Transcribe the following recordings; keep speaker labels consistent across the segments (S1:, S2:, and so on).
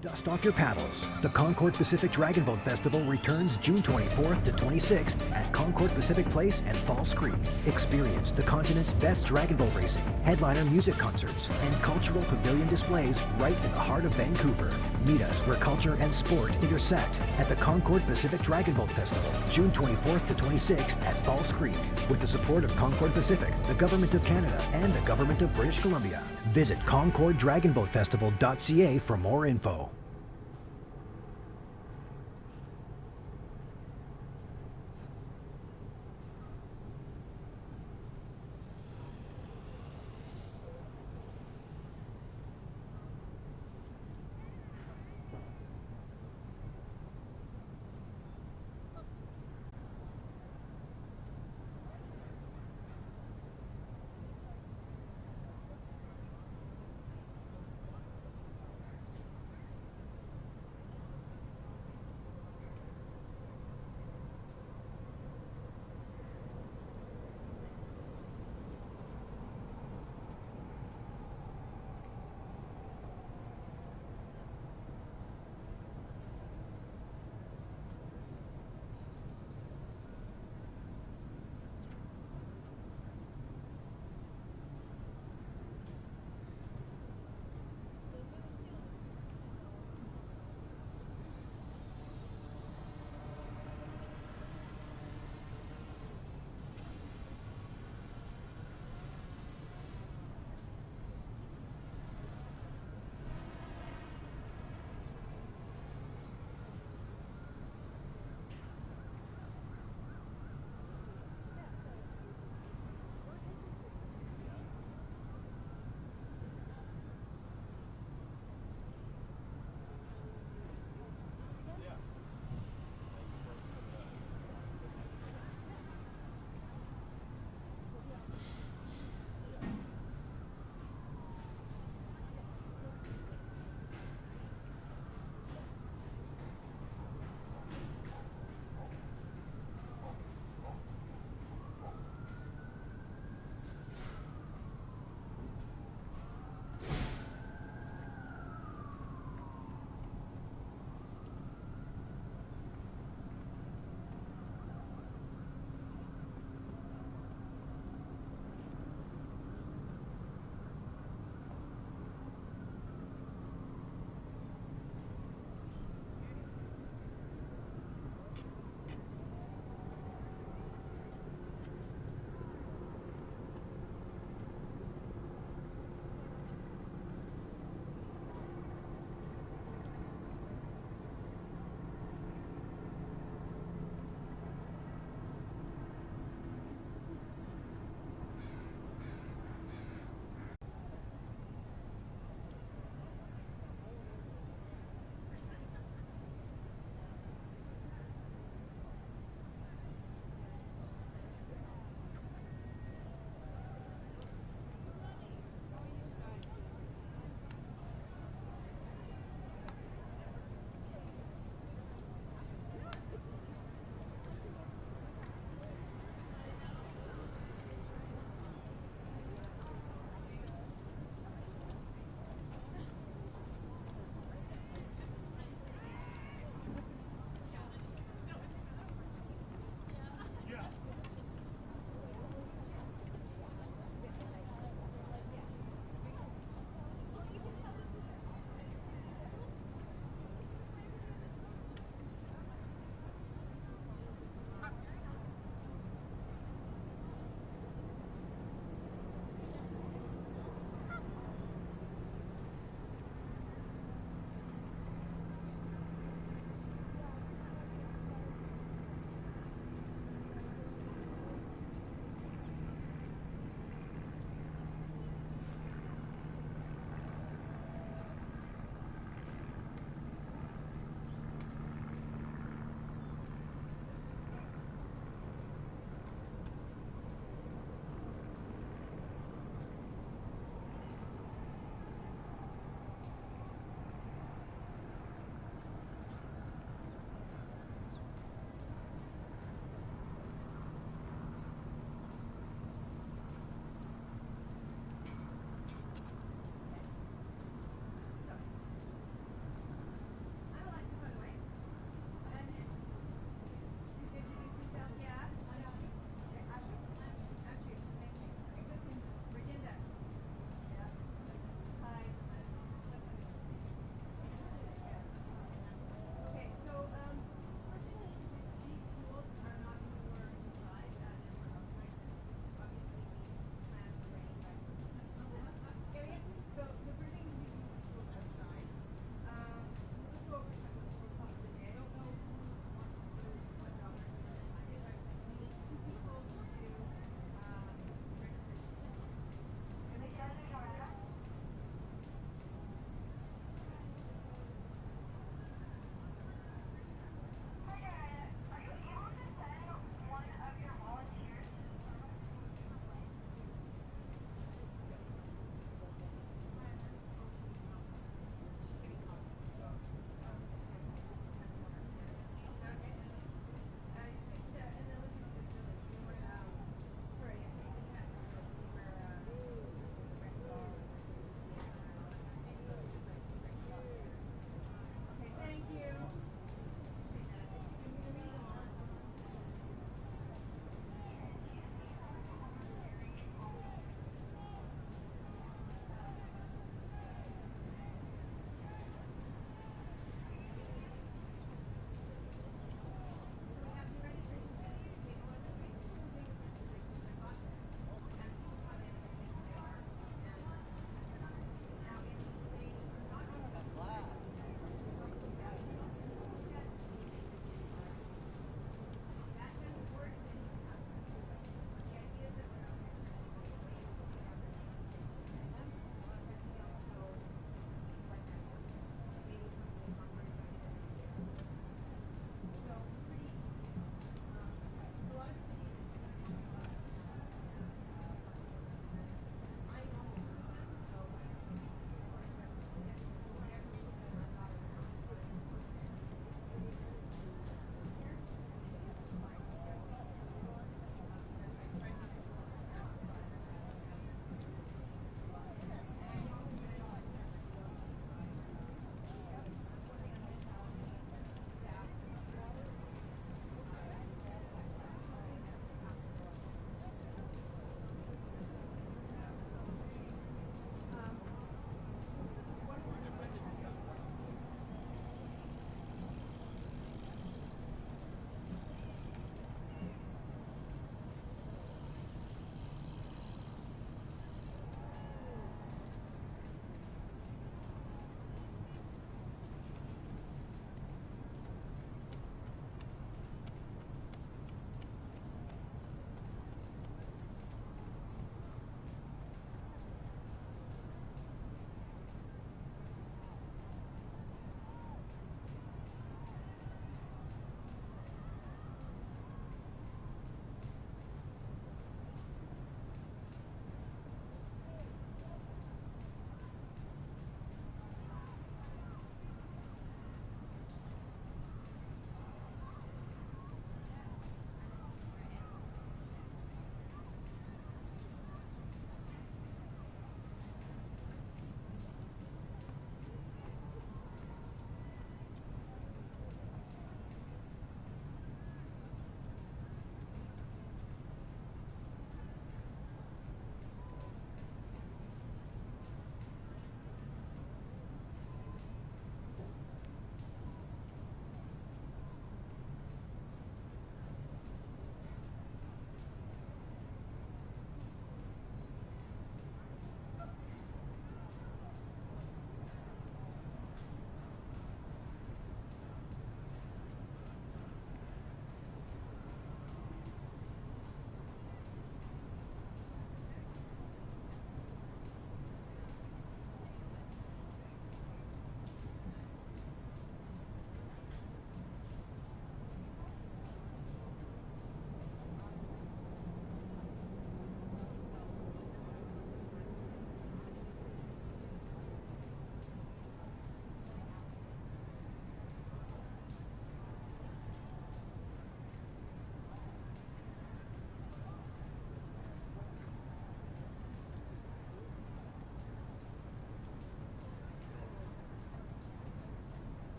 S1: Dust off your paddles. The Concord Pacific Dragon Boat Festival returns June 24th to 26th at Concord Pacific Place and Falls Creek. Experience the continent's best dragon boat racing, headliner music concerts, and cultural pavilion displays right in the heart of Vancouver. Meet us where culture and sport intersect at the Concord Pacific Dragon Boat Festival, June 24th to 26th at Falls Creek, with the support of Concord Pacific, the Government of Canada, and the Government of British Columbia. Visit concorddragonboatfestival.ca for more info.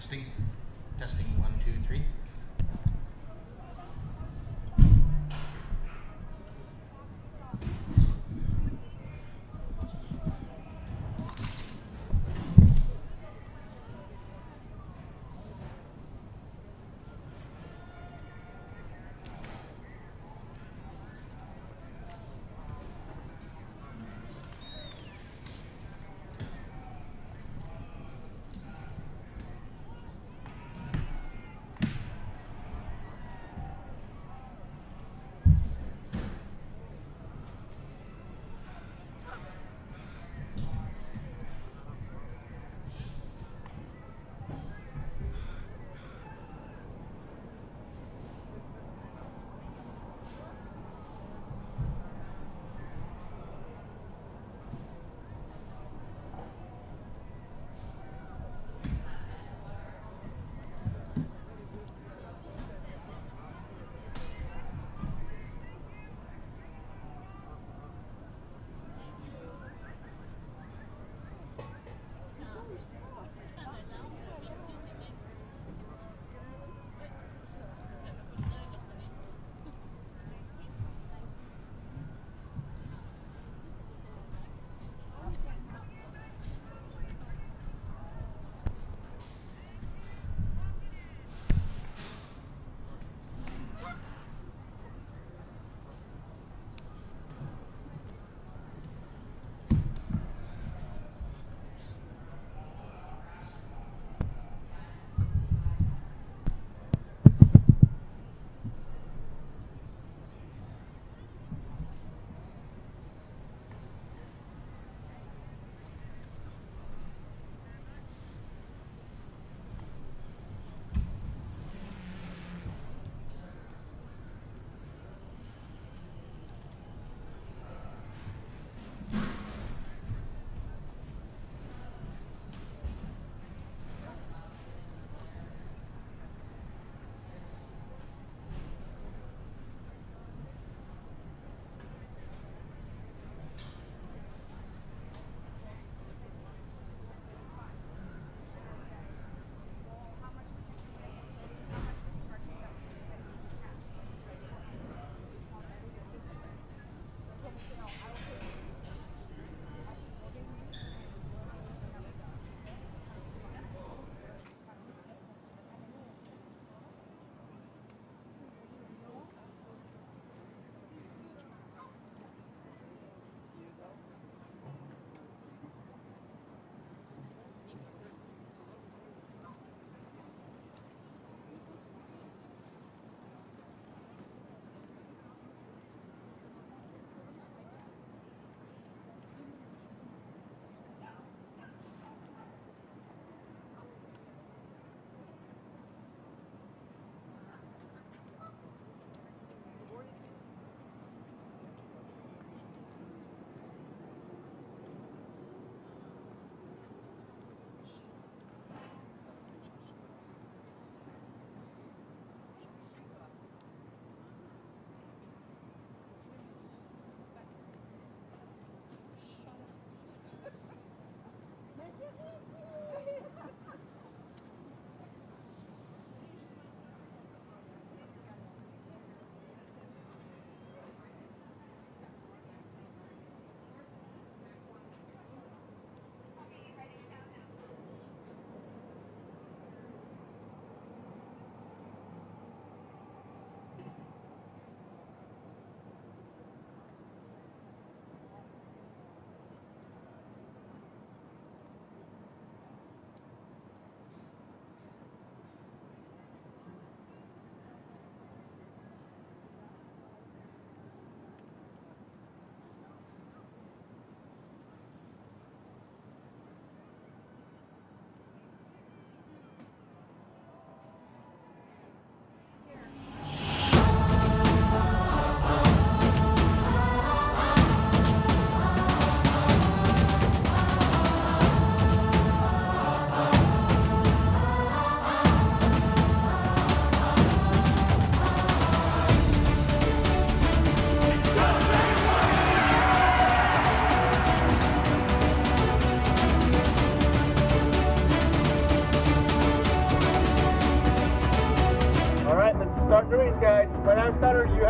S2: Testing. Testing 1, 2, 3.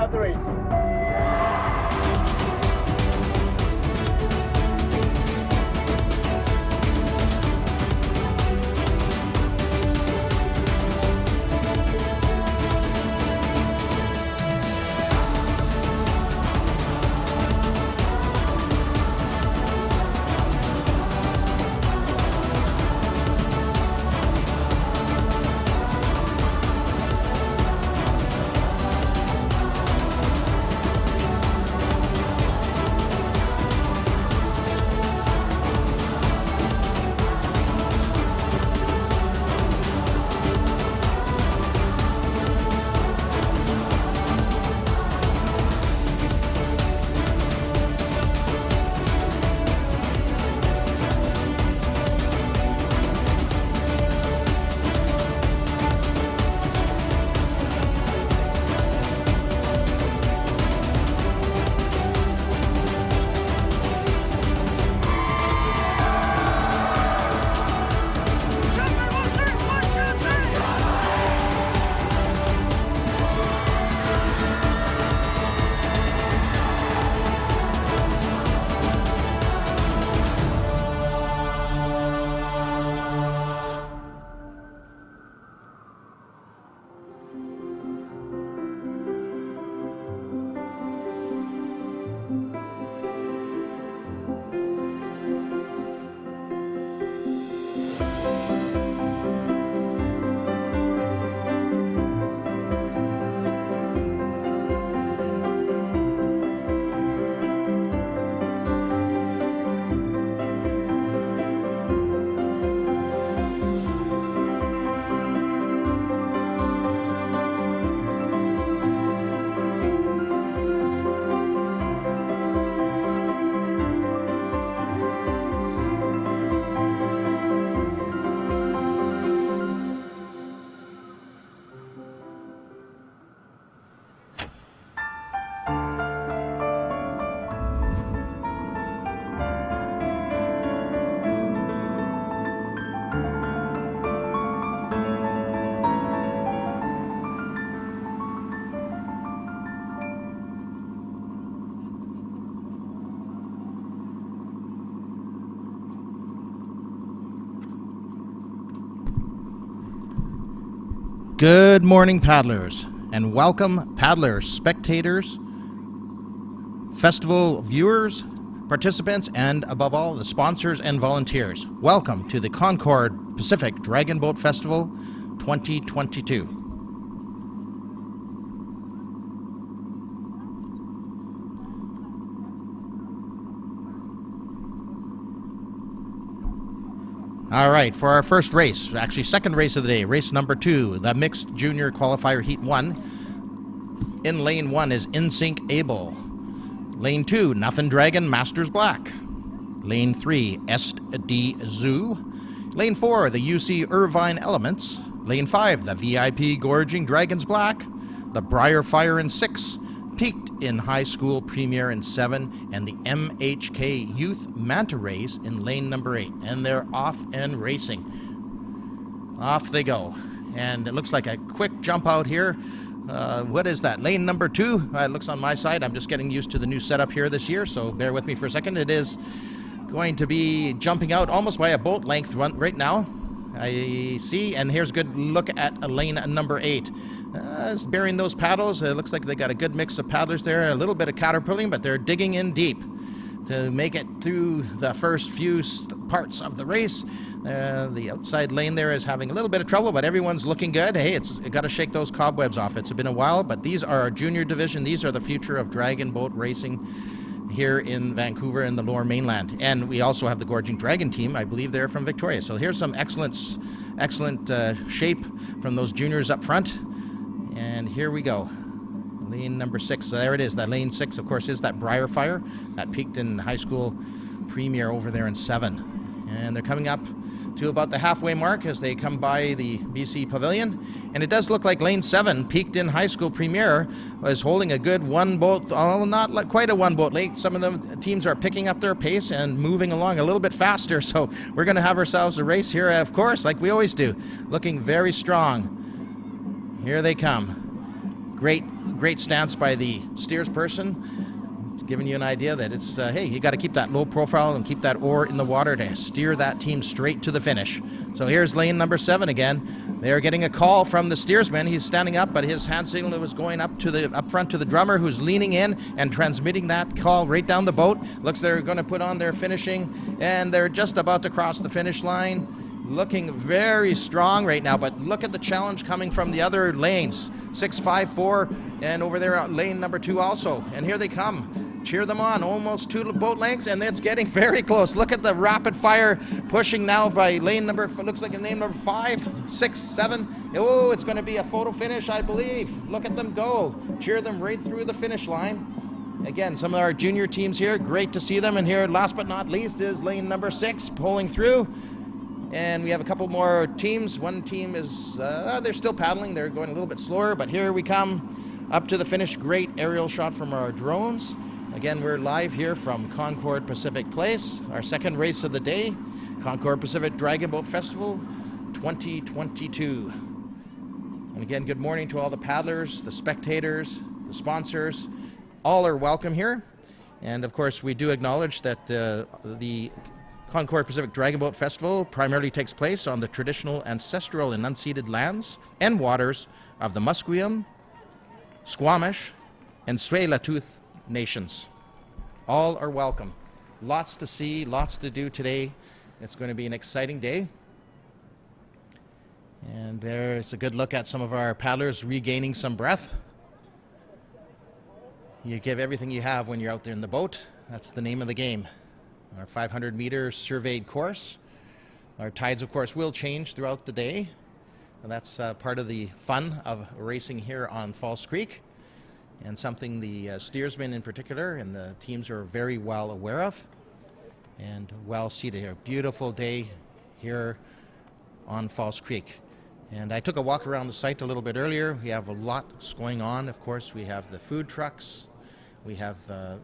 S3: start the race.
S4: Good morning, paddlers, and welcome, paddlers, spectators, festival viewers, participants, and above all, the sponsors and volunteers. Welcome to the Concord Pacific Dragon Boat Festival 2022. All right, for our first race, actually second race of the day, race number 2, the Mixed Junior Qualifier Heat 1. In lane 1 is InSync Able. Lane 2, Nothing Dragon Masters Black. Lane 3, SD Zoo. Lane 4, the UC Irvine Elements. Lane 5, the VIP Gorging Dragons Black. The Briar Fire in 6. Peaked in High School Premier in 7, and the MHK Youth Manta Race in lane number 8. And they're off and racing. Off they go. And it looks like a quick jump out here. What is that? Lane number 2. It looks on my side. I'm just getting used to the new setup here this year, so bear with me for a second. It is going to be jumping out almost by a boat length right now. I see, and here's a good look at lane number 8. It's burying those paddles. It looks like they got a good mix of paddlers there. A little bit of caterpilling, but they're digging in deep to make it through the first few parts of the race. The outside lane there is having a little bit of trouble, but everyone's looking good. Hey, it's got to shake those cobwebs off. It's been a while, but these are our junior division. These are the future of dragon boat racing here in Vancouver and the Lower Mainland. And we also have the Gorging Dragon team. I believe they're from Victoria. So here's some excellent shape from those juniors up front. And here we go. Lane number 6. So there it is. That lane 6, of course, is that Briar Fire that peaked in High School Premier over there in 7. And they're coming up to about the halfway mark as they come by the BC Pavilion. And it does look like lane 7, peaked in High School Premier, was holding a good one boat, not quite a one boat length. Some of the teams are picking up their pace and moving along a little bit faster. So we're going to have ourselves a race here, of course, like we always do. Looking very strong. Here they come. Great Great stance by the steers person, giving you an idea that it's, hey, you got to keep that low profile and keep that oar in the water to steer that team straight to the finish. So here's lane number 7 again. They're getting a call from the steersman. He's standing up, but his hand signal was going up front to the drummer, who's leaning in and transmitting that call right down the boat. Looks they're going to put on their finishing, and they're just about to cross the finish line. Looking very strong right now, but look at the challenge coming from the other lanes. 6, 5, 4, and over there at lane number 2 also. And here they come. Cheer them on. Almost 2 boat lengths, and it's getting very close. Look at the rapid fire pushing now by lane number, looks like a lane number 5, 6, 7. Oh, it's going to be a photo finish, I believe. Look at them go. Cheer them right through the finish line. Again, some of our junior teams here, great to see them. And here, last but not least, is lane number 6 pulling through. And we have a couple more teams. One team is, they're still paddling. They're going a little bit slower, but here we come up to the finish. Great aerial shot from our drones. Again, we're live here from Concord Pacific Place, our second race of the day, Concord Pacific Dragon Boat Festival 2022. And again, good morning to all the paddlers, the spectators, the sponsors. All are welcome here. And of course, we do acknowledge that the Concord Pacific Dragon Boat Festival primarily takes place on the traditional ancestral and unceded lands and waters of the Musqueam, Squamish, and Tsleil-Waututh nations. All are welcome. Lots to see, lots to do today. It's going to be an exciting day. And there's a good look at some of our paddlers regaining some breath. You give everything you have when you're out there in the boat. That's the name of the game. Our 500-meter surveyed course. Our tides, of course, will change throughout the day. And that's part of the fun of racing here on False Creek, and something the steersmen in particular and the teams are very well aware of and well seated here. Beautiful day here on False Creek. And I took a walk around the site a little bit earlier. We have a lot going on. Of course, we have the food trucks. We have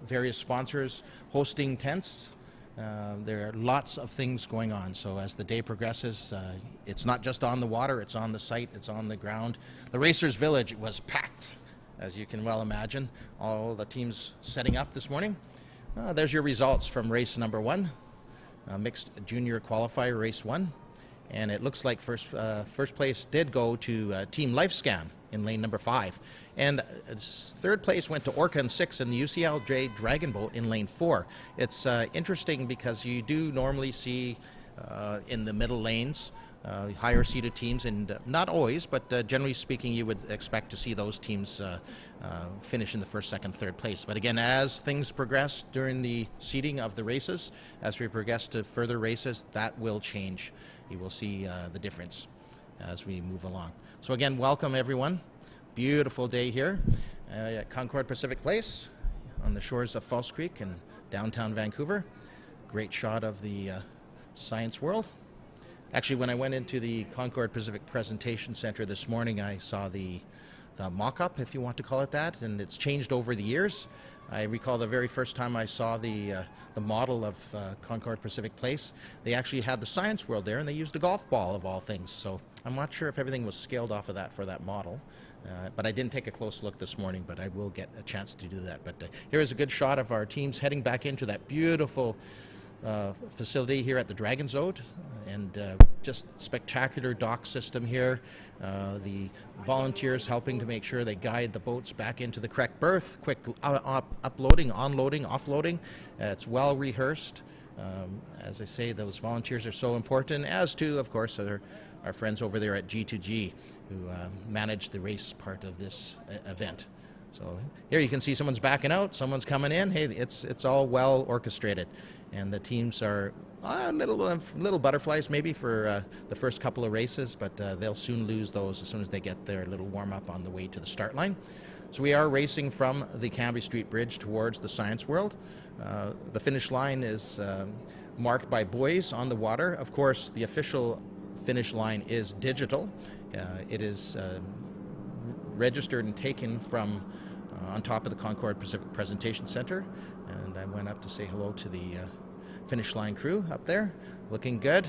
S4: various sponsors hosting tents. There are lots of things going on. So as the day progresses, it's not just on the water, it's on the site, it's on the ground. The Racers Village was packed, as you can well imagine. All the teams setting up this morning. There's your results from race number 1, mixed junior qualifier race 1. And it looks like first place did go to Team Lifescan in lane number 5. And third place went to Orca and 6 in the UCLJ Dragon Boat in lane 4. It's interesting because you do normally see in the middle lanes higher seeded teams, and not always, but generally speaking, you would expect to see those teams finish in the first, second, third place. But again, as things progress during the seeding of the races, as we progress to further races, that will change. You will see the difference as we move along. So again, welcome everyone. Beautiful day here at Concord Pacific Place on the shores of False Creek in downtown Vancouver. Great shot of the Science World. Actually, when I went into the Concord Pacific Presentation Center this morning, I saw the mock-up, if you want to call it that, and it's changed over the years. I recall the very first time I saw the model of Concord Pacific Place, they actually had the Science World there, and they used a golf ball of all things. So I'm not sure if everything was scaled off of that for that model. But I didn't take a close look this morning, but I will get a chance to do that. But here is a good shot of our teams heading back into that beautiful facility here at the Dragon's Ode, and just spectacular dock system here. The volunteers helping to make sure they guide the boats back into the correct berth, quick uploading, onloading, offloading. It's well rehearsed. As I say, those volunteers are so important, as too, of course, are our friends over there at G2G who manage the race part of this event. So here you can see someone's backing out, someone's coming in. Hey, it's all well orchestrated, and the teams are little butterflies maybe for the first couple of races, but they'll soon lose those as soon as they get their little warm up on the way to the start line. So we are racing from the Cambie Street Bridge towards the Science World. The finish line is marked by buoys on the water. Of course, the official finish line is digital. It is registered and taken from on top of the Concord Pacific Presentation Center, and I went up to say hello to the finish line crew up there. Looking good,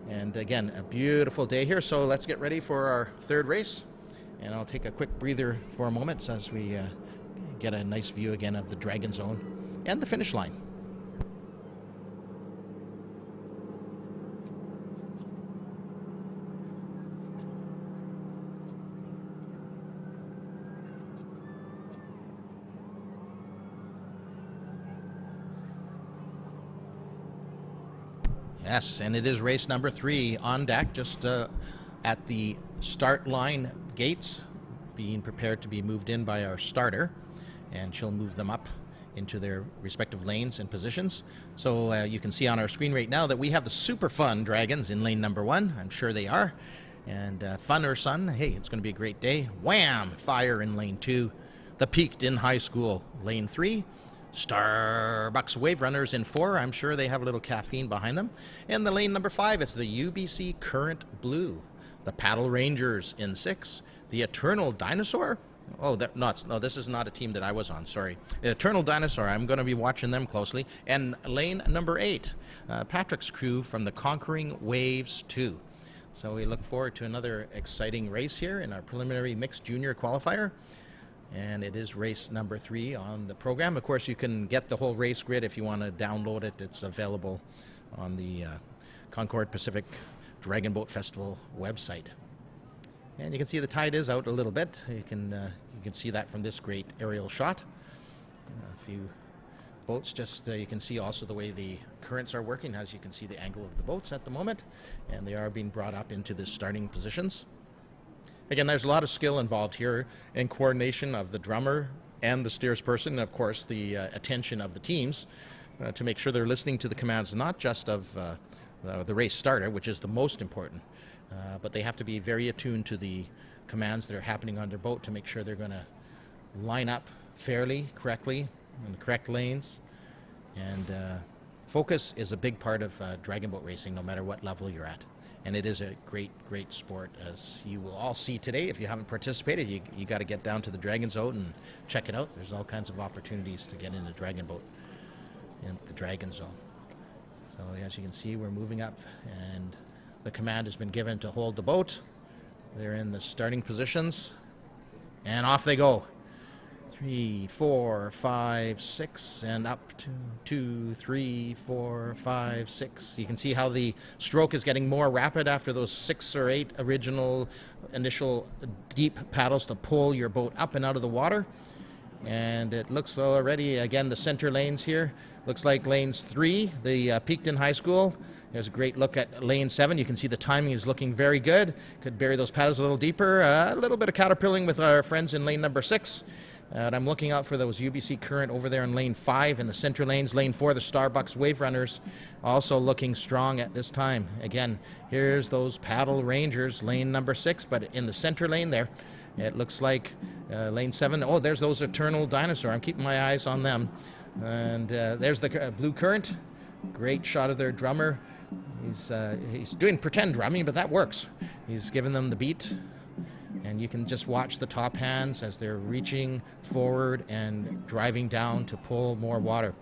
S4: and again, a beautiful day here. So let's get ready for our third race, And I'll take a quick breather for a moment as we get a nice view again of the Dragon Zone and the finish line. Yes, and it is race number 3 on deck, just at the start line gates, being prepared to be moved in by our starter, and she'll move them up into their respective lanes and positions. So you can see on our screen right now that we have the super fun dragons in lane number 1. I'm sure they are. And fun or sun, hey, it's going to be a great day. Wham! Fire in lane 2. The Peaked in High School, lane 3. Starbucks Wave Runners in 4. I'm sure they have a little caffeine behind them. And the lane number 5, it's the UBC Current Blue. The Paddle Rangers in 6. The Eternal Dinosaur. Oh, no, this is not a team that I was on, sorry. Eternal Dinosaur, I'm going to be watching them closely. And lane number 8, Patrick's crew from the Conquering Waves 2. So we look forward to another exciting race here in our preliminary mixed junior qualifier. And it is race number 3 on the program. Of course, you can get the whole race grid if you want to download it. It's available on the Concord Pacific Dragon Boat Festival website. And you can see the tide is out a little bit. You can see that from this great aerial shot. A few boats, just you can see also the way the currents are working, as you can see the angle of the boats at the moment, and they are being brought up into the starting positions. Again, there's a lot of skill involved here in coordination of the drummer and the steersperson, and of course the attention of the teams to make sure they're listening to the commands, not just of the race starter, which is the most important, but they have to be very attuned to the commands that are happening on their boat to make sure they're going to line up fairly, correctly, in the correct lanes. And focus is a big part of dragon boat racing, no matter what level you're at. And it is a great, great sport, as you will all see today. If you haven't participated, you got to get down to the Dragon Zone and check it out. There's all kinds of opportunities to get in a dragon boat in the Dragon Zone. So as you can see, we're moving up, and the command has been given to hold the boat. They're in the starting positions, and off they go. 3, 4, 5, 6, and up to 2, 3, 4, 5, 6. You can see how the stroke is getting more rapid after those 6 or 8 initial deep paddles to pull your boat up and out of the water. And it looks already, again, the center lanes here. Looks like lanes 3, the Peaked in High School. There's a great look at lane 7. You can see the timing is looking very good. Could bury those paddles a little deeper. A little bit of caterpilling with our friends in lane number 6. And I'm looking out for those UBC Current over there in lane 5 in the center lanes. Lane 4, the Starbucks Wave Runners, also looking strong at this time. Again, here's those Paddle Rangers, lane number 6, but in the center lane there, it looks like lane 7. Oh, there's those Eternal Dinosaur. I'm keeping my eyes on them. And there's the Blue Current. Great shot of their drummer. He's doing pretend drumming, but that works. He's giving them the beat. And you can just watch the top hands as they're reaching forward and driving down to pull more water.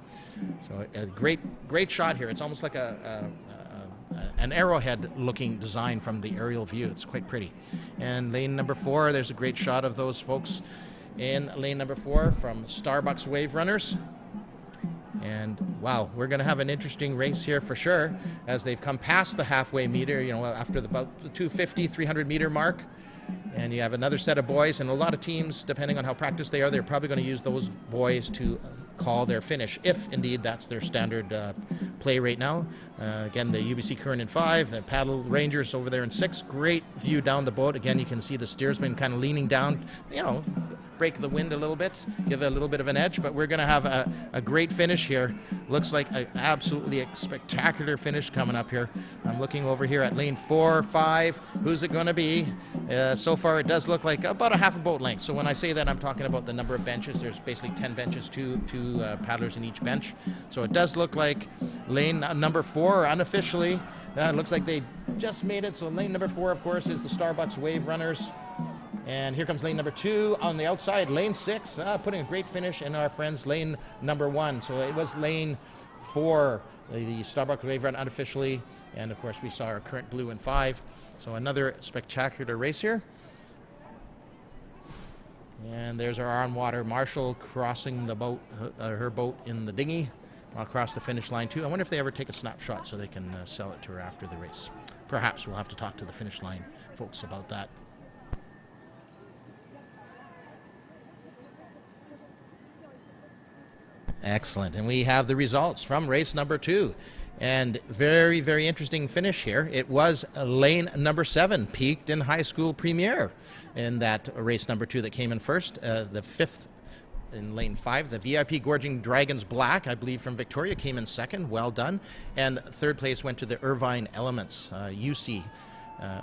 S4: So a great shot here. It's almost like an arrowhead looking design from the aerial view. It's quite pretty. And lane number 4, there's a great shot of those folks in lane number 4 from Starbucks Wave Runners. And wow, we're going to have an interesting race here for sure, as they've come past the halfway meter, after about the 250, 300 meter mark. And you have another set of boys, and a lot of teams, depending on how practiced they are, they're probably going to use those boys to call their finish, if indeed that's their standard play right now. Again, the UBC Current in 5, the Paddle Rangers over there in 6. Great view down the boat. Again, you can see the steersman kind of leaning down, break the wind a little bit, give it a little bit of an edge, but we're going to have a great finish here. Looks like an absolutely spectacular finish coming up here. I'm looking over here at lane 4, 5. Who's it going to be? So far, it does look like about a half a boat length. So when I say that, I'm talking about the number of benches. There's basically 10 benches, two paddlers in each bench. So it does look like lane number 4, unofficially, it looks like they just made it. So lane number 4, of course, is the Starbucks Wave Runners. And here comes lane number 2 on the outside. Lane 6, putting a great finish in our friends lane number 1. So it was lane 4, the Starbucks Wave Run unofficially. And of course, we saw our Current Blue in 5. So another spectacular race here. And there's our on-water Marshall crossing the boat, her boat in the dinghy across the finish line too. I wonder if they ever take a snapshot so they can sell it to her after the race. Perhaps we'll have to talk to the finish line folks about that. Excellent. And we have the results from race number 2. And very, very interesting finish here. It was lane number 7, peaked in high school premier in that race number 2 that came in first. The 5th in lane 5, the VIP Gorging Dragons Black, I believe from Victoria, came in second. Well done. And 3rd place went to the Irvine Elements, UC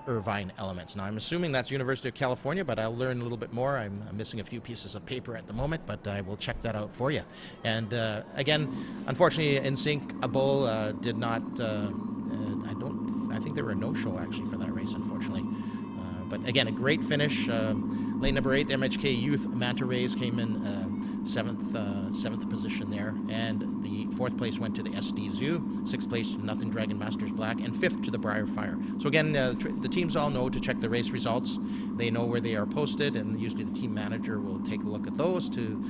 S4: Irvine Elements. Now, I'm assuming that's University of California, but I'll learn a little bit more. I'm missing a few pieces of paper at the moment, but I will check that out for you. And again, unfortunately, NSYNC a bull did not. I think there were a no-show actually for that race, unfortunately. But again, a great finish. Lane number 8, the MHK Youth Manta Rays came in 7th position there, and the 4th place went to the SD Zoo, 6th place to Nothing Dragon Masters Black, and 5th to the Briar Fire. So again, the teams all know to check the race results. They know where they are posted, and usually the team manager will take a look at those to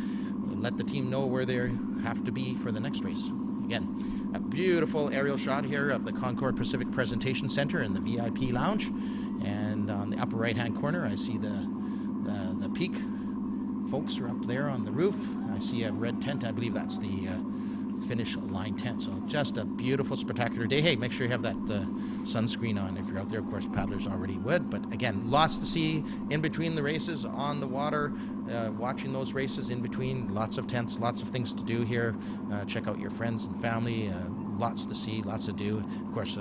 S4: let the team know where they have to be for the next race. Again, a beautiful aerial shot here of the Concord Pacific Presentation Center in the VIP lounge. And on the upper right-hand corner, I see the peak. Folks are up there on the roof. I see a red tent. I believe that's the finish line tent. So just a beautiful, spectacular day. Hey, make sure you have that sunscreen on if you're out there. Of course, paddlers already would. But again, lots to see in between the races, on the water, watching those races in between. Lots of tents, lots of things to do here. Check out your friends and family. Lots to see, lots to do. Of course,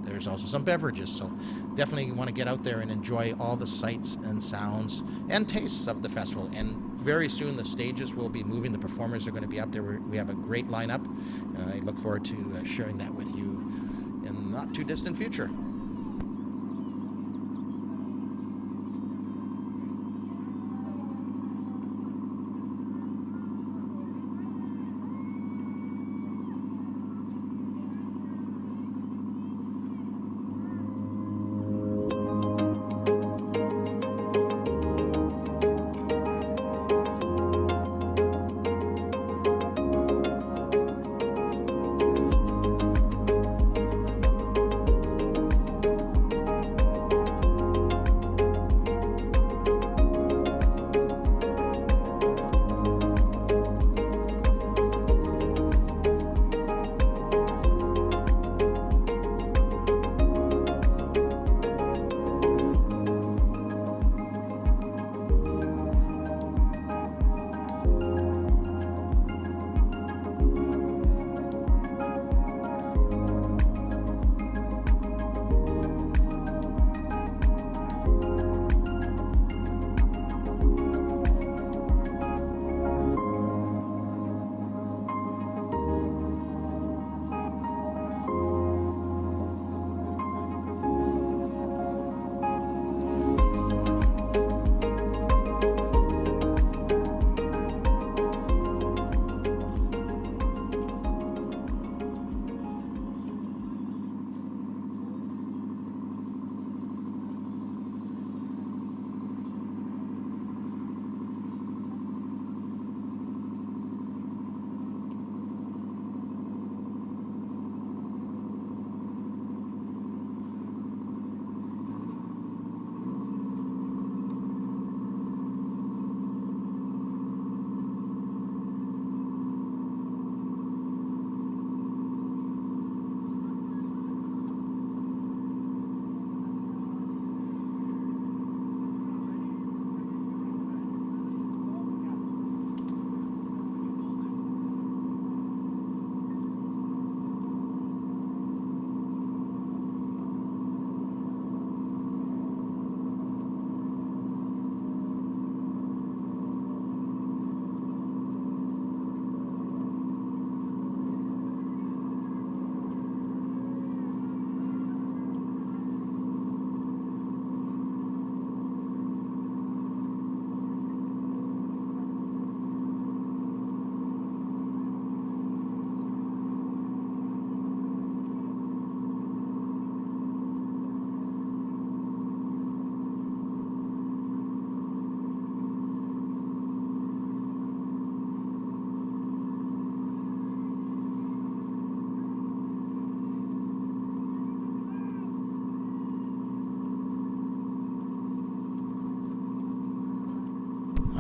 S4: there's also some beverages, so definitely you want to get out there and enjoy all the sights and sounds and tastes of the festival. And very soon the stages will be moving. The performers are going to be up there. We have a great lineup. I look forward to sharing that with you in the not too distant future.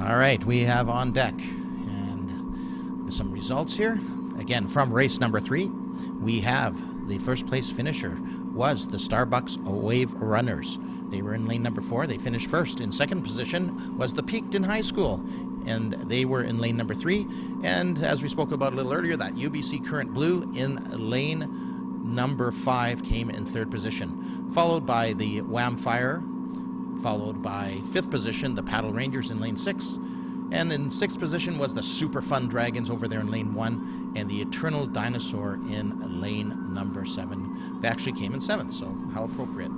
S4: All right, we have on deck and some results here. Again, from race number 3, we have the first place finisher was the Starbucks Wave Runners. They were in lane number 4. They finished first. In second position was the Peakton High School, and they were in lane number 3. And as we spoke about a little earlier, that UBC Current Blue in lane number 5 came in 3rd position, followed by the Wham Fire, followed by 5th position, the Paddle Rangers in lane 6. And in 6th position was the Super Fun Dragons over there in lane 1, and the Eternal Dinosaur in lane number 7. They actually came in 7th, so how appropriate.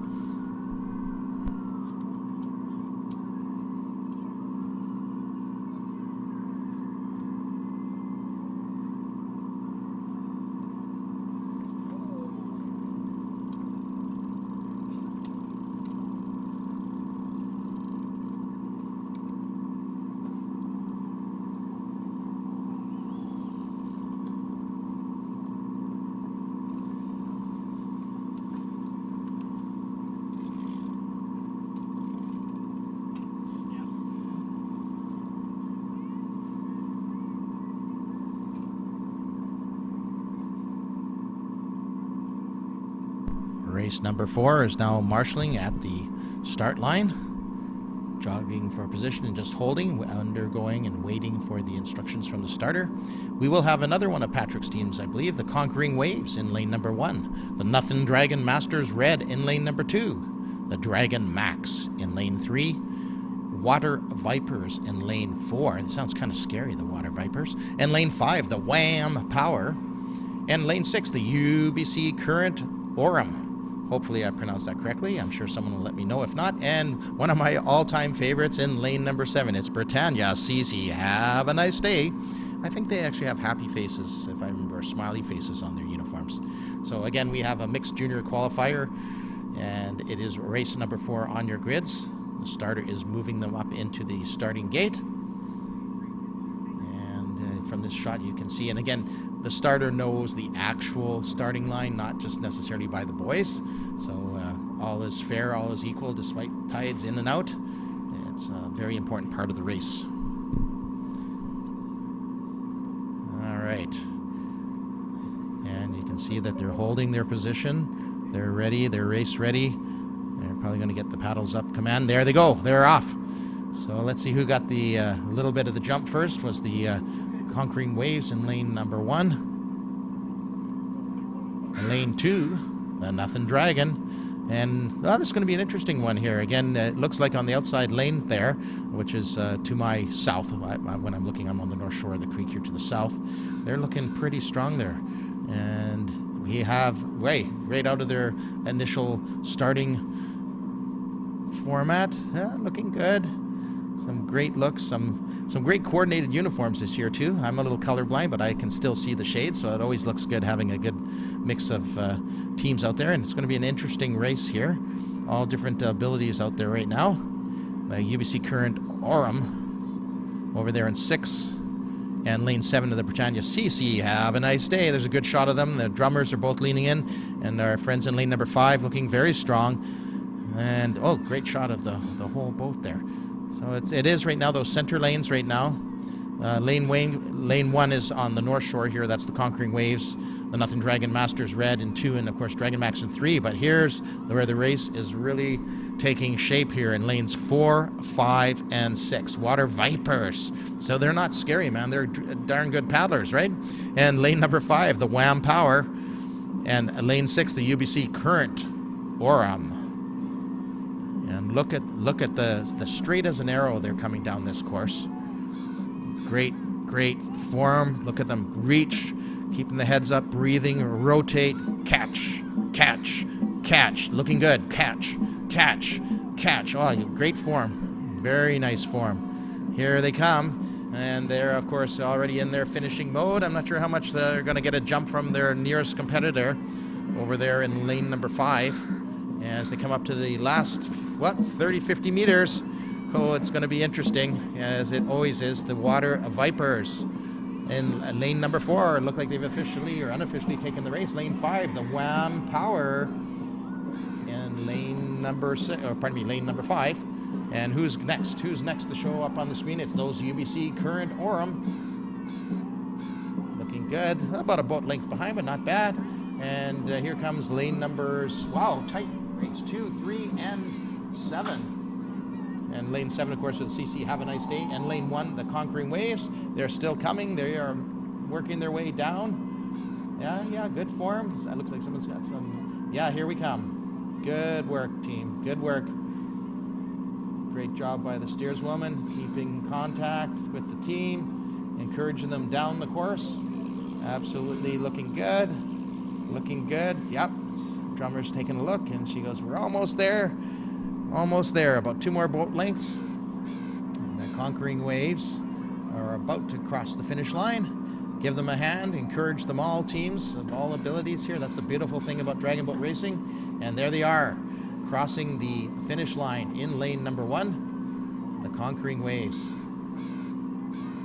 S4: Race number 4 is now marshalling at the start line, jogging for position and just holding, undergoing and waiting for the instructions from the starter. We will have another one of Patrick's teams, I believe, the Conquering Waves in lane number 1, the Nothing Dragon Masters Red in lane number 2, the Dragon Max in lane 3, Water Vipers in lane 4. It sounds kind of scary, the Water Vipers. And lane 5, the Wham Power. And lane 6, the UBC Current Orem. Hopefully I pronounced that correctly. I'm sure someone will let me know if not. And one of my all-time favorites in lane number 7, it's Britannia CC. Have a nice day. I think they actually have happy faces, if I remember, smiley faces on their uniforms. So again, we have a mixed junior qualifier, and it is race number 4 on your grids. The starter is moving them up into the starting gate. And from this shot you can see, and again, the starter knows the actual starting line, not just necessarily by the boys. So all is fair, all is equal, despite tides in and out. It's a very important part of the race. All right. And you can see that they're holding their position. They're ready, they're race ready. They're probably going to get the paddles up command. There they go, they're off. So let's see who got the little bit of the jump first. Was the Conquering Waves in lane number 1. In lane 2, the Nothing Dragon. And this is going to be an interesting one here. Again, it looks like on the outside lane there, which is to my south. When I'm looking, I'm on the north shore of the creek here to the south. They're looking pretty strong there. And we have, right out of their initial starting format, looking good. Some great looks, some great coordinated uniforms this year too. I'm a little colorblind, but I can still see the shades, so it always looks good having a good mix of teams out there. And it's going to be an interesting race here. All different abilities out there right now. The UBC Current Orem over there in 6, and lane 7 of the Britannia CC. Have a nice day. There's a good shot of them. The drummers are both leaning in, and our friends in lane number 5 looking very strong. And great shot of the whole boat there. So it is right now those center lanes right now. Lane 1 is on the north shore here. That's the Conquering Waves, the Nothing Dragon Masters Red in 2, and of course Dragon Max in 3. But here's where the race is really taking shape here in lanes 4, 5, and 6. Water Vipers. So they're not scary, man. They're darn good paddlers, right? And lane number 5, the Wham Power, and lane 6, the UBC Current Orem. And look at the straight as an arrow they're coming down this course. Great form. Look at them reach, keeping the heads up, breathing, rotate, catch. Looking good. Catch. Oh, great form. Very nice form. Here they come, and they're of course already in their finishing mode. I'm not sure how much they're going to get a jump from their nearest competitor over there in lane number 5 as they come up to the last 30-50 meters. It's going to be interesting, as it always is. The Water Vipers in lane number 4 look like they've officially or unofficially taken the race. Lane 5, the Wham Power in lane number 5. And who's next? Who's next to show up on the screen? It's those UBC Current Orem. Looking good. About a boat length behind, but not bad. And here comes lane numbers. Wow, tight race 2, 3, and 7. And lane 7, of course, with CC Have a Nice Day. And lane 1, the Conquering Waves. They're still coming. They are working their way down. Yeah, good form. That looks like someone's got some. Yeah, here we come. Good work, team. Good work. Great job by the steerswoman, keeping contact with the team, encouraging them down the course. Absolutely looking good. Looking good. Yep. Drummer's taking a look, and she goes, we're almost there. Almost there. About 2 more boat lengths. And the Conquering Waves are about to cross the finish line. Give them a hand. Encourage them all, teams of all abilities here. That's the beautiful thing about Dragon Boat Racing. And there they are, crossing the finish line in lane number 1, the Conquering Waves.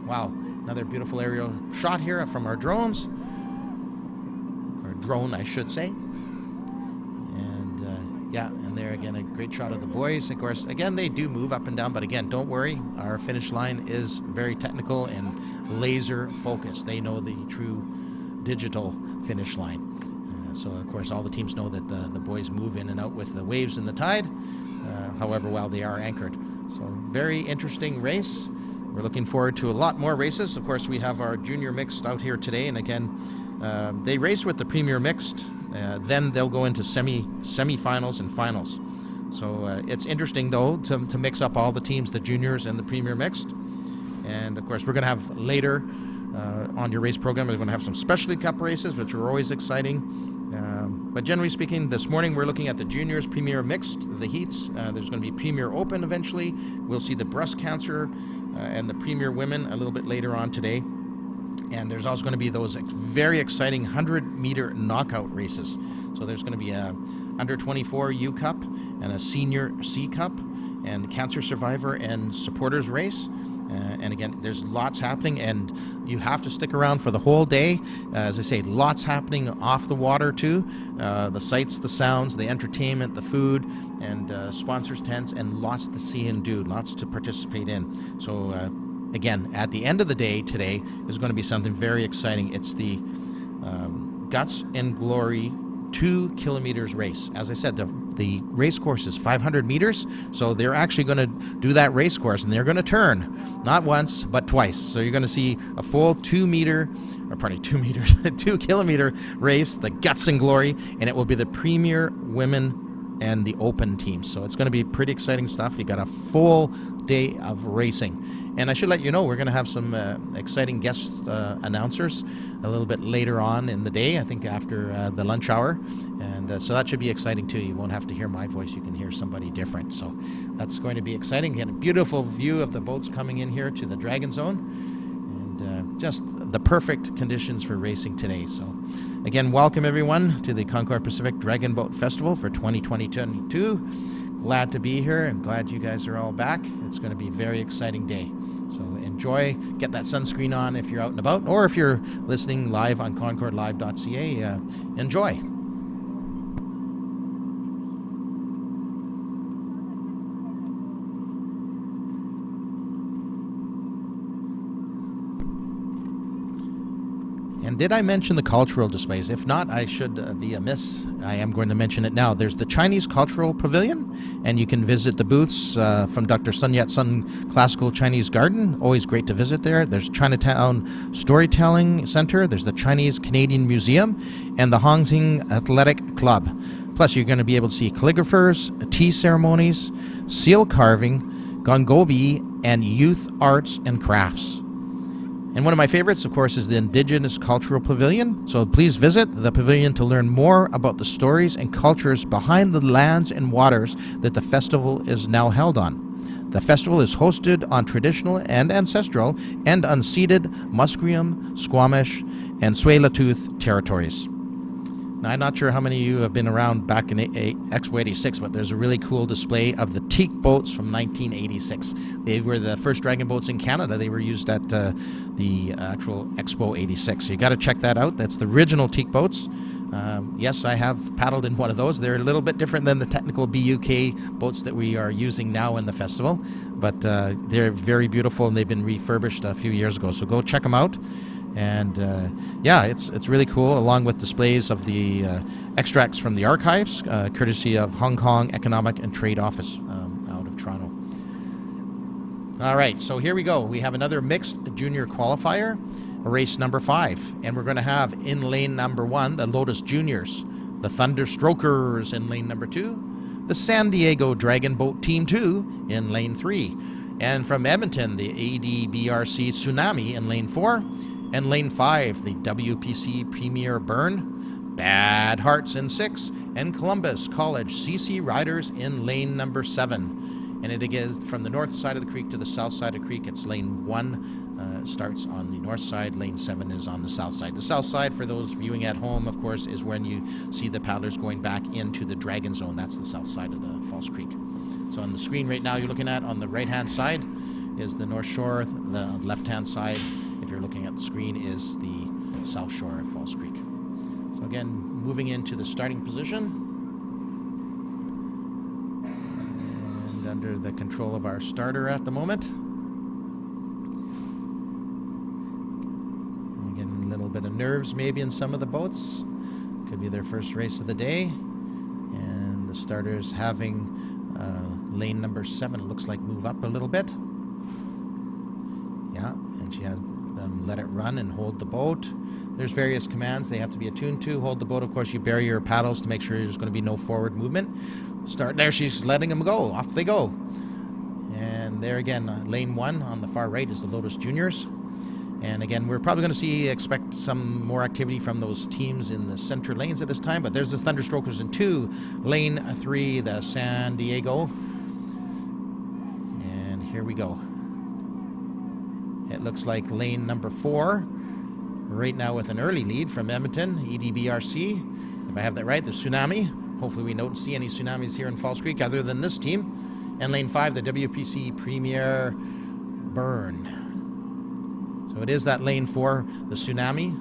S4: Wow, another beautiful aerial shot here from our drones, or drone, I should say. And yeah, and there again, a great shot of the boys. Of course, again, they do move up and down, but again, don't worry, our finish line is very technical and laser focused. They know the true digital finish line. So, of course, all the teams know that the boys move in and out with the waves and the tide, however well they are anchored. So, very interesting race. We're looking forward to a lot more races. Of course, we have our junior mixed out here today, and again, they race with the premier mixed. Then they'll go into semi-finals and finals. So, it's interesting, though, to mix up all the teams, the juniors and the premier mixed. And, of course, we're going to have later on your race program, we're going to have some specialty cup races, which are always exciting. But generally speaking, this morning we're looking at the juniors premier mixed, the heats. There's going to be premier open eventually. We'll see the breast cancer and the premier women a little bit later on today. And there's also going to be those very exciting 100-meter knockout races. So there's going to be a under 24 U Cup and a senior C Cup and cancer survivor and supporters race. And again, there's lots happening, and you have to stick around for the whole day. As I say, lots happening off the water too. The sights, the sounds, the entertainment, the food, and sponsors' tents, and lots to see and do, lots to participate in. So again, at the end of the day today is going to be something very exciting. It's the Guts and Glory 2 kilometers race. As I said, the race course is 500 meters, so they're actually going to do that race course, and they're going to turn not once but twice. So you're going to see a full 2 kilometer race, the Guts and Glory, and it will be the premier women and the open teams. So it's going to be pretty exciting stuff. You got a full day of racing. And I should let you know, we're going to have some exciting guest announcers a little bit later on in the day, I think after the lunch hour. And so that should be exciting too. You won't have to hear my voice. You can hear somebody different. So that's going to be exciting. Again, a beautiful view of the boats coming in here to the Dragon Zone. And just the perfect conditions for racing today. So again, welcome everyone to the Concord Pacific Dragon Boat Festival for 2022. Glad to be here and glad you guys are all back. It's going to be a very exciting day. So enjoy, get that sunscreen on if you're out and about, or if you're listening live on concorddragonboatbc.ca, enjoy. And did I mention the cultural displays? If not, I should be amiss. I am going to mention it now. There's the Chinese Cultural Pavilion, and you can visit the booths from Dr. Sun Yat-sen Classical Chinese Garden. Always great to visit there. There's Chinatown Storytelling Center. There's the Chinese Canadian Museum and the Hongxing Athletic Club. Plus, you're going to be able to see calligraphers, tea ceremonies, seal carving, gongobi, and youth arts and crafts. And one of my favorites, of course, is the Indigenous Cultural Pavilion. So please visit the pavilion to learn more about the stories and cultures behind the lands and waters that the festival is now held on. The festival is hosted on traditional and ancestral and unceded Musqueam, Squamish, and Tsleil-Waututh territories. Now, I'm not sure how many of you have been around back in Expo 86, but there's a really cool display of the teak boats from 1986. They were the first dragon boats in Canada. They were used at the actual Expo 86. So you got to check that out. That's the original teak boats Yes, I have paddled in one of those. They're a little bit different than the technical BUK boats that we are using now in the festival, but they're very beautiful, and they've been refurbished a few years ago. So go check them out. And yeah, it's really cool, along with displays of the extracts from the archives, courtesy of Hong Kong Economic and Trade Office out of Toronto. All right, so here we go. We have another mixed junior qualifier, race number 5, and we're going to have in lane number 1 the Lotus Juniors, the Thunderstrokers in lane number 2, the San Diego Dragon Boat Team 2 in lane 3, and from Edmonton the ADBRC Tsunami in lane 4, and lane 5 the WPC Premier Burn, Bad Hearts in 6, and Columbus College CC Riders in lane number 7. And it is from the north side of the creek to the south side of the creek. It's lane 1 starts on the north side, lane 7 is on the south side. The south side, for those viewing at home, of course, is when you see the paddlers going back into the Dragon Zone. That's the south side of the False Creek. So on the screen right now you're looking at, on the right-hand side is the North Shore. The left-hand side, if you're looking at the screen, is the South Shore of False Creek. So again, moving into the starting position. And under the control of our starter at the moment. Again, a little bit of nerves maybe in some of the boats. Could be their first race of the day. And the starter's having lane number 7, it looks like, move up a little bit. Yeah, and she has them let it run and hold the boat. There's various commands they have to be attuned to. Hold the boat, of course, you bury your paddles to make sure there's going to be no forward movement. Start there, she's letting them go. Off they go. And there again, lane 1 on the far right is the Lotus Juniors. And again, we're probably going to expect some more activity from those teams in the center lanes at this time. But there's the Thunderstrokers in 2. Lane 3, the San Diego. And here we go. It looks like lane number 4 right now with an early lead from Edmonton, EDBRC. If I have that right, the Tsunami. Hopefully we don't see any tsunamis here in False Creek other than this team. And lane 5, the WPC Premier Burn. So it is that lane 4, the Tsunami.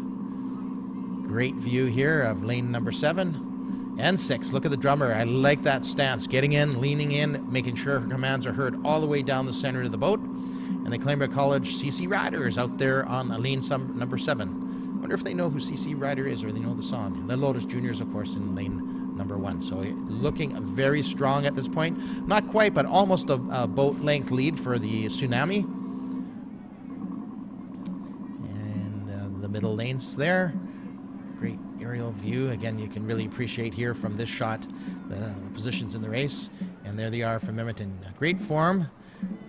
S4: Great view here of lane number 7 and 6. Look at the drummer. I like that stance. Getting in, leaning in, making sure her commands are heard all the way down the center of the boat. And the Columbia College CC Riders out there on lane number 7. I wonder if they know who CC Rider is, or they know the song. The Lotus Juniors, of course, in lane number 1. So looking very strong at this point. Not quite, but almost a boat length lead for the Tsunami. And the middle lanes there. Great aerial view. Again, you can really appreciate here from this shot the positions in the race. And there they are from Edmonton. Great form.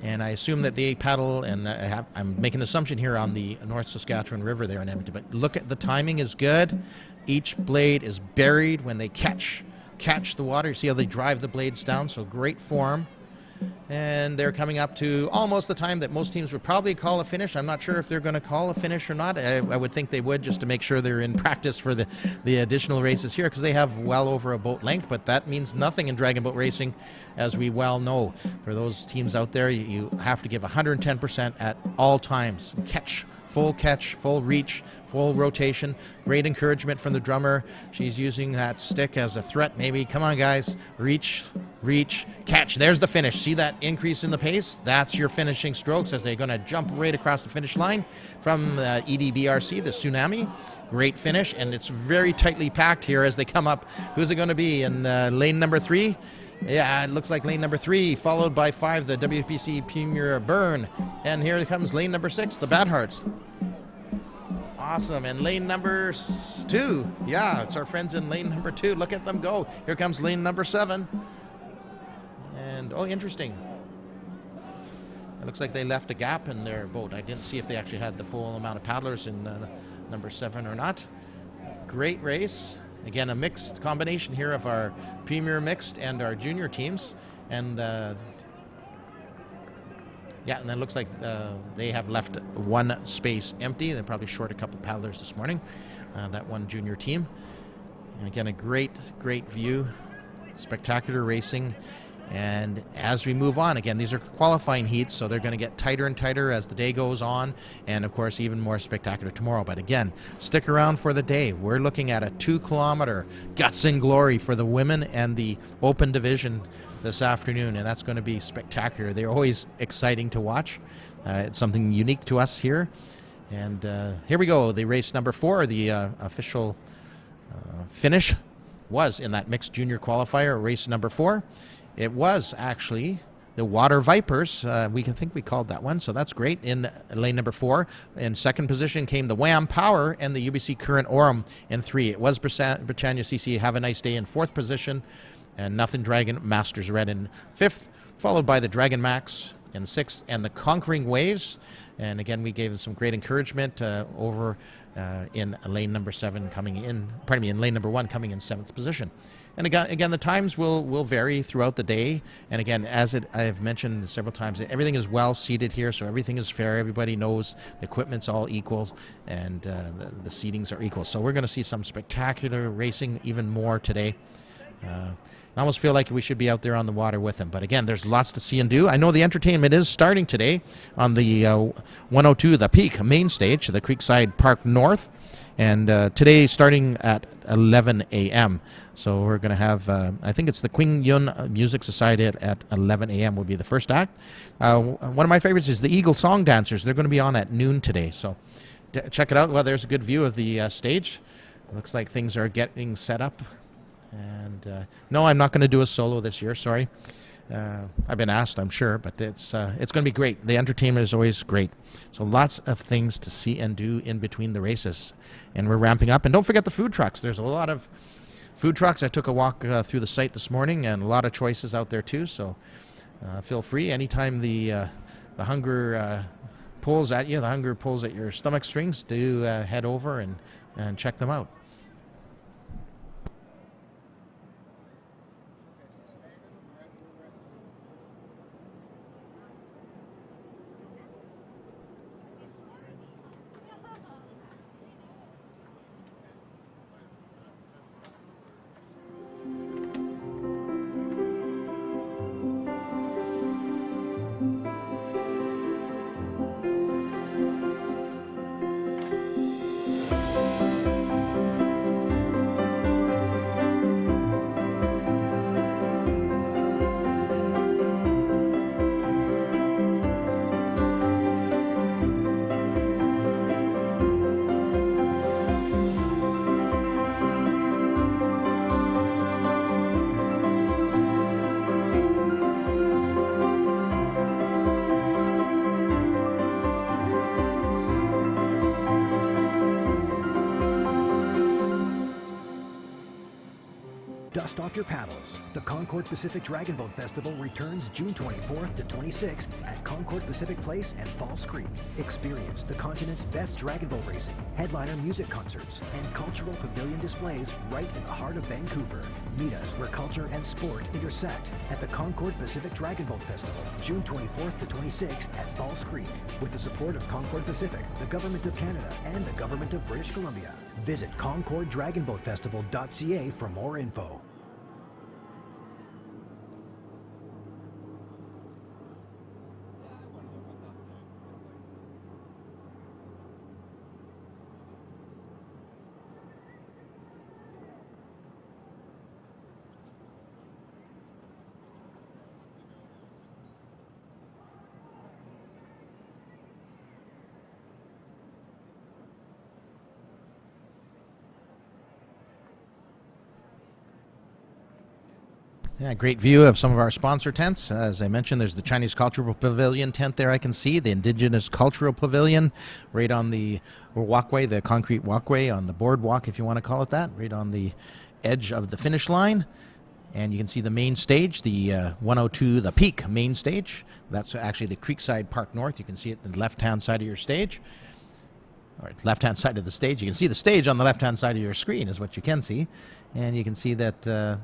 S4: And I assume that they paddle, and I'm making an assumption here on the North Saskatchewan River there in Edmonton. But look at the timing is good. Each blade is buried when they catch the water. You see how they drive the blades down? So great form. And they're coming up to almost the time that most teams would probably call a finish. I'm not sure if they're going to call a finish or not. I would think they would, just to make sure they're in practice for the additional races here, because they have well over a boat length, but that means nothing in dragon boat racing, as we well know. For those teams out there, you have to give 110% at all times. Catch, full reach, full rotation. Great encouragement from the drummer. She's using that stick as a threat, maybe. Come on, guys. Reach, catch. There's the finish. See that increase in the pace? That's your finishing strokes, as they're going to jump right across the finish line from EDBRC, the Tsunami. Great finish, and it's very tightly packed here as they come up. Who's it going to be in lane number 3? Yeah, it looks like lane number 3, followed by 5, the WPC Premier Burn. And here comes lane number 6, the Bad Hearts. Awesome. And lane number 2. Yeah, it's our friends in lane number 2. Look at them go. Here comes lane number 7. And, oh, interesting. It looks like they left a gap in their boat. I didn't see if they actually had the full amount of paddlers in number 7 or not. Great race. Again, a mixed combination here of our Premier Mixed and our Junior teams. And yeah, and then it looks like they have left one space empty. They're probably short a couple paddlers this morning, that one Junior team. And again, a great view. Spectacular racing. And as we move on, again, these are qualifying heats, so they're going to get tighter and tighter as the day goes on, and of course even more spectacular tomorrow. But again, stick around for the day. We're looking at a 2-kilometer guts and glory for the women and the open division this afternoon, and that's going to be spectacular. They're always exciting to watch. It's something unique to us here. And here we go, the race number 4, the official finish was in that mixed junior qualifier, race number 4. It was actually the Water Vipers. We can think we called that one, so that's great. In lane number 4, in second position came the Wham Power and the UBC Current Orem in 3. It was Britannia CC Have a Nice Day in 4th position, and Nothing Dragon Masters Red in 5th, followed by the Dragon Max in 6th, and the Conquering Waves. And again, we gave them some great encouragement over in lane number 7 coming in, pardon me, in lane number 1 coming in 7th position. And again, the times will vary throughout the day. And again, as I've mentioned several times, everything is well seated here, so everything is fair. Everybody knows the equipment's all equal, and the seatings are equal. So we're going to see some spectacular racing, even more today. I almost feel like we should be out there on the water with them. But again, there's lots to see and do. I know the entertainment is starting today on the 102, the Peak main stage, the Creekside Park North. And today starting at 11 a.m. So we're going to have, I think it's the Queen Yun Music Society at 11 a.m. will be the first act. One of my favorites is the Eagle Song Dancers. They're going to be on at noon today. So check it out. Well, there's a good view of the stage. Looks like things are getting set up. And no, I'm not going to do a solo this year, sorry. I've been asked, I'm sure, but it's going to be great. The entertainment is always great. So lots of things to see and do in between the races. And we're ramping up. And don't forget the food trucks. There's a lot of food trucks. I took a walk through the site this morning, and a lot of choices out there too. So feel free. Anytime the hunger pulls at you, the hunger pulls at your stomach strings, do head over and check them out.
S1: Dust off your paddles. The Concord Pacific Dragon Boat Festival returns June 24th to 26th at Concord Pacific Place and Falls Creek. Experience the continent's best dragon boat racing, headliner music concerts, and cultural pavilion displays right in the heart of Vancouver. Meet us where culture and sport intersect at the Concord Pacific Dragon Boat Festival, June 24th to 26th at Falls Creek, with the support of Concord Pacific, the Government of Canada, and the Government of British Columbia. Visit concorddragonboatfestival.ca for more info.
S4: Yeah, great view of some of our sponsor tents. As I mentioned, there's the Chinese Cultural Pavilion tent there I can see, the Indigenous Cultural Pavilion right on the walkway, the concrete walkway on the boardwalk, if you want to call it that, right on the edge of the finish line. And you can see the main stage, the 102, the Peak main stage. That's actually the Creekside Park North. You can see it on the left-hand side of your stage. Or left-hand side of the stage. You can see the stage on the left-hand side of your screen is what you can see. And you can see that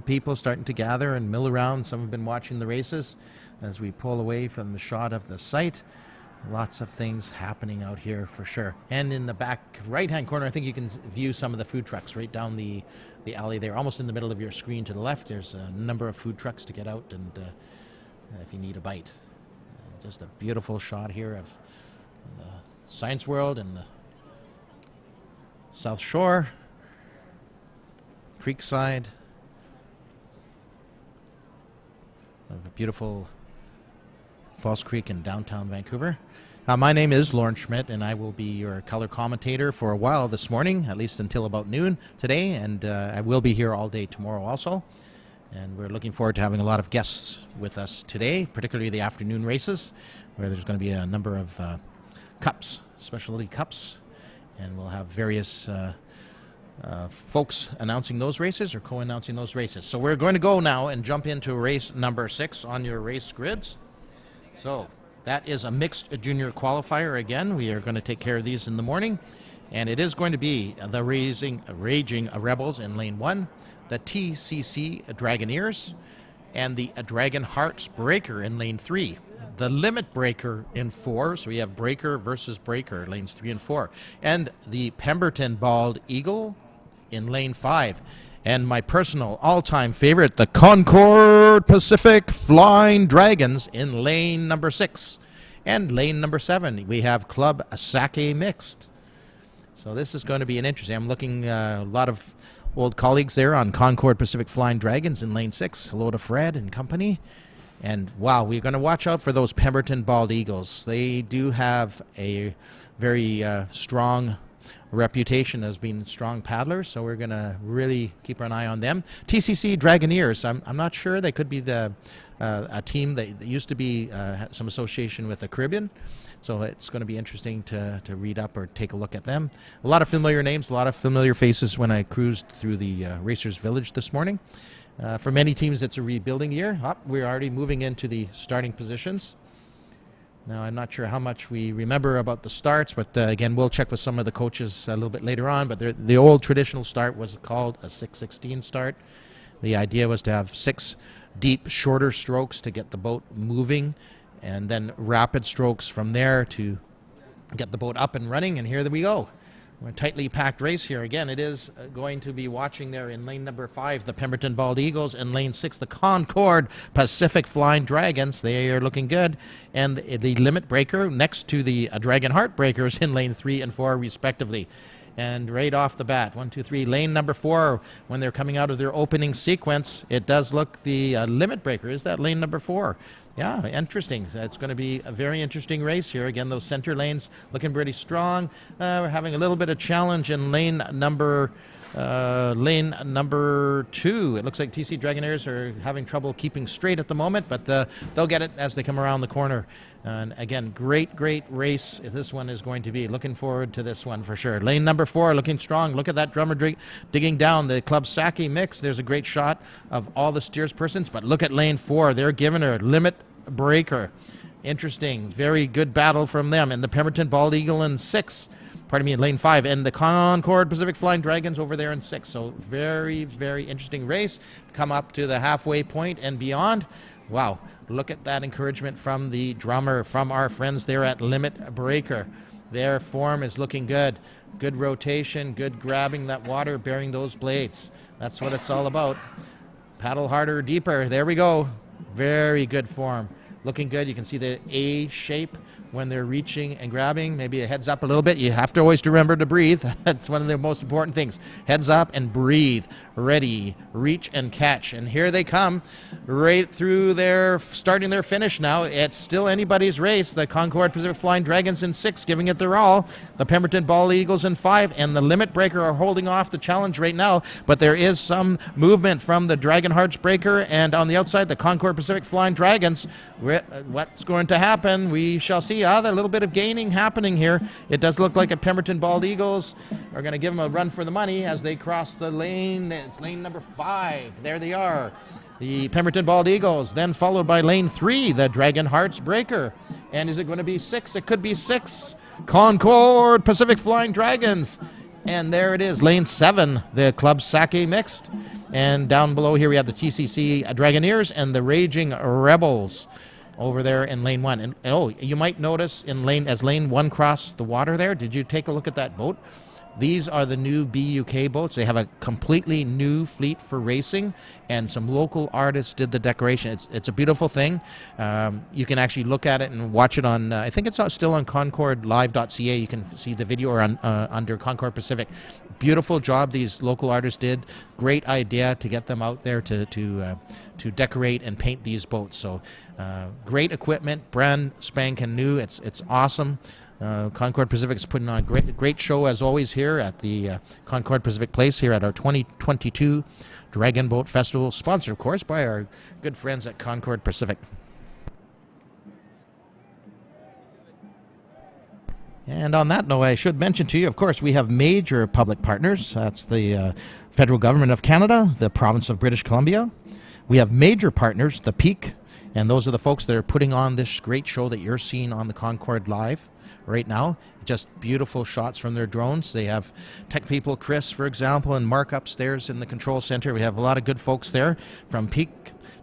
S4: people starting to gather and mill around. Some have been watching the races as we pull away from the shot of the site. Lots of things happening out here for sure. And in the back right-hand corner, I think you can view some of the food trucks right down the alley there, almost in the middle of your screen to the left. There's a number of food trucks to get out and if you need a bite. Just a beautiful shot here of the Science World and the South Shore, Creekside, of a beautiful Falls Creek in downtown Vancouver. My name is Lauren Schmidt, and I will be your color commentator for a while this morning, at least until about noon today, and I will be here all day tomorrow also. And we're looking forward to having a lot of guests with us today, particularly the afternoon races, where there's going to be a number of cups, specialty cups, and we'll have various folks announcing those races or co-announcing those races. So we're going to go now and jump into race number 6 on your race grids. So that is a mixed junior qualifier again. We are going to take care of these in the morning. And it is going to be the Raging Rebels in lane 1, the TCC Dragoneers, and the Dragon Hearts Breaker in lane 3. The Limit Breaker in 4, so we have Breaker versus Breaker, lanes 3 and 4. And the Pemberton Bald Eagle in lane 5. And my personal all-time favorite, the Concord Pacific Flying Dragons in lane number 6. And lane number 7, we have Club Sake Mixed. So this is going to be an interesting. I'm looking a lot of old colleagues there on Concord Pacific Flying Dragons in lane 6. Hello to Fred and company. And wow, we're going to watch out for those Pemberton Bald Eagles. They do have a very strong reputation as being strong paddlers, so we're going to really keep an eye on them. TCC Dragoneers, I'm not sure. They could be a team that used to be some association with the Caribbean, so it's going to be interesting to read up or take a look at them. A lot of familiar names, a lot of familiar faces when I cruised through the Racers Village this morning. For many teams, it's a rebuilding year. We're already moving into the starting positions. Now, I'm not sure how much we remember about the starts, but again, we'll check with some of the coaches a little bit later on. But the old traditional start was called a 6:16 start. The idea was to have 6 deep, shorter strokes to get the boat moving, and then rapid strokes from there to get the boat up and running. And here we go. We're a tightly packed race here. Again, it is going to be watching there in lane number 5, the Pemberton Bald Eagles, and lane 6, the Concord Pacific Flying Dragons. They are looking good. And the Limit Breaker next to the Dragon Heart Breakers in lane 3 and 4, respectively. And right off the bat, 1, 2, 3, lane number 4, when they're coming out of their opening sequence, it does look the Limit Breaker. Is that lane number 4? Yeah, interesting. So it's going to be a very interesting race here. Again, those center lanes looking pretty strong. We're having a little bit of challenge in lane number 2. It looks like TC Dragoneers are having trouble keeping straight at the moment, but they'll get it as they come around the corner. And again, great race this one is going to be. Looking forward to this one for sure. Lane number 4 looking strong. Look at that drummer digging down. The Club Sake Mix. There's a great shot of all the steerspersons, but look at lane 4. They're giving her Limit Breaker. Interesting. Very good battle from them. And the Pemberton Bald Eagle in 6. Pardon me, in lane 5, and the Concord Pacific Flying Dragons over there in 6. So very interesting race. Come up to the halfway point and beyond. Wow, look at that encouragement from the drummer, from our friends there at Limit Breaker. Their form is looking good. Good rotation, good grabbing that water, bearing those blades. That's what it's all about. Paddle harder, deeper. There we go. Very good form. Looking good. You can see the A shape when they're reaching and grabbing. Maybe a heads up a little bit. You have to always remember to breathe. That's one of the most important things. Heads up and breathe. Ready, reach and catch. And here they come right through starting their finish now. It's still anybody's race. The Concord Pacific Flying Dragons in 6, giving it their all. The Pemberton Bald Eagles in 5, and the Limit Breaker are holding off the challenge right now. But there is some movement from the Dragon Hearts Breaker, and on the outside, the Concord Pacific Flying Dragons. What's going to happen? We shall see. A little bit of gaining happening here. It does look like a Pemberton Bald Eagles are going to give them a run for the money as they cross the lane. It's lane number 5. There they are. The Pemberton Bald Eagles, then followed by lane 3, the Dragon Hearts Breaker. And is it going to be 6? It could be 6. Concord Pacific Flying Dragons. And there it is, lane 7, the Club Sake Mixed. And down below here we have the TCC Dragoneers and the Raging Rebels. over there in lane 1. And oh, you might notice as lane 1 crossed the water there, did you take a look at that boat? These are the new BUK boats. They have a completely new fleet for racing, and some local artists did the decoration. It's a beautiful thing. You can actually look at it and watch it on, I think it's still on concordlive.ca. You can see the video or under Concord Pacific. Beautiful job these local artists did. Great idea to get them out there to decorate and paint these boats. So great equipment, brand spanking new. It's awesome. Concord Pacific is putting on a great show as always here at the Concord Pacific Place here at our 2022 Dragon Boat Festival, sponsored of course by our good friends at Concord Pacific. And on that note, I should mention to you, of course, we have major public partners. That's the federal government of Canada, the province of British Columbia. We have major partners, the Peak, and those are the folks that are putting on this great show that you're seeing on the Concord Live right now. Just beautiful shots from their drones. They have tech people, Chris, for example, and Mark upstairs in the control center. We have a lot of good folks there from Peak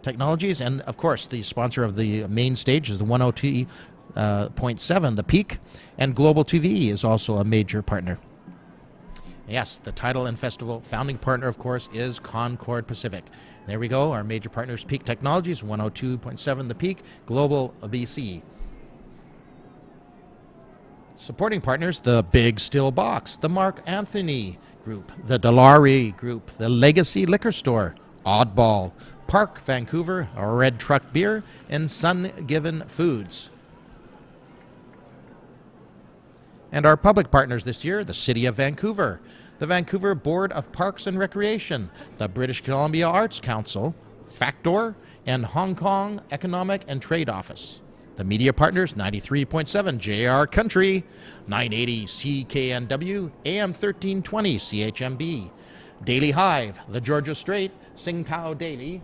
S4: Technologies. And, of course, the sponsor of the main stage is the 102.7, the Peak. And Global TV is also a major partner. Yes, the title and festival founding partner, of course, is Concord Pacific. There we go. Our major partners, Peak Technologies, 102.7 The Peak, Global BC. Supporting partners, the Big Still Box, the Mark Anthony Group, the Dilawri Group, the Legacy Liquor Store, Oddball, Park Vancouver, Red Truck Beer, and Sun Given Foods. And our public partners this year, the City of Vancouver, the Vancouver Board of Parks and Recreation, the British Columbia Arts Council, Factor, and Hong Kong Economic and Trade Office. The media partners, 93.7 JR Country, 980 CKNW, AM 1320 CHMB, Daily Hive, The Georgia Strait, Tsingtao Daily,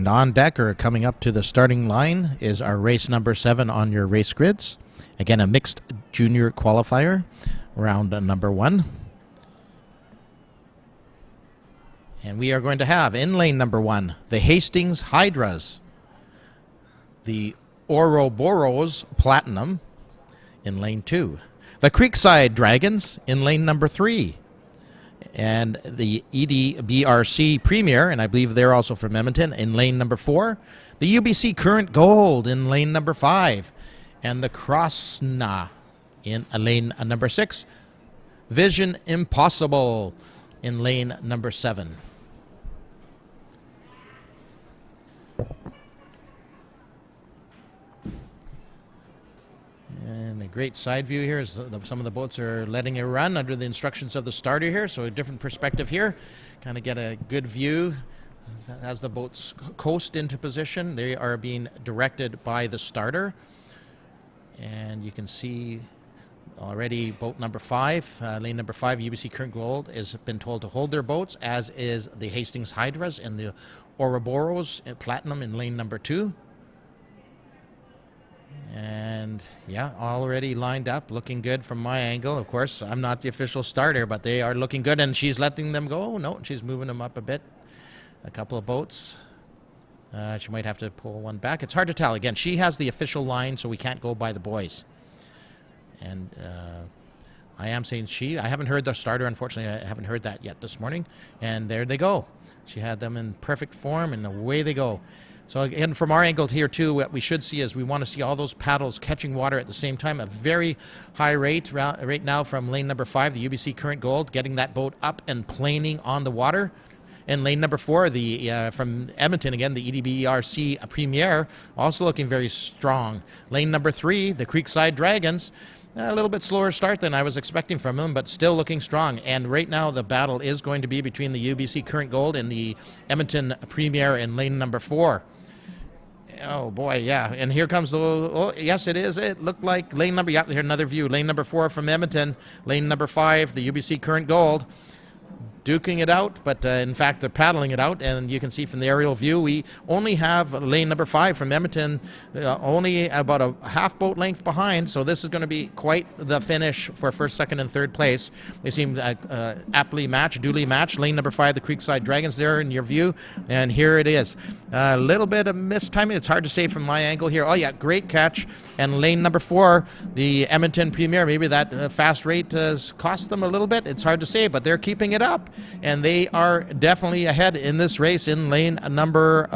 S4: And on deck or coming up to the starting line is our race number 7 on your race grids. Again, a mixed junior qualifier, round number 1. And we are going to have in lane number 1, the Hastings Hydras, the Ouroboros Platinum in lane 2. The Creekside Dragons in lane number 3. And the EDBRC Premier, and I believe they're also from Edmonton, in lane number 4. The UBC Current Gold in lane number 5. And the Krasna in lane number 6. Vision Impossible in lane number 7. And a great side view here is some of the boats are letting it run under the instructions of the starter here, so a different perspective here. Kind of get a good view as the boats coast into position. They are being directed by the starter. And you can see already boat number 5, lane number 5, UBC Current Gold, has been told to hold their boats, as is the Hastings Hydras and the Ouroboros Platinum in lane number 2. And yeah, already lined up, looking good from my angle. Of course, I'm not the official starter, but they are looking good, and she's letting them go. No, she's moving them up a bit. A couple of boats. She might have to pull one back. It's hard to tell. Again, she has the official line, so we can't go by the boys. And I am saying she. I haven't heard the starter, unfortunately. I haven't heard that yet this morning. And there they go. She had them in perfect form, and away they go. So again, from our angle here too, what we should see is we want to see all those paddles catching water at the same time. A very high rate right now from lane number 5, the UBC Current Gold, getting that boat up and planing on the water. And lane number 4, the from Edmonton again, the EDBRC Premier, also looking very strong. Lane number 3, the Creekside Dragons. A little bit slower start than I was expecting from them, but still looking strong. And right now the battle is going to be between the UBC Current Gold and the Edmonton Premier in lane number 4. Oh boy, yeah. And here comes the, oh yes it is. It looked like lane number, yeah, here another view. Lane number 4 from Edmonton. Lane number 5, the UBC Current Gold. Duking it out, but in fact they're paddling it out, and you can see from the aerial view we only have lane number 5 from Edmonton only about a half boat length behind, so this is going to be quite the finish for first, second, and third place. They seem aptly matched, duly matched. Lane number 5, the Creekside Dragons there in your view, and here it is. A little bit of mistiming, it's hard to say from my angle here. Oh yeah, great catch. And lane number 4, the Edmonton Premier, maybe that fast rate has cost them a little bit, it's hard to say, but they're keeping it up. And they are definitely ahead in this race in lane number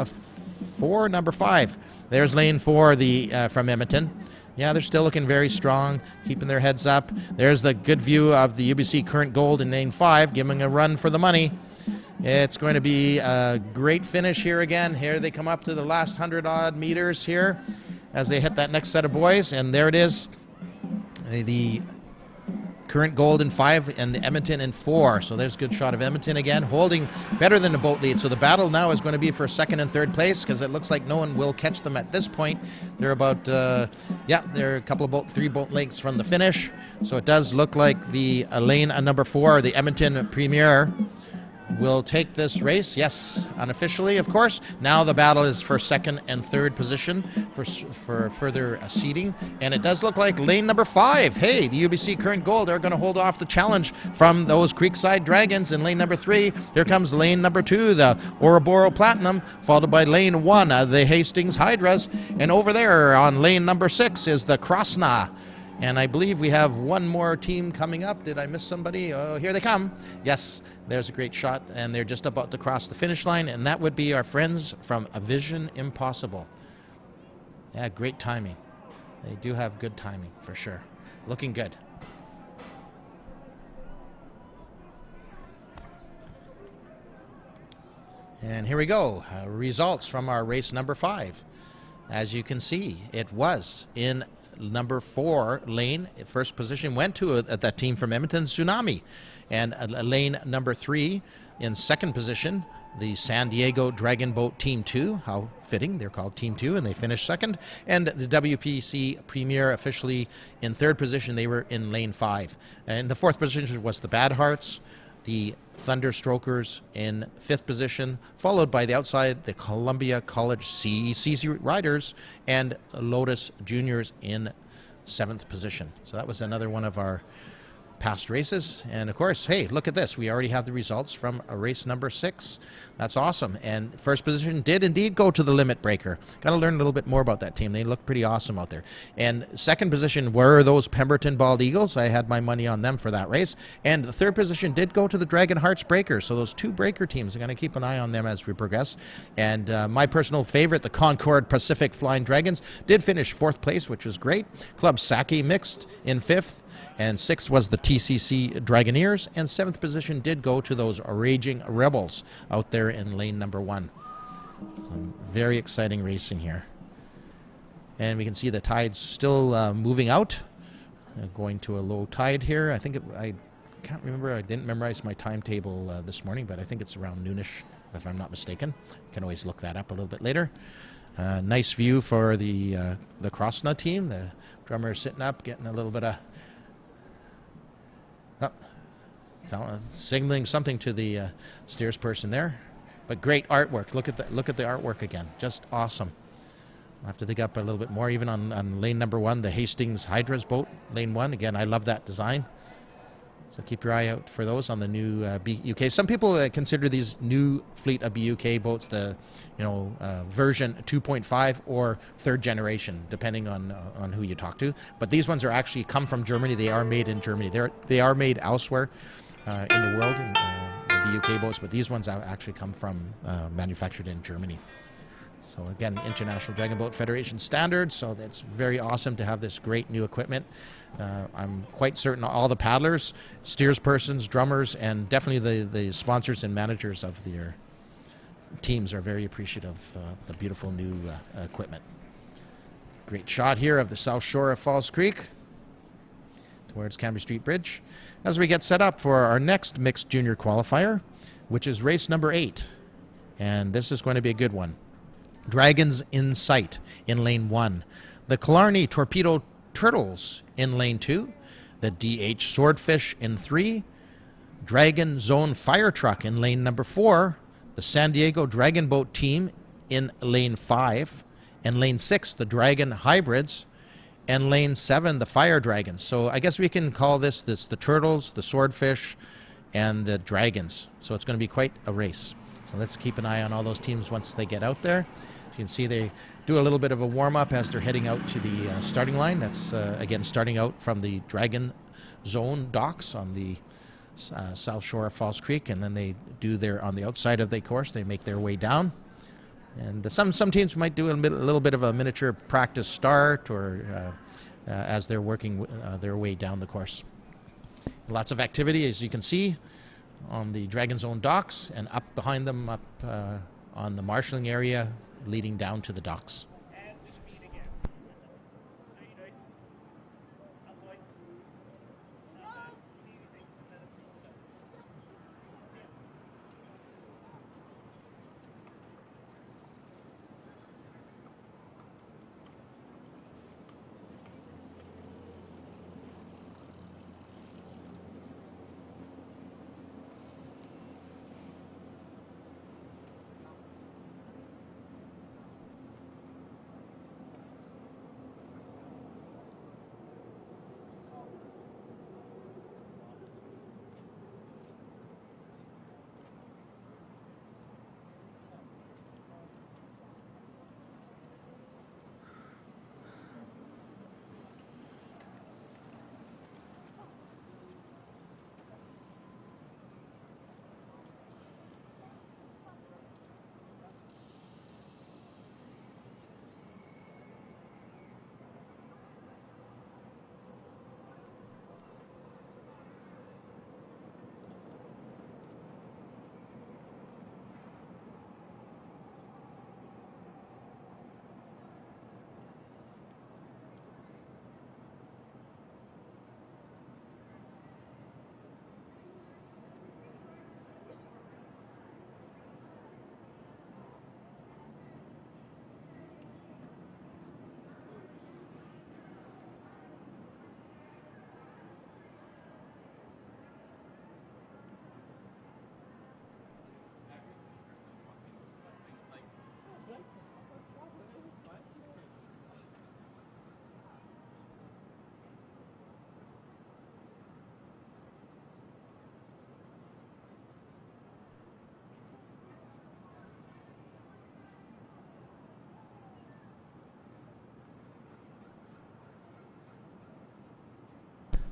S4: 4, number 5. There's lane 4, the from Edmonton. Yeah, they're still looking very strong, keeping their heads up. There's the good view of the UBC Current Gold in lane 5, giving a run for the money. It's going to be a great finish here again. Here they come up to the last 100-odd meters here as they hit that next set of boys. And there it is, the Current Gold in 5 and the Edmonton in 4. So there's a good shot of Edmonton again, holding better than the boat lead. So the battle now is going to be for second and third place, because it looks like no one will catch them at this point. They're about, they're a couple of 3 boat lengths from the finish. So it does look like the lane number 4, the Edmonton Premier, will take this race. Yes, unofficially, of course. Now the battle is for second and third position for further seeding. And it does look like lane number 5, hey, the UBC Current Gold are going to hold off the challenge from those Creekside Dragons. In lane number 3, here comes lane number 2, the Ouroboros Platinum, followed by lane 1, the Hastings Hydras. And over there on lane number 6 is the Krasna. And I believe we have one more team coming up. Did I miss somebody? Oh, here they come. Yes, there's a great shot, and they're just about to cross the finish line, and that would be our friends from Vision Impossible. Yeah, great timing. They do have good timing, for sure. Looking good. And here we go. Results from our race number 5. As you can see, it was in number 4 lane. First position went to that team from Edmonton, Tsunami. And lane number 3 in second position, the San Diego Dragon Boat Team 2. How fitting, they're called Team 2, and they finished second. And the WPC Premier officially in third position, they were in lane 5. And the fourth position was the Bad Hearts, the Thunderstrokers in 5th position, followed by the outside, the Columbia College CZ Riders and Lotus Juniors in 7th position. So that was another one of our past races. And of course, hey, look at this. We already have the results from race number 6. That's awesome. And first position did indeed go to the Limit Breaker. Got to learn a little bit more about that team. They look pretty awesome out there. And second position were those Pemberton Bald Eagles. I had my money on them for that race. And the third position did go to the Dragon Hearts Breakers. So those 2 breaker teams, I'm going to keep an eye on them as we progress. And my personal favorite, the Concord Pacific Flying Dragons, did finish 4th place, which was great. Club Saki mixed in 5th. And 6th was the TCC Dragoneers, and 7th position did go to those Raging Rebels out there in lane number 1. Some very exciting racing here. And we can see the tide's still moving out, going to a low tide here. I think I can't remember. I didn't memorize my timetable this morning, but I think it's around noonish, if I'm not mistaken. Can always look that up a little bit later. Nice view for the Krosna team. The drummer is sitting up, getting a little bit of signaling something to the steers person there. But great artwork. Look at the artwork again. Just awesome. I'll have to dig up a little bit more, even on lane number 1, the Hastings Hydra's boat, lane 1. Again, I love that design. So keep your eye out for those on the new BUK. Some people consider these new fleet of BUK boats the, version 2.5 or 3rd generation, depending on who you talk to. But these ones are actually come from Germany. They are made in Germany. They are made elsewhere in the world, the BUK boats, but these ones actually come from manufactured in Germany. So again, International Dragon Boat Federation standards, so that's very awesome to have this great new equipment. I'm quite certain all the paddlers, steerspersons, drummers, and definitely the sponsors and managers of their teams are very appreciative of the beautiful new equipment. Great shot here of the south shore of Falls Creek towards Cambridge Street Bridge as we get set up for our next mixed junior qualifier, which is race number 8. And this is going to be a good one. Dragons in Sight in lane 1. The Killarney Torpedo Turtles in lane 2. The DH Swordfish in 3. Dragon Zone Fire Truck in lane number 4. The San Diego Dragon Boat Team in lane 5. And lane 6, the Dragon Hybrids. And lane 7, the Fire Dragons. So I guess we can call this the Turtles, the Swordfish, and the Dragons. So it's going to be quite a race. So let's keep an eye on all those teams once they get out there. You can see they do a little bit of a warm-up as they're heading out to the starting line. That's, again, starting out from the Dragon Zone docks on the south shore of Falls Creek, and then they do on the outside of the course, they make their way down. And some teams might do a little bit of a miniature practice start or as they're working their way down the course. Lots of activity, as you can see, on the Dragon Zone docks, and up behind them, up on the marshalling area leading down to the docks.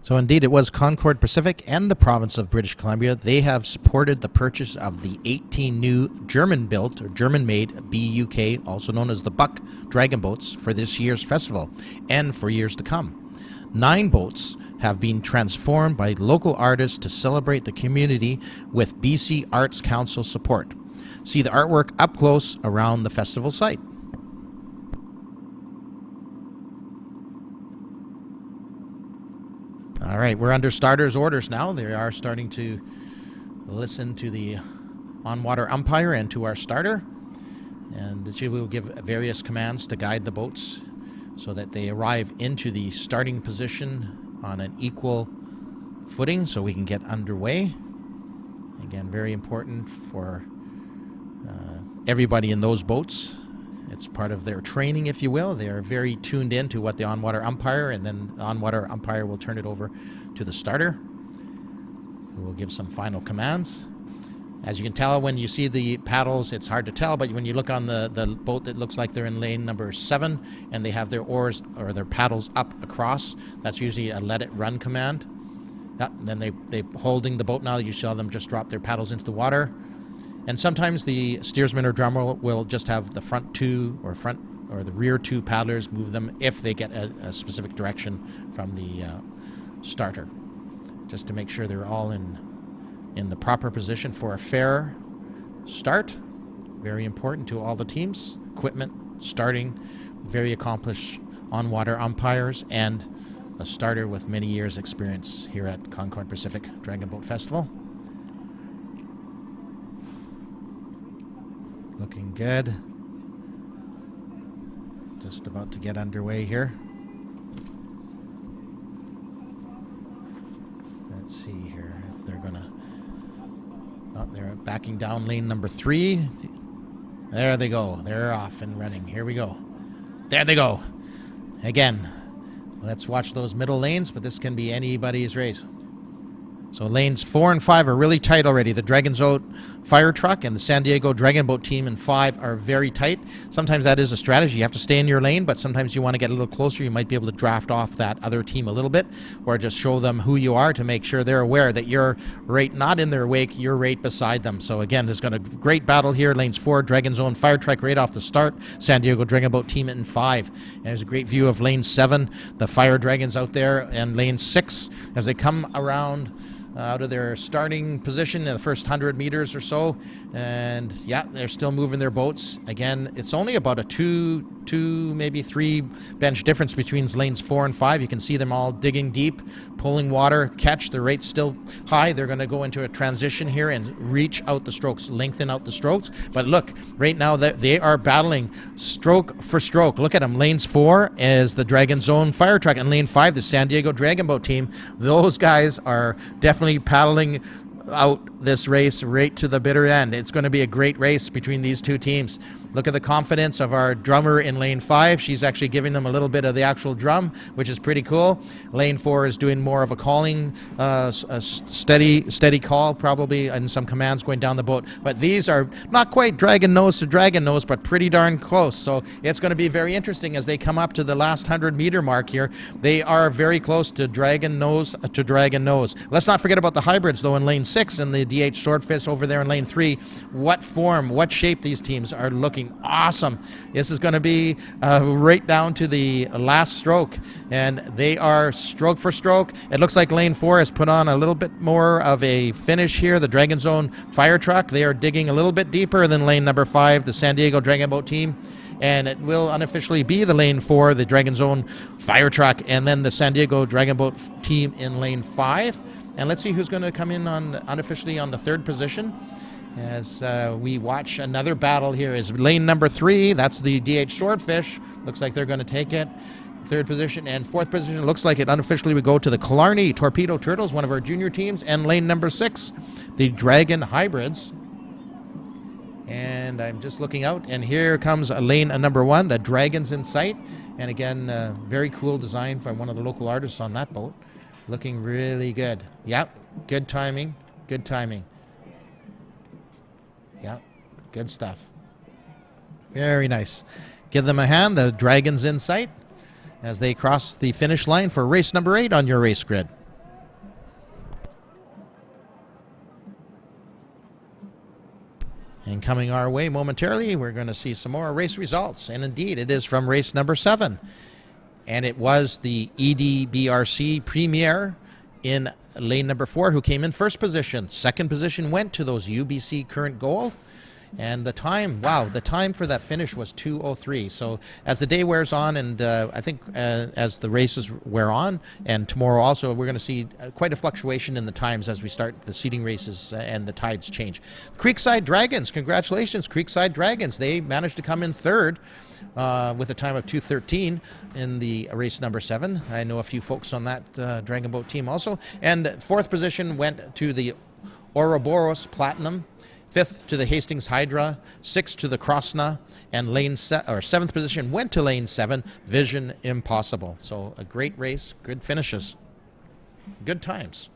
S4: So indeed, it was Concord Pacific and the province of British Columbia. They have supported the purchase of the 18 new German-built or German-made BUK, also known as the Buck Dragon boats, for this year's festival and for years to come. 9 boats have been transformed by local artists to celebrate the community with BC Arts Council support. See the artwork up close around the festival site. All right, we're under starters' orders now. They are starting to listen to the on-water umpire and to our starter. And she will give various commands to guide the boats so that they arrive into the starting position on an equal footing so we can get underway. Again, very important for everybody in those boats. It's part of their training, if you will. They are very tuned in to what the on-water umpire, and then the on-water umpire will turn it over to the starter, who will give some final commands. As you can tell, when you see the paddles, it's hard to tell, but when you look on the boat, it looks like they're in lane number 7, and they have their oars or their paddles up across. That's usually a let it run command. Then they holding the boat now. You saw them just drop their paddles into the water. And sometimes the steersman or drummer will just have the front 2 or the rear 2 paddlers move them if they get a specific direction from the starter, just to make sure they're all in the proper position for a fair start. Very important to all the teams. Equipment, starting, very accomplished on-water umpires, and a starter with many years' experience here at Concord Pacific Dragon Boat Festival. Looking good. Just about to get underway here. Let's see here if they're gonna... Oh, they're backing down lane number 3. There they go. They're off and running. Here we go. There they go. Again, let's watch those middle lanes, but this can be anybody's race. So lanes 4 and 5 are really tight already. The Dragon's Boat fire truck and the San Diego Dragon Boat team in 5 are very tight. Sometimes that is a strategy. You have to stay in your lane, but sometimes you want to get a little closer. You might be able to draft off that other team a little bit, or just show them who you are to make sure they're aware that you're right not in their wake, you're right beside them. So again, there's going to be a great battle here. Lanes 4, Dragon's Own fire truck right off the start. San Diego Dragon Boat team in 5. And there's a great view of lane 7, the fire dragons out there, and lane 6 as they come around out of their starting position in the first 100 meters or so. And yeah, they're still moving their boats. Again, it's only about a 2, maybe 3 bench difference between lanes 4 and 5. You can see them all digging deep, pulling water, catch. The rate's still high. They're going to go into a transition here and reach out the strokes, lengthen out the strokes. But look, right now they are battling stroke for stroke. Look at them. Lanes 4 is the Dragon's Own fire truck, and lane 5, the San Diego Dragon Boat team. Those guys are definitely paddling out this race right to the bitter end. It's going to be a great race between these two teams. Look at the confidence of our drummer in lane 5. She's actually giving them a little bit of the actual drum, which is pretty cool. Lane 4 is doing more of a calling, a steady call probably, and some commands going down the boat. But these are not quite dragon nose to dragon nose, but pretty darn close. So it's going to be very interesting as they come up to the last 100-meter mark here. They are very close to dragon nose to dragon nose. Let's not forget about the hybrids, though, in lane 6 and the DH Swordfish over there in lane 3. What form, what shape these teams are looking awesome. This is going to be right down to the last stroke, and they are stroke for stroke. It looks like lane 4 has put on a little bit more of a finish here. The Dragon's Own fire truck, they are digging a little bit deeper than lane number 5, the San Diego Dragon Boat team. And it will unofficially be the lane 4, the Dragon's Own fire truck, and then the San Diego Dragon Boat team in lane 5. And let's see who's going to come in unofficially on the 3rd position. As we watch another battle here is lane number 3. That's the DH Swordfish. Looks like they're going to take it. 3rd position and 4th position. Looks like it unofficially would go to the Killarney Torpedo Turtles, one of our junior teams. And lane number 6, the Dragon Hybrids. And I'm just looking out, and here comes lane number 1, the Dragons in Sight. And again, very cool design by one of the local artists on that boat. Looking really good. Yep, good timing. Good timing. Yeah, good stuff. Very nice. Give them a hand, the Dragons in Sight, as they cross the finish line for race number 8 on your race grid. And coming our way momentarily, we're going to see some more race results. And indeed, it is from race number 7. And it was the EDBRC Premier in lane number 4 who came in first position. Second position went to those UBC Current Gold. And the time, wow, the time for that finish was 2:03. So as the day wears on, and I think as the races wear on, and tomorrow also, we're going to see quite a fluctuation in the times as we start the seeding races and the tides change. Creekside Dragons, congratulations, Creekside Dragons. They managed to come in third with a time of 2:13 in the race number 7. I know a few folks on that Dragon Boat team also. And fourth position went to the Ouroboros Platinum. 5th to the Hastings Hydra, 6th to the Krosna, and seventh position went to lane 7, Vision Impossible. So a great race, good finishes, good times.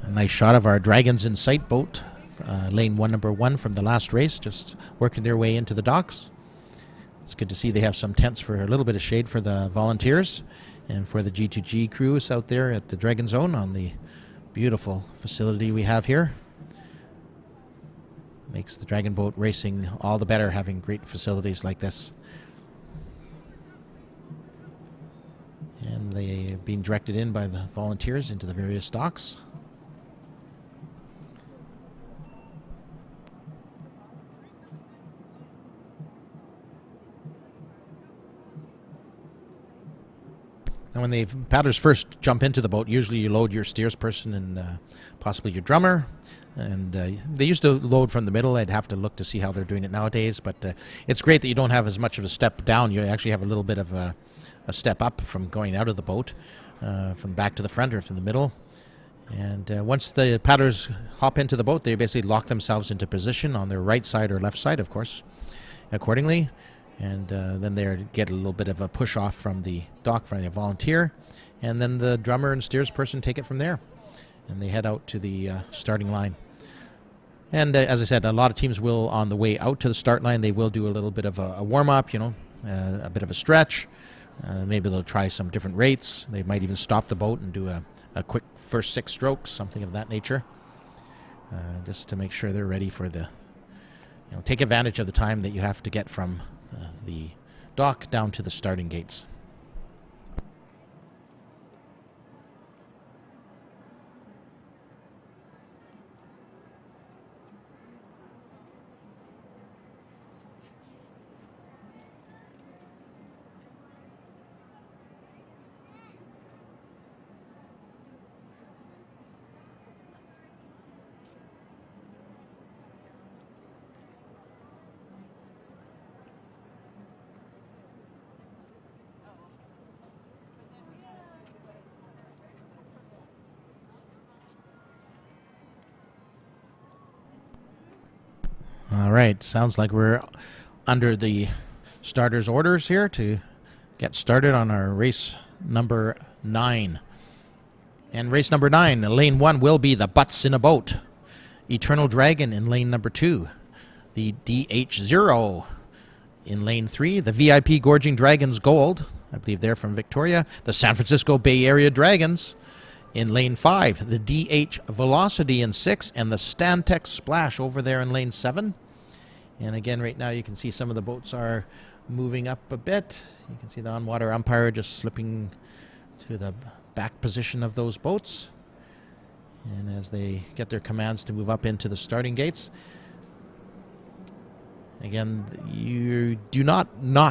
S4: A nice shot of our Dragons in Sight boat, lane 1, number 1 from the last race, just working their way into the docks. It's good to see they have some tents for a little bit of shade for the volunteers and for the G2G crews out there at the Dragon Zone on the beautiful facility we have here. Makes the Dragon Boat racing all the better having great facilities like this. And they are being directed in by the volunteers into the various docks. And when the paddlers first jump into the boat, usually you load your steersperson and possibly your drummer. And they used to load from the middle. I'd have to look to see how they're doing it nowadays. But it's great that you don't have as much of a step down. You actually have a little bit of a step up from going out of the boat, from back to the front or from the middle. And once the paddlers hop into the boat, they basically lock themselves into position on their right side or left side, of course, accordingly. And then they get a little bit of a push off from the dock from the volunteer. And then the drummer and steersperson take it from there. And they head out to the starting line. And as I said, a lot of teams will, on the way out to the start line, they will do a little bit of a warm-up, you know, a bit of a stretch. Maybe they'll try some different rates. They might even stop the boat and do a quick first 6 strokes, something of that nature, just to make sure they're ready for the, you know, take advantage of the time that you have to get from the dock down to the starting gates. All right, sounds like we're under the starters' orders here to get started on our race number 9. And race number 9, lane 1 will be the Butts in a Boat. Eternal Dragon in lane number 2. The DH0 in lane 3. The VIP Gorging Dragons Gold, I believe they're from Victoria. The San Francisco Bay Area Dragons in lane 5. The DH Velocity in 6. And the Stantec Splash over there in lane 7. And again, right now you can see some of the boats are moving up a bit. You can see the on-water umpire just slipping to the back position of those boats. And as they get their commands to move up into the starting gates. Again, you do not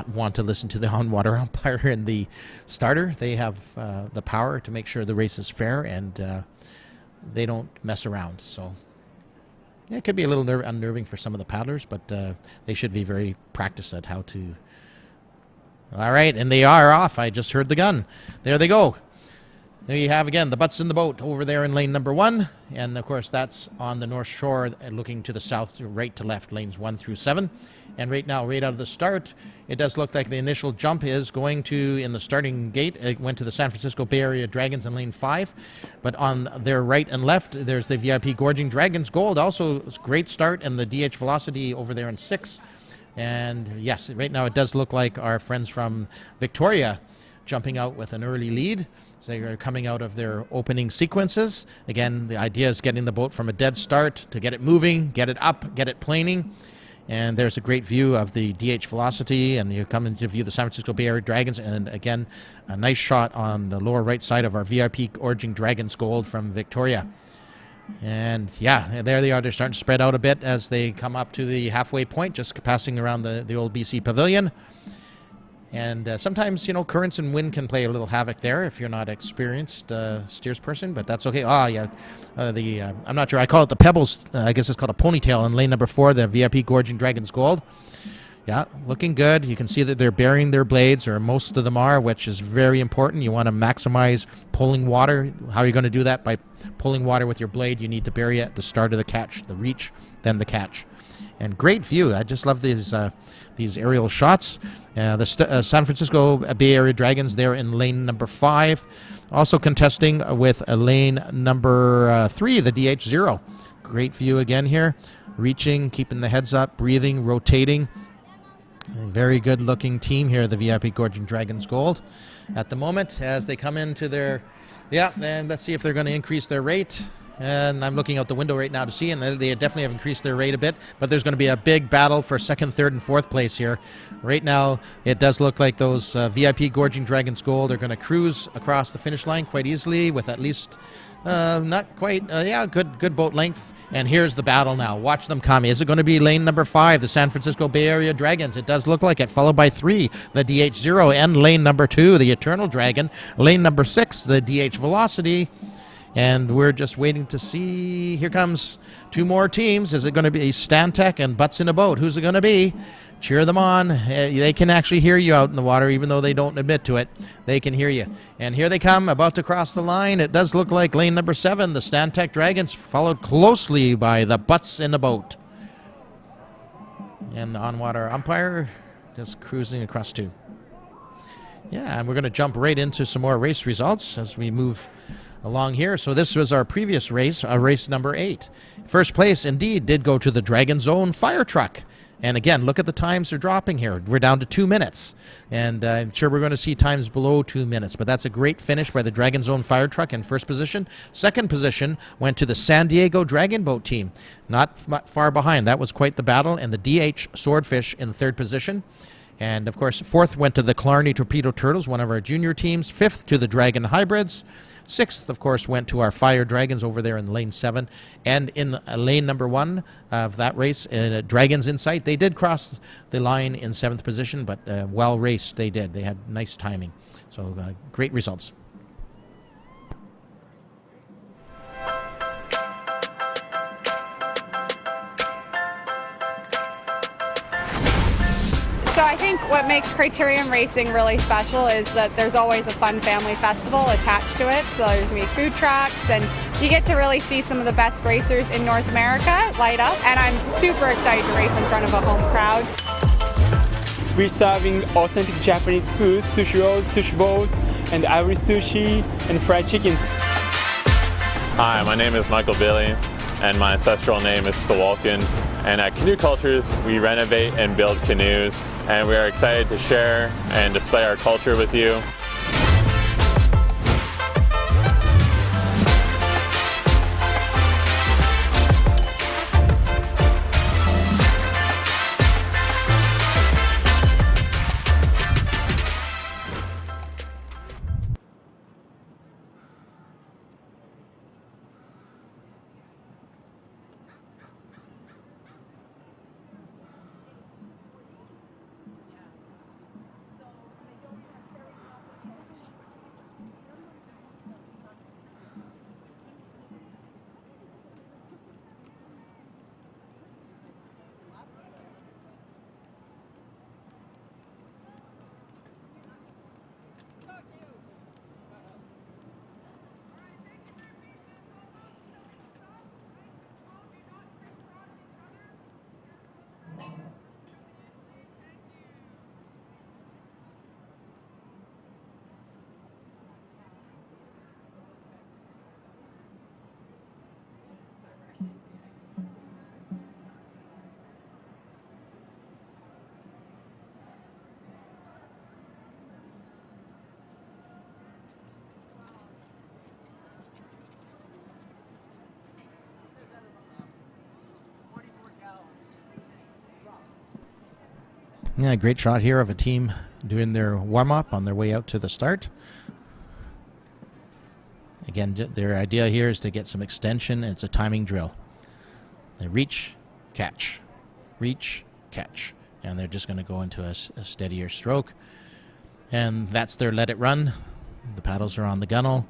S4: want to listen to the on-water umpire and the starter. They have the power to make sure the race is fair, and they don't mess around. So yeah, it could be a little unnerving for some of the paddlers, but they should be very practiced at how to. All right, and they are off. I just heard the gun. There they go. There you have again the butts in the boat over there in lane number 1, and of course that's on the north shore, looking to the south, right to left, lanes 1 through 7. And right now, right out of the start, it does look like the initial jump is going to, in the starting gate, it went to the San Francisco Bay Area Dragons in lane 5. But on their right and left, there's the VIP Gorging Dragons Gold, also a great start, and the DH Velocity over there in 6. And yes, right now it does look like our friends from Victoria jumping out with an early lead. So they are coming out of their opening sequences. Again, the idea is getting the boat from a dead start to get it moving, get it up, get it planing. And there's a great view of the DH Velocity, and you come into view the San Francisco Bay Area Dragons, and again, a nice shot on the lower right side of our VIP Gorging Dragons Gold from Victoria. And yeah, there they are. They're starting to spread out a bit as they come up to the halfway point, just passing around the old BC Pavilion. And sometimes, currents and wind can play a little havoc there if you're not experienced steers person, but that's okay. I'm not sure. I call it the Pebbles. I guess it's called a ponytail in lane number 4, the VIP Gorging Dragons Gold. Yeah, looking good. You can see that they're burying their blades, or most of them are, which is very important. You want to maximize pulling water. How are you going to do that? By pulling water with your blade. You need to bury it at the start of the catch, the reach, then the catch. And great view. I just love these aerial shots. The San Francisco Bay Area Dragons there in lane number 5. Also contesting with lane number 3, the DH0. Great view again here. Reaching, keeping the heads up, breathing, rotating. A very good looking team here, the VIP Gorging Dragons Gold. At the moment, as they come into their... Yeah, and let's see if they're going to increase their rate. And I'm looking out the window right now to see, and they definitely have increased their rate a bit, but there's going to be a big battle for 2nd, 3rd, and 4th place here. Right now, it does look like those VIP Gorging Dragons Gold are going to cruise across the finish line quite easily with at least, not quite, good boat length. And here's the battle now. Watch them come. Is it going to be lane number 5, the San Francisco Bay Area Dragons? It does look like it, followed by 3, the DH0, and lane number 2, the Eternal Dragon. Lane number 6, the DH Velocity. And we're just waiting to see. Here comes 2 more teams. Is it going to be Stantec and Butts in a Boat? Who's it going to be? Cheer them on. They can actually hear you out in the water, even though they don't admit to it. They can hear you. And here they come, about to cross the line. It does look like lane number 7, the Stantec Dragons, followed closely by the Butts in a Boat. And the on-water umpire just cruising across too. Yeah, and we're going to jump right into some more race results as we move along here. So this was our previous race, race number 8. First place indeed did go to the Dragon Zone fire truck. And again, look at the times they're dropping here. We're down to 2 minutes. And I'm sure we're going to see times below 2 minutes. But that's a great finish by the Dragon Zone fire truck in first position. Second position went to the San Diego Dragon Boat team. Not far behind. That was quite the battle. And the DH Swordfish in third position. And of course, 4th went to the Killarney Torpedo Turtles, one of our junior teams. 5th to the Dragon Hybrids. 6th, of course, went to our Fire Dragons over there in lane 7. And in lane number 1 of that race, Dragons Insight, they did cross the line in 7th position, but well raced they did. They had nice timing. So great results.
S3: So I think what makes Criterium Racing really special is that there's always a fun family festival attached to it. So there's going to be food trucks, and you get to really see some of the best racers in North America light up. And I'm super excited to race in front of a home crowd.
S5: We're serving authentic Japanese food, sushi rolls, sushi bowls, and Irish sushi, and fried chickens.
S6: Hi, my name is Michael Bailey, and my ancestral name is Stawalkin. And at Canoe Cultures, we renovate and build canoes, and we are excited to share and display our culture with you.
S4: Yeah, great shot here of a team doing their warm-up on their way out to the start. Again, their idea here is to get some extension, and it's a timing drill. They reach, catch, reach, catch, and they're just going to go into a steadier stroke. And that's their let it run. The paddles are on the gunnel,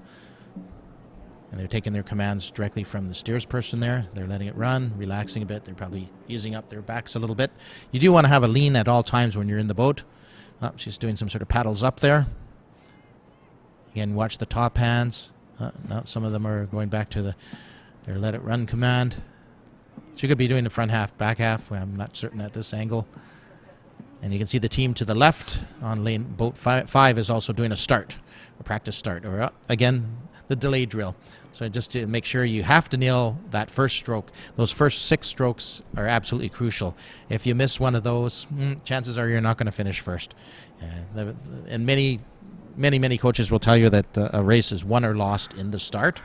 S4: and they're taking their commands directly from the steersperson there. They're letting it run, relaxing a bit. They're probably easing up their backs a little bit. You do want to have a lean at all times when you're in the boat. Oh, she's doing some sort of paddles up there. Again, watch the top hands. No, some of them are going back to their let it run command. She could be doing the front half, back half. I'm not certain at this angle. And you can see the team to the left on lane boat 5 is also doing a start, a practice start, or again, the delay drill. So just to make sure you have to nail that first stroke. Those first 6 strokes are absolutely crucial. If you miss one of those, chances are you're not going to finish first. And many coaches will tell you that a race is won or lost in the start.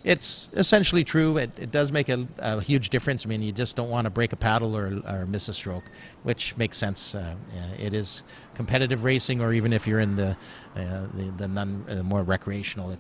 S4: It's essentially true. It does make a huge difference. I mean, you just don't want to break a paddle or miss a stroke, which makes sense. It is competitive racing, or even if you're in the more recreational,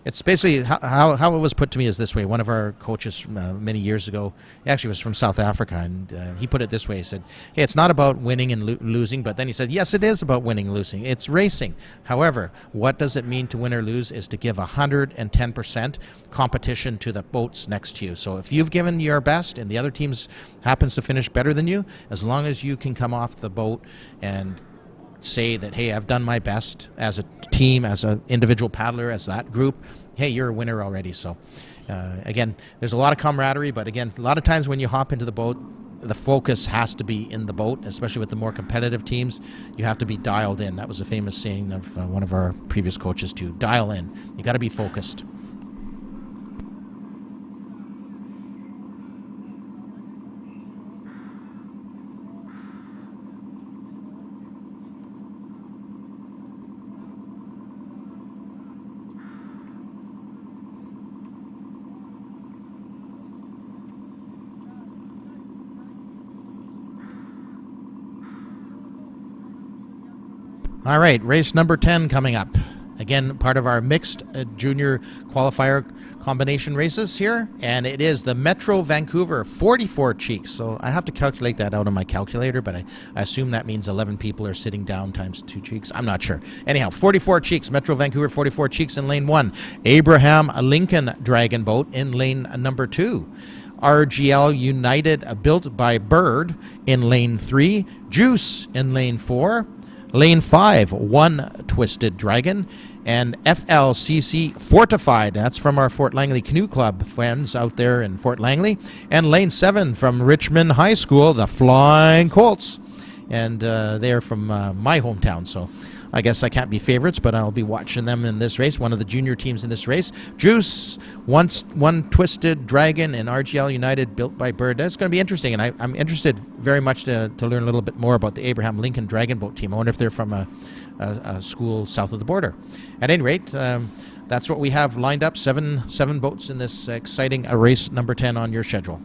S4: it's basically how it was put to me is this way. One of our coaches many years ago, he actually was from South Africa, and he put it this way. He said, hey, it's not about winning and losing, but then he said, yes, it is about winning and losing. It's racing. However, what does it mean to win or lose is to give 110% competition to the boats next to you. So if you've given your best and the other team happens to finish better than you, as long as you can come off the boat and say that, hey, I've done my best as a team, as an individual paddler, as that group, hey, you're a winner already. So again, there's a lot of camaraderie, but again, a lot of times when you hop into the boat, the focus has to be in the boat, especially with the more competitive teams. You have to be dialed in. That was a famous saying of one of our previous coaches too. Dial in. You got to be focused. All right, race number 10 coming up. Again, part of our mixed junior qualifier combination races here, and it is the Metro Vancouver 44 cheeks. So I have to calculate that out on my calculator, but I assume that means 11 people are sitting down times 2 cheeks. I'm not sure. Anyhow, 44 cheeks, Metro Vancouver 44 cheeks in lane 1. Abraham Lincoln Dragon Boat in lane number 2. RGL United Built by Bird in lane 3. Juice in lane 4. Lane 5, One Twisted Dragon, and FLCC Fortified. That's from our Fort Langley Canoe Club friends out there in Fort Langley. And Lane 7 from Richmond High School, the Flying Colts. And they're from my hometown, so I guess I can't be favorites, but I'll be watching them in this race, one of the junior teams in this race. Juice, One Twisted Dragon, and RGL United Built by Bird. That's going to be interesting, and I'm interested very much to learn a little bit more about the Abraham Lincoln Dragon Boat team. I wonder if they're from a school south of the border. At any rate, that's what we have lined up, seven boats in this exciting race number 10 on your schedule.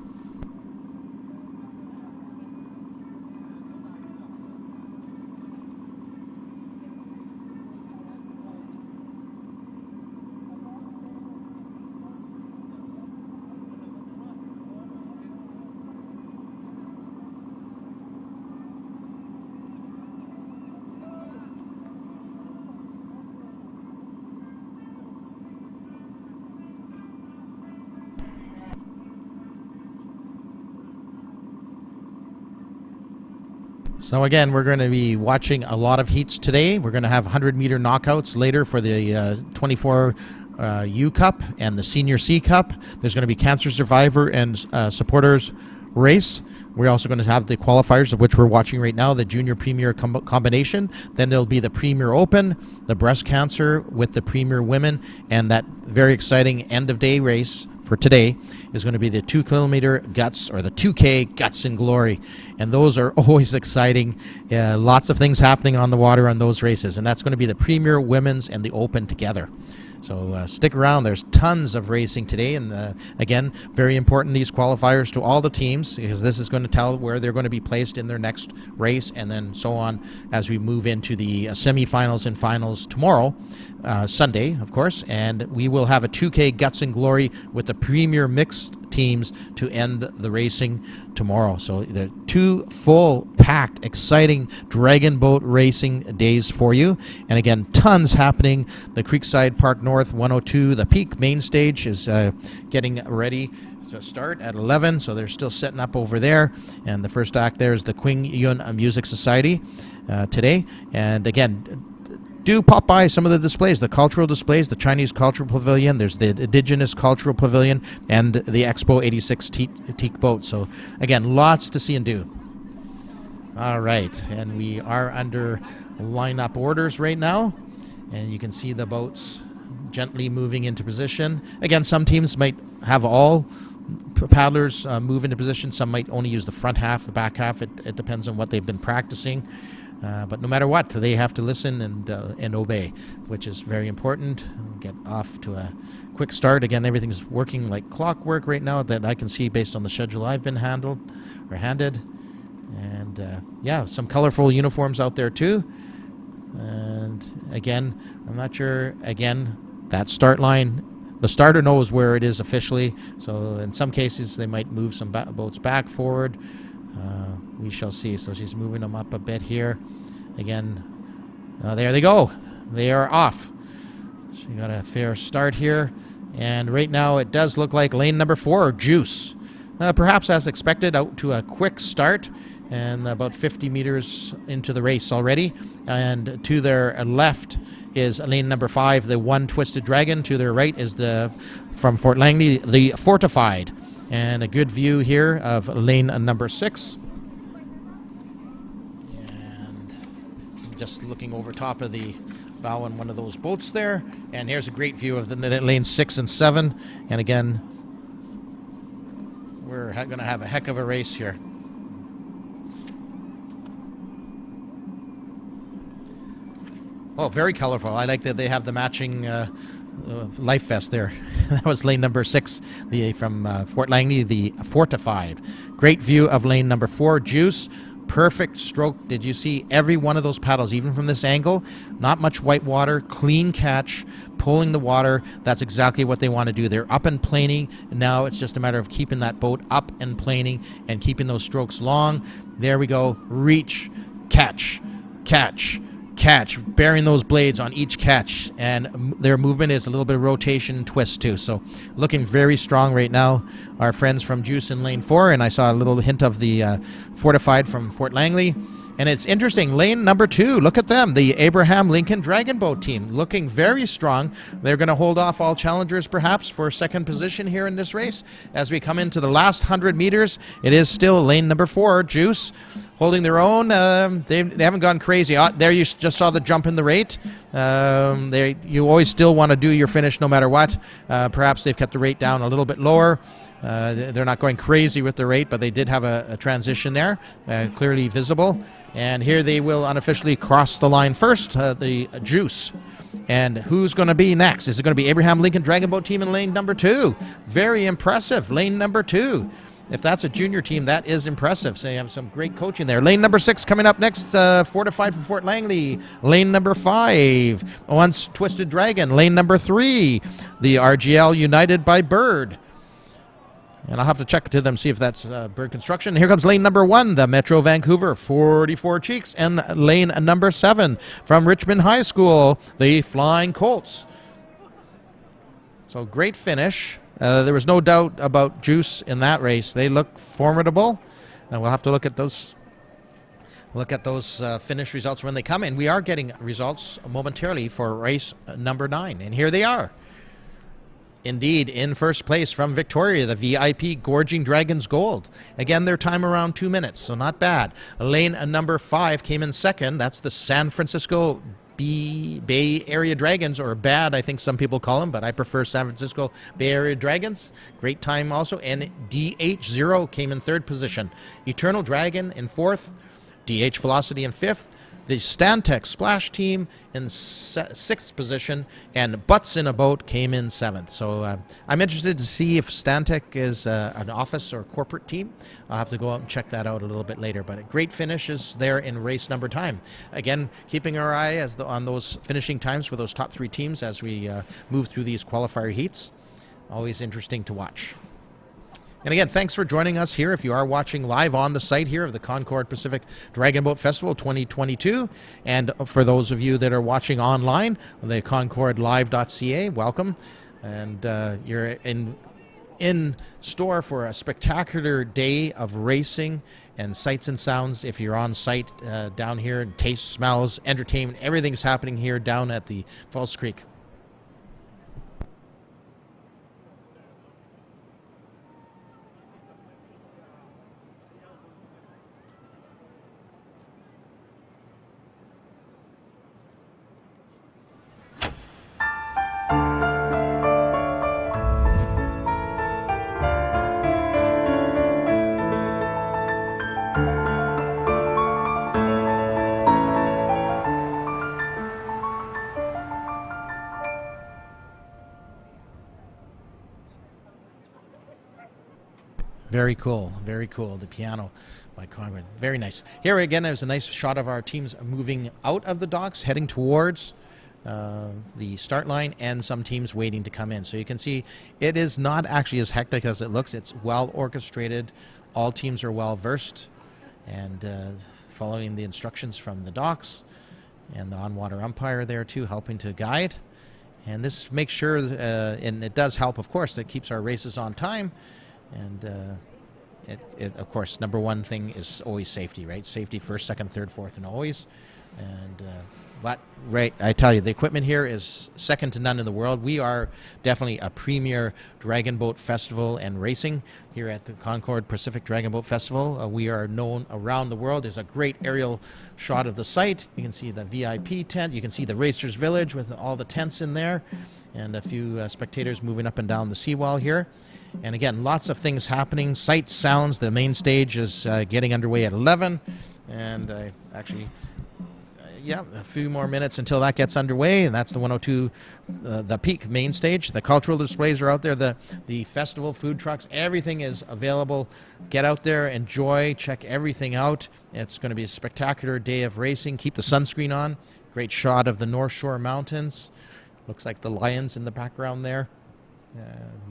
S4: So again, we're going to be watching a lot of heats today. We're going to have 100-meter knockouts later for the 24 U Cup and the Senior C Cup. There's going to be Cancer Survivor and Supporters Race. We're also going to have the qualifiers, of which we're watching right now, the Junior Premier combination. Then there'll be the Premier Open, the Breast Cancer with the Premier Women, and that very exciting end-of-day race for today is going to be the 2-kilometer guts, or the 2K Guts and Glory. And those are always exciting. Lots of things happening on the water on those races. And that's going to be the Premier Women's and the Open together. So stick around. There's tons of racing today, and again, very important, these qualifiers to all the teams, because this is going to tell where they're going to be placed in their next race, and then so on as we move into the semifinals and finals tomorrow, Sunday, of course, and we will have a 2K Guts and Glory with the premier mixed teams to end the racing tomorrow. So the 2 full packed exciting dragon boat racing days for you, and again, tons happening. The Creekside Park North 102, the Peak main stage is getting ready to start at 11, so they're still setting up over there, and the first act there is the Qing Yun Music Society today. And again, do pop by some of the displays, the cultural displays, the Chinese Cultural Pavilion, there's the Indigenous Cultural Pavilion, and the Expo 86 teak boat. So again, lots to see and do. All right, and we are under lineup orders right now, and you can see the boats gently moving into position. Again, some teams might have all paddlers move into position, some might only use the front half, the back half. It depends on what they've been practicing. But no matter what, they have to listen and obey, which is very important. Get off to a quick start. Again, everything's working like clockwork right now that I can see based on the schedule I've been handed. And yeah, some colorful uniforms out there too. And again, I'm not sure, again, that start line, the starter knows where it is officially. So in some cases, they might move some boats back forward. We shall see. So she's moving them up a bit here. Again, there they go. They are off. She got a fair start here. And right now it does look like lane number 4, Juice. Perhaps as expected, out to a quick start and about 50 meters into the race already. And to their left is lane number 5, the One Twisted Dragon. To their right is from Fort Langley, the Fortified. And a good view here of lane number 6. And just looking over top of the bow in one of those boats there. And here's a great view of the lane 6 and 7. And again, we're going to have a heck of a race here. Oh, very colorful. I like that they have the matching life vest there. That was lane number 6, from Fort Langley, the Fortified. Great view of lane number 4, Juice. Perfect stroke. Did you see every one of those paddles, even from this angle? Not much white water, clean catch, pulling the water. That's exactly what they want to do. They're up and planing. Now it's just a matter of keeping that boat up and planing and keeping those strokes long. There we go. Reach, catch, catch, catch, bearing those blades on each catch, and their movement is a little bit of rotation and twist too. So looking very strong right now. Our friends from Juice in lane 4, and I saw a little hint of the Fortified from Fort Langley. And it's interesting, lane number 2, look at them, the Abraham Lincoln Dragon Boat team, looking very strong. They're going to hold off all challengers perhaps for second position here in this race. As we come into the last 100 meters, it is still lane number 4, Juice, holding their own. They haven't gone crazy. There you just saw the jump in the rate. You always still want to do your finish no matter what. Perhaps they've kept the rate down a little bit lower. They're not going crazy with the rate, but they did have a transition there, clearly visible. And here they will unofficially cross the line first, the Juice. And who's going to be next? Is it going to be Abraham Lincoln Dragon Boat team in lane number 2? Very impressive, lane number 2. If that's a junior team, that is impressive. So you have some great coaching there. Lane number 6 coming up next, Fortified from Fort Langley. Lane number 5, Once Twisted Dragon. Lane number 3, the RGL United by Bird. And I'll have to check to them, see if that's Bird Construction. Here comes lane number 1, the Metro Vancouver 44 Cheeks. And lane number 7 from Richmond High School, the Flying Colts. So great finish. There was no doubt about Juice in that race. They look formidable. And we'll have to look at those finish results when they come in. We are getting results momentarily for race number 9. And here they are. Indeed, in first place from Victoria, the VIP Gorging Dragons Gold. Again, their time around 2 minutes, so not bad. Lane number 5 came in second. That's the San Francisco Bay Area Dragons, or BAD, I think some people call them, but I prefer San Francisco Bay Area Dragons. Great time also. And DH0 came in third position. Eternal Dragon in fourth. DH Velocity in fifth. the Stantec Splash team in 6th position, and Butts in a Boat came in 7th. So I'm interested to see if Stantec is an office or corporate team. I'll have to go out and check that out a little bit later. But a great finishes there in race number time. Again, keeping our eye on those finishing times for those top 3 teams as we move through these qualifier heats. Always interesting to watch. And again, thanks for joining us here if you are watching live on the site here of the Concord Pacific Dragon Boat Festival 2022. And for those of you that are watching online, the concordlive.ca, welcome. And you're in store for a spectacular day of racing and sights and sounds. If you're on site down here, taste, smells, entertainment, everything's happening here down at the Falls Creek. Very cool, very cool. The piano by Concord, very nice. Here again, there's a nice shot of our teams moving out of the docks, heading towards the start line, and some teams waiting to come in. So you can see it is not actually as hectic as it looks. It's well orchestrated. All teams are well versed and following the instructions from the docks, and the on-water umpire there too, helping to guide. And this makes sure, and it does help, of course, that keeps our races on time. And of course, number one thing is always safety, right? Safety first, second, third, fourth, and always. And but right, I tell you, the equipment here is second to none in the world. We are definitely a premier dragon boat festival and racing here at the Concord Pacific Dragon Boat Festival. We are known around the world. There's a great aerial shot of the site. You can see the VIP tent. You can see the Racers Village with all the tents in there, and a few spectators moving up and down the seawall here. And again, lots of things happening. Sights, sounds. The main stage is getting underway at 11. And actually, yeah, a few more minutes until that gets underway. And that's the 102, the peak main stage. The cultural displays are out there. The festival, food trucks, everything is available. Get out there, enjoy, check everything out. It's going to be a spectacular day of racing. Keep the sunscreen on. Great shot of the North Shore Mountains. Looks like the lions in the background there.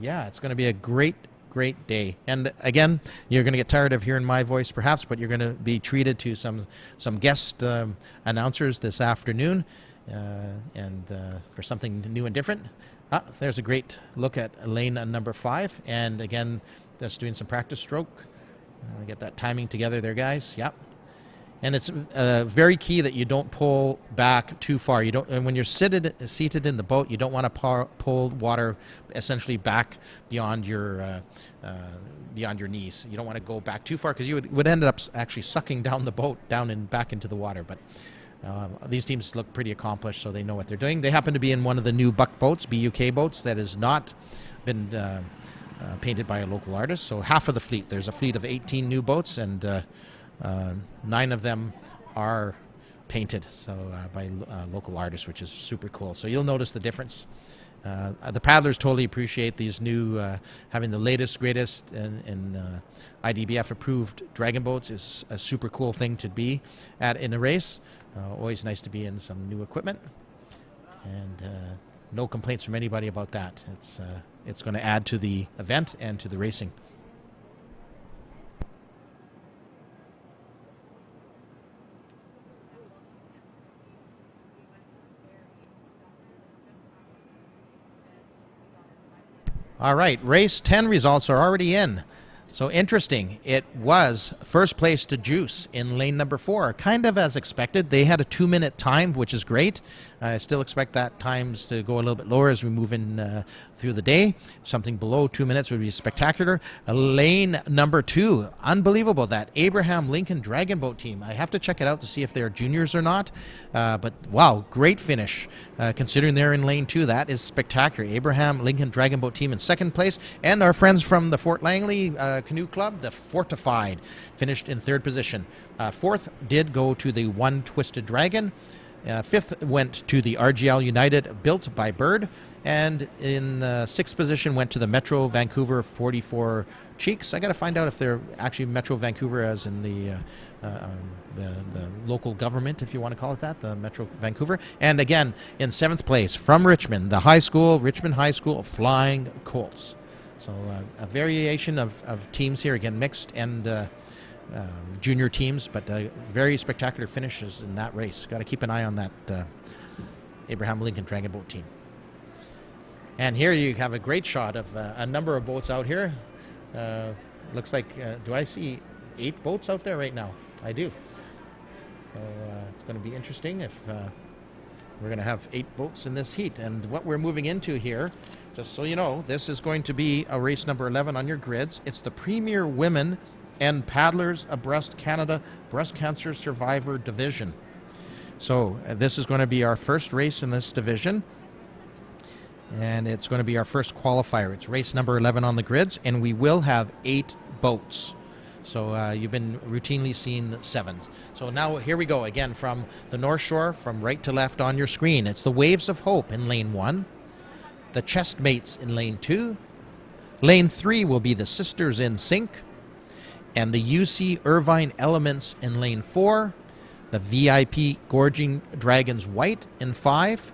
S4: Yeah, it's going to be a great day. And again, you're going to get tired of hearing my voice perhaps, but you're going to be treated to some guest announcers this afternoon, and for something new and different. There's a great look at lane number 5, and again, just doing some practice stroke. Get that timing together there, guys. Yep. And it's very key that you don't pull back too far. You don't, and when you're seated in the boat, you don't want to pull water essentially back beyond your knees. You don't want to go back too far, because you would end up actually sucking down the boat down and back into the water. But these teams look pretty accomplished, so they know what they're doing. They happen to be in one of the new Buck boats, BUK boats, that has not been painted by a local artist. So half of the fleet. There's a fleet of 18 new boats, and 9 of them are painted by local artists, which is super cool. So you'll notice the difference. The paddlers totally appreciate these new, having the latest, greatest in IDBF approved dragon boats is a super cool thing to be at in a race. Always nice to be in some new equipment, and no complaints from anybody about that. It's going to add to the event and to the racing. All right, race 10 results are already in. So interesting. It was first place to Juice in lane number 4, kind of as expected. They had a 2-minute time, which is great. I still expect that times to go a little bit lower as we move in through the day. Something below 2 minutes would be spectacular. Lane number 2, unbelievable. That Abraham Lincoln Dragon Boat team. I have to check it out to see if they're juniors or not. But wow, great finish. Considering they're in lane 2, that is spectacular. Abraham Lincoln Dragon Boat team in second place. And our friends from the Fort Langley Canoe Club, the Fortified, finished in 3rd position. 4th did go to the One Twisted Dragon. 5th went to the RGL United, built by Bird. And in 6th position went to the Metro Vancouver 44 Cheeks. I got to find out if they're actually Metro Vancouver as in the local government, if you want to call it that, the Metro Vancouver. And again, in 7th place from Richmond, the high school, Richmond High School, Flying Colts. So a variation of teams here, again, mixed and junior teams, but very spectacular finishes in that race. Got to keep an eye on that Abraham Lincoln Dragon Boat team. And here you have a great shot of a number of boats out here. Looks like, do I see 8 boats out there right now? I do. So it's going to be interesting if we're going to have 8 boats in this heat. And what we're moving into here, just so you know, this is going to be a race number 11 on your grids. It's the Premier Women and Paddlers Abreast Canada Breast Cancer Survivor Division. So this is going to be our first race in this division. And it's going to be our first qualifier. It's race number 11 on the grids, and we will have 8 boats. So you've been routinely seeing 7. So now here we go again from the North Shore, from right to left on your screen. It's the Waves of Hope in lane 1, the Chestmates in lane 2. Lane 3 will be the Sisters in Sync, and the UC Irvine Elements in lane 4, the VIP Gorging Dragons White in 5,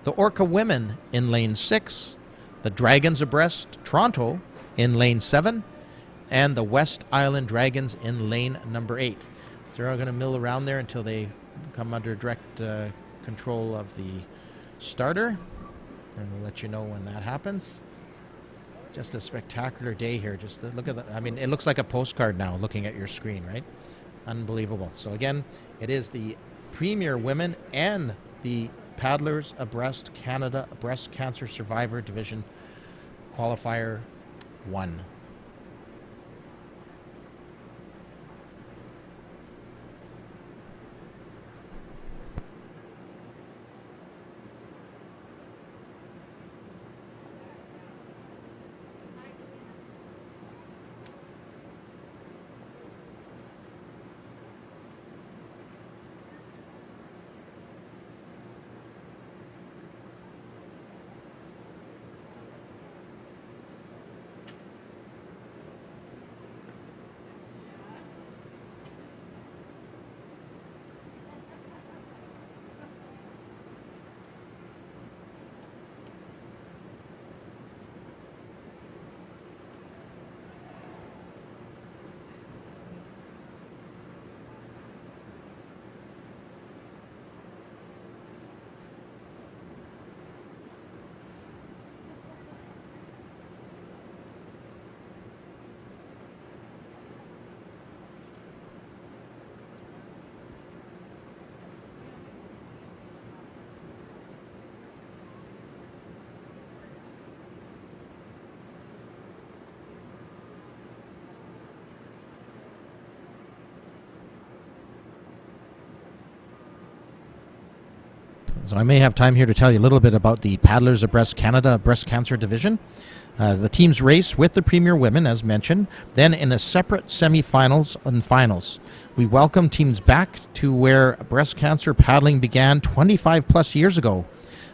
S4: the Orca Women in lane 6, the Dragons Abreast Toronto in lane 7, and the West Island Dragons in lane number 8. So they're all going to mill around there until they come under direct control of the starter, and we'll let you know when that happens. Just a spectacular day here. Just look at that. I mean, it looks like a postcard now looking at your screen, right? Unbelievable. So again, it is the Premier Women and the Paddlers Abreast Canada Breast Cancer Survivor Division Qualifier 1. So I may have time here to tell you a little bit about the Paddlers Abreast Canada Breast Cancer Division. The teams race with the Premier Women, as mentioned, then in a separate semifinals and finals. We welcome teams back to where breast cancer paddling began 25 plus years ago.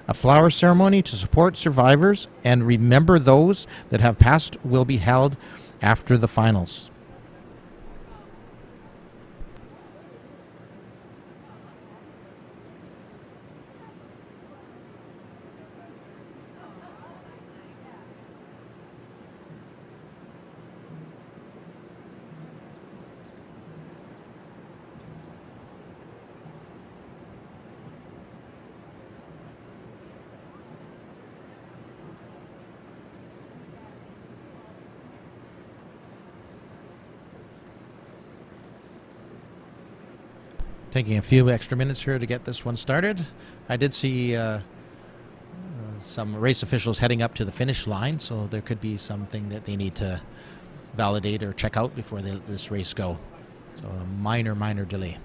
S4: A flower ceremony to support survivors and remember those that have passed will be held after the finals. Taking a few extra minutes here to get this one started. I did see some race officials heading up to the finish line, so there could be something that they need to validate or check out before this race go. So a minor delay.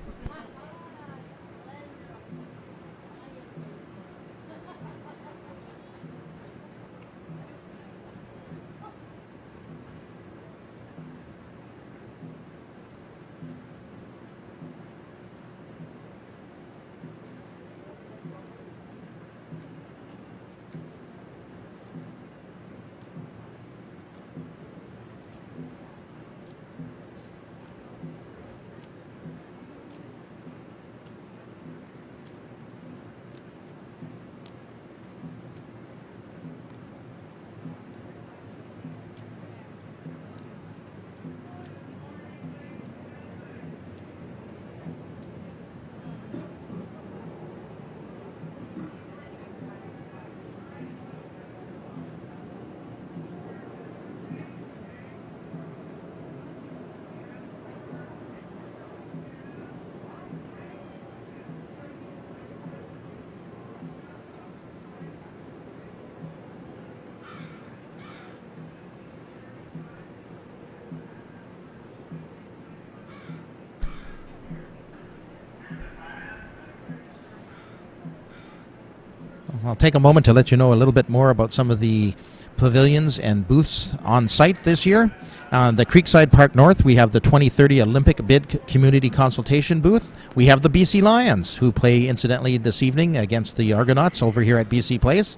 S4: I'll take a moment to let you know a little bit more about some of the pavilions and booths on site this year. On the Creekside Park North, we have the 2030 Olympic Bid Community Consultation booth. We have the BC Lions, who play incidentally this evening against the Argonauts over here at BC Place.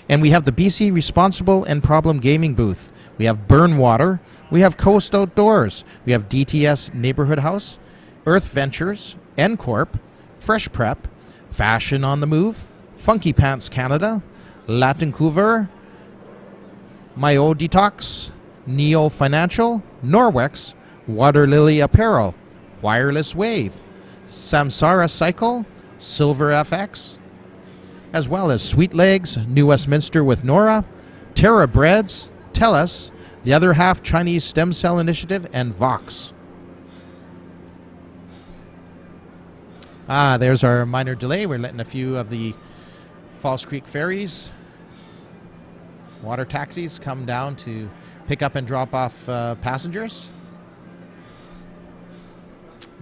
S4: And we have the BC Responsible and Problem Gaming booth. We have Burnwater. We have Coast Outdoors. We have DTS Neighborhood House, Earth Ventures, N-Corp, Fresh Prep, Fashion on the Move, Funky Pants Canada, Latincouver, Mayo Detox, Neo Financial, Norwex, Water Lily Apparel, Wireless Wave, Samsara Cycle, Silver FX, as well as Sweet Legs, New Westminster with Nora, Terra Breads, TELUS, The Other Half Chinese Stem Cell Initiative, and Vox. There's our minor delay. We're letting a few of the Falls Creek ferries, water taxis, come down to pick up and drop off passengers.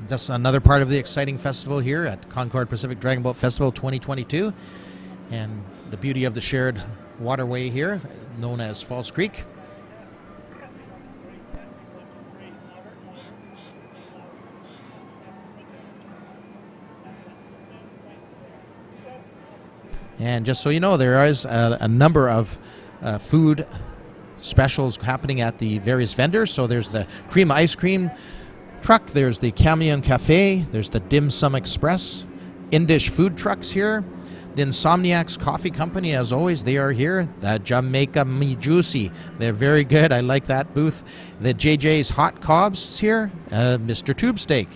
S4: That's another part of the exciting festival here at Concord Pacific Dragon Boat Festival 2022. And the beauty of the shared waterway here, known as Falls Creek. And just so you know, there is a number of food specials happening at the various vendors. So there's the cream ice cream truck, there's the Camion Cafe, there's the Dim Sum Express, in-dish food trucks here. The Insomniacs Coffee Company, as always, they are here. The Jamaica Me Juicy, they're very good. I like that booth. The JJ's Hot Cobs is here. Mr. Tube Steak.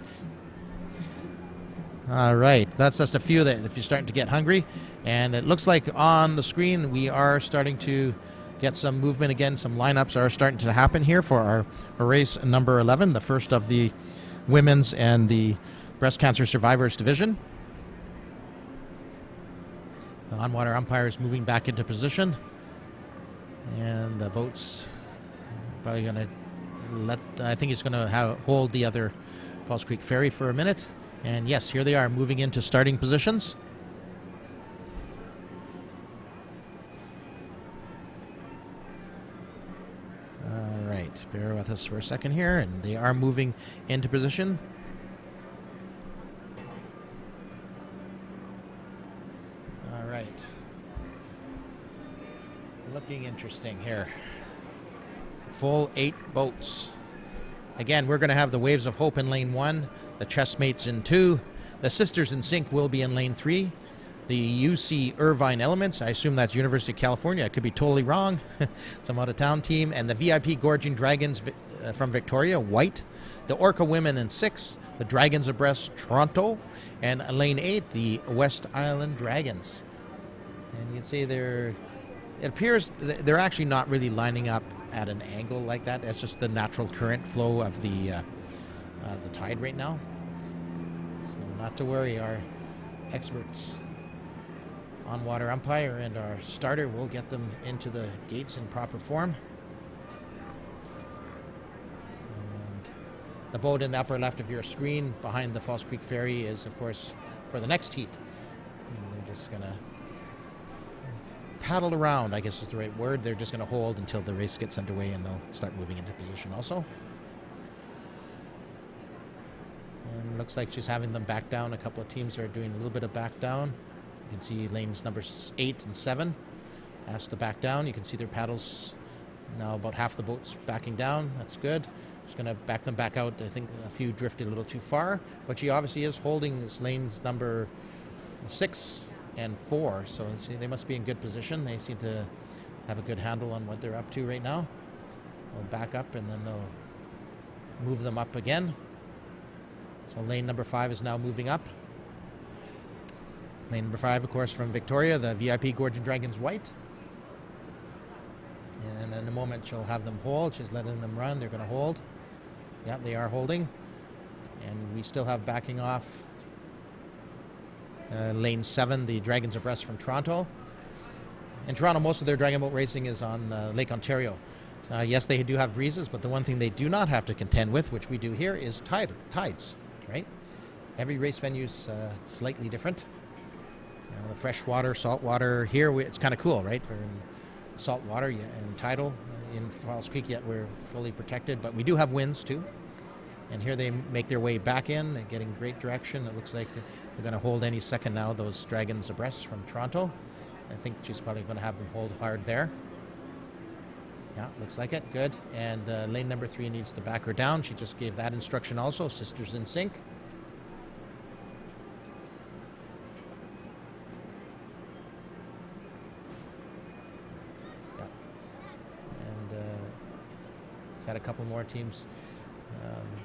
S4: All right, that's just a few that if you're starting to get hungry. And it looks like on the screen we are starting to get some movement again. Some lineups are starting to happen here for our race number 11, the first of the women's and the breast cancer survivors division. The on-water umpire is moving back into position. And the boat's probably going to I think he's going to hold the other Falls Creek ferry for a minute. And yes, here they are moving into starting positions. All right, bear with us for a second here, and they are moving into position. All right. Looking interesting here. Full 8 boats. Again, we're going to have the Waves of Hope in lane 1, the Chessmates in 2, the Sisters in Sync will be in lane 3, the UC Irvine Elements, I assume that's University of California, I could be totally wrong, some out-of-town team, and the VIP Gorging Dragons from Victoria, white, the Orca Women in 6, the Dragons Abreast Toronto, and lane 8, the West Island Dragons. And you can see it appears they're actually not really lining up at an angle like that. It's just the natural current flow of the tide right now. So not to worry, our experts on-water umpire and our starter will get them into the gates in proper form. And the boat in the upper left of your screen behind the Falls Creek Ferry is, of course, for the next heat. And they're just going to paddle around, I guess is the right word. They're just going to hold until the race gets underway and they'll start moving into position also. And looks like she's having them back down. A couple of teams are doing a little bit of back down. You can see lanes numbers 8 and 7 asked to back down. You can see their paddles now, about half the boat's backing down. That's good. Just going to back them back out. I think a few drifted a little too far, but she obviously is holding this lanes number 6 and 4, so they must be in good position. They seem to have a good handle on what they're up to right now. They'll back up and then they'll move them up again. So lane number 5 is now moving up. Lane number 5, of course, from Victoria, the VIP Gorging Dragons white. And in a moment she'll have them hold. She's letting them run. They're going to hold. Yep, they are holding. And we still have backing off lane 7, the Dragons Abreast from Toronto. In Toronto, most of their dragon boat racing is on Lake Ontario. Yes, they do have breezes, but the one thing they do not have to contend with, which we do here, is tides, right? Every race venue is slightly different. The freshwater, saltwater. Here it's kind of cool, right? We're in saltwater and tidal in Falls Creek, yet we're fully protected. But we do have winds too. And here they make their way back in and getting great direction. It looks like they're going to hold any second now, those dragons abreast from Toronto. I think she's probably going to have them hold hard there. Yeah, looks like it. Good. And lane number 3 needs to back her down. She just gave that instruction also. Sisters in sync. Yeah. And had a couple more teams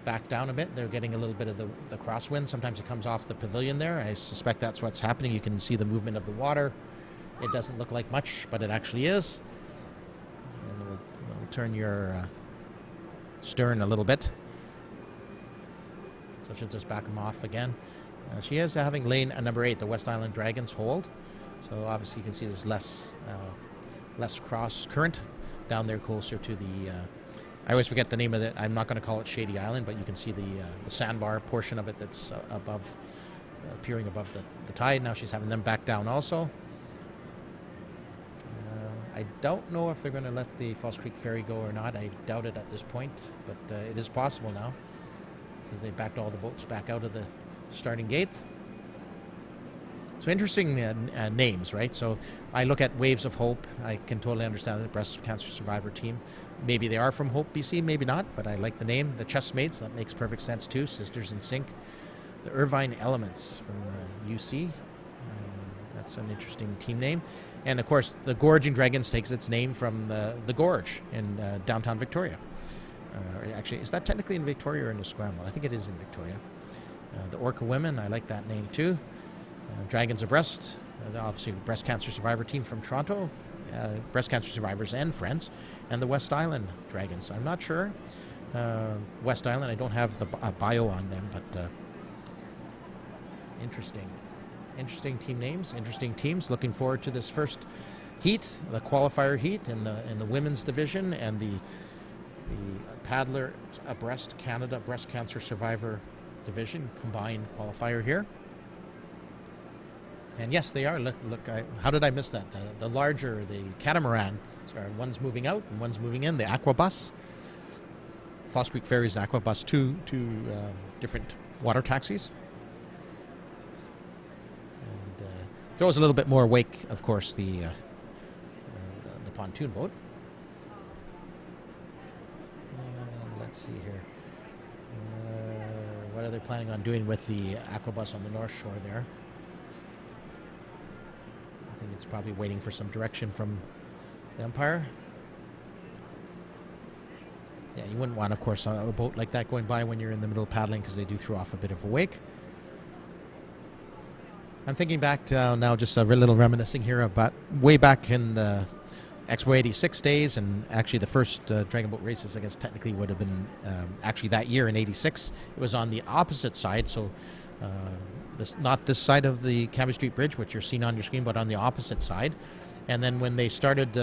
S4: back down a bit. They're getting a little bit of the crosswind. Sometimes it comes off the pavilion there. I suspect that's what's happening. You can see the movement of the water. It doesn't look like much, but it actually is. And we'll turn your stern a little bit. So she'll just back them off again. She is having lane number 8, the West Island Dragons hold. So obviously you can see there's less cross current down there closer to the I always forget the name of it. I'm not going to call it Shady Island, but you can see the sandbar portion of it that's above, appearing above the tide. Now she's having them back down also. I don't know if they're going to let the Falls Creek Ferry go or not. I doubt it at this point, but it is possible now because they backed all the boats back out of the starting gate. So interesting names, right? So I look at Waves of Hope. I can totally understand the breast cancer survivor team. Maybe they are from Hope, BC, maybe not, but I like the name. The Chessmates, that makes perfect sense too. Sisters in Sync. The Irvine Elements from UC. That's an interesting team name. And of course, the Gorging Dragons takes its name from the Gorge in downtown Victoria. Actually, is that technically in Victoria or in Esquimalt? I think it is in Victoria. The Orca Women, I like that name too. Dragons Abreast, obviously breast cancer survivor team from Toronto, breast cancer survivors and friends, and the West Island Dragons. I'm not sure. West Island, I don't have the bio on them, but interesting team names, interesting teams. Looking forward to this first heat, the qualifier heat in the women's division, and the paddler abreast Canada breast cancer survivor division combined qualifier here. And yes, they are. Look! How did I miss that? The larger, the catamaran. Sorry, one's moving out and one's moving in. The aquabus. Falls Creek Ferries and aquabus, two different water taxis. And throws a little bit more wake, of course, the pontoon boat. Let's see here. What are they planning on doing with the aquabus on the North Shore there? I think it's probably waiting for some direction from the umpire. Yeah, you wouldn't want, of course, a boat like that going by when you're in the middle of paddling because they do throw off a bit of a wake. I'm thinking back to now, just a little reminiscing here about way back in the Expo 86 days, and actually the first Dragon Boat races, I guess, technically would have been actually that year in 86. It was on the opposite side, so not this side of the Cambie Street Bridge, which you're seeing on your screen, but on the opposite side. And then when they started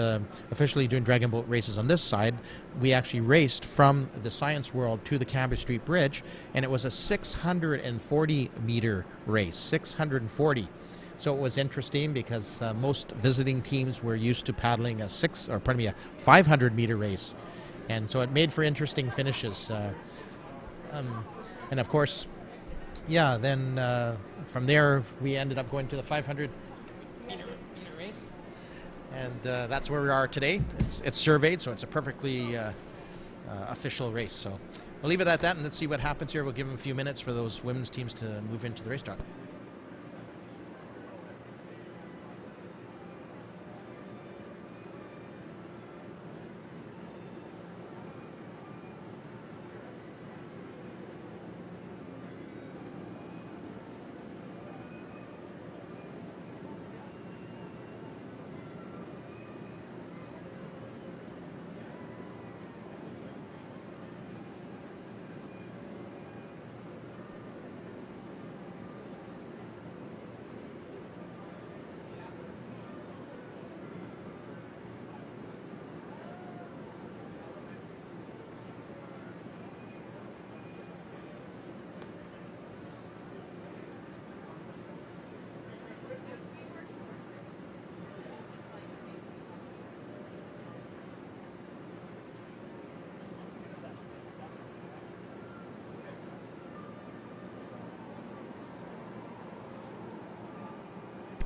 S4: officially doing Dragon Boat races on this side, we actually raced from the Science World to the Cambie Street Bridge, and it was a 640-meter race, 640. So it was interesting because most visiting teams were used to paddling a 500-meter race, and so it made for interesting finishes. And of course, yeah, then from there we ended up going to the 500-meter race, and that's where we are today. It's surveyed, so it's a perfectly official race. So we'll leave it at that, and let's see what happens here. We'll give them a few minutes for those women's teams to move into the racetrack.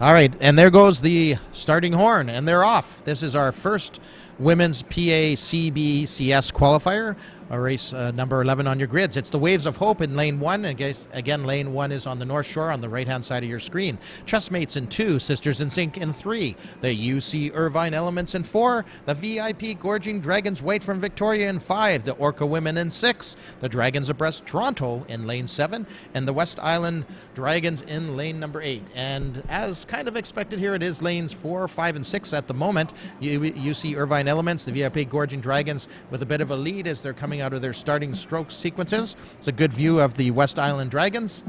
S4: All right, and there goes the starting horn, and they're off. This is our first women's PACBCS qualifier, race number 11 on your grids. It's the Waves of Hope in lane 1. Again, lane 1 is on the North Shore on the right-hand side of your screen. Chessmates in 2, Sisters in Sync in 3, the UC Irvine Elements in 4, the VIP Gorging Dragons White from Victoria in 5, the Orca Women in 6, the Dragons Abreast Toronto in lane 7, and the West Island Dragons in lane number 8. And as kind of expected here, it is lanes 4, 5, and 6 at the moment. UC Irvine Elements, the VIP Gorging Dragons with a bit of a lead as they're coming out of their starting stroke sequences. It's a good view of the West Island Dragons.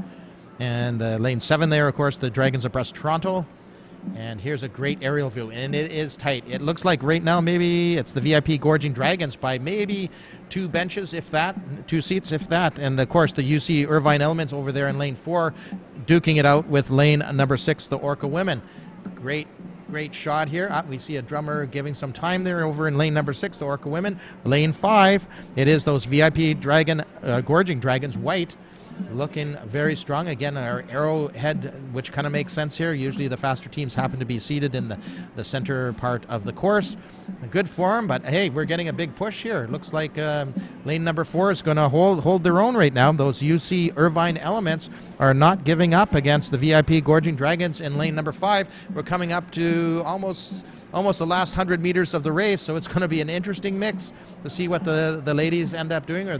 S4: And lane 7 there, of course, the Dragons Abreast Toronto. And here's a great aerial view, and it is tight. It looks like right now maybe it's the VIP Gorging Dragons by maybe 2 benches, if that, 2 seats, if that. And of course, the UC Irvine Elements over there in lane 4, duking it out with lane number 6, the Orca Women. Great shot here. We see a drummer giving some time there over in lane number 6, the Orca Women. Lane 5, it is those VIP Gorging Dragons White, looking very strong. Again, our arrowhead, which kind of makes sense here. Usually the faster teams happen to be seated in the center part of the course. A good form, but hey, we're getting a big push here. Looks like lane number 4 is going to hold their own right now. Those UC Irvine Elements are not giving up against the VIP Gorging Dragons in lane number 5. We're coming up to almost the last 100 meters of the race, so it's going to be an interesting mix to see what the ladies end up doing, or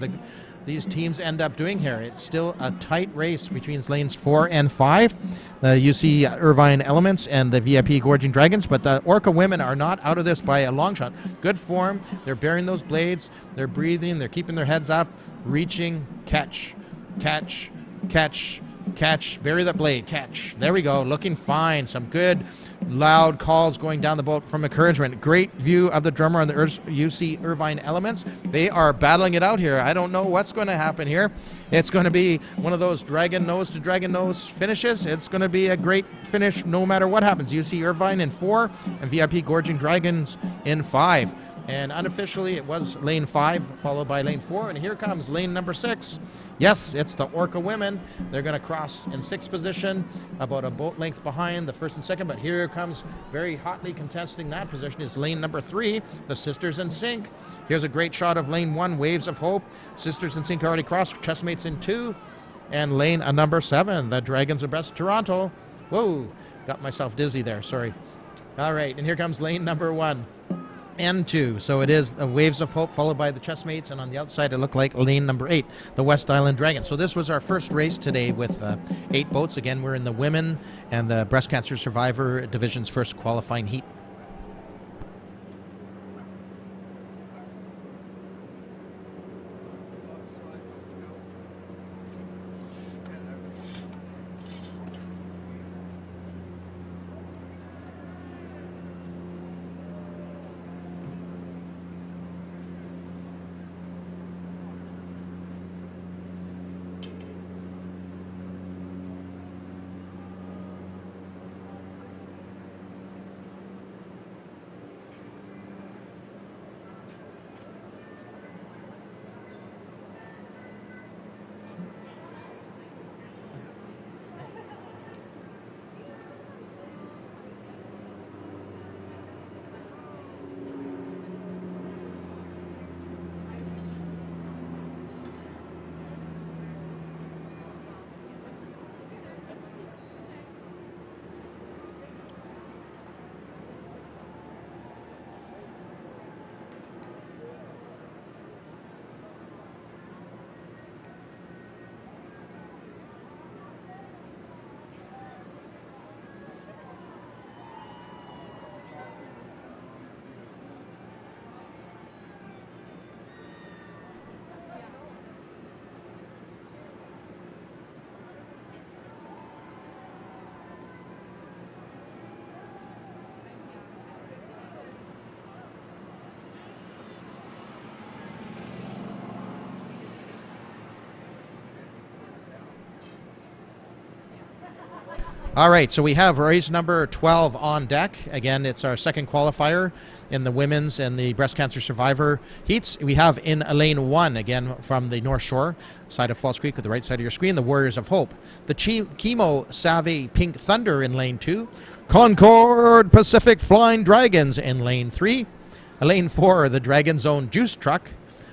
S4: these teams end up doing here. It's still a tight race between lanes 4 and 5, the UC Irvine Elements and the VIP Gorging Dragons, but the Orca Women are not out of this by a long shot. Good form, they're bearing those blades, they're breathing, they're keeping their heads up, reaching, catch, catch, catch, catch, bury that blade, catch. There we go, looking fine. Some good loud calls going down the boat from encouragement. Great view of the drummer on the UC Irvine Elements. They are battling it out here. I don't know what's going to happen here. It's going to be one of those dragon nose to dragon nose finishes. It's going to be a great finish no matter what happens. UC Irvine in 4 and VIP Gorging Dragons in 5. And unofficially, it was lane 5, followed by lane 4. And here comes lane number 6. Yes, it's the Orca Women. They're going to cross in 6th position, about a boat length behind the 1st and 2nd. But here comes very hotly contesting that position is lane number 3, the Sisters in Sync. Here's a great shot of lane 1, Waves of Hope. Sisters in Sync already crossed. Chessmates in 2. And lane number 7, the Dragons Abreast Toronto. Whoa, got myself dizzy there, sorry. All right, and here comes lane number 1. And 2. So it is the Waves of Hope followed by the Chessmates, and on the outside it looked like lane number 8, the West Island Dragons. So this was our first race today with 8 boats. Again, we're in the women and the breast cancer survivor division's first qualifying heat. All right, so we have race number 12 on deck. Again, it's our second qualifier in the women's and the breast cancer survivor heats. We have in lane 1, again from the North Shore side of Falls Creek, at the right side of your screen, the Warriors of Hope. The Chemo Savvy Pink Thunder in lane 2. Concord Pacific Flying Dragons in lane 3. Lane 4, the Dragon Zone Juice Truck.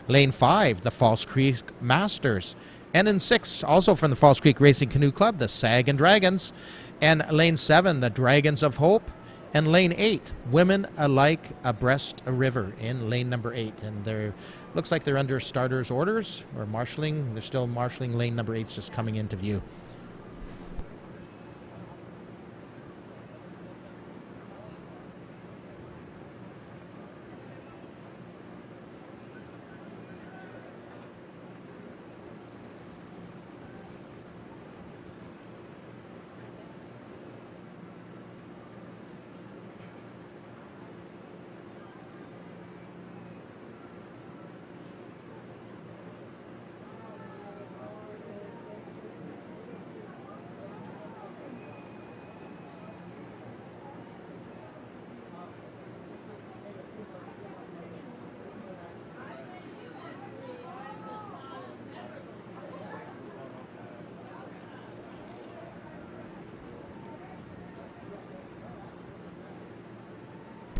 S4: Lane 5, the Falls Creek Masters. And in 6, also from the Falls Creek Racing Canoe Club, the Sag and Dragons. And lane 7, the Dragons of Hope. And lane 8, Women Alike Abreast a River in lane number 8. And they're looks like they're under starters orders or marshalling. They're still marshalling. Lane number 8's just coming into view.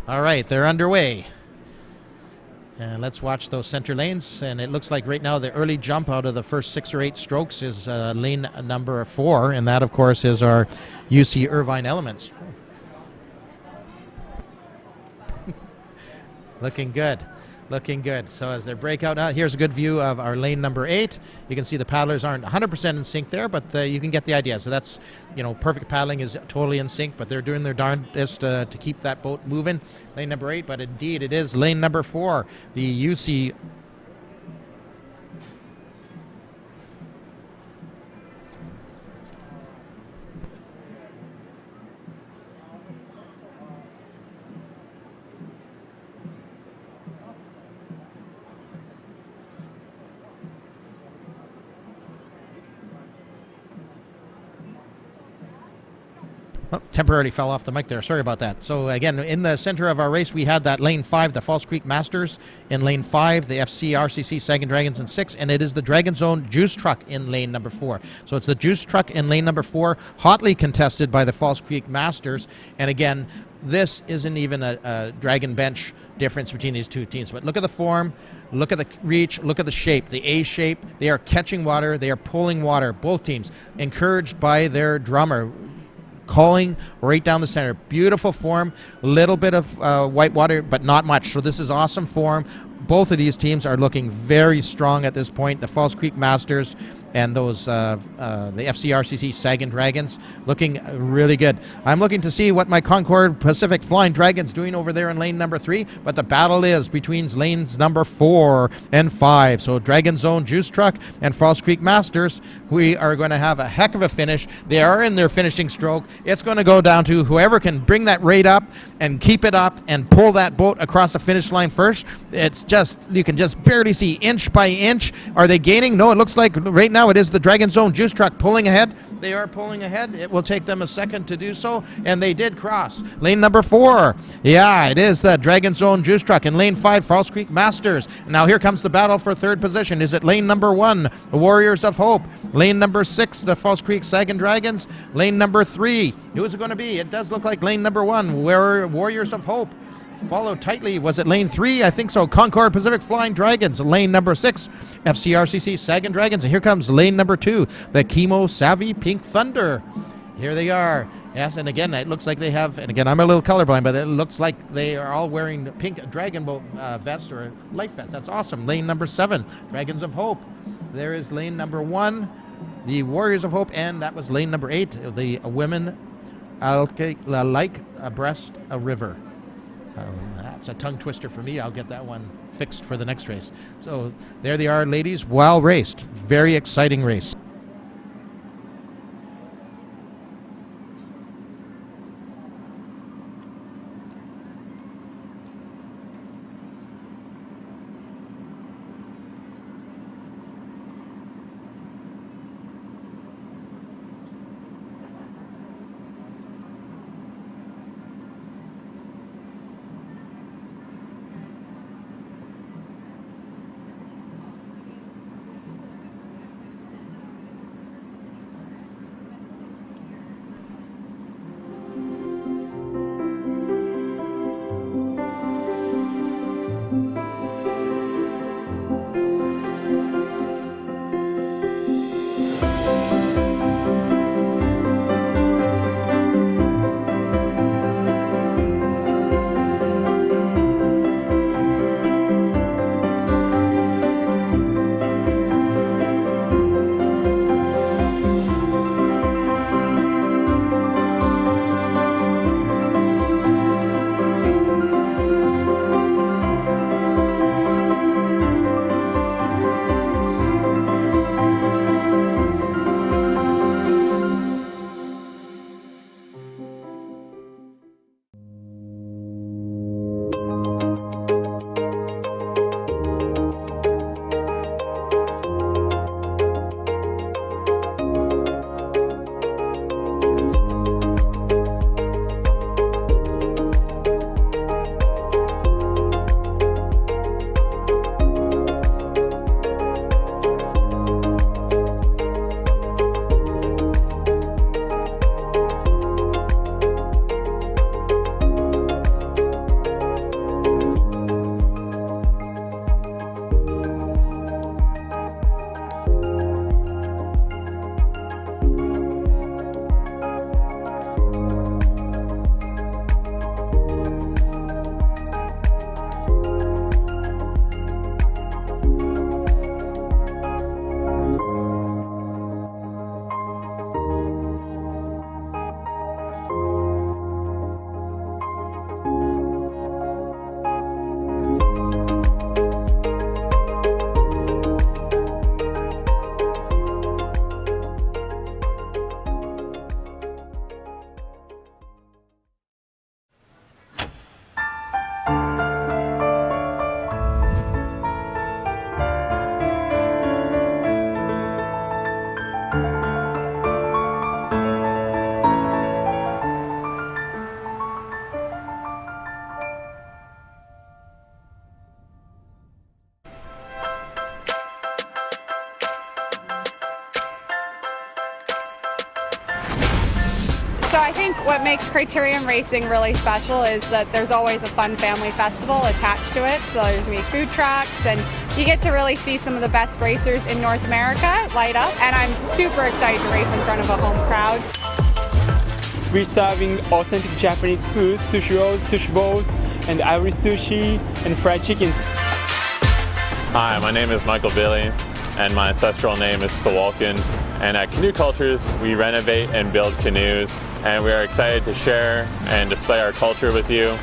S4: All right, they're underway. And let's watch those center lanes. And it looks like right now the early jump out of the first 6 or 8 strokes is lane number 4. And that, of course, is our UC Irvine Elements. Looking good. Looking good. So as they break out now, here's a good view of our lane number 8. You can see the paddlers aren't 100% in sync there, but you can get the idea. So that's, perfect paddling is totally in sync, but they're doing their darndest to keep that boat moving. Lane number 8, but indeed it is lane number 4, the UC. Oh, temporarily fell off the mic there. Sorry about that. So again, in the center of our race, we had that lane 5, the Falls Creek Masters. In lane 5, the FC RCC Sag and Dragons in 6, and it is the Dragon Zone Juice Truck in lane number 4. So it's the Juice Truck in lane number 4, hotly contested by the Falls Creek Masters. And again, this isn't even a Dragon Bench difference between these two teams. But look at the form, look at the reach, look at the shape, the A shape. They are catching water, they are pulling water, both teams, encouraged by their drummer, calling right down the center. Beautiful form, little bit of white water, but not much. So this is awesome form. Both of these teams are looking very strong at this point. The Falls Creek Masters and those the FCRCC Sag and Dragons looking really good. I'm looking to see what my Concord Pacific Flying Dragons doing over there in lane number 3, but the battle is between lanes number 4 and 5. So Dragon Zone Juice Truck and Falls Creek Masters, we are going to have a heck of a finish. They are in their finishing stroke. It's going to go down to whoever can bring that rate up and keep it up and pull that boat across the finish line first. It's just, you can just barely see inch by inch. Are they gaining? No, it looks like right now it is the Dragon Zone Juice Truck pulling ahead. They are pulling ahead. It will take them a second to do so, and they did cross. Lane number 4. Yeah, it is the Dragon Zone Juice Truck. In lane 5, Falls Creek Masters. Now here comes the battle for third position. Is it lane number 1, the Warriors of Hope? Lane number 6, the Falls Creek Sag and Dragons. Lane number 3, who is it going to be? It does look like lane number 1, Warriors of Hope. Followed tightly, was it lane 3? I think so. Concord Pacific Flying Dragons. Lane number 6, FCRCC Sag and Dragons. And here comes lane number 2, the Chemo Savvy Pink Thunder. Here they are. Yes, and again, it looks like they have, and again, I'm a little colorblind, but it looks like they are all wearing pink Dragon Boat vests or life vests. That's awesome. Lane number 7, Dragons of Hope. There is lane number 1, the Warriors of Hope, and that was lane number 8, the Women Like Abreast a River. That's a tongue twister for me. I'll get that one fixed for the next race. So there they are, ladies. Well raced. Very exciting race.
S3: I think what makes Criterium Racing really special is that there's always a fun family festival attached to it. So there's going to be food trucks, and you get to really see some of the best racers in North America light up. And I'm super excited to race in front of a home crowd.
S5: We're serving authentic Japanese food, sushi rolls, sushi bowls, and Irish sushi and fried chickens.
S6: Hi, my name is Michael Billy, and my ancestral name is Stawalkin. And at Canoe Cultures, we renovate and build canoes, and we are excited to share and display our culture with you.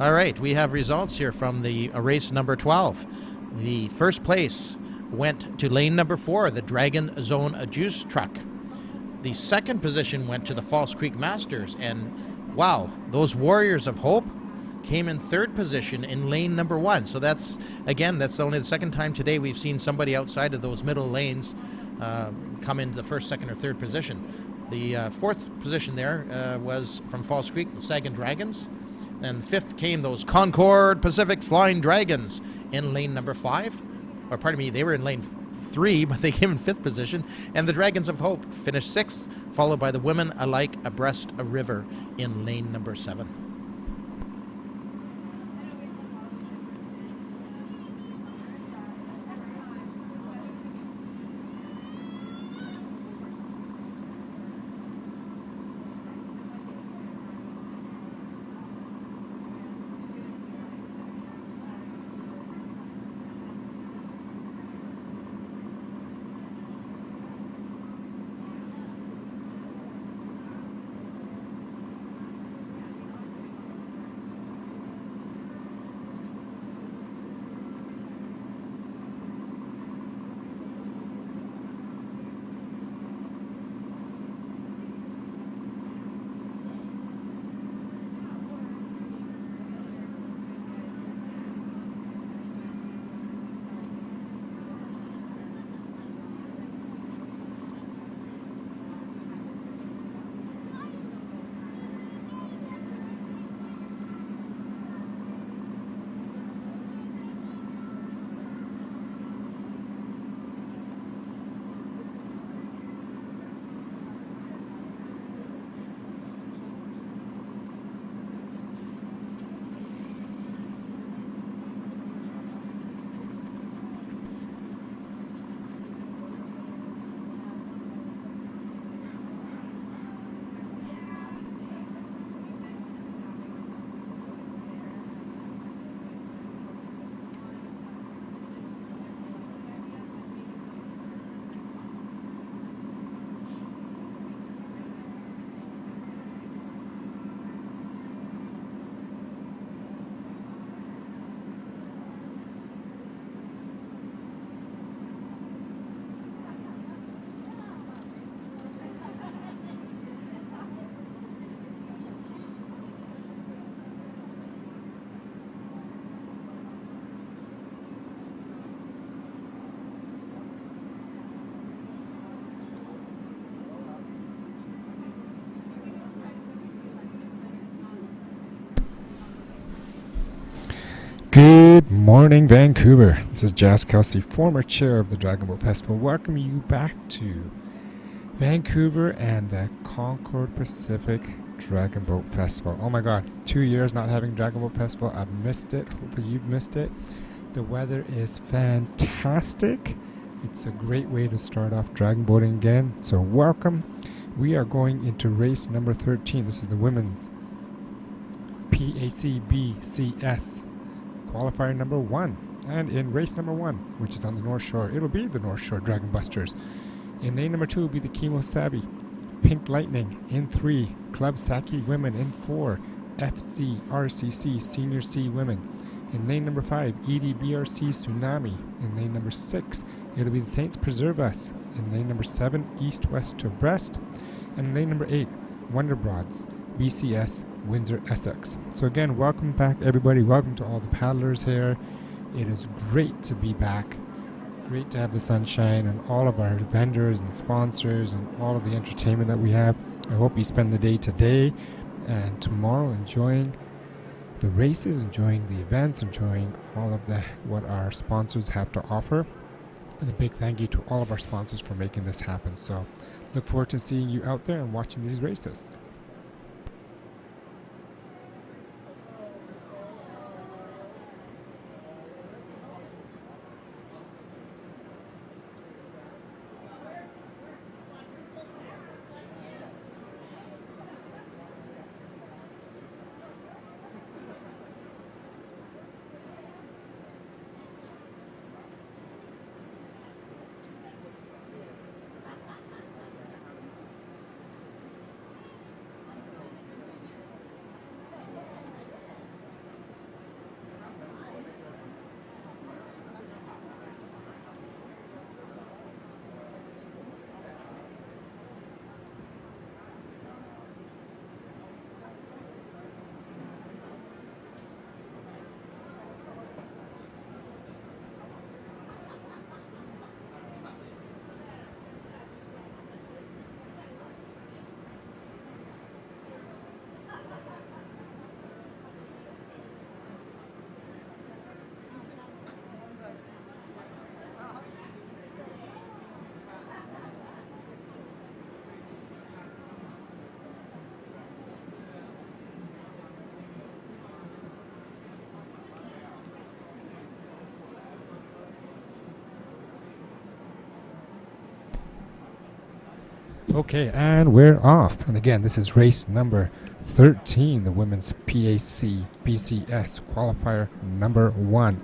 S4: All right, we have results here from the race number 12. The first place went to lane number 4, the Dragon Zone Juice Truck. The second position went to the False Creek Masters, and wow, those Warriors of Hope came in third position in lane number 1. So that's only the second time today we've seen somebody outside of those middle lanes come into the first, second, or third position. The fourth position there was from False Creek, the Sagan Dragons. And fifth came those Concord Pacific Flying Dragons in lane number 5. Or pardon me, they were in lane 3, but they came in 5th position. And the Dragons of Hope finished 6th, followed by the Women Alike Abreast a River in lane number 7.
S7: Good morning, Vancouver. This is Jas Kelsey, former chair of the Dragon Boat Festival, welcoming you back to Vancouver and the Concord Pacific Dragon Boat Festival. Oh my god, 2 years not having Dragon Boat Festival. I've missed it. Hopefully you've missed it. The weather is fantastic. It's a great way to start off dragon boating again. So welcome. We are going into race number 13. This is the women's PACBCS qualifier number 1. And in race number 1, which is on the North Shore, it'll be the North Shore Dragon Busters. In lane number 2 will be the Chemo Savvy Pink Lightning. In 3, Club Saki Women. In 4, FCRCC Senior C Women. In lane number 5, EDBRC Tsunami. In lane number 6, it'll be the Saints Preserve Us. In lane number 7, East West to Brest. And in lane number 8, Wonder Broads BCS Windsor Essex. So again, welcome back everybody. Welcome to all the paddlers here. It is great to be back. Great to have the sunshine and all of our vendors and sponsors and all of the entertainment that we have. I hope you spend the day today and tomorrow enjoying the races, enjoying the events, enjoying all of what our sponsors have to offer. And a big thank you to all of our sponsors for making this happen. So look forward to seeing you out there and watching these races. Okay, and we're off. And again, this is race number 13, the women's PAC BCS qualifier number 1.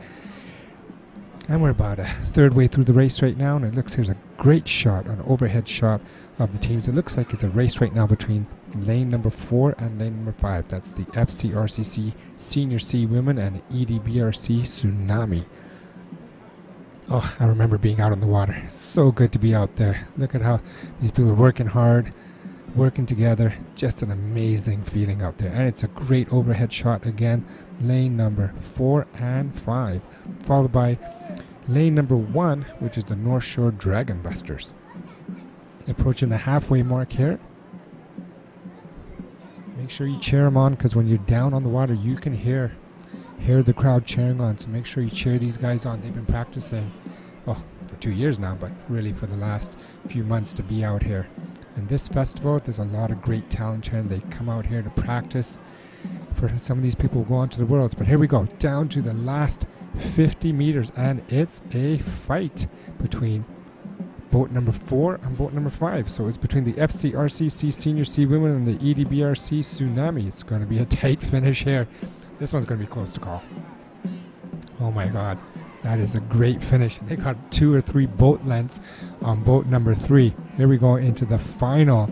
S7: And we're about a third way through the race right now, and it looks here's a great shot, an overhead shot of the teams. It looks like it's a race right now between lane number 4 and lane number 5. That's the FCRCC Senior C Women and EDBRC Tsunami. Oh, I remember being out on the water. So good to be out there. Look at how these people are working hard, working together. Just an amazing feeling out there. And it's a great overhead shot again. Lane number 4 and 5. Followed by lane number 1, which is the North Shore Dragon Busters. Approaching the halfway mark here. Make sure you cheer them on, because when you're down on the water, you can hear the crowd cheering on, so make sure you cheer these guys on. They've been practicing for 2 years now, but really for the last few months to be out here. And this festival, there's a lot of great talent here, and they come out here to practice. For some of these people go on to the Worlds, but here we go, down to the last 50 meters, and it's a fight between boat number 4 and boat number 5. So it's between the FCRCC Senior C Women and the EDBRC Tsunami. It's going to be a tight finish here. This one's going to be close to call. Oh my god, that is a great finish. They got 2 or 3 boat lengths on boat number 3. Here we go into the final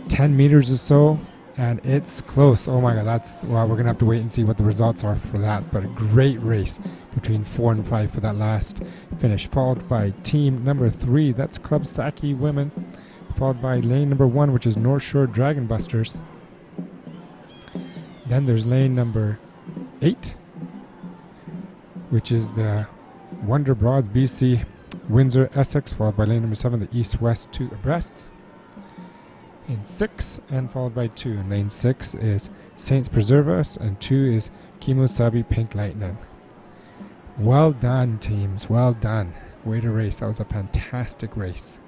S7: 10 meters or so, and it's close. Oh my god, we're going to have to wait and see what the results are for that. But a great race between 4 and 5 for that last finish, followed by team number 3. That's Club Saki Women, followed by lane number 1, which is North Shore Dragon Busters. Then there's lane number 8, which is the Wonder Broads BC Windsor Essex, followed by lane number 7, the East West to abreast. in 6 and followed by 2. In lane 6 is Saints Preserve Us and 2 is Kimosabi Pink Lightning. Well done, teams. Well done. Way to race. That was a fantastic race.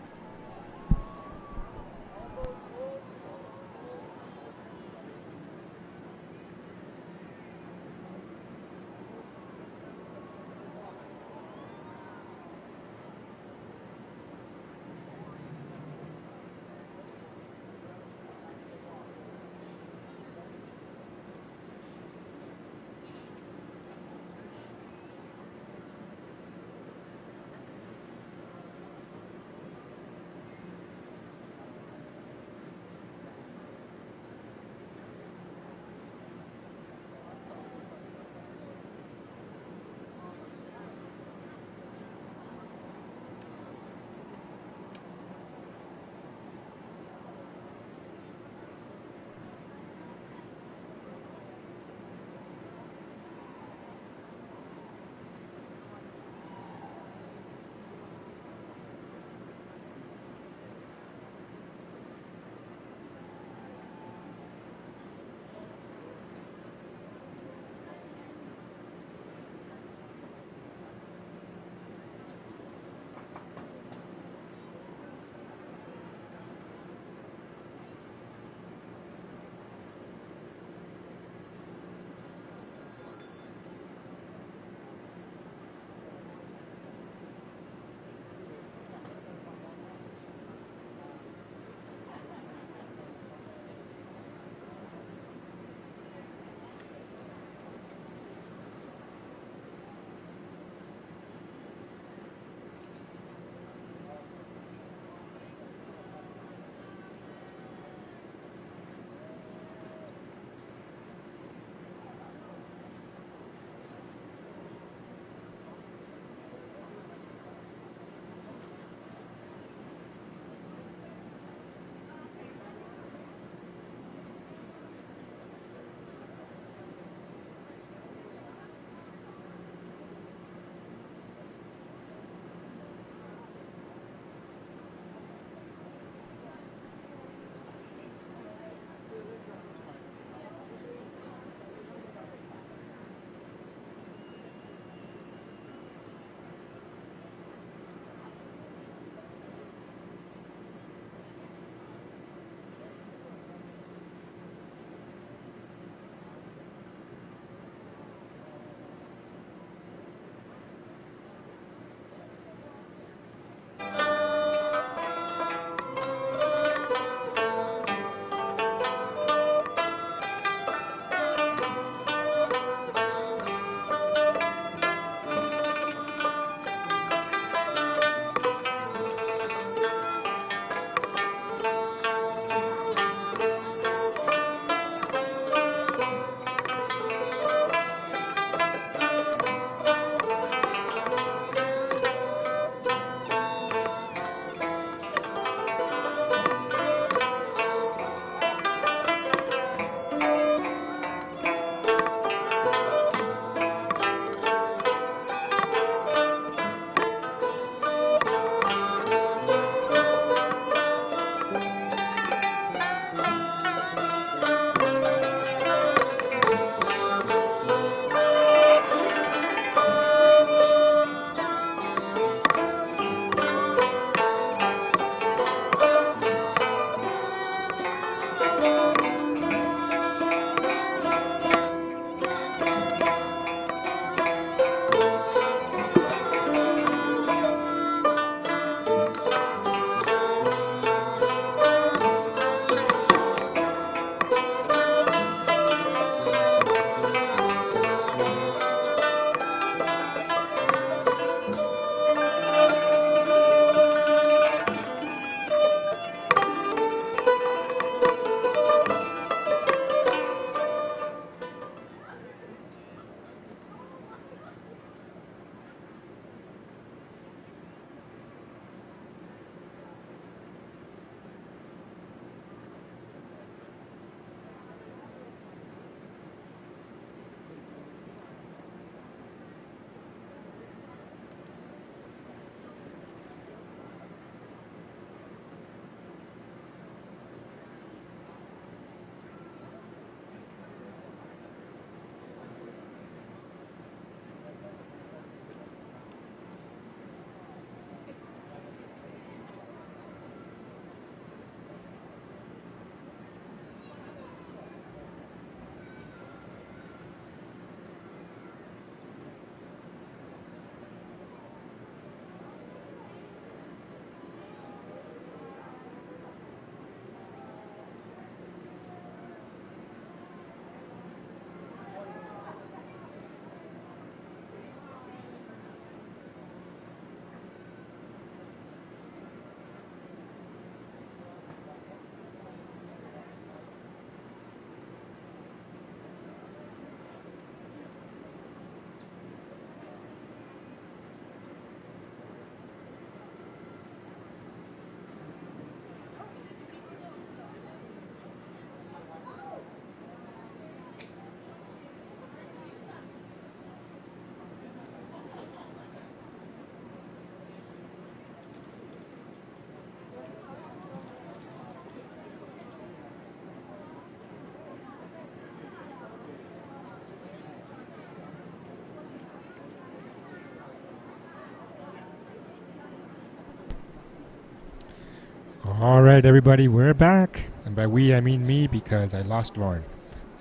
S7: right, everybody, we're back. And by we, I mean me, because I lost Lauren.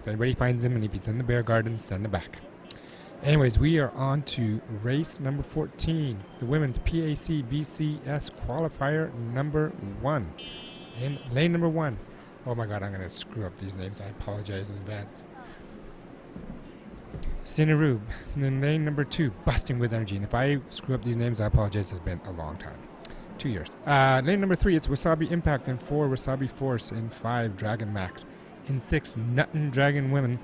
S7: If anybody finds him and if he's in the bear garden, send him back. Anyways, we are on to race number 14, the women's PAC BCS qualifier number 1. In lane number 1. Oh my god, I'm going to screw up these names. I apologize in advance. Cinerube. And then lane number 2, Busting with Energy. And if I screw up these names, I apologize. It's been a long time. 2 years. Lane number 3, it's Wasabi Impact. In 4, Wasabi Force. In 5, Dragon Max. In 6, Nuttin' Dragon Women.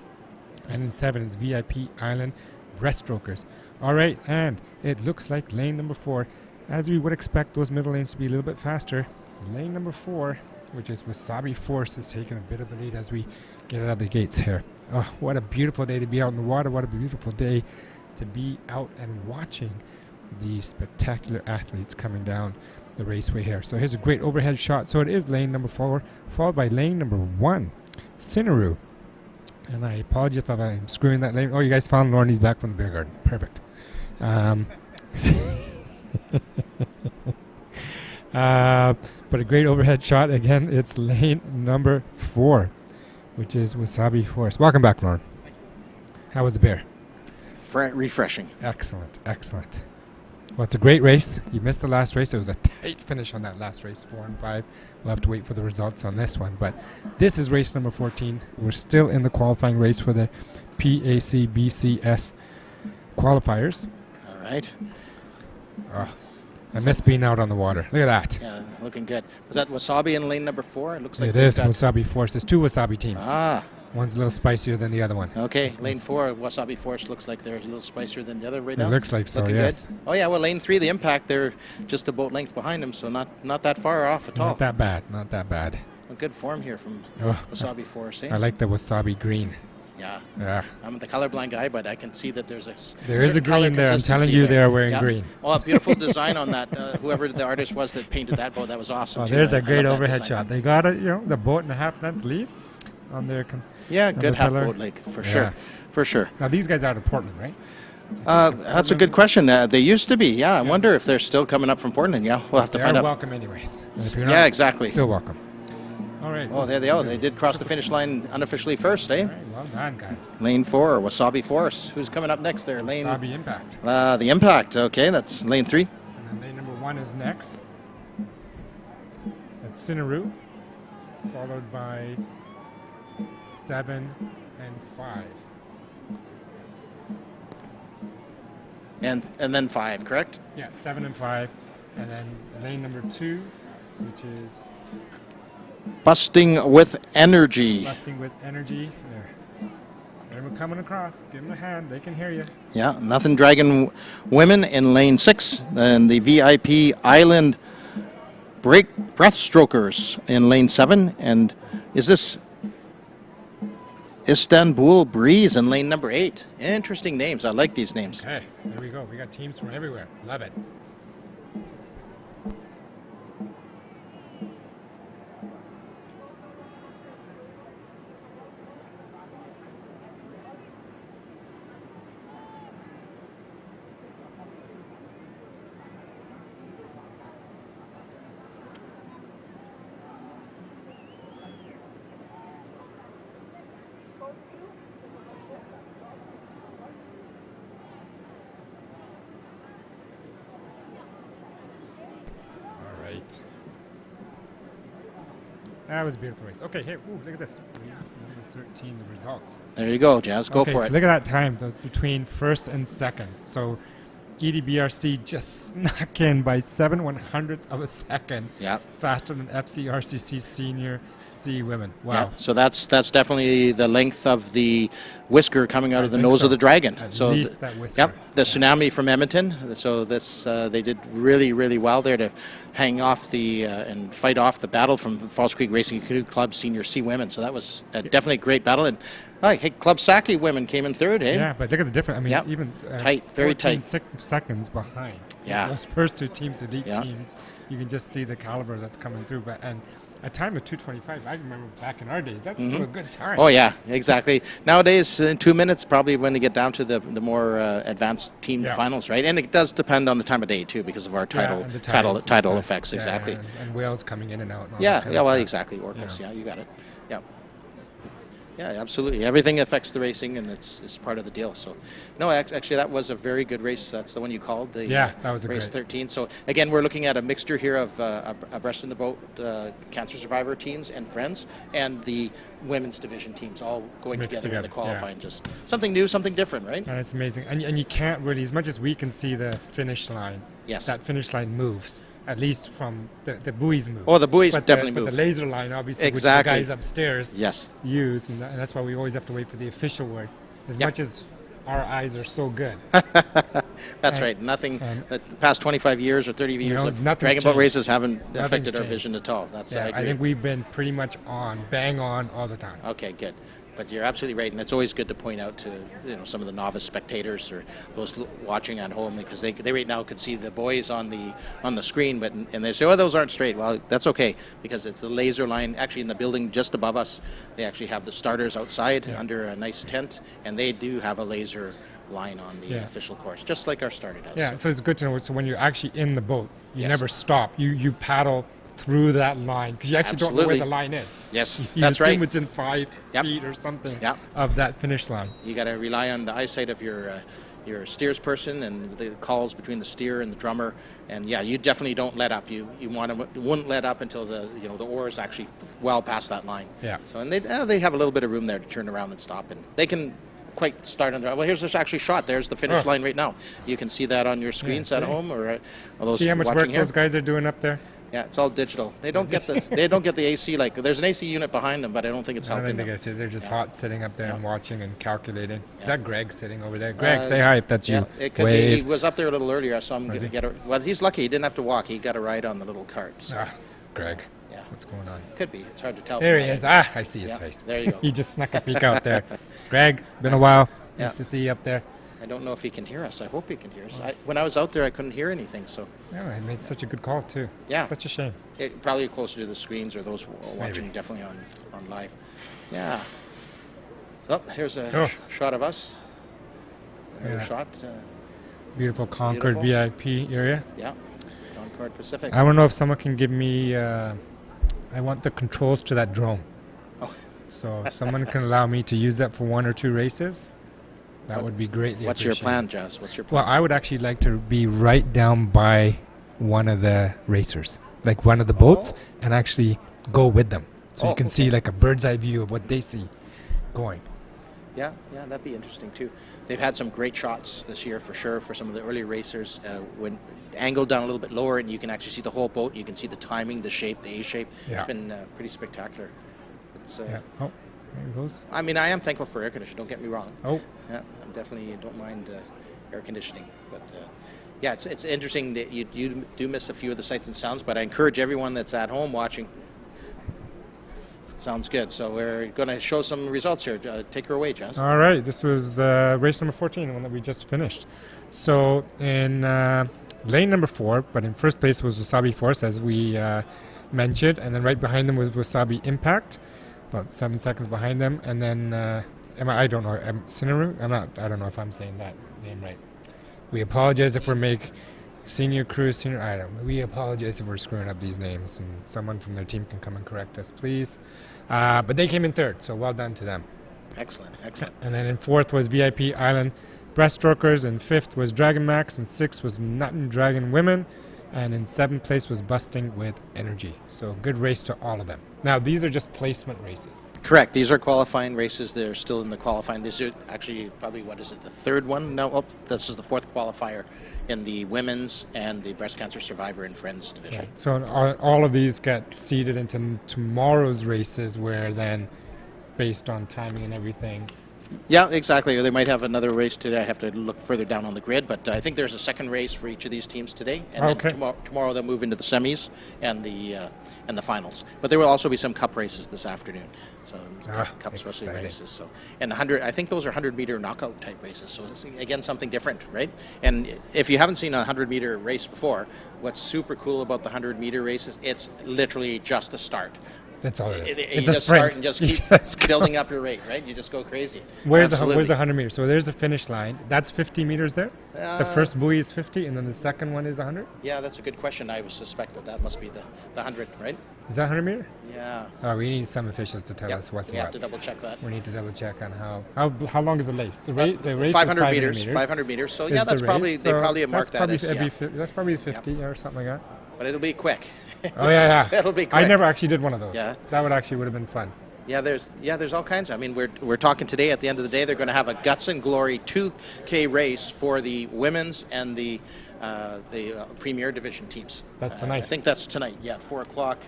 S7: And in 7 is VIP Island Breaststrokers. Alright, and it looks like lane number 4, as we would expect those middle lanes to be a little bit faster. Lane number 4, which is Wasabi Force, is taking a bit of the lead as we get out of the gates here. Oh, what a beautiful day to be out in the water. What a beautiful day to be out and watching the spectacular athletes coming down the raceway here. So here's a great overhead shot. So it is lane number 4, followed by lane number 1, Cinerube. And I apologize if I'm screwing that lane. Oh, you guys found Lauren. He's back from the bear garden. Perfect. But a great overhead shot. Again, it's lane number 4, which is Wasabi Force. Welcome back, Lauren. How was the bear?
S4: Refreshing.
S7: Excellent, excellent. Well, it's a great race. You missed the last race. It was a tight finish on that last race, 4 and 5. We'll have to wait for the results on this one. But this is race number 14. We're still in the qualifying race for the PAC BCS qualifiers.
S4: All right.
S7: Oh, I miss being out on the water. Look at that.
S4: Yeah, looking good. Was that Wasabi in lane number 4? It looks like
S7: it is Wasabi Force. There's 2 Wasabi teams.
S4: Ah.
S7: One's a little spicier than the other one.
S4: Okay, lane 4, Wasabi Force looks like they're a little spicier than the other right now.
S7: It looks like so,
S4: looking
S7: yes.
S4: Good. Oh yeah, well lane 3, the Impact, they're just a boat length behind them, so not that far off at all.
S7: Not that bad, not that bad.
S4: A good form here from Wasabi Force, eh?
S7: I like the Wasabi green.
S4: Yeah.
S7: Yeah.
S4: I'm the colorblind guy, but I can see that there's
S7: there is a green there. I'm telling you, they are wearing green.
S4: Oh, a beautiful design on that. Whoever the artist was that painted that boat, that was awesome.
S7: Oh,
S4: too.
S7: there's a great overhead shot. They got it, the boat and a half length lead on their.
S4: Yeah, good half boat length for sure, for sure.
S7: Now these guys are out of Portland, right?
S4: That's a good question. They used to be. Yeah, I wonder if they're still coming up from Portland. Yeah, we'll have to find out.
S7: Welcome, anyways.
S4: Yeah, exactly.
S7: Still welcome. All right.
S4: Oh, there they are. They did cross the finish line unofficially first, eh?
S7: All right, well done, guys.
S4: Lane 4, Wasabi Force. Who's coming up next there?
S7: Wasabi Impact.
S4: The Impact. Okay, that's lane 3.
S7: And then lane number 1 is next. That's Cinerube, followed by 7 and 5.
S4: And then 5, correct?
S7: Yeah, 7 and 5. And then lane number 2, which is
S4: Busting with Energy.
S7: Busting with Energy. There. They're coming across. Give them a hand. They can hear you.
S4: Yeah, Nothing Dragon Women in lane 6. And the VIP Island Breaststrokers in lane 7. And is this Istanbul Breeze in lane number 8? Interesting names. I like these names.
S7: Okay, there we go. We got teams from everywhere. Love it. That was a beautiful race. Okay, here, look at this. Race number 13, the results.
S4: There you go, Jazz. Go for it.
S7: So look at that time between first and second. So EDBRC just snuck in by 7/100ths of a second.
S4: Yeah.
S7: Faster than FCRCC Senior C Women. Wow.
S4: Yeah, so that's definitely the length of the whisker coming out of the nose of the dragon.
S7: At
S4: so
S7: least that whisker.
S4: Yep, the Tsunami from Edmonton. So this they did really, really well there to hang off the and fight off the battle from Falls Creek Racing Canoe Club Senior C Women. So that was definitely a great battle. And hey, Club Saki Women came in third, eh?
S7: Yeah, but look at the difference. I mean, even
S4: tight, very tight.
S7: seconds behind.
S4: Yeah.
S7: Those first two teams, elite teams, you can just see the caliber that's coming through. And a time of 2:25. I remember back in our days, that's still a good time.
S4: Oh yeah, exactly. Nowadays, in 2 minutes, probably when you get down to the more advanced team finals, right? And it does depend on the time of day too, because of our tidal effects. Exactly.
S7: And whales coming in and out. And all
S4: Yeah,
S7: that kind
S4: yeah,
S7: of
S4: well,
S7: stuff.
S4: exactly. Orcas, yeah, you got it. Yeah. Yeah, absolutely. Everything affects the racing, and it's part of the deal. So, no, actually, that was a very good race. That's the one you called, the
S7: that was a
S4: race
S7: great.
S4: 13. So, again, we're looking at a mixture here of Abreast in the Boat cancer survivor teams and friends, and the women's division teams all going together in the qualifying. Just something new, something different, right?
S7: And it's amazing. And you can't really, as much as we can see the finish line,
S4: Yes.
S7: that finish line moves. At least from the buoys move.
S4: Oh, the buoys
S7: but
S4: definitely
S7: but
S4: move.
S7: the laser line, obviously,
S4: Exactly.
S7: which the guys upstairs
S4: Yes.
S7: use, and that's why we always have to wait for the official word. As much as our eyes are so good.
S4: That's right. Nothing. The past 25 years or 30 years of
S7: nothing's
S4: Dragon Boat
S7: changed.
S4: races haven't
S7: Nothing's
S4: affected our
S7: changed.
S4: vision at all. That's I
S7: I
S4: agree.
S7: think we've been pretty much bang on all the time.
S4: Okay, good. But you're absolutely right, and it's always good to point out to some of the novice spectators or those watching at home, because they right now could see the boys on the screen, and they say, "Oh, those aren't straight." Well, that's okay, because it's the laser line. Actually, in the building just above us, they actually have the starters outside under a nice tent, and they do have a laser line on the official course, just like our starter does.
S7: Yeah, so it's good to know. So when you're actually in the boat, you never stop. You paddle through that line, because you actually don't know where the line is.
S4: Yes,
S7: you
S4: that's
S7: assume
S4: right.
S7: it's in 5 feet or something of that finish line.
S4: You got to rely on the eyesight of your steers person and the calls between the steer and the drummer, and you definitely don't let up. You wouldn't let up until the oar is actually well past that line.
S7: Yeah.
S4: So and they have a little bit of room there to turn around and stop, and they can quite start on well, here's this actually shot. There's the finish line right now. You can see that on your screens at home, or those
S7: see how much work
S4: watching here.
S7: those guys are doing up there.
S4: Yeah, it's all digital. They don't get the AC. Like, there's an AC unit behind them, but I don't think it's helping them.
S7: They're just hot sitting up there and watching and calculating. Is that Greg sitting over there? Greg, say hi if that's you.
S4: It could be. He was up there a little earlier. I saw him get a. Well, he's lucky. He didn't have to walk. He got a ride on the little cart. So.
S7: Greg.
S4: Yeah.
S7: What's going on?
S4: Could be. It's hard to tell.
S7: There he is. I see his face.
S4: There you go.
S7: He just snuck a peek out there. Greg, been a while. Nice to see you up there.
S4: I don't know if he can hear us. I hope he can hear us. When I was out there, I couldn't hear anything. So.
S7: Yeah, I made such a good call too.
S4: Yeah.
S7: Such a shame.
S4: Probably closer to the screens, or those watching definitely on live. Yeah. So here's a shot of us. Another shot.
S7: Beautiful Concord VIP area.
S4: Yeah. Concord Pacific.
S7: I don't know if someone can give me. I want the controls to that drone.
S4: Oh.
S7: So if someone can allow me to use that for 1 or 2 races, that would be greatly
S4: What's your
S7: appreciated.
S4: plan, Jess? What's your plan?
S7: Well, I would actually like to be right down by one of the racers, like one of the boats, and actually go with them. So you can see like a bird's eye view of what they see going.
S4: Yeah, that'd be interesting too. They've had some great shots this year for sure for some of the early racers. When angled down a little bit lower, and you can actually see the whole boat. You can see the timing, the shape, the A shape.
S7: Yeah.
S4: It's been pretty spectacular. It's.
S7: Oh, there it goes.
S4: I mean, I am thankful for air conditioning. Don't get me wrong.
S7: Oh.
S4: Yeah, I definitely don't mind air conditioning, but. Yeah, it's interesting that you do miss a few of the sights and sounds, but I encourage everyone that's at home watching. Sounds good. So we're going to show some results here. Take her away, Jess.
S7: All right, this was race number 14, the one that we just finished. So in lane number 4, but in first place was Wasabi Force, as we mentioned, and then right behind them was Wasabi Impact, about 7 seconds behind them, and then I don't know, Sinaru? I don't know if I'm saying that name right. We apologize if we apologize if we're screwing up these names, and someone from their team can come and correct us, please. But they came in 3rd, so well done to them.
S4: Excellent.
S7: And then in 4th was VIP Island Breaststrokers, and 5th was Dragon Max, and 6th was Nuttin' Dragon Women, and in 7th place was Busting with Energy. So good race to all of them. Now these are just placement races.
S4: Correct. These are qualifying races. They're still in the qualifying. These are actually probably, the 3rd one? No, this is the 4th qualifier in the women's and the breast cancer survivor and friends division.
S7: Right. So all of these get seeded into tomorrow's races, where then, based on timing and everything,
S4: Yeah, exactly. They might have another race today. I have to look further down on the grid, but I think there's a second race for each of these teams today, and
S7: Okay.
S4: then tomorrow they'll move into the semis and the finals. But there will also be some cup races this afternoon, so cup specialty
S7: exciting.
S4: races. So and 100, I think those are 100-meter knockout type races. So it's, again, something different, right? And if you haven't seen a 100-meter race before, what's super cool about the 100-meter races, it's literally just the start.
S7: That's all it is.
S4: You
S7: It's a
S4: just
S7: sprint.
S4: start and just
S7: You
S4: keep
S7: just go.
S4: building up your rate, right? You just go crazy.
S7: Where's
S4: Absolutely.
S7: the 100 meters? So there's the finish line. That's 50 meters there. The first buoy is 50, and then the second one is 100.
S4: Yeah, that's a good question. I would suspect that must be the 100, right?
S7: Is that 100 meter?
S4: Yeah.
S7: Oh, we need some officials to tell
S4: Yep,
S7: us what's
S4: we have
S7: what.
S4: to double check that.
S7: We need to double check on how long is the race? The race is
S4: 500 meters. 500 meters. So yeah,
S7: is
S4: that's
S7: the
S4: probably
S7: race.
S4: they
S7: So
S4: probably mark that
S7: that's
S4: as
S7: probably that's probably 50 or something like that.
S4: but it'll be quick.
S7: Oh yeah,
S4: It'll be quick.
S7: I never actually did one of those.
S4: Yeah.
S7: That would have been fun.
S4: Yeah, there's all kinds. I mean, we're talking today. At the end of the day, they're going to have a Guts and Glory 2K race for the women's and the Premier Division teams.
S7: That's tonight.
S4: I think that's tonight. Yeah, 4 o'clock.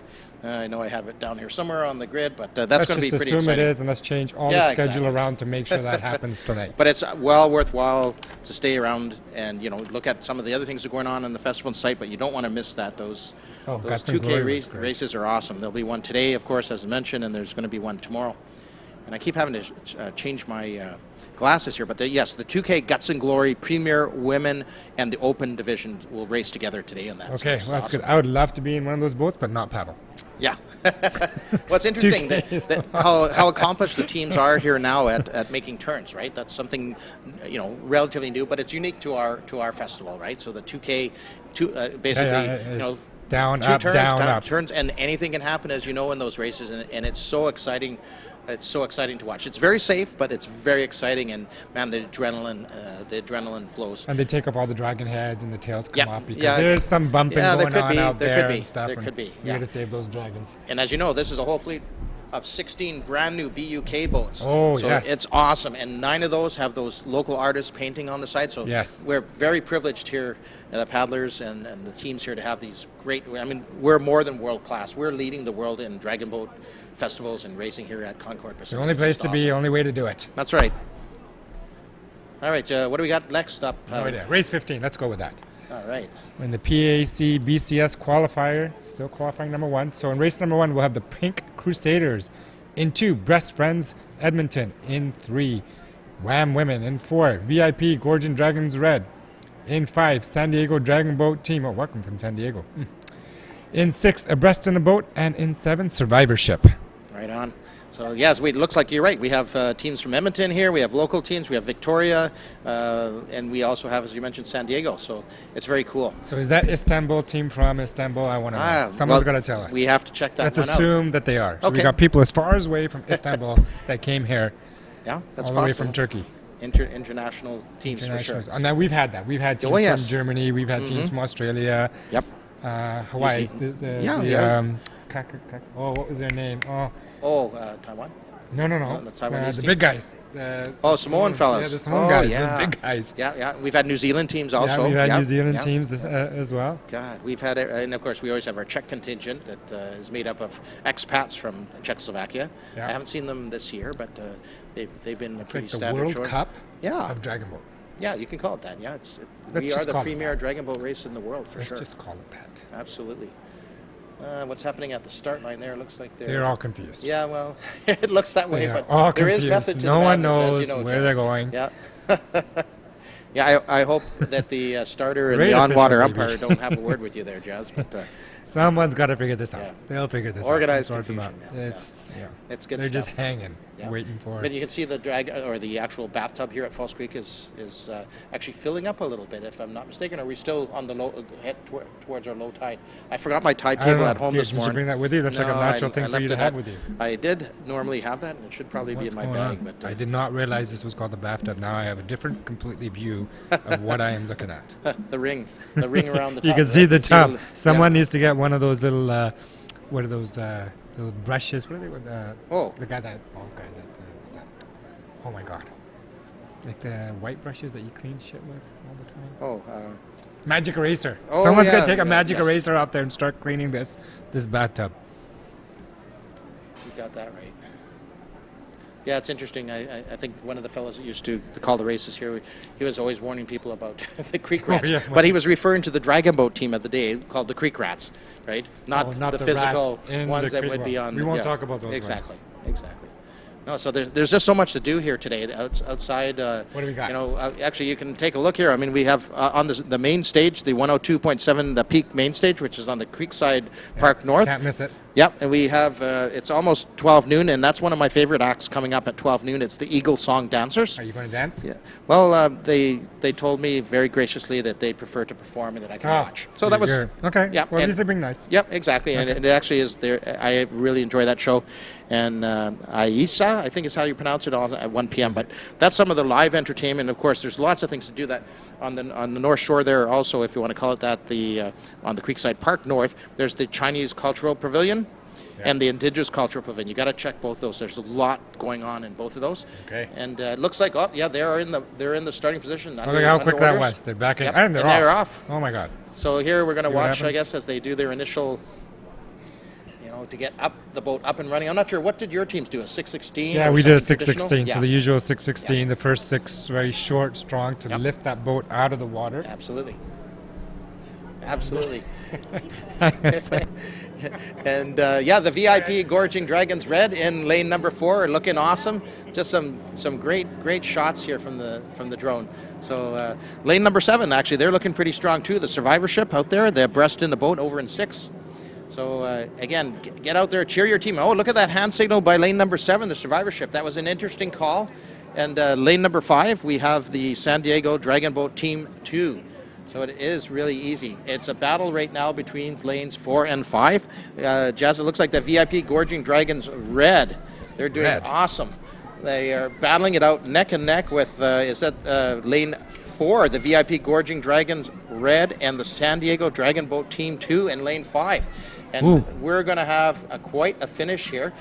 S4: I know I have it down here somewhere on the grid, but that's going to be
S7: Let's
S4: pretty
S7: just assume
S4: exciting.
S7: it is, and let's change all
S4: Yeah,
S7: the schedule
S4: exactly.
S7: around to make sure that happens tonight.
S4: But it's well worthwhile to stay around and look at some of the other things that are going on in the festival site. But you don't want to miss that. Those
S7: Guts and
S4: 2K
S7: Glory was great.
S4: races are awesome. There'll be one today, of course, as I mentioned, and there's going to be one tomorrow. And I keep having to change my glasses here, but yes, the 2K Guts and Glory Premier Women and the Open Division will race together today in that.
S7: Okay,
S4: So
S7: well, that's
S4: awesome.
S7: good. I would love to be in one of those boats, but not paddle.
S4: Yeah. What's interesting
S7: 2K is
S4: that how accomplished the teams are here now at making turns, right? That's something relatively new, but it's unique to our festival, right? So the 2K, basically,
S7: it's down,
S4: two
S7: up,
S4: turns,
S7: down, up.
S4: turns, and anything can happen, as you know, in those races, and it's so exciting. It's so exciting to watch. It's very safe, but it's very exciting, and man, the adrenaline flows.
S7: And they take off all the dragon heads and the tails come
S4: Yeah,
S7: off because
S4: yeah,
S7: there's some bumping
S4: yeah, there
S7: going
S4: could
S7: on
S4: be,
S7: out
S4: there
S7: there
S4: could be,
S7: and stuff.
S4: there
S7: and
S4: could be,
S7: We
S4: yeah.
S7: got to save those dragons.
S4: And as you know, this is a whole fleet of 16 brand new BUK boats.
S7: Oh,
S4: so
S7: yes.
S4: it's awesome, and 9 of those have those local artists painting on the side. So
S7: Yes.
S4: we're very privileged here, the paddlers and the teams here, to have these great. I mean, we're more than world class. We're leading the world in dragon boat festivals and racing here at Concord Pacific.
S7: The only
S4: It's
S7: place
S4: just
S7: to be,
S4: awesome.
S7: only way to do it.
S4: That's right. All right, what do we got next up?
S7: No idea. Race 15. Let's go with that.
S4: All right.
S7: In the PAC BCS qualifier, still qualifying number 1. So in race number 1, we'll have the Pink Crusaders. In 2, Breast Friends Edmonton. In 3, Wham Women. In 4, VIP Gorgon Dragons Red. In 5, San Diego Dragon Boat Team. Oh, welcome from San Diego. In 6, Abreast in a Boat. And in 7, Survivorship.
S4: Right on. So yes, it looks like you're right. We have teams from Edmonton here. We have local teams. We have Victoria, and we also have, as you mentioned, San Diego. So it's very cool.
S7: So is that Istanbul team from Istanbul? I want to know. Someone's got to tell us.
S4: We have to check that
S7: Let's
S4: one
S7: assume that they are. So we
S4: Okay.
S7: got people as far away from Istanbul that came here,
S4: Yeah, that's
S7: all the way
S4: possible.
S7: from Turkey.
S4: International teams for sure.
S7: And now we've had that. We've had teams
S4: yes.
S7: from Germany. We've had teams from Australia.
S4: Yep.
S7: Hawaii.
S4: see-
S7: Yeah. What was their name?
S4: Taiwan.
S7: No.
S4: the Taiwanese
S7: The
S4: team.
S7: big guys.
S4: Samoan fellas.
S7: Yeah, the Samoan guys.
S4: Yeah.
S7: Those big guys.
S4: Yeah. We've had New Zealand teams also.
S7: Yeah, we've had
S4: Yep,
S7: New Zealand
S4: yep.
S7: teams as well.
S4: God, we've had, and of course we always have our Czech contingent that is made up of expats from Czechoslovakia.
S7: Yeah.
S4: I haven't seen them this year, but they've been
S7: It's
S4: pretty
S7: like the
S4: standard.
S7: World
S4: short.
S7: Cup
S4: Yeah.
S7: of Dragon Boat.
S4: Yeah, you can call it that. Yeah,
S7: Let's
S4: we are
S7: just
S4: the
S7: call it
S4: premier
S7: that.
S4: dragon boat race in the world for
S7: Let's
S4: sure.
S7: just call it that.
S4: Absolutely. What's happening at the start line there? Looks like
S7: They're all confused.
S4: Yeah, well, it looks that way,
S7: They are
S4: but
S7: all
S4: there is
S7: confused.
S4: method to
S7: No
S4: the
S7: one
S4: madness, as
S7: knows
S4: you know,
S7: where
S4: Jess.
S7: they're going.
S4: Yeah. Yeah, I hope that the starter and
S7: Great
S4: the on-water
S7: official,
S4: umpire
S7: maybe.
S4: don't have a word with you there, Jazz. But
S7: Someone's got to figure this out.
S4: Yeah.
S7: They'll figure this
S4: Organized
S7: out. and sort them
S4: confusion,
S7: out.
S4: yeah,
S7: It's
S4: it's good
S7: They're
S4: stuff.
S7: just hanging,
S4: Yeah.
S7: waiting for.
S4: But you can see the the actual bathtub here at False Creek is actually filling up a little bit, if I'm not mistaken. Are we still on the low head towards our low tide? I forgot my tide
S7: I don't
S4: table
S7: know.
S4: at home
S7: Did
S4: this
S7: you
S4: morning.
S7: bring that with you? That's like a
S4: No,
S7: natural
S4: I
S7: thing for
S4: left
S7: you to
S4: it
S7: have
S4: at-
S7: with you.
S4: I did normally have that, and it should probably
S7: What's
S4: be in my
S7: going
S4: bag.
S7: on?
S4: But
S7: I did not realize this was called the bathtub. Now I have a different, completely view of what I am looking at.
S4: the ring around the top.
S7: You can see
S4: right?
S7: the
S4: You
S7: top.
S4: yeah.
S7: Someone needs to get one of those little, what are those little brushes? What are they?
S4: Oh.
S7: The guy that bald guy that. What's that? Oh my God. Like the white brushes that you clean shit with all the time.
S4: Oh,
S7: Magic eraser.
S4: Oh,
S7: Someone's
S4: yeah,
S7: got to take a
S4: yeah,
S7: magic
S4: yes.
S7: eraser out there and start cleaning this bathtub.
S4: you got that right. Yeah, it's interesting. I think one of the fellows that used to call the races here, he was always warning people about the creek rats.
S7: yeah.
S4: But he was referring to the dragon boat team of the day called the creek rats, right? Not
S7: the
S4: physical
S7: rats in
S4: ones
S7: the
S4: that
S7: creek.
S4: would be
S7: Well,
S4: on.
S7: we won't talk about those
S4: Exactly.
S7: ones.
S4: Exactly. No, so there's just so much to do here today outside.
S7: What do we got?
S4: You know, actually, you can take a look here. I mean, we have on the main stage, the 102.7, the peak main stage, which is on the Creekside Park North.
S7: Can't miss it.
S4: Yep, and we have, it's almost 12 noon, and that's one of my favorite acts coming up at 12 noon. It's the Eagle Song Dancers.
S7: Are you going to dance?
S4: Yeah. Well, they told me very graciously that they prefer to perform and that I can watch. So that was...
S7: good. Okay.
S4: Yeah,
S7: Well,
S4: and-
S7: these are being nice.
S4: Yep, exactly, and it actually is there. I really enjoy that show, and Aisa, I think is how you pronounce it, at 1 p.m. But that's some of the live entertainment. Of course, there's lots of things to do that on the North Shore there. Also, if you want to call it that, on the Creekside Park North, there's the Chinese Cultural Pavilion.
S7: Yeah.
S4: And the Indigenous Cultural Pavilion. You got to check both those. There's a lot going on in both of those.
S7: Okay.
S4: And it looks like they're in the starting position.
S7: Look at how quick that was. They're back in,
S4: Yep,
S7: and they're off.
S4: off.
S7: Oh my God.
S4: So here we're going to
S7: See what
S4: watch, I
S7: happens.
S4: guess, as they do their initial, to get the boat up and running. I'm not sure, what did your teams do, a 616?
S7: Yeah,
S4: or
S7: we did a
S4: something traditional?
S7: 616.
S4: Yeah,
S7: So the usual 616. The first 6 very short, strong to
S4: Yep.
S7: lift that boat out of the water.
S4: absolutely. Absolutely. And the VIP Gorging Dragons Red in lane number 4 are looking awesome. Just some great shots here from the drone. So lane number 7, actually, they're looking pretty strong too. The Survivorship out there, they're abreast in the boat over in 6. So again, get out there, cheer your team. Oh, look at that hand signal by lane number 7, the Survivorship. That was an interesting call. And lane number 5, we have the San Diego Dragon Boat Team 2. So it is really easy. It's a battle right now between lanes 4 and 5. Jazz, it looks like the VIP Gorging Dragons Red. They're doing awesome. They are battling it out neck and neck with, lane 4, the VIP Gorging Dragons Red, and the San Diego Dragon Boat Team 2 in lane 5. And we're going to have quite a finish here.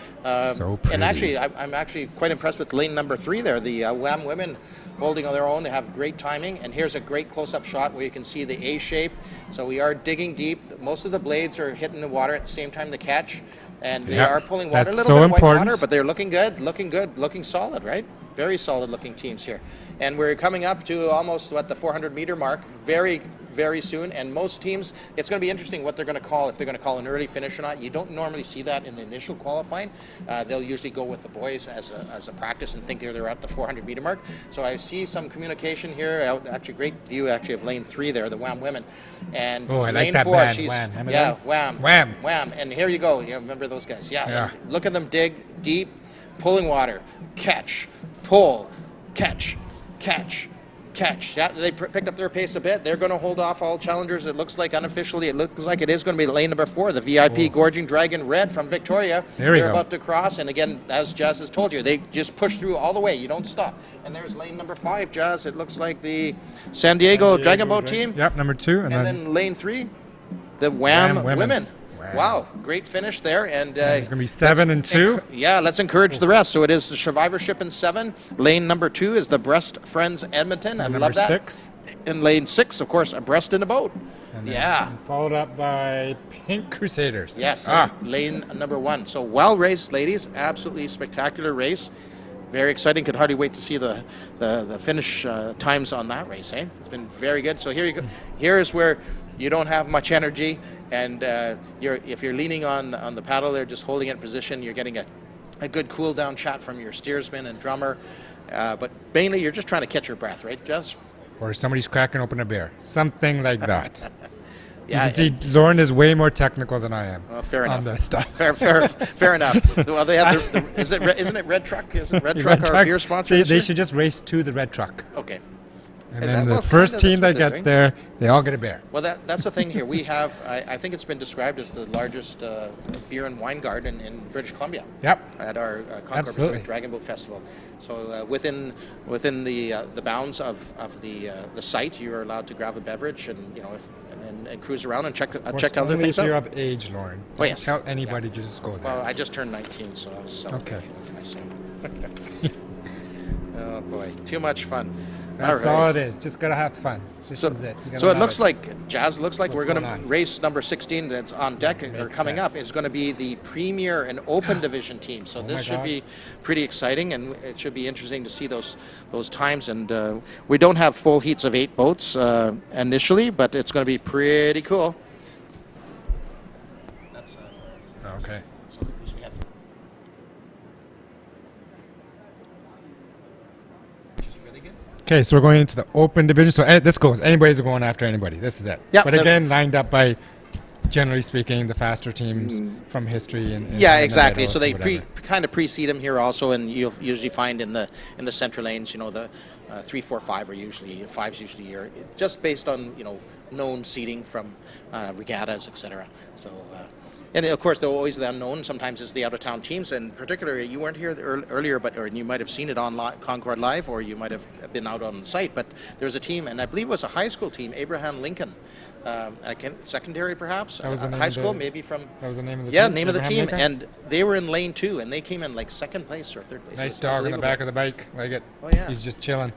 S7: So pretty.
S4: And actually, I'm actually quite impressed with lane number 3 there, the Wham women holding on their own. They have great timing, and here's a great close-up shot where you can see the A shape. So we are digging deep. Most of the blades are hitting the water at the same time to catch, and they are pulling water.
S7: That's
S4: a little
S7: so
S4: bit of white
S7: important.
S4: water, but they're looking good, looking solid, right? Very solid-looking teams here. And we're coming up to almost, the 400-meter mark very, very soon. And most teams, it's going to be interesting what they're going to call, if they're going to call an early finish or not. You don't normally see that in the initial qualifying. They'll usually go with the boys as a practice and think they're at the 400-meter mark. So I see some communication here. Actually, great view actually of lane 3 there, the Wham women. And
S7: Oh, I like
S4: lane
S7: that
S4: 4,
S7: band,
S4: she's
S7: Wham. Remember
S4: yeah,
S7: them?
S4: Wham,
S7: Wham.
S4: Wham. And here you go. You remember those guys?
S7: Yeah.
S4: And look at them dig deep, pulling water, catch, pull, catch. Yeah, they picked up their pace a bit. They're going to hold off all challengers. It looks like unofficially, it looks like it is going to be lane number 4, the VIP Gorging Dragon Red from Victoria.
S7: There we
S4: They're
S7: go.
S4: about to cross, and again, as Jazz has told you, they just push through all the way. You don't stop. And there's lane number 5, Jazz. It looks like the San Diego Dragon Boat team.
S7: Yep, number 2.
S4: And then lane 3, the Wham women. Wow, great finish there. And
S7: it's going to be 7 and 2.
S4: Yeah, let's encourage the rest. So it is the Survivorship in 7. Lane number 2 is the Breast Friends Edmonton. I
S7: And
S4: love
S7: number
S4: that.
S7: 6.
S4: In lane 6, of course, Abreast in a boat.
S7: And then
S4: Yeah.
S7: Followed up by Pink Crusaders.
S4: Yes, lane number 1. So well raced, ladies. Absolutely spectacular race. Very exciting. Could hardly wait to see the finish times on that race. It's been very good. So here you go. Here is where you don't have much energy, and if you're leaning on the paddle there, just holding it in position, you're getting a good cool down shot from your steersman and drummer. But mainly, you're just trying to catch your breath, right, Jess?
S7: Or somebody's cracking open a beer. Something like that.
S4: Yeah,
S7: you can see Lauren is way more technical than I am.
S4: Well, fair
S7: on
S4: enough.
S7: that stuff.
S4: Fair enough. Well, they have isn't it Red Truck? Isn't Red Truck our beer sponsor?
S7: They should just race to the Red Truck.
S4: Okay.
S7: And then the first team that gets there, they all get a beer.
S4: Well, that's the thing here. We have, I think it's been described as the largest beer and wine garden in British Columbia.
S7: Yep.
S4: At our Concord Pacific Dragon Boat Festival. So within the bounds of the site, you are allowed to grab a beverage and and cruise around and check other
S7: only
S4: things
S7: if you're
S4: out.
S7: of age, Lauren.
S4: Oh,
S7: Don't
S4: yes.
S7: tell anybody to just go there.
S4: Well, I just turned 19, so I was celebrating.
S7: Okay.
S4: What can I say? Oh boy, too much fun.
S7: That's all it is. Just gotta have fun. This is it.
S4: So it looks like, Jazz, looks like we're going to
S7: going on?
S4: race number 16 that's on deck or
S7: Makes
S4: coming up
S7: sense.
S4: is going to be the Premier and Open Division team. So this
S7: my
S4: should
S7: God.
S4: be pretty exciting, and it should be interesting to see those times. And we don't have full heats of 8 boats initially, but it's going to be pretty cool. That's,
S7: Okay.
S4: so at least we have. Which is really good.
S7: Okay, so we're going into the open division. So this goes. Anybody's going after anybody. This is it.
S4: Yeah,
S7: But again, lined up by, generally speaking, the faster teams from history. And
S4: Yeah,
S7: and the
S4: exactly.
S7: middle
S4: So they
S7: or whatever.
S4: kind of precede them here also, and you'll usually find in the center lanes, the 3, 4, 5 are usually 5's usually here, just based on known seating from regattas, etc. So. And of course, they're always the unknown. Sometimes it's the out-of-town teams, and particularly you weren't here earlier, or you might have seen it on Concord Live, or you might have been out on the site. But there's a team, and I believe it was a high school team, Abraham Lincoln, secondary perhaps,
S7: That was the name
S4: high
S7: of
S4: school,
S7: the-
S4: maybe from.
S7: That was the name of the
S4: Yeah,
S7: team?
S4: name of the
S7: Abraham
S4: team,
S7: Lincoln?
S4: and they were in lane 2, and they came in like 2nd place or 3rd place.
S7: Nice
S4: It's
S7: dog on the
S4: unbelievable.
S7: back of the bike. Like it.
S4: Oh, yeah.
S7: He's just chilling.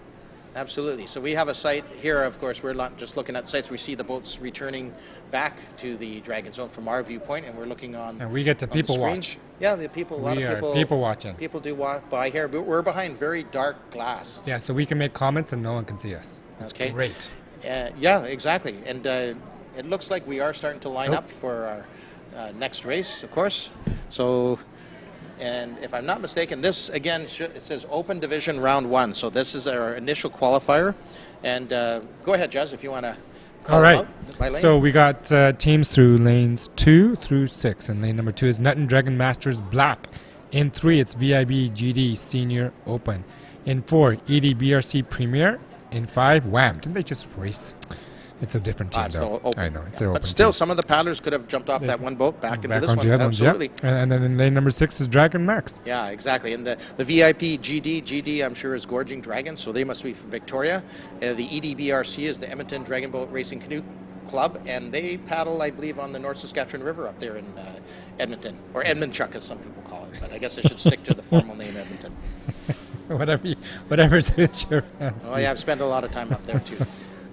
S4: Absolutely. So we have a site here. Of course, we're not just looking at sites. We see the boats returning back to the Dragon Zone from our viewpoint, and we're looking on.
S7: And we get to
S4: on the
S7: people
S4: screen.
S7: watch.
S4: Yeah, the people. A lot
S7: We
S4: of
S7: are
S4: people.
S7: people watching.
S4: People do walk by here, but we're behind very dark glass.
S7: Yeah, so we can make comments and no one can see us. That's
S4: Okay.
S7: great.
S4: Yeah, exactly. And it looks like we are starting to line
S7: Nope.
S4: up for our next race, of course. So, and if I'm not mistaken, this again it says Open Division Round 1. So this is our initial qualifier. And go ahead, Jez, if you want to call
S7: All
S4: them
S7: right.
S4: out by lane.
S7: So we got teams through lanes 2 through 6. And lane number 2 is Nut and Dragon Masters Black. In 3, it's VIB GD Senior Open. In 4, EDBRC Premier. In 5, Wham. Didn't they just race? It's a different team,
S4: It's
S7: though.
S4: the open.
S7: I know, it's
S4: Yeah.
S7: their open
S4: But still,
S7: team.
S4: some of the paddlers could have jumped off that one boat back into this
S7: onto
S4: one.
S7: the other ones, yeah.
S4: Absolutely.
S7: And then in lane number 6 is Dragon Max.
S4: Yeah, exactly. And the VIP GD, I'm sure, is Gorging Dragons, so they must be from Victoria. The EDBRC is the Edmonton Dragon Boat Racing Canoe Club, and they paddle, I believe, on the North Saskatchewan River up there in Edmonton, or Edmonchuck, as some people call it. But I guess I should stick to the formal name, Edmonton.
S7: Whatever suits your fancy.
S4: Oh, yeah, I've spent a lot of time up there, too.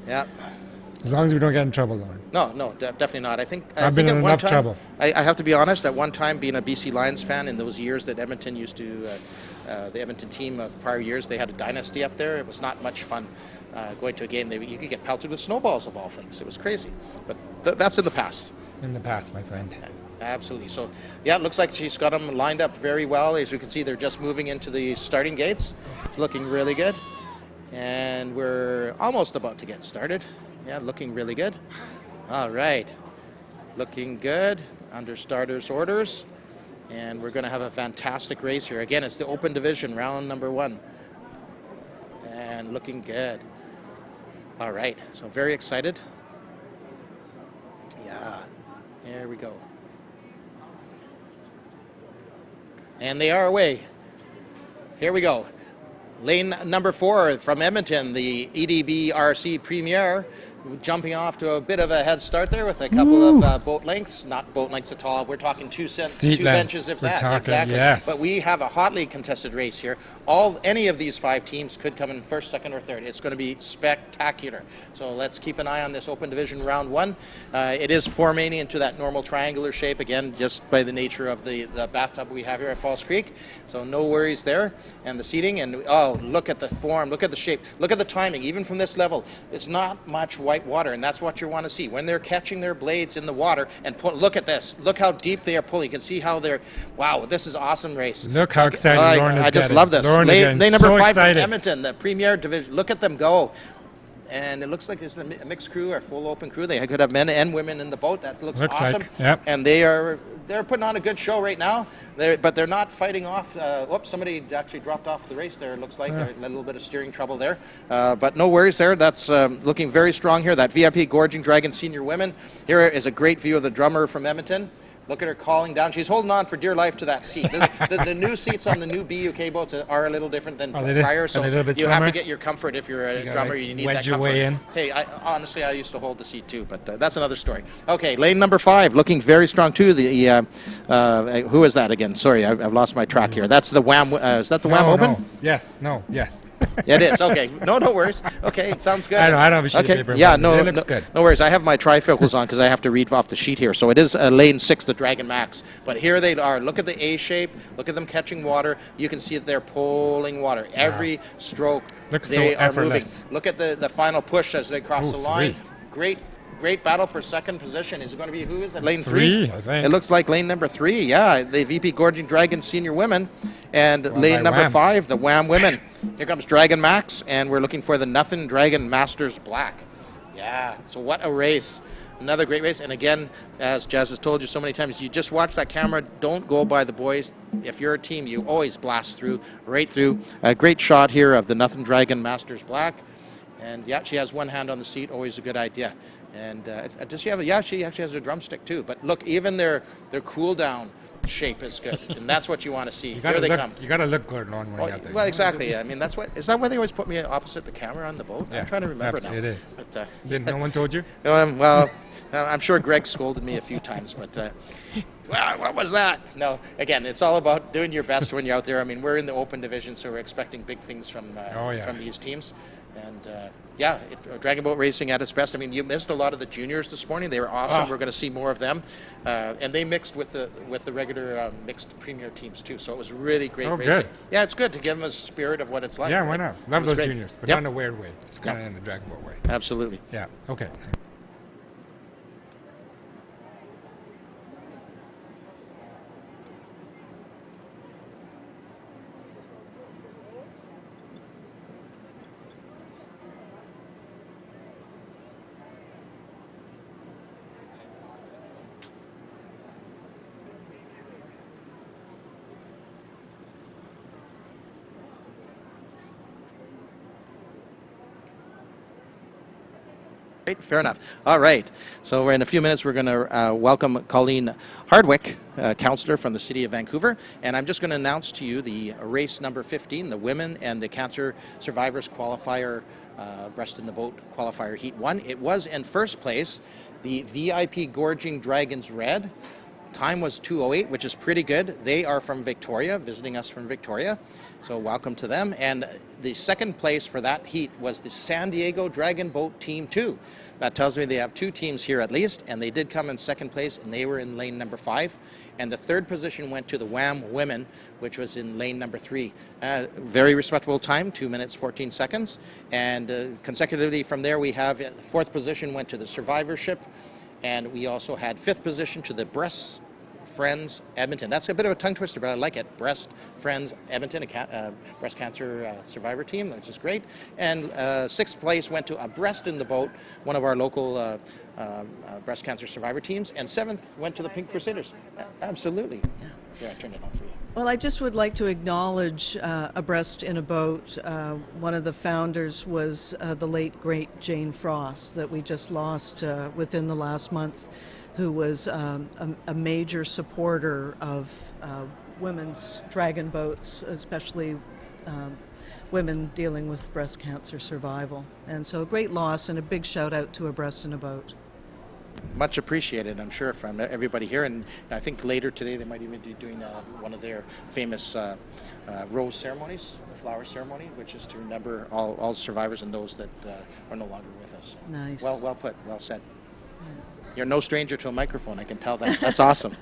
S4: Yeah.
S7: As long as we don't get in trouble, Lauren.
S4: No, definitely not. I think
S7: I've been
S4: at
S7: in
S4: one
S7: enough
S4: time,
S7: trouble.
S4: I have to be honest. At one time, being a BC Lions fan in those years that Edmonton used to, the Edmonton team of prior years, they had a dynasty up there. It was not much fun going to a game. You could get pelted with snowballs of all things. It was crazy. But that's in the past.
S7: In the past, my friend.
S4: Absolutely. So, yeah, it looks like she's got them lined up very well. As you can see, they're just moving into the starting gates. It's looking really good. And we're almost about to get started. Yeah, looking really good. All right. Looking good under starters orders. And we're going to have a fantastic race here. Again, it's the Open Division, round number 1. And looking good. All right. So very excited. Yeah. There we go. And they are away. Here we go. Lane number 4 from Edmonton, the EDBRC Premier, jumping off to a bit of a head start there with a couple of boat lengths. Not boat lengths at all. We're talking two
S7: Seat lengths,
S4: benches, if
S7: we're
S4: that.
S7: talking,
S4: Exactly.
S7: yes.
S4: But we have a hotly contested race here. Any of these 5 teams could come in first, second, or third. It's going to be spectacular. So let's keep an eye on this Open Division Round 1. It is forming into that normal triangular shape, again, just by the nature of the bathtub we have here at Falls Creek. So no worries there. And the seating, and look at the form, look at the shape, look at the timing. Even from this level, it's not much white water, and that's what you want to see. When they're catching their blades in the water and look at this. Look how deep they are pulling. You can see how they're, wow, this is awesome race.
S7: Look how excited Lauren is
S4: I just
S7: getting.
S4: love this.
S7: Lauren is
S4: Lane
S7: getting
S4: number
S7: so
S4: 5
S7: excited.
S4: from Edmonton, the Premier Division. Look at them go. And it looks like it's a mixed crew or full open crew. They could have men and women in the boat. That looks awesome.
S7: Like, yep.
S4: And they're putting on a good show right now. But they're not fighting off. Whoops, somebody actually dropped off the race there, it looks like. A little bit of steering trouble there. But no worries there. That's looking very strong here. That VIP Gorging Dragon Senior Women. Here is a great view of the drummer from Edmonton. Look at her calling down. She's holding on for dear life to that seat. The new seats on the new BUK boats are a little different than prior, so you have to get your comfort. If you're a drummer, you need that
S7: wedge your
S4: comfort.
S7: way in.
S4: Hey, honestly, I used to hold the seat too, but that's another story. Okay, lane number 5, looking very strong too. Who is that again? Sorry, I've lost my track here. That's the Wham. Is that the Wham Open?
S7: No. Yes.
S4: Yeah, it is. Okay. No worries. Okay, sounds good.
S7: I don't have a sheet of
S4: Okay.
S7: paper in
S4: Yeah,
S7: front of me.
S4: no,
S7: It looks good.
S4: no worries. I have my trifocals on because I have to read off the sheet here. So it is lane 6, the Dragon Max. But here they are. Look at the A shape. Look at them catching water. You can see that they're pulling water. Every stroke,
S7: Looks
S4: they
S7: so
S4: are
S7: effortless.
S4: moving. Look at the final push as they cross
S7: Ooh,
S4: the line.
S7: 3.
S4: Great battle for second position. Is it going to be, who is it? Lane
S7: 3, I think.
S4: It looks like lane number 3. Yeah, the VP Gorging Dragon Senior Women. And
S7: Won
S4: lane
S7: by
S4: number
S7: Wham.
S4: 5, the Wham Women. Here comes Dragon Max, and we're looking for the Nothing Dragon Masters Black. Yeah, so what a race. Another great race. And again, as Jazz has told you so many times, you just watch that camera. Don't go by the boys. If you're a team, you always blast through, right through. A great shot here of the Nothing Dragon Masters Black. And yeah, she has one hand on the seat, always a good idea. And does she have yeah, she actually has a drumstick too. But look, even their cool down shape is good. And that's what you want to see. Here they come.
S7: You gotta look good on when you're out there.
S4: Well, exactly. I mean, is that why they always put me opposite the camera on the boat?
S7: Yeah,
S4: I'm trying to remember now.
S7: it is.
S4: But,
S7: No one told you?
S4: well, I'm sure Greg scolded me a few times, but well, what was that? No, again, it's all about doing your best when you're out there. I mean, we're in the open division, so we're expecting big things from these teams. And Dragon Boat Racing at its best. I mean, you missed a lot of the juniors this morning. They were awesome. We're going to see more of them, and they mixed with the regular mixed premier teams too. So it was really great racing.
S7: Good.
S4: Yeah, it's good to give them a spirit of what it's like.
S7: Yeah,
S4: right?
S7: why not?
S4: It
S7: Love
S4: was
S7: those
S4: great.
S7: juniors, but
S4: Yep.
S7: not in a weird way. Just kind of in the Dragon Boat way.
S4: Absolutely.
S7: Yeah, okay.
S4: Great, fair enough. All right. So in a few minutes, we're going to welcome Colleen Hardwick, counselor from the City of Vancouver. And I'm just going to announce to you the race number 15, the Women and the Cancer Survivors Qualifier, Breast in the Boat Qualifier Heat 1. It was in first place, the VIP Gorging Dragons Red. Time was 2:08, which is pretty good. They are from Victoria, visiting us from Victoria. So welcome to them. And the second place for that heat was the San Diego Dragon Boat Team 2. That tells me they have 2 teams here at least, and they did come in second place, and they were in lane number 5. And the third position went to the Wham Women, which was in lane number 3. Very respectable time, 2 minutes, 14 seconds. And consecutively from there, we have fourth position went to the Survivorship, and we also had 5th position to the Breast Friends Edmonton. That's a bit of a tongue twister, but I like it. Breast Friends Edmonton, a breast cancer survivor team, which is great. And 6th place went to a Breast in the Boat, one of our local breast cancer survivor teams. And 7th went to the Pink Crusaders. Absolutely. Yeah, I turned it on for you.
S8: Well, I just would like to acknowledge a Breast in a Boat. One of the founders was the late, great Jane Frost that we just lost within the last month, who was a major supporter of women's dragon boats, especially women dealing with breast cancer survival. And so a great loss, and a big shout out to a Breast in a Boat.
S4: Much appreciated, I'm sure, from everybody here. And I think later today they might even be doing one of their famous rose ceremonies, the flower ceremony, which is to remember all survivors and those that are no longer with us. So
S8: Nice.
S4: Well put, well said. You're no stranger to a microphone, I can tell that. That's awesome.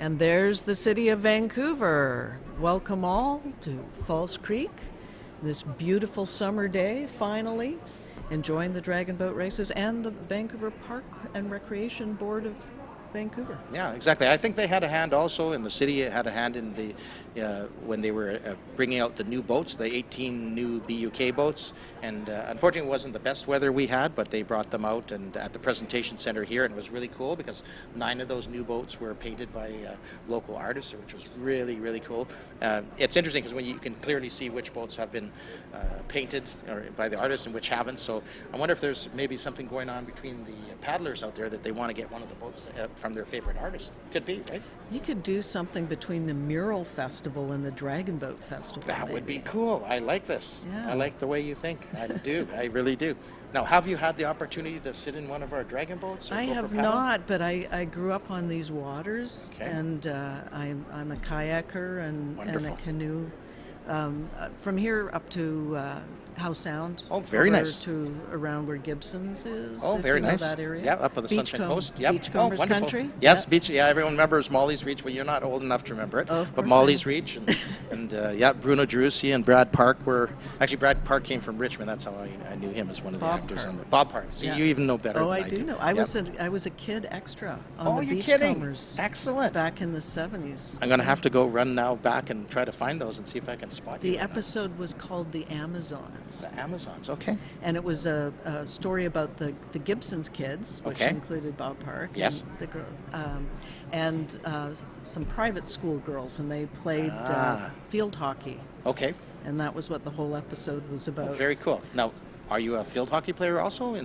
S8: And there's the city of Vancouver. Welcome all to False Creek. This beautiful summer day, finally. Enjoying the dragon boat races and the Vancouver Park and Recreation Board of Vancouver.
S4: Yeah, exactly. I think they had a hand also, and the city had a hand in the when they were bringing out the new boats, the 18 new BUK boats. And unfortunately, it wasn't the best weather we had, but they brought them out and at the presentation center here, and it was really cool because 9 of those new boats were painted by local artists, which was really, really cool. It's interesting because when you can clearly see which boats have been painted by the artists and which haven't. So I wonder if there's maybe something going on between the paddlers out there that they want to get one of the boats from their favorite artist. Could be, right?
S8: You could do something between the Mural Festival and the Dragon Boat Festival.
S4: That would be cool. I like this.
S8: Yeah.
S4: I like the way you think. I do. I really do. Now, have you had the opportunity to sit in one of our dragon boats? Or
S8: I
S4: go for
S8: have
S4: paddle?
S8: not, but I grew up on these waters,
S4: Okay.
S8: and I'm a kayaker and a
S4: Wonderful.
S8: canoe. From here up to Howe Sound.
S4: Oh, very
S8: over
S4: nice.
S8: To around where Gibson's is.
S4: Oh,
S8: if
S4: very
S8: you know
S4: nice.
S8: that area.
S4: Yeah, up on the Sunshine
S8: Beachcomb-
S4: Coast. Yep.
S8: Beachcombers
S4: wonderful.
S8: Country.
S4: Yes,
S8: Yep.
S4: beach. Yeah, everyone remembers Molly's Reach. Well, you're not old enough to remember it.
S8: Oh, of
S4: but
S8: course
S4: Molly's
S8: I am.
S4: Reach and yeah, Bruno Gerussi and Brad Park were actually Brad Park came from Richmond. That's how I knew him as one of the
S8: Bob
S4: actors
S8: Park.
S4: on the Bob Park. So
S8: Yeah.
S4: you even know better.
S8: Oh,
S4: than
S8: I do know. I
S4: Yep.
S8: was a kid extra on
S4: Oh,
S8: the
S4: you're kidding?
S8: Beachcombers
S4: Excellent.
S8: back in the 70s.
S4: I'm gonna have to go run now back and try to find those and see if I can spot you.
S8: The
S4: on that.
S8: episode was called The Amazons.
S4: The Amazons. Okay.
S8: And it was a story about the Gibson's kids, which
S4: Okay.
S8: included Bob Park.
S4: Yes.
S8: And the girl, and some private school girls, and they played field hockey.
S4: Okay.
S8: And that was what the whole episode was about.
S4: Oh, very cool. Now, are you a field hockey player also?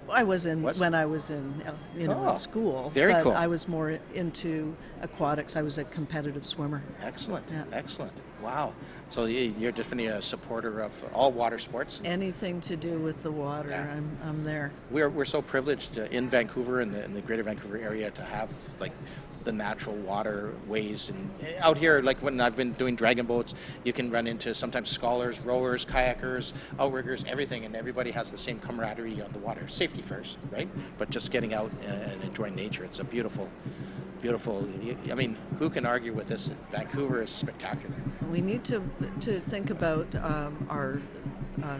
S8: I was in
S4: Was-
S8: when I was in
S4: Oh,
S8: in school.
S4: very
S8: but
S4: cool.
S8: I was more into aquatics. I was a competitive swimmer.
S4: Excellent.
S8: Yeah.
S4: Excellent. Wow. So you're definitely a supporter of all water sports.
S8: Anything to do with the water,
S4: Yeah.
S8: I'm there.
S4: We're so privileged in Vancouver and in the Greater Vancouver area to have like the natural waterways, and out here, like when I've been doing dragon boats, you can run into sometimes scholars, rowers, kayakers, outriggers, everything, and everybody has the same camaraderie on the water. Safety first, right? But just getting out and enjoying nature. It's a beautiful. I mean, who can argue with this? Vancouver is spectacular.
S8: We need to think about our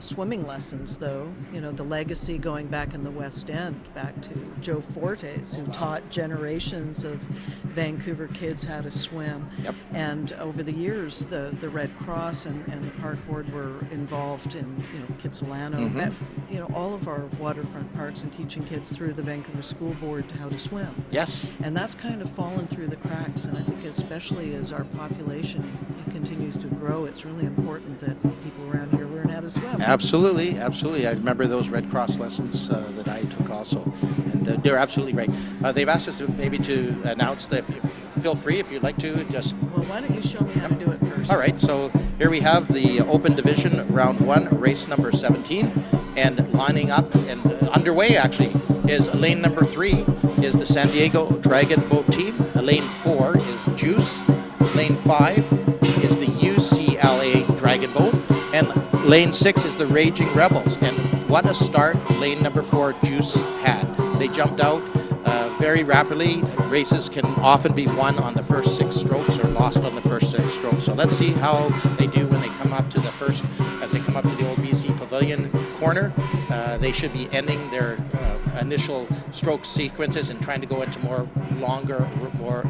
S8: swimming lessons, though. You know, the legacy going back in the West End, back to Joe Fortes, who taught generations of Vancouver kids how to swim.
S4: Yep.
S8: And over the years, the Red Cross and the Park Board were involved in, Kitsilano,
S4: Mm-hmm.
S8: all of our waterfront parks, and teaching kids through the Vancouver School Board how to swim.
S4: Yes.
S8: And that's kind of fallen through the cracks, and I think especially as our population continues to grow, it's really important that people around here learn how to swim.
S4: Absolutely, absolutely. I remember those Red Cross lessons that I took also, and they're absolutely right. They've asked us to announce that feel free if you'd like to just.
S8: Well, why don't you show me how to do it first?
S4: All right, so here we have the Open Division Round 1, race number 17, and lining up and underway actually is lane number 3 is the San Diego Dragon Boat Team. Lane 4 is Juice. Lane 5 is the UCLA Dragon Boat. And lane 6 is the Raging Rebels. And what a start lane number 4 Juice had. They jumped out very rapidly. Races can often be won on the first 6 strokes or lost on the first 6 strokes. So let's see how they do when they come up to the first, as they come up to the old BC Pavilion corner. They should be ending their initial stroke sequences and trying to go into more longer,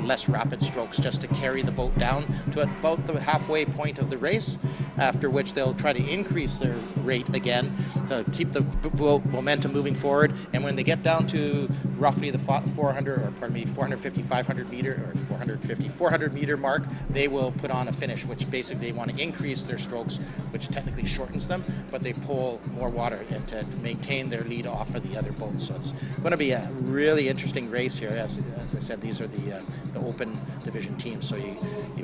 S4: less rapid strokes just to carry the boat down to about the halfway point of the race, after which they'll try to increase their rate again to keep the momentum moving forward. And when they get down to roughly the 450, 500 meter or 400 meter mark, they will put on a finish, which basically they want to increase their strokes, which technically shortens them, but they pull more water and to maintain their lead off of the other boats. So it's going to be a really interesting race here. As I said, these are the open division teams. So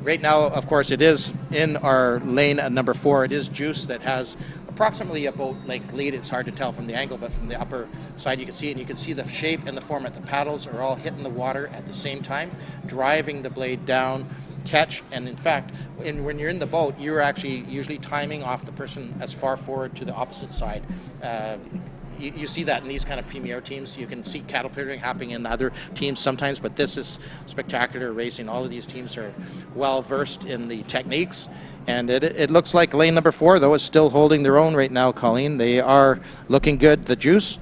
S4: right now, of course, it is in our lane number 4. It is Juice that has approximately a boat length lead. It's hard to tell from the angle, but from the upper side you can see it, and you can see the shape and the format. The paddles are all hitting the water at the same time, driving the blade down, catch, and in fact, when you're in the boat, you're actually usually timing off the person as far forward to the opposite side. you see that in these kind of premier teams. You can see caterpillaring happening in other teams sometimes, but this is spectacular racing. All of these teams are well versed in the techniques, and it looks like lane number 4 though is still holding their own right now, Colleen. They are looking good. The juice.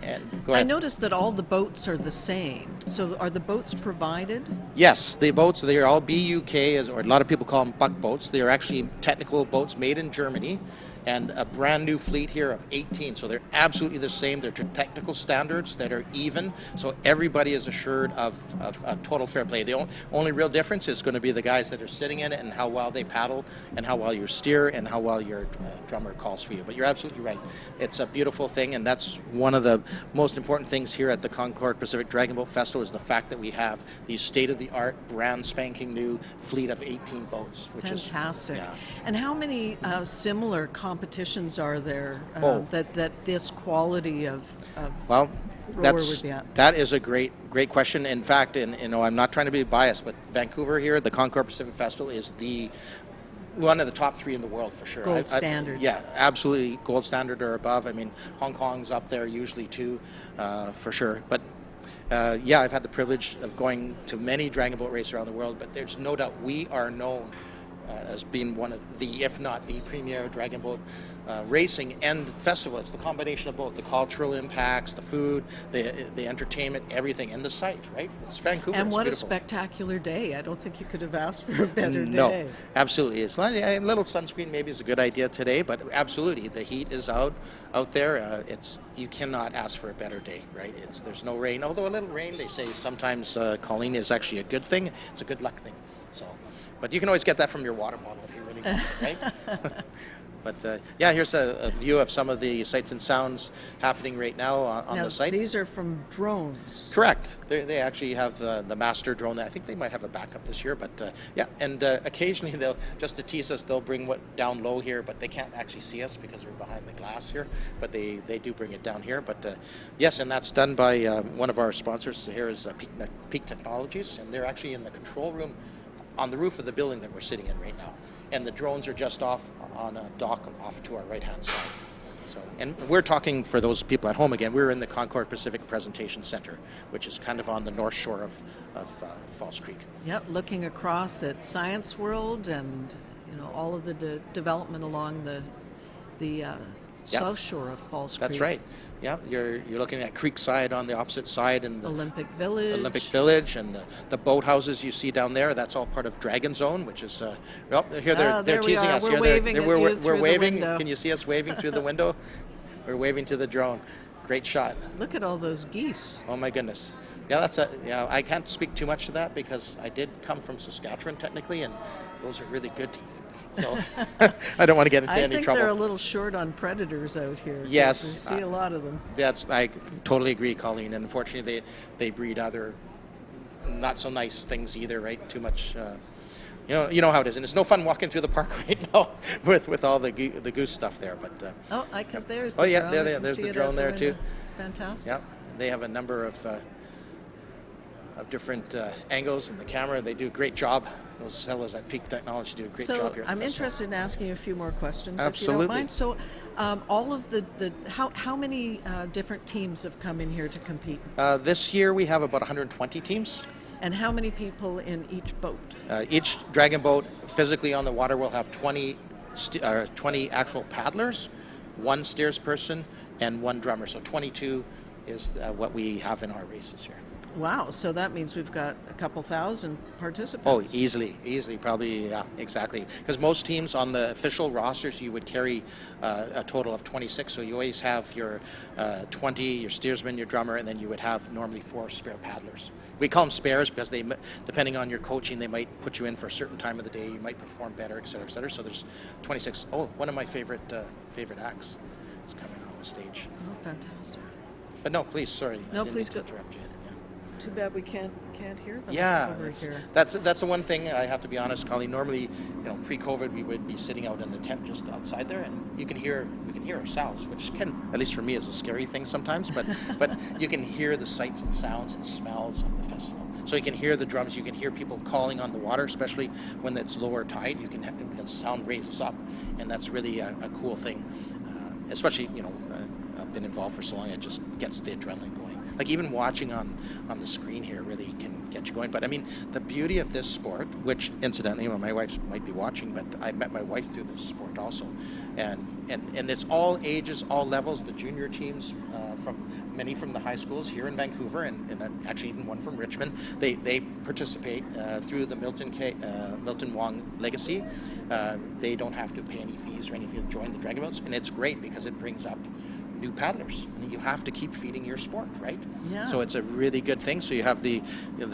S4: And go ahead.
S8: I noticed that all the boats are the same. So are the boats provided?
S4: Yes, the boats, they are all BUK, or a lot of people call them buck boats. They are actually technical boats made in Germany, and a brand new fleet here of 18. So they're absolutely the same. They're to technical standards that are even. So everybody is assured of total fair play. The only real difference is going to be the guys that are sitting in it and how well they paddle and how well you steer and how well your drummer calls for you. But you're absolutely right. It's a beautiful thing, and that's one of the most important things here at the Concord Pacific Dragon Boat Festival is the fact that we have these state-of-the-art, brand spanking new fleet of 18 boats, which
S8: Fantastic.
S4: is... Yeah.
S8: And how many similar competitions are there that this quality of
S4: Well,
S8: rower would be at?
S4: that is a great question. In fact, I'm not trying to be biased, but Vancouver here, the Concord Pacific Festival is one of the top 3 in the world for sure.
S8: Gold standard.
S4: Yeah, absolutely gold standard or above. I mean, Hong Kong's up there usually too, for sure. But yeah, I've had the privilege of going to many dragon boat races around the world, but there's no doubt we are known as being one of the, if not the premier dragon boat racing and festival. It's the combination of both the cultural impacts, the food, the entertainment, everything, and the site, right? It's Vancouver.
S8: And
S4: it's
S8: what
S4: beautiful.
S8: A spectacular day. I don't think you could have asked for a better
S4: No,
S8: day.
S4: absolutely. It's like a little sunscreen maybe is a good idea today, but absolutely the heat is out there. You cannot ask for a better day, right? There's no rain, although a little rain, they say sometimes, Colleen, is actually a good thing. It's a good luck thing. So, but you can always get that from your water bottle if you really want, right? But yeah, here's a view of some of the sights and sounds happening right now on
S8: Now,
S4: the site.
S8: these are from drones.
S4: Correct. They actually have the master drone. I think they might have a backup this year, but yeah. And occasionally they'll, just to tease us, they'll bring what down low here, but they can't actually see us because we're behind the glass here. But they do bring it down here. But yes, and that's done by one of our sponsors. So here is Peak Technologies, and they're actually in the control room on the roof of the building that we're sitting in right now. And the drones are just off on a dock off to our right-hand side. So, and we're talking for those people at home again, we're in the Concord Pacific Presentation Center, which is kind of on the north shore of Falls Creek.
S8: Yep, looking across at Science World and all of the development along the south shore of Falls Creek.
S4: That's right. Yeah, you're looking at Creekside on the opposite side, and the
S8: Olympic Village
S4: and the boathouses you see down there. That's all part of Dragon Zone, which is well, here they're
S8: there we
S4: teasing
S8: are.
S4: us.
S8: We're
S4: Here
S8: waving at you
S4: we're
S8: through the
S4: waving.
S8: window.
S4: Can you see us waving through the window? We're waving to the drone. Great shot.
S8: Look at all those geese.
S4: Oh my goodness. Yeah, I can't speak too much to that because I did come from Saskatchewan technically, and those are really good to eat. So I don't want to get into any trouble.
S8: I think they're a little short on predators out here.
S4: Yes.
S8: We see a lot of them.
S4: I totally agree, Colleen. And unfortunately, they breed other not so nice things either, right? Too much. You know how it is, and it's no fun walking through the park right now with all the goose stuff there. But
S8: because there's the
S4: oh yeah,
S8: drone.
S4: there's the drone there too.
S8: Fantastic.
S4: Yeah, they have a number of different angles in the camera. They do a great job. Those fellows at Peak Technology do a great job here.
S8: So I'm interested in asking you a few more questions,
S4: Absolutely.
S8: if you don't mind. So all of how many different teams have come in here to compete?
S4: This year we have about 120 teams.
S8: And how many people in each boat?
S4: Each dragon boat physically on the water will have 20 actual paddlers, 1 steersperson, and 1 drummer. So 22 is what we have in our races here.
S8: Wow, so that means we've got a couple thousand participants.
S4: Oh, easily, probably, yeah, exactly. Because most teams on the official rosters, you would carry a total of 26. So you always have your 20, your steersman, your drummer, and then you would have normally 4 spare paddlers. We call them spares because they, depending on your coaching, they might put you in for a certain time of the day. You might perform better, et cetera, et cetera. So there's 26. Oh, one of my favorite acts is coming on the stage.
S8: Oh, fantastic.
S4: But no, please, sorry.
S8: No,
S4: I didn't
S8: please
S4: mean to
S8: go.
S4: interrupt you.
S8: Too bad we can't hear them.
S4: Yeah,
S8: over here.
S4: that's the one thing I have to be honest, Colleen. Normally, pre-COVID, we would be sitting out in the tent just outside there, and we can hear ourselves, which can, at least for me, is a scary thing sometimes. But you can hear the sights and sounds and smells of the festival. So you can hear the drums, you can hear people calling on the water, especially when it's lower tide. You can the sound raises up, and that's really a cool thing. Especially been involved for so long, it just gets the adrenaline going. Like even watching on the screen here really can get you going. But I mean, the beauty of this sport, which incidentally, my wife might be watching, but I met my wife through this sport also, and it's all ages, all levels. The junior teams many from the high schools here in Vancouver, and actually even one from Richmond, they participate through the Milton Wong Legacy. They don't have to pay any fees or anything to join the dragon boats, and it's great because it brings up new paddlers. I mean, you have to keep feeding your sport, right?
S8: Yeah.
S4: So it's a really good thing. So you have the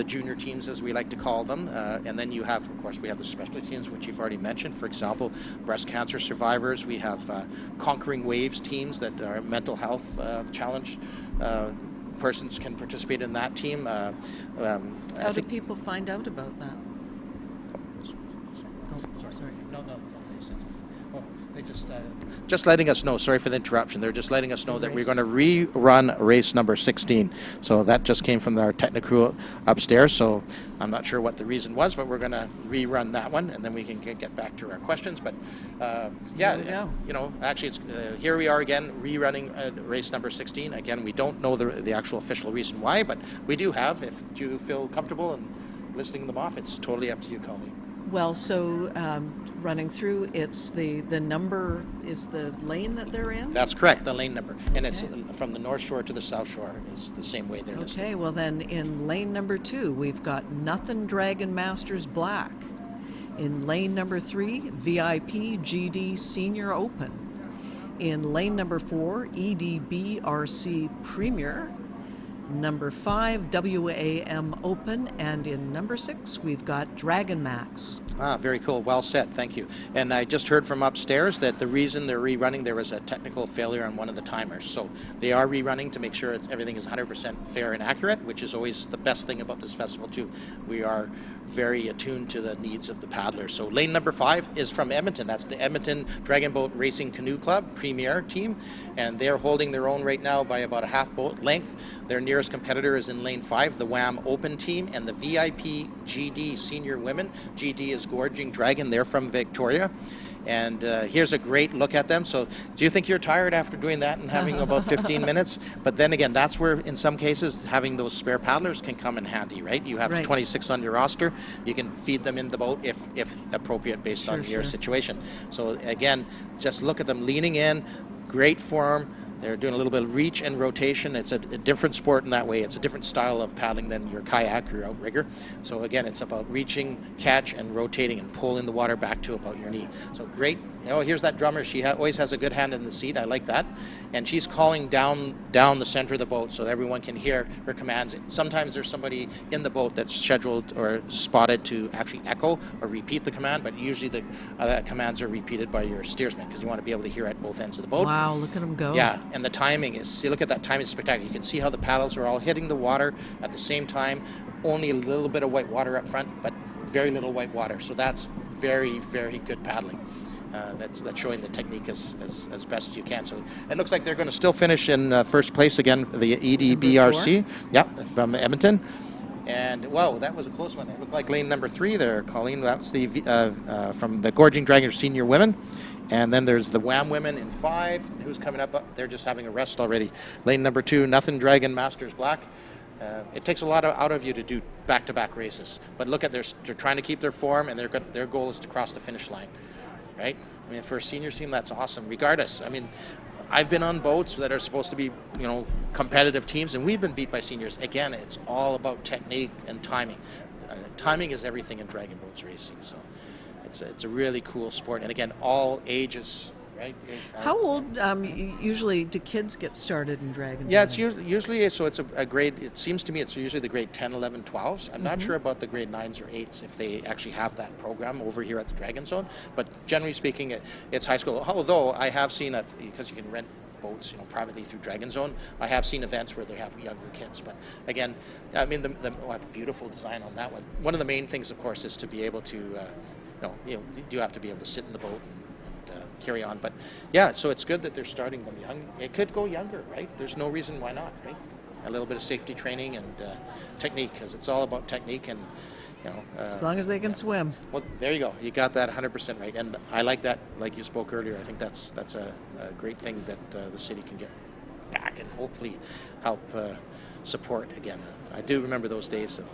S4: junior teams, as we like to call them, and then you have, of course, we have the specialty teams, which you've already mentioned. For example, breast cancer survivors. We have Conquering Waves teams that are mental health challenge. Persons can participate in that team.
S8: How do people find out about that? Sorry.
S4: No. They just letting us know. Sorry for the interruption. They're just letting us know that we're going to rerun race number 16. So that just came from our technical crew upstairs. So I'm not sure what the reason was, but we're going to rerun that one, and then we can get back to our questions. But actually, it's here we are again rerunning race number 16. Again, we don't know the actual official reason why, but we do have. If you feel comfortable in listing them off, it's totally up to you, Colleen.
S8: Well, so running through, it's the number is the lane that they're in?
S4: That's correct, the lane number. And it's from the North Shore to the South Shore is the same way they're listed.
S8: Okay, well then in lane number 2, we've got Nothing Dragon Masters Black. In lane number 3, VIP GD Senior Open. In lane number 4, EDBRC Premier. Number 5, WAM Open, and in number 6, we've got Dragon Max.
S4: Very cool. Well said. Thank you. And I just heard from upstairs that the reason they're rerunning, there was a technical failure on one of the timers. So they are rerunning to make sure everything is 100% fair and accurate, which is always the best thing about this festival too. We are very attuned to the needs of the paddlers. So lane number 5 is from Edmonton. That's the Edmonton Dragon Boat Racing Canoe Club Premier team, and they're holding their own right now by about a half boat length. Their nearest competitor is in lane 5, the WAM Open team, and the VIP GD Senior Women. GD is Gorging Dragon. They're from Victoria. And here's a great look at them. So do you think you're tired after doing that and having about 15 minutes? But then again, that's where in some cases having those spare paddlers can come in handy, right? You have 26 on your roster. You can feed them in the boat if appropriate based on your situation. So again, just look at them leaning in, great form. They're doing a little bit of reach and rotation. It's a different sport in that way. It's a different style of paddling than your kayak or outrigger. So again, it's about reaching, catch, and rotating and pulling the water back to about your knee. So great. Here's that drummer. She always has a good hand in the seat. I like that. And she's calling down the center of the boat so that everyone can hear her commands. Sometimes there's somebody in the boat that's scheduled or spotted to actually echo or repeat the command, but usually the commands are repeated by your steersman because you want to be able to hear at both ends of the boat.
S8: Wow, look at them go.
S4: Yeah, and the timing is, look at that timing, is spectacular. You can see how the paddles are all hitting the water at the same time. Only a little bit of white water up front, but very little white water. So that's very, very good paddling. That's showing the technique as best as you can. So it looks like they're going to still finish in first place again, the EDBRC. Yeah, from Edmonton. And whoa, that was a close one. It looked like lane number 3 there, Colleen. That's the from the Gorging Dragon Senior Women. And then there's the WAM Women in 5. Who's coming up? They're just having a rest already. Lane number 2, Nothing Dragon Masters Black. It takes a lot out of you to do back-to-back races. But look at they're trying to keep their form, and their goal is to cross the finish line. Right? I mean, for a seniors team, that's awesome. Regardless, I mean, I've been on boats that are supposed to be, competitive teams, and we've been beat by seniors. Again, it's all about technique and timing. Timing is everything in dragon boats racing. So it's a really cool sport, and again, all ages. Right?
S8: How old usually do kids get started in dragon?
S4: Yeah, it's usually so. It's a grade. It seems to me it's usually the grade 10, 11, 12s. I'm not sure about the grade 9s or 8s if they actually have that program over here at the Dragon Zone. But generally speaking, it's high school. Although I have seen it because you can rent boats, privately through Dragon Zone. I have seen events where they have younger kids. But again, I mean, the beautiful design on that one. One of the main things, of course, is to be able to, you have to be able to sit in the boat and carry on. But yeah, so it's good that they're starting them young. It could go younger, right? There's no reason why not, right? A little bit of safety training and technique, because it's all about technique and
S8: as long as they can swim.
S4: Well, there you go. You got that 100% right, and I like that. Like you spoke earlier, I think that's a great thing that the city can get. back and hopefully help support again. I do remember those days of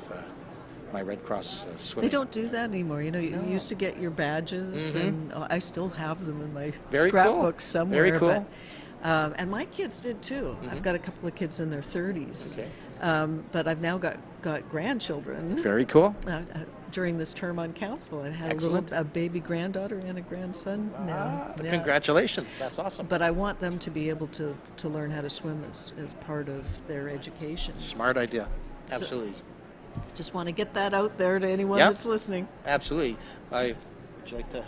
S4: my Red Cross swimming.
S8: They don't do that anymore. You know, you used to get your badges, and I still have them in my
S4: Very
S8: scrapbook
S4: cool.
S8: somewhere.
S4: Very cool.
S8: But, and my kids did too. I've got a couple of kids in their 30s.
S4: Okay.
S8: But I've now got grandchildren.
S4: Very cool.
S8: During this term on council, I had
S4: Excellent.
S8: a baby granddaughter and a grandson now. Yeah.
S4: Congratulations. That's awesome.
S8: But I want them to be able to learn how to swim as part of their education.
S4: Smart idea. Absolutely.
S8: Just want to get that out there to anyone
S4: Yep.
S8: that's listening.
S4: Absolutely. Would you like to?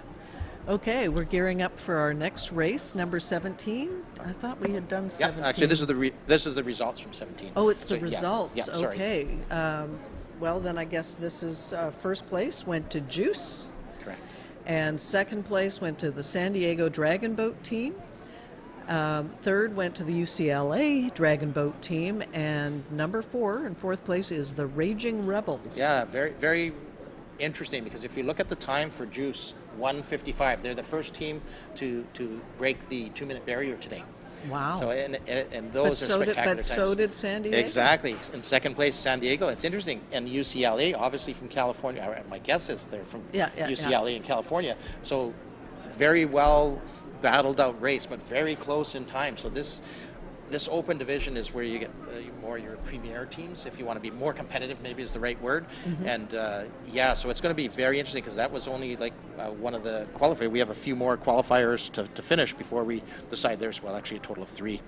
S8: Okay, we're gearing up for our next race, number 17. I thought we had done 17.
S4: Yeah, actually, this is the results from 17.
S8: Oh, it's the
S4: So,
S8: results.
S4: Yeah, sorry.
S8: Okay. Well, then I guess this is first place went to Juice,
S4: Correct.
S8: and second place went to the San Diego Dragon Boat team. Third went to the UCLA Dragon Boat team, and number 4 in fourth place is the Raging Rebels.
S4: Yeah, very, very interesting, because if you look at the time for Juice, 1:55, they're the first team to break the 2-minute barrier today.
S8: Wow.
S4: So and those are spectacular
S8: But
S4: times.
S8: so did San Diego.
S4: Exactly. In second place, San Diego. It's interesting. And UCLA, obviously from California. My guess is they're from UCLA in California. So very well battled out race, but very close in time. So this open division is where you get more your premier teams, if you want to be more competitive, maybe is the right word. And so it's going to be very interesting, because that was only like one of the qualifiers. We have a few more qualifiers to finish before we decide. There's actually a total of 3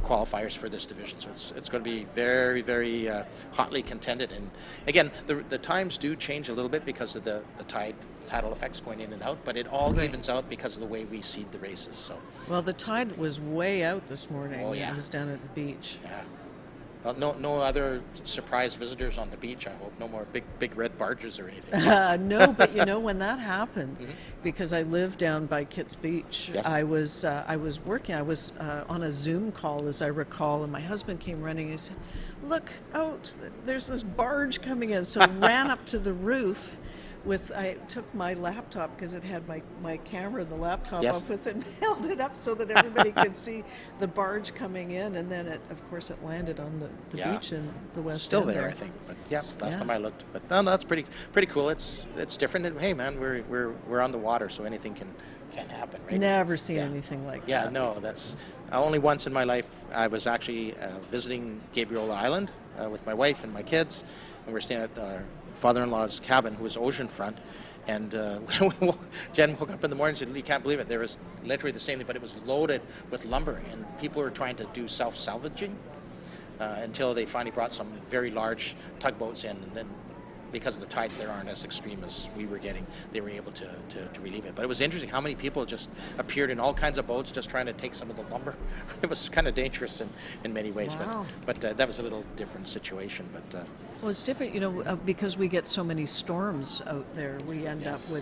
S4: qualifiers for this division, so it's going to be very, very hotly contended. And again, the times do change a little bit because of the tidal effects going in and out, but it all evens out because of the way we seed the races. So
S8: Well, the tide was way out this morning.
S4: Oh, yeah.
S8: I was down at the beach.
S4: yeah. Well, no other surprise visitors on the beach, I hope. No more big red barges or anything.
S8: No, but you know, when that happened, because I live down by Kitts Beach,
S4: Yes.
S8: I was working. I was on a Zoom call, as I recall, and my husband came running. He said, "Look out! There's this barge coming in." So I ran up to the roof. I took my laptop, because it had my camera and the laptop
S4: Yes.
S8: up with it, and held it up so that everybody could see the barge coming in, and then of course it landed on the
S4: Yeah.
S8: beach in the west
S4: Still
S8: end
S4: there, I think. But yeah, last time I looked. But no, that's pretty cool. It's different. And, hey, man, we're on the water, so anything can happen, right?
S8: Never seen anything like that.
S4: Yeah, no, that's only once in my life. I was actually visiting Gabriel Island with my wife and my kids, and we're staying at father-in-law's cabin, who was oceanfront, and Jen woke up in the morning and said, "You can't believe it. There was literally the same thing, but it was loaded with lumber, and people were trying to do self-salvaging until they finally brought some very large tugboats in, and then because the tides there aren't as extreme as we were getting, they were able to relieve it. But it was interesting how many people just appeared in all kinds of boats just trying to take some of the lumber. It was kind of dangerous in many ways,
S8: Wow.
S4: but that was a little different situation. But
S8: Well, it's different, you know, because we get so many storms out there. We end
S4: Yes.
S8: up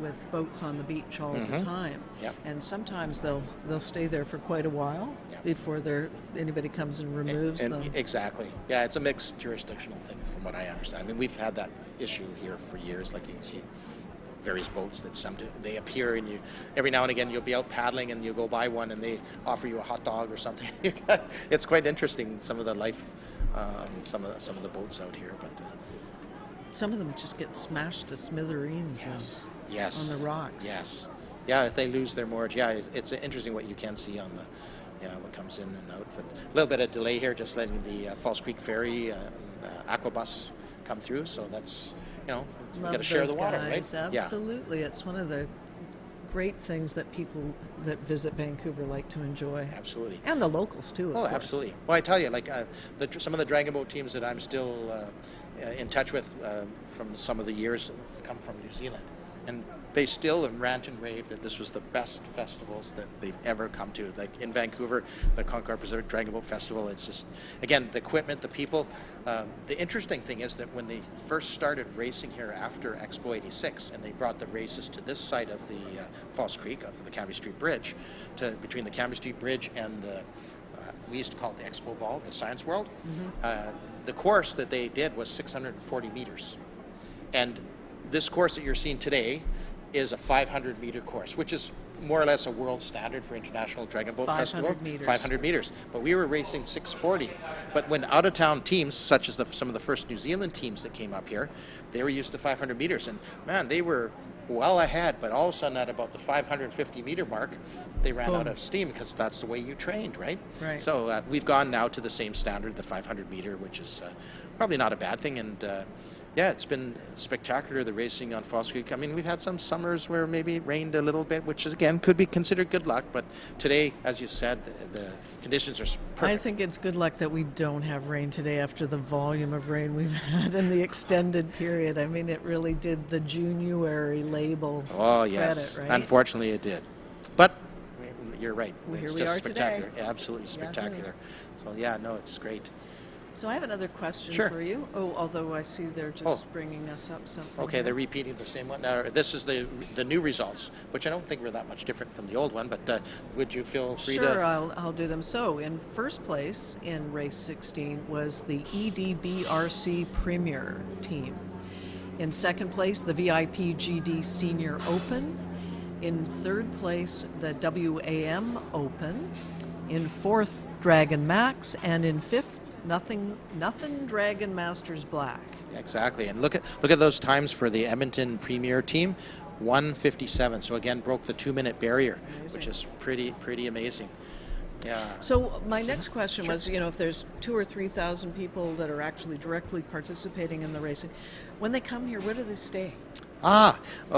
S8: with boats on the beach all the time,
S4: Yep.
S8: and sometimes they'll stay there for quite a while
S4: Yep.
S8: before anybody comes and removes
S4: and
S8: them.
S4: exactly, yeah, it's a mixed jurisdictional thing from what I understand. I mean, we've had that issue here for years. Like you can see various boats that they appear, and you every now and again you'll be out paddling and you'll go by one and they offer you a hot dog or something. It's quite interesting, some of the life, some of the boats out here. But
S8: Some of them just get smashed to smithereens
S4: yes,
S8: on the rocks.
S4: Yes, yeah. If they lose their moorage, yeah, it's interesting what you can see on what comes in and out. But a little bit of delay here, just letting the Falls Creek Ferry Aquabus come through. So that's we got to share the water,
S8: guys.
S4: right?
S8: Absolutely, It's one of the great things that people that visit Vancouver like to enjoy.
S4: Absolutely.
S8: And the locals too. Of course.
S4: Absolutely. Well, I tell you, like some of the dragon boat teams that I'm still in touch with from some of the years have come from New Zealand, and they still rant and rave that this was the best festivals that they've ever come to. Like in Vancouver, the Concord Pacific Dragon Boat Festival, it's just, again, the equipment, the people. The interesting thing is that when they first started racing here after Expo 86, and they brought the races to this side of the Falls Creek, of the Cambie Street Bridge, between the Cambie Street Bridge and we used to call it the Expo Ball, the Science World. The course that they did was 640 meters. And this course that you're seeing today is a 500-meter course, which is more or less a world standard for International Dragon Boat
S8: 500
S4: Festival.
S8: meters.
S4: 500 meters. But we were racing 640. But when out-of-town teams, such as some of the first New Zealand teams that came up here, they were used to 500 meters. And man, they were well ahead. But all of a sudden, at about the 550 meter mark, they ran out of steam because that's the way you trained, right?
S8: Right.
S4: So we've gone now to the same standard, the 500 meter, which is probably not a bad thing. And yeah, it's been spectacular, the racing on Falls Creek. I mean, we've had some summers where maybe it rained a little bit, which is, again, could be considered good luck. But today, as you said, the conditions are perfect.
S8: I think it's good luck that we don't have rain today after the volume of rain we've had in the extended period. I mean, it really did the January label
S4: Oh, yes.
S8: credit, right?
S4: Unfortunately, it did. But you're right.
S8: Well,
S4: it's
S8: here we
S4: just
S8: are
S4: spectacular.
S8: today.
S4: Absolutely spectacular. So, yeah, no, it's great.
S8: So I have another question
S4: Sure.
S8: for you. Oh, although I see they're just bringing us up something.
S4: Okay, they're repeating the same one. Now, this is the new results, which I don't think were that much different from the old one, but would you feel free
S8: Sure,
S4: to...
S8: I'll do them. So, in first place in race 16 was the EDBRC Premier team. In second place, the VIP GD Senior Open. In third place, the WAM Open. In fourth, Dragon Max. And in fifth, Nothing Dragon Masters Black.
S4: Exactly, and look at those times for the Edmonton Premier team, 1:57. So again, broke the 2-minute barrier, which is pretty amazing. Yeah.
S8: So my next question was, if there's 2,000 or 3,000 people that are actually directly participating in the racing, when they come here, where do they stay?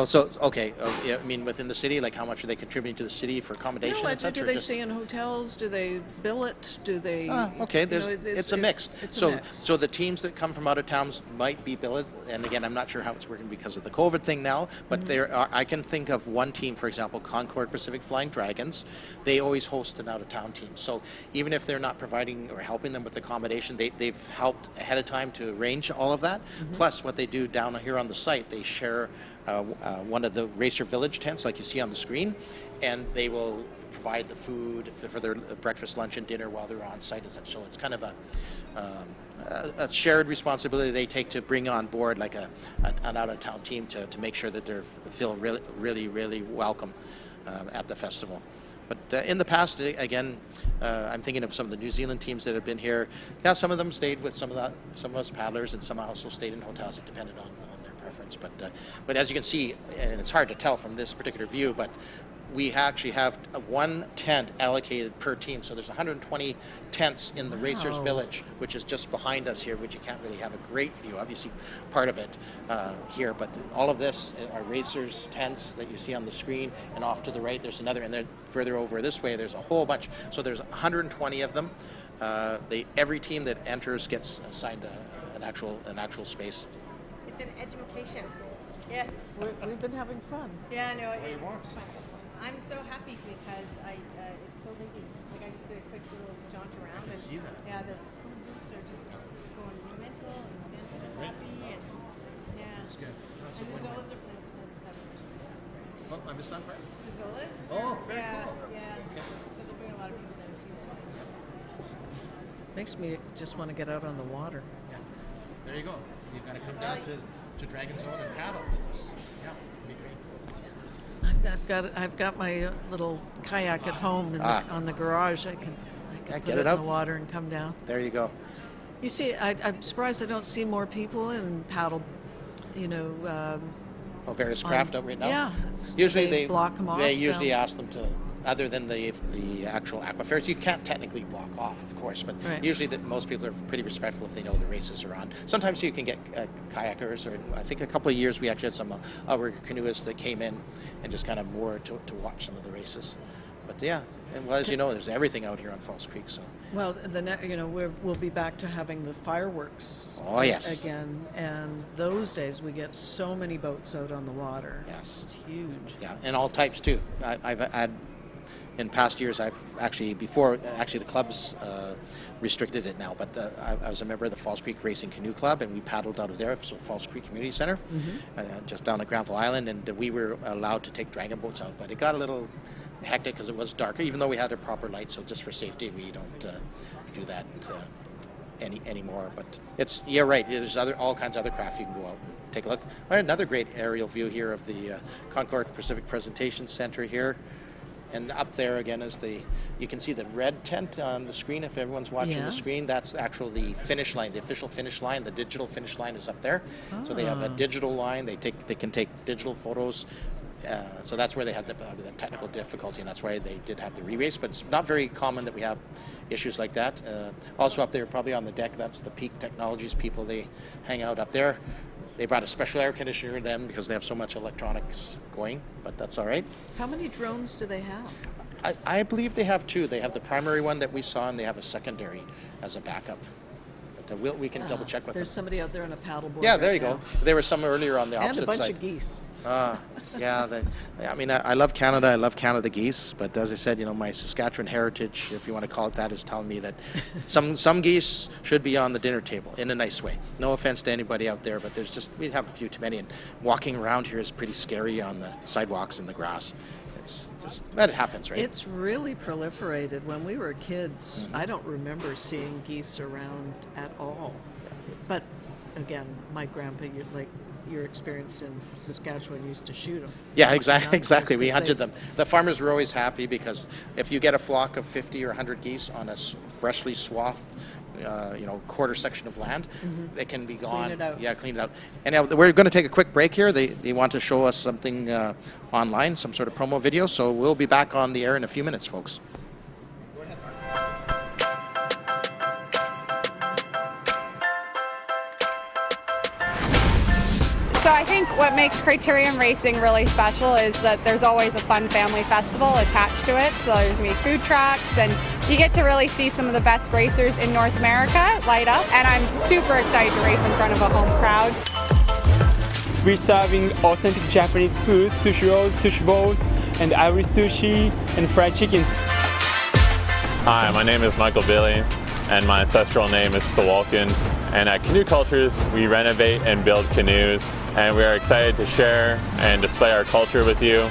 S4: So okay. Yeah, I mean, within the city, like how much are they contributing to the city for accommodation? and such,
S8: Do
S4: or
S8: they
S4: just-
S8: stay in hotels? Do they billet? Do they?
S4: Okay, it's a mix.
S8: It's a
S4: So
S8: mix.
S4: so the teams that come from out of towns might be billeted, and again, I'm not sure how it's working because of the COVID thing now, but I can think of one team, for example, Concord Pacific Flying Dragons. They always host an out-of-town team. So even if they're not providing or helping them with accommodation, they've helped ahead of time to arrange all of that. Plus, what they do down here on the site, they share one of the Racer Village tents, like you see on the screen, and they will provide the food for their breakfast, lunch, and dinner while they're on site and such. So it's kind of a shared responsibility they take to bring on board like an out-of-town team to make sure that they feel really welcome at the festival. But in the past, again, I'm thinking of some of the New Zealand teams that have been here. Yeah, some of them stayed with some of us paddlers, and some also stayed in hotels. It depended on their preference. But as you can see, and it's hard to tell from this particular view, but we actually have one tent allocated per team. So there's 120 tents in the Racers Village, which is just behind us here, which you can't really have a great view. Obviously, part of it here, but all of this are Racers tents that you see on the screen, and off to the right there's another, and then further over this way there's a whole bunch. So there's 120 of them. Every team that enters gets assigned an actual space.
S9: It's an education. Yes.
S8: We've been having fun.
S9: Yeah, no, it's fun. I'm so happy because it's so busy. Like I just did a quick little jaunt around. And
S4: see that.
S9: Yeah, the food booths are just going mental and happy. And yeah.
S4: It's good.
S9: And the Zolas are playing tonight at 7, which is great.
S4: Oh, I missed that part.
S9: The Zolas?
S4: Oh, very
S9: yeah,
S4: cool.
S9: Yeah.
S4: Okay.
S9: So they're bringing a lot of people in too. So
S8: Makes me just want to get out on the water.
S4: Yeah. There you go. You've got to come down to Dragon Zone and paddle with us. Yeah, it'd be great.
S8: I've got my little kayak at home on the garage. I can put
S4: get
S8: it
S4: it
S8: in
S4: out.
S8: the water and come down.
S4: There you go.
S8: You see, I'm surprised I don't see more people in paddle.
S4: Various craft out right now.
S8: Yeah.
S4: Usually
S8: they block them off.
S4: They usually ask them to, other than the actual aquafairs, you can't technically block off, of course, but
S8: Right.
S4: usually most people are pretty respectful if they know the races are on. Sometimes you can get kayakers, or I think a couple of years we actually had some outrigger canoeists that came in and just kind of moored to watch some of the races. But yeah, and well, as you know, there's everything out here on Falls Creek. So
S8: Well, we'll be back to having the fireworks.
S4: Oh, yes.
S8: Again, and those days we get so many boats out on the water.
S4: Yes.
S8: It's huge.
S4: yeah, and all types too. I've had. In past years, I've actually, before the clubs restricted it now, but I was a member of the Falls Creek Racing Canoe Club, and we paddled out of there, so Falls Creek Community Center, just down at Granville Island, and we were allowed to take dragon boats out, but it got a little hectic because it was darker, even though we had a proper light, so just for safety, we don't do that anymore. But you're right, there's all kinds of other craft you can go out and take a look. Another great aerial view here of the Concord Pacific Presentation Center here. And up there again is you can see the red tent on the screen if everyone's watching
S8: Yeah.
S4: the screen. That's actually the finish line, the official finish line. The digital finish line is up there. So they have a digital line. They can take digital photos. So that's where they had the technical difficulty, and that's why they did have the re-race. But it's not very common that we have issues like that. Also up there, probably on the deck, that's the Peak Technologies people. They hang out up there. They brought a special air conditioner then because they have so much electronics going, but that's all right.
S8: How many drones do they have?
S4: I believe they have two. They have the primary one that we saw, and they have a secondary as a backup. But we can double check with
S8: There's
S4: them.
S8: somebody out there on a paddleboard.
S4: Yeah,
S8: right
S4: there you
S8: now.
S4: go. There was some earlier on the
S8: And
S4: opposite
S8: a bunch
S4: side.
S8: of geese.
S4: Yeah, I mean, I love Canada. I love Canada geese. But as I said, my Saskatchewan heritage, if you want to call it that, is telling me that some geese should be on the dinner table in a nice way. No offense to anybody out there, but we have a few too many. And walking around here is pretty scary on the sidewalks and the grass. It's just, that happens, right?
S8: It's really proliferated. When we were kids, I don't remember seeing geese around at all. But again, my grandpa, your experience in Saskatchewan, used to shoot them.
S4: Yeah, exactly. We hunted them. The farmers were always happy because if you get a flock of 50 or 100 geese on a freshly swathed, quarter section of land, they can be gone.
S8: Clean it out.
S4: Yeah, clean it out. And now we're going to take a quick break here. They want to show us something online, some sort of promo video. So we'll be back on the air in a few minutes, folks.
S3: So I think what makes Criterium Racing really special is that there's always a fun family festival attached to it. So there's going to be food trucks, and you get to really see some of the best racers in North America light up. And I'm super excited to race in front of a home crowd.
S5: We're serving authentic Japanese food, sushi rolls, sushi bowls, and Irish sushi and fried chickens.
S6: Hi, my name is Michael Billy, and my ancestral name is Stawalkin. And at Canoe Cultures, we renovate and build canoes, and we are excited to share and display our culture with you.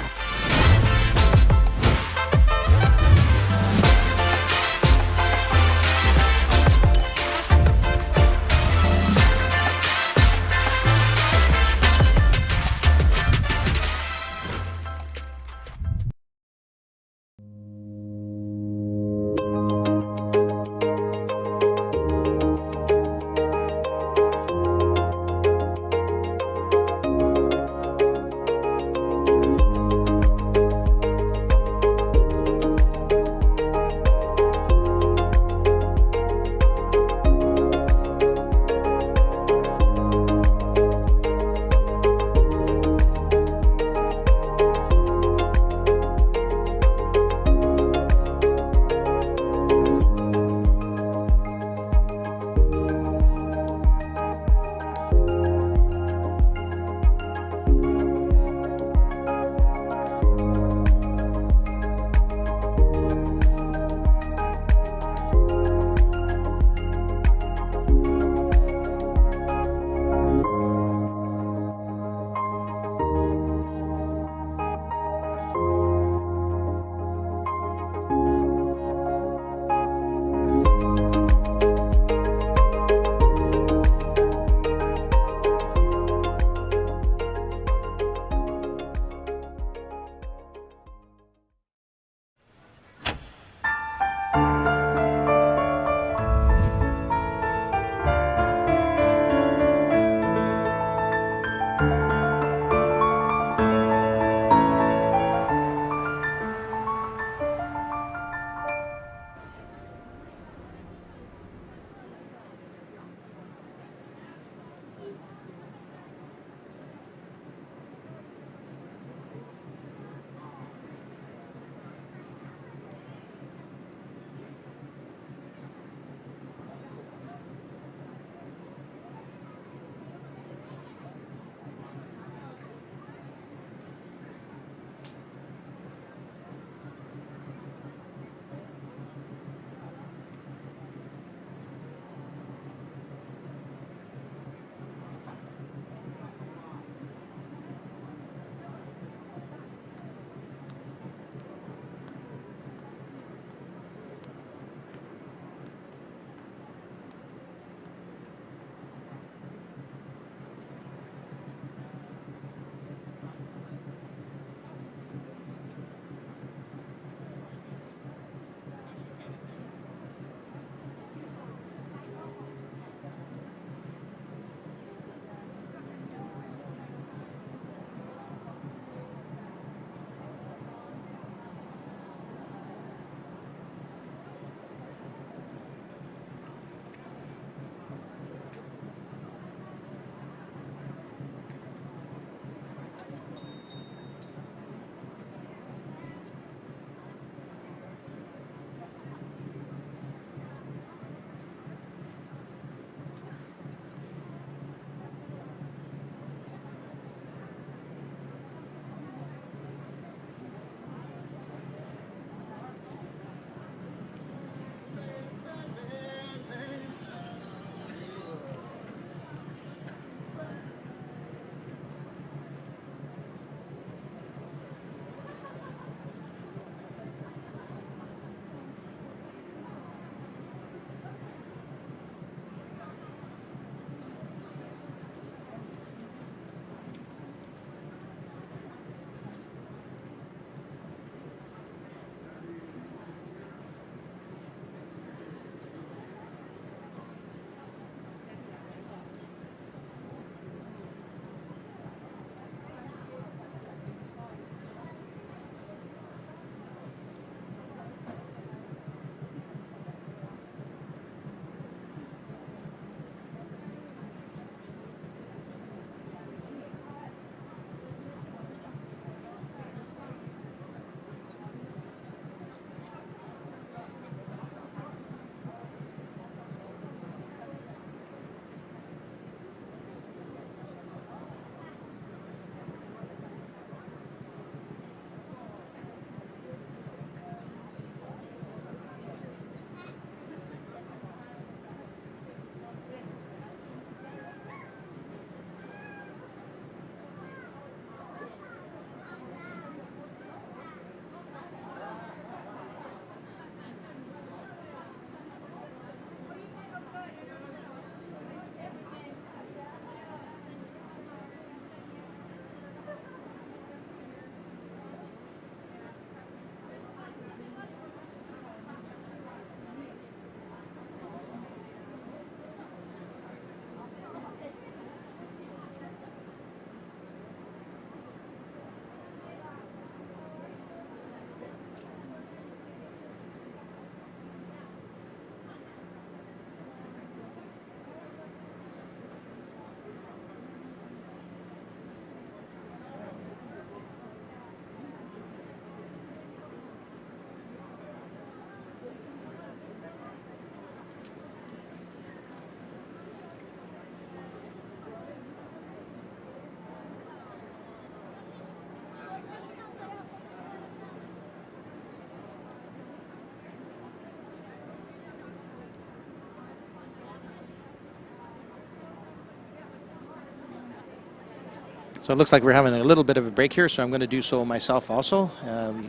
S4: So it looks like we're having a little bit of a break here, so I'm going to do so myself also.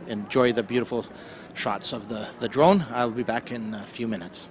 S4: Enjoy the beautiful shots of the drone. I'll be back in a few minutes.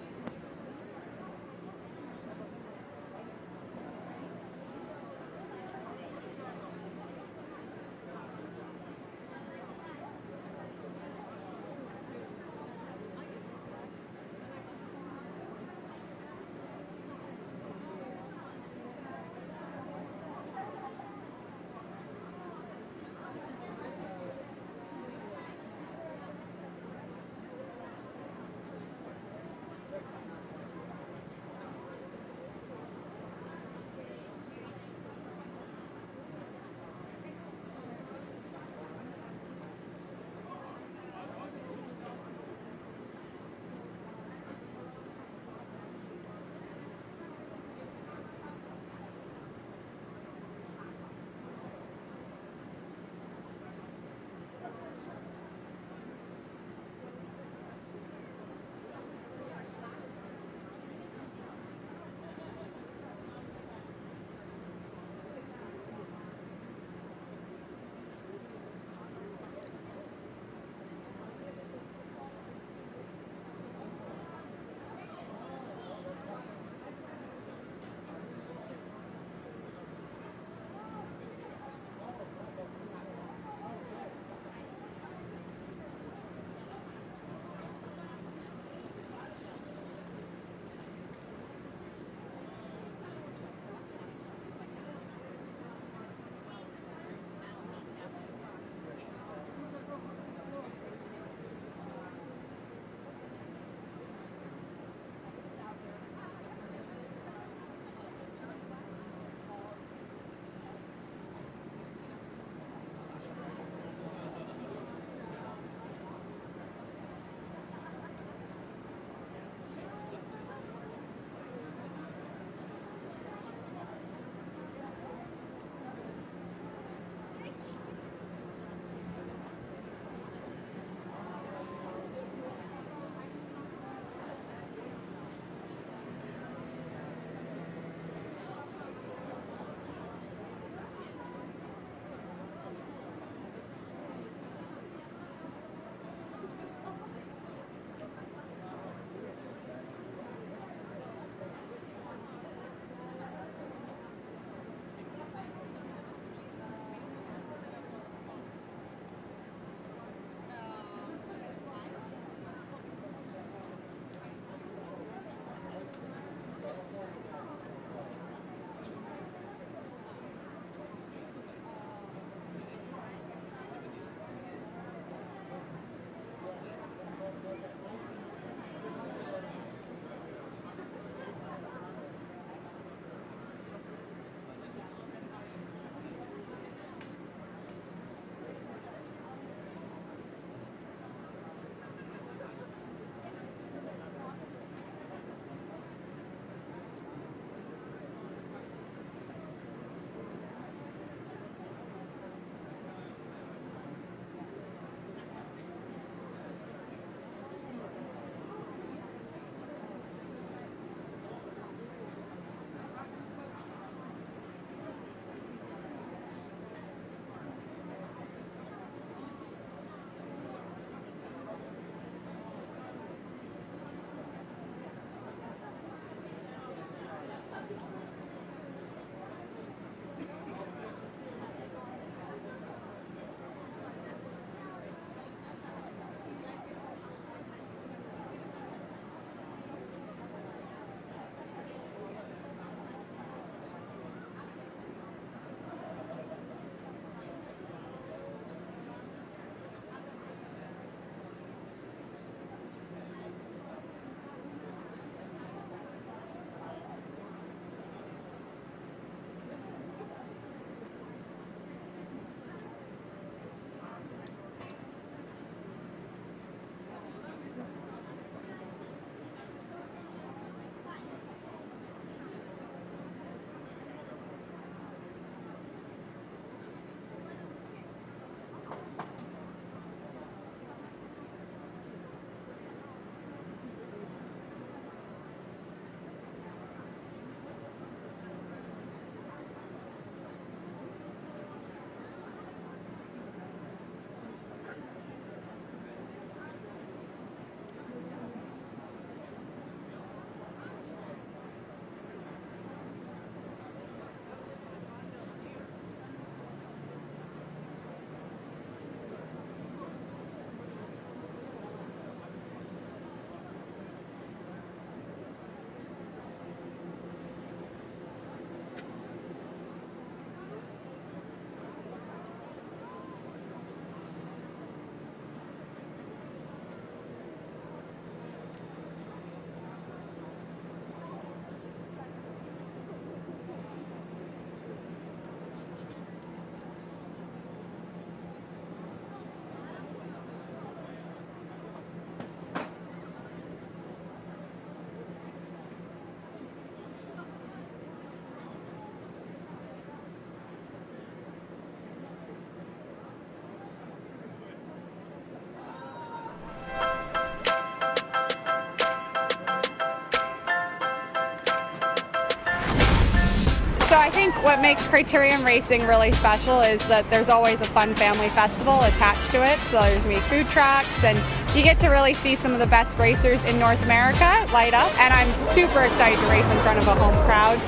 S3: I think what makes Criterium Racing really special is that there's always a fun family festival attached to it. So there's going to be food trucks, and you get to really see some of the best racers in North America light up. And I'm super excited to race in front of a home crowd.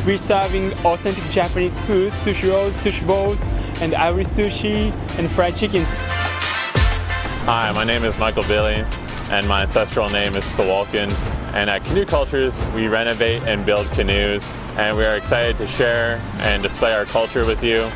S5: We're serving authentic Japanese food, sushi rolls, sushi bowls, and Irish sushi, and fried chickens.
S6: Hi, my name is Michael Billy, and my ancestral name is Stawalkin. And at Canoe Cultures, we renovate and build canoes, and we are excited to share and display our culture with you.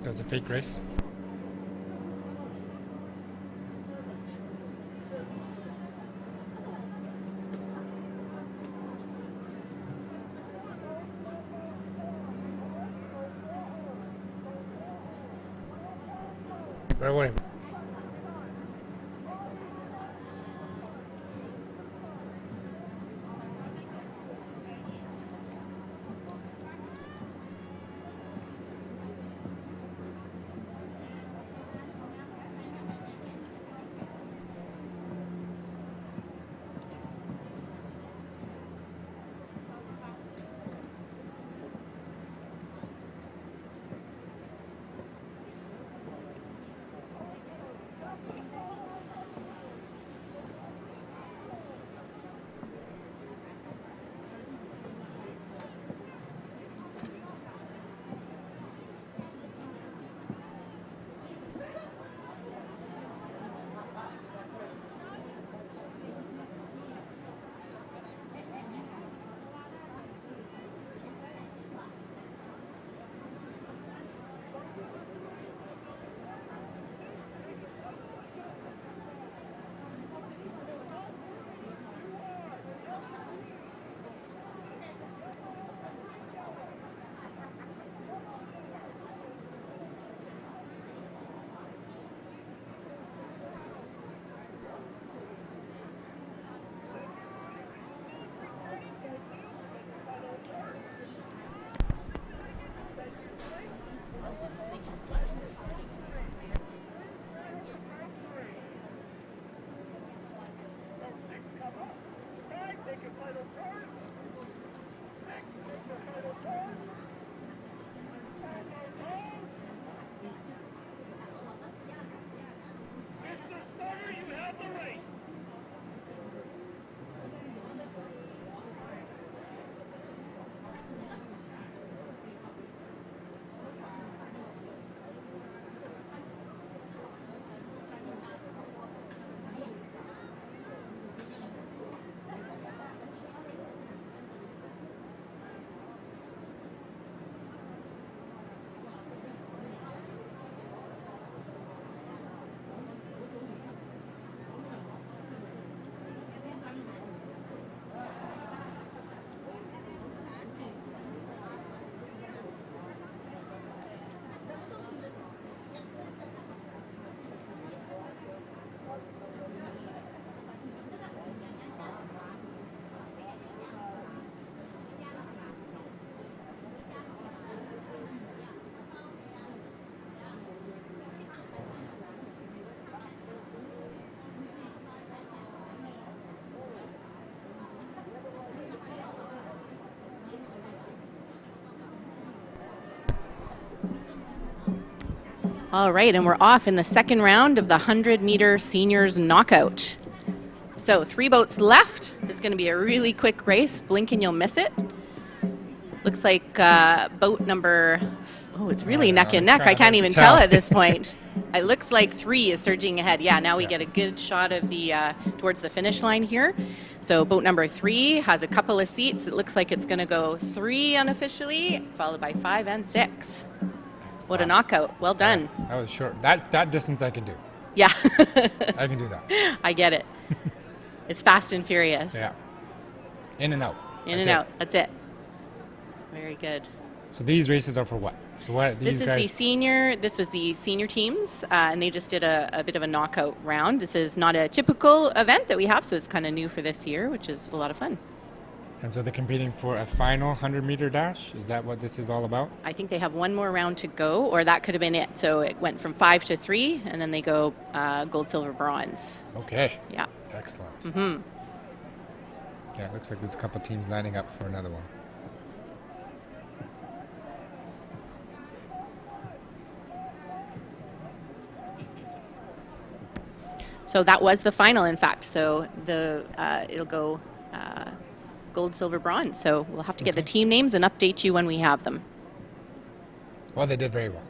S7: So it's a fake race. Right away.
S9: All right, and we're off in the second round of the 100-meter seniors knockout. So 3 boats left. This is going to be a really quick race. Blink and you'll miss it. Looks like boat number, it's really neck and neck. I can't even tell at this point. It looks like 3 is surging ahead. Yeah, now we get a good shot of the towards the finish line here. So boat number 3 has a couple of seats. It looks like it's going to go 3 unofficially, followed by 5 and 6. What a knockout. Well done.
S7: Yeah, that was short. That distance I can do.
S9: Yeah.
S7: I can do that.
S9: I get it. It's fast and furious.
S7: Yeah. In and out.
S9: In and out. That's it. Very good.
S7: So these races are for what? So what?
S9: This was the senior teams, and they just did a bit of a knockout round. This is not a typical event that we have, so it's kind of new for this year, which is a lot of fun.
S7: And so they're competing for a final 100-meter dash? Is that what this is all about?
S9: I think they have one more round to go, or that could have been it. So it went from 5 to 3, and then they go gold, silver, bronze.
S7: Okay.
S9: Yeah.
S7: Excellent.
S9: Mm-hmm.
S7: Yeah, it looks like there's a couple teams lining up for another one.
S9: So that was the final, in fact. So it'll go gold, silver, bronze. So we'll have to get the team names and update you when we have them.
S7: Well, they did very well.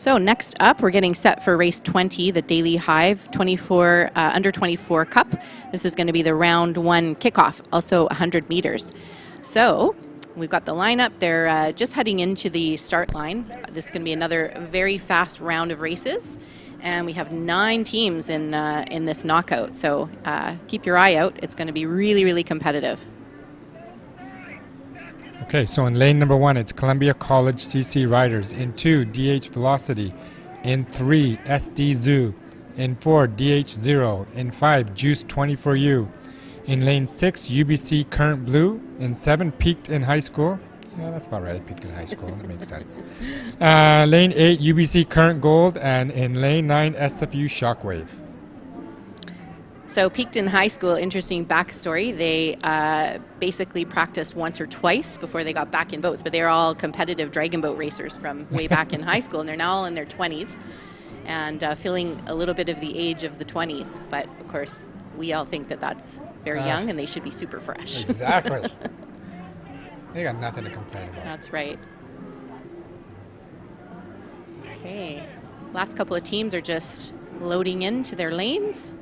S9: So next up, we're getting set for race 20, the Daily Hive 24 under 24 Cup. This is going to be the round 1 kickoff, also 100 meters. So we've got the lineup. They're just heading into the start line. This is going to be another very fast round of races. And we have 9 teams in this knockout. So keep your eye out. It's going to be really, really competitive.
S7: Okay, so in lane number 1, it's Columbia College CC Riders. In 2, DH Velocity. In 3, SD Zoo. In 4, DH0. In 5, Juice 24U. In lane 6, UBC Current Blue. In 7, Peaked in High School. Yeah, that's about right. Peaked in High School. That makes sense. Lane 8, UBC Current Gold. And in lane 9, SFU Shockwave.
S9: So Peaked in High School, interesting backstory. They basically practiced once or twice before they got back in boats, but they're all competitive dragon boat racers from way back in high school, and they're now all in their 20s and feeling a little bit of the age of the 20s. But of course, we all think that that's very young and they should be super fresh.
S7: Exactly. They got nothing to complain about.
S9: That's right. Okay, last couple of teams are just loading into their lanes.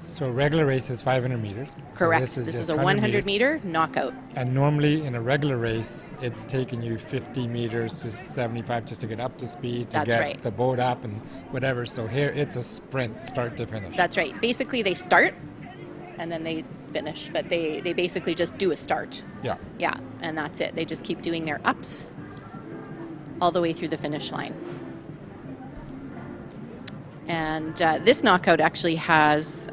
S7: So regular race is 500 meters.
S9: Correct.
S7: So
S9: this
S7: just
S9: is a
S7: 100
S9: 100
S7: meters.
S9: meter knockout.
S7: And normally in a regular race, it's taking you 50 meters to 75 just to get up to speed, to
S9: That's
S7: get
S9: right.
S7: the boat up and whatever. So here it's a sprint, start to finish.
S9: That's right. Basically, they start and then they finish, but they basically just do a start.
S7: Yeah.
S9: Yeah, and that's it. They just keep doing their ups all the way through the finish line. And this knockout actually has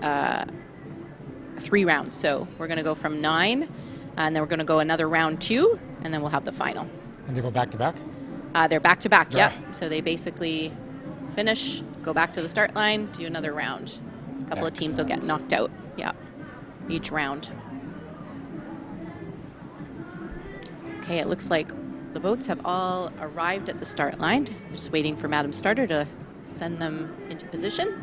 S9: 3 rounds. So we're going to go from 9, and then we're going to go another round 2, and then we'll have the final.
S7: And they go back to back?
S9: They're back to back,
S7: Yeah.
S9: yep. So they basically finish, go back to the start line, do another round. A couple of teams will get knocked out, yeah, each round. Okay, it looks like the boats have all arrived at the start line. Just waiting for Madam Starter to send them into position.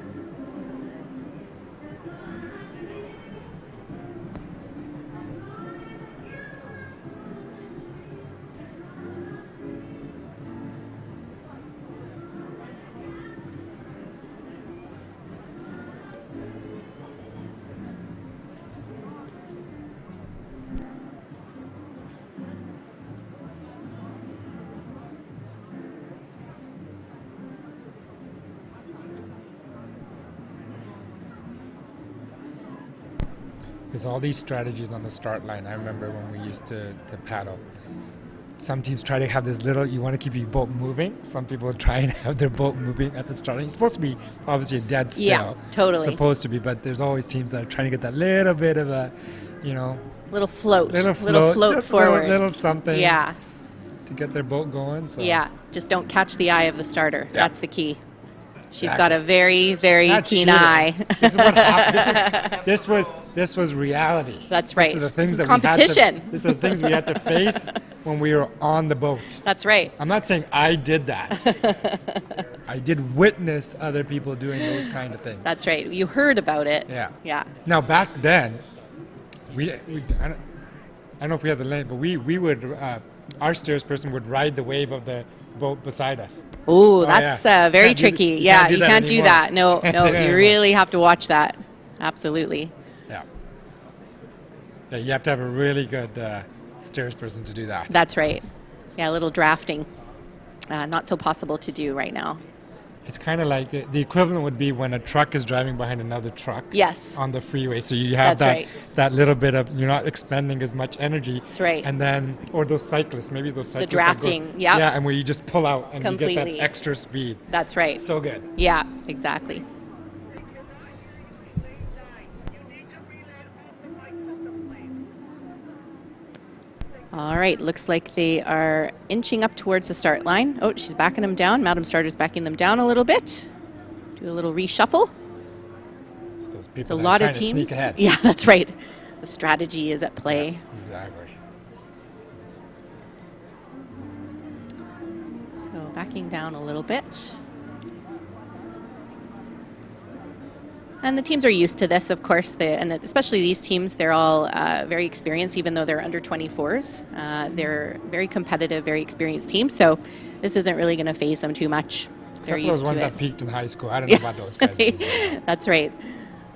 S7: There's all these strategies on the start line. I remember when we used to paddle. Some teams try to have this little, you want to keep your boat moving. Some people try and have their boat moving at the start line. It's supposed to be obviously dead still.
S9: Yeah, totally.
S7: Supposed to be, but there's always teams that are trying to get that little bit of a,
S9: Little float
S7: just
S9: forward.
S7: Little something.
S9: Yeah.
S7: To get their boat going. So.
S9: Yeah, just don't catch the eye of the starter.
S7: Yeah.
S9: That's the key. She's got a very, very keen eye.
S7: This is what happened. This was reality.
S9: That's right.
S7: These are the things
S9: This is
S7: that
S9: competition.
S7: These are the things we had to face when we were on the boat.
S9: That's right.
S7: I'm not saying I did that. I did witness other people doing those kind of things.
S9: That's right. You heard about it.
S7: Yeah.
S9: Yeah.
S7: Now back then, I don't know if we had the lane, but we would our steersperson would ride the wave of the boat beside us.
S9: Ooh, that's very
S7: Can't do
S9: tricky.
S7: th-
S9: Yeah,
S7: do
S9: you
S7: that
S9: can't do
S7: anymore.
S9: that. No, you really have to watch that. Absolutely.
S7: Yeah. Yeah, you have to have a really good steersperson to do that.
S9: That's right. Yeah, a little drafting. Not so possible to do right now.
S7: It's kind of like the equivalent would be when a truck is driving behind another truck.
S9: Yes.
S7: On the freeway, so you have
S9: That's
S7: that little bit of, you're not expending as much energy.
S9: That's right.
S7: And then, or those cyclists, maybe those cyclists.
S9: The drafting, yep.
S7: Yeah, and where you just pull out and you get
S9: Completely.
S7: that extra speed.
S9: That's right.
S7: So good.
S9: Yeah, exactly. All right, looks like they are inching up towards the start line. Oh, she's backing them down. Madam Starter's backing them down a little bit. Do a little reshuffle.
S7: It's those people
S9: It's a
S7: that are
S9: lot of
S7: trying to
S9: teams.
S7: sneak ahead.
S9: Yeah, that's right. The strategy is at play.
S7: Yeah, exactly.
S9: So backing down a little bit. And the teams are used to this, of course, and especially these teams, they're all very experienced, even though they're under 24s. They're very competitive, very experienced teams, so this isn't really going to phase them too much. They're
S7: Except
S9: used
S7: those ones
S9: to it.
S7: that peaked in high school. I don't know about those guys.
S9: That's right.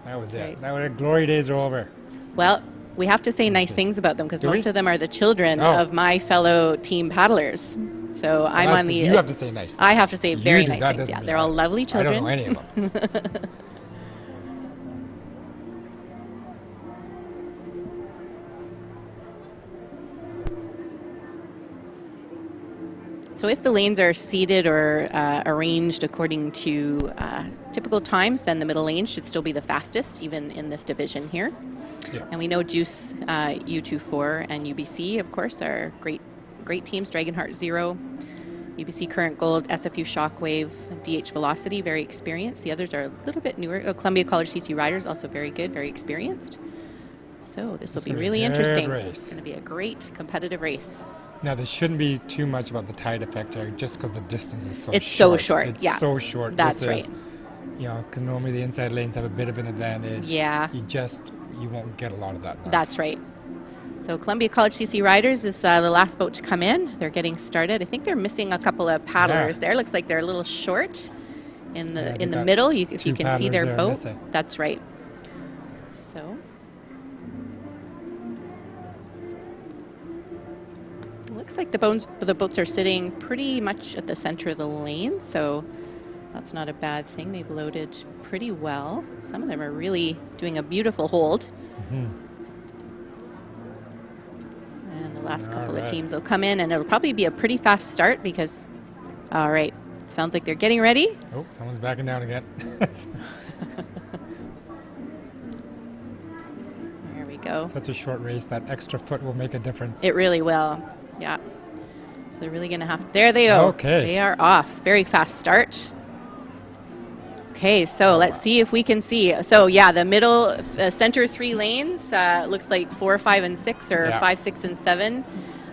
S7: That was it.
S9: Right.
S7: That was glory days are over.
S9: Well, we have to say nice things about them because most of them are the children of my fellow team paddlers. So I'm on the.
S7: You have to say nice things.
S9: I have to say very
S7: do.
S9: nice
S7: That
S9: things.
S7: doesn't
S9: Yeah,
S7: mean
S9: they're all lovely children.
S7: I don't know any of them.
S9: So if the lanes are seated or arranged according to typical times, then the middle lane should still be the fastest, even in this division here.
S7: Yeah.
S9: And we know Juice, U24, and UBC, of course, are great teams. Dragonheart Zero, UBC Current Gold, SFU Shockwave, DH Velocity, very experienced. The others are a little bit newer. Columbia College CC Riders, also very good, very experienced. So this will be really interesting. It's going to be a great competitive race.
S7: Now, there shouldn't be too much about the tide effect here, just because the distance is so short.
S9: It's so short,
S7: It's
S9: yeah.
S7: so short.
S9: That's right.
S7: You know, because normally the inside lanes have a bit of an advantage.
S9: Yeah.
S7: You won't get a lot of that now.
S9: That's right. So Columbia College CC Riders is the last boat to come in. They're getting started. I think they're missing a couple of paddlers there. Looks like they're a little short in the middle. If you can see their boat.
S7: Missing.
S9: That's right. So looks like the boats are sitting pretty much at the center of the lane, so that's not a bad thing. They've loaded pretty well. Some of them are really doing a beautiful hold. And the last couple of teams will come in, and it'll probably be a pretty fast start because, all right, sounds like they're getting ready.
S7: Oh, someone's backing down again.
S9: There we go.
S7: Such a short race. That extra foot will make a difference.
S9: It really will. Yeah. So they're really going to have... There they go.
S7: Okay.
S9: They are off. Very fast start. Okay, so let's see if we can see. So, yeah, the middle, center three lanes looks like 4, 5, and 6, or 5, 6, and 7.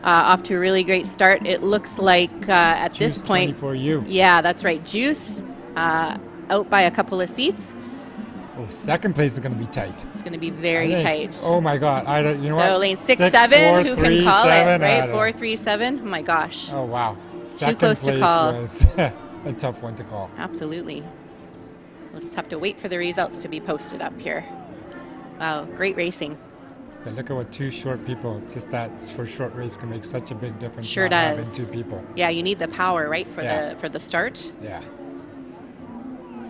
S9: Off to a really great start. It looks like at
S7: Juice
S9: this point...
S7: 24U.
S9: Yeah, that's right. Juice out by a couple of seats.
S7: Oh, second place is going to be tight.
S9: It's going to be very tight.
S7: Oh my God! You know what?
S9: So lane 6, 7,
S7: 4,
S9: who
S7: 3,
S9: can call
S7: 7,
S9: it, right? 4, 3, 7. Oh my gosh.
S7: Oh wow!
S9: Too close to call.
S7: Was a tough one to call.
S9: Absolutely. We'll just have to wait for the results to be posted up here. Wow, great racing.
S7: But look at what two short people, just that for a short race can make such a big difference.
S9: Sure
S7: not
S9: does.
S7: Having two people.
S9: Yeah, you need the power, right, for the start.
S7: Yeah.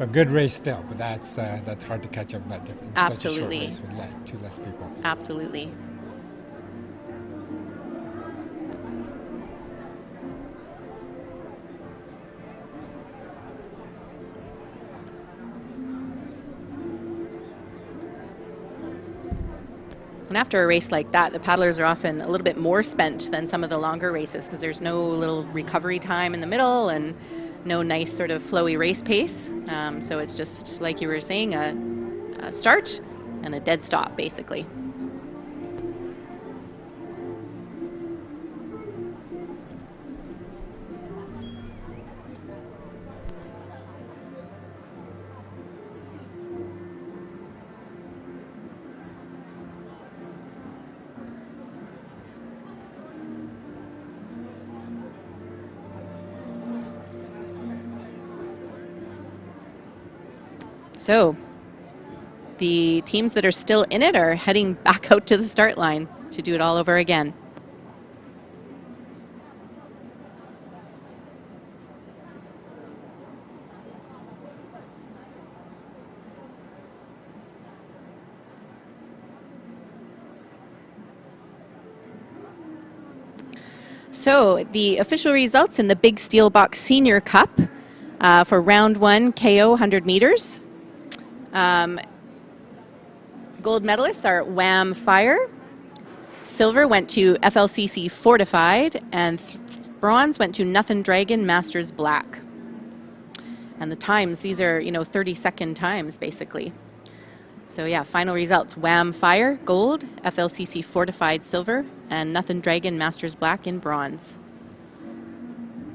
S7: A good race still, but that's hard to catch up with that difference.
S9: Absolutely.
S7: Such a short race with two less people.
S9: Absolutely. And after a race like that, the paddlers are often a little bit more spent than some of the longer races because there's no little recovery time in the middle and no nice sort of flowy race pace. So it's just, like you were saying, a start and a dead stop, basically. So the teams that are still in it are heading back out to the start line to do it all over again. So the official results in the Big Steel Box Senior Cup for round 1 KO 100 meters. Gold medalists are Wham Fire. Silver went to FLCC Fortified, and bronze went to Nothing Dragon Masters Black. And the times, these are 30-second times basically. So yeah, final results: Wham Fire gold, FLCC Fortified silver, and Nothing Dragon Masters Black in bronze.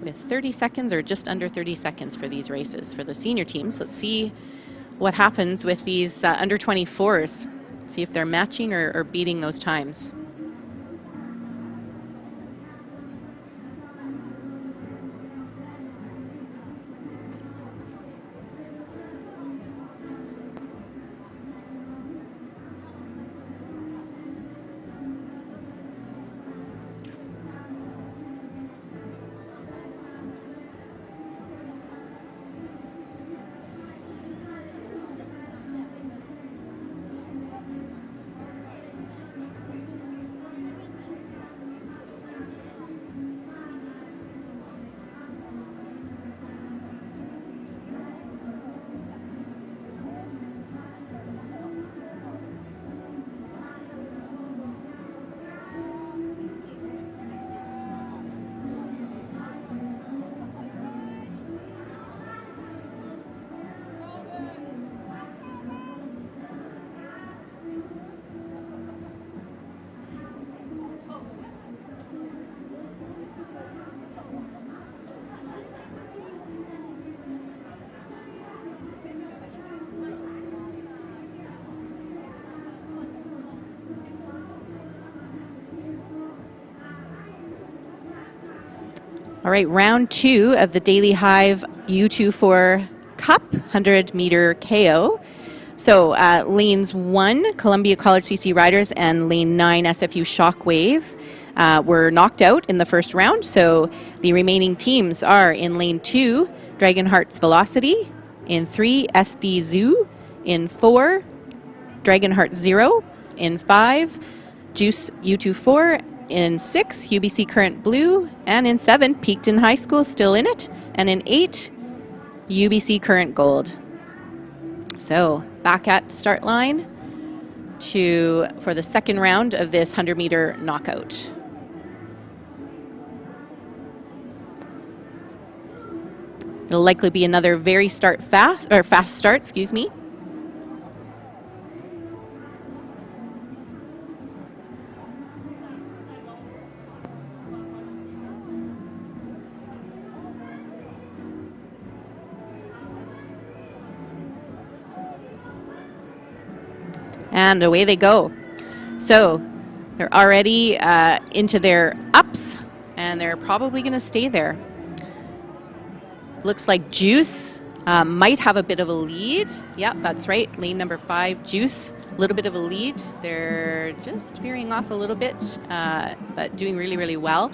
S9: With 30 seconds or just under 30 seconds for these races for the senior teams. Let's see what happens with these under 24s. See if they're matching or beating those times. All right, round 2 of the Daily Hive U24 Cup 100-meter KO. So lanes 1, Columbia College CC Riders, and lane 9, SFU Shockwave, were knocked out in the first round. So the remaining teams are in lane 2, Dragonheart's Velocity, in 3, SD Zoo, in 4, Dragonheart Zero, in 5, Juice U24, in 6, UBC Current Blue, and in 7, Peakton High School still in it, and in 8, UBC Current Gold. So back at the start line for the second round of this 100-meter knockout. It'll likely be another very fast start, excuse me. And away they go. So they're already into their ups, and they're probably going to stay there. Looks like Juice might have a bit of a lead. Yep, that's right. Lane number 5, Juice, a little bit of a lead. They're just veering off a little bit, but doing really, really well.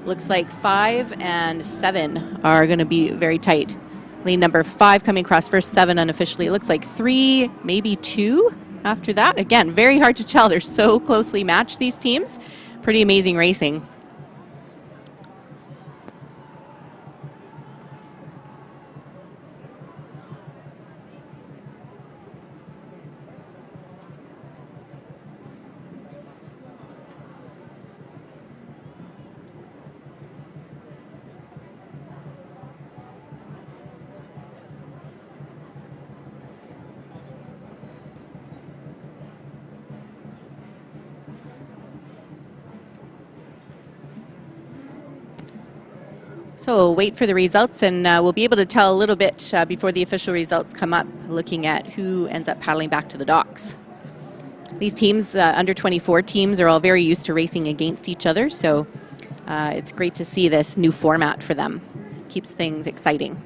S9: Looks like 5 and 7 are going to be very tight. Lane number 5 coming across first, 7 unofficially. It looks like 3, maybe 2. After that, again, very hard to tell. They're so closely matched, these teams. Pretty amazing racing. So we'll wait for the results, and we'll be able to tell a little bit before the official results come up, looking at who ends up paddling back to the docks. These teams, under 24 teams, are all very used to racing against each other, so it's great to see this new format for them. Keeps things exciting.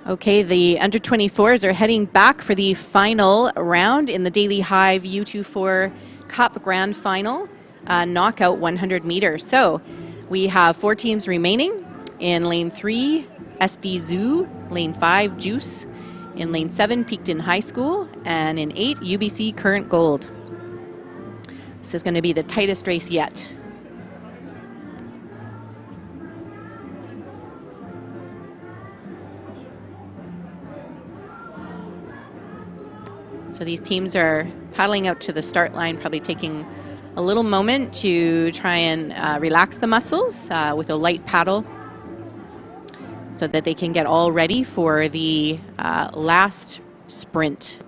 S9: Okay, the under 24s are heading back for the final round in the Daily Hive U24 Cup Grand Final, knockout 100 meters. So we have 4 teams remaining. In lane 3, SD Zoo, lane 5, Juice, in lane 7, Peakton High School, and in 8, UBC Current Gold. This is going to be the tightest race yet. So these teams are paddling out to the start line, probably taking a little moment to try and relax the muscles with a light paddle so that they can get all ready for the last sprint.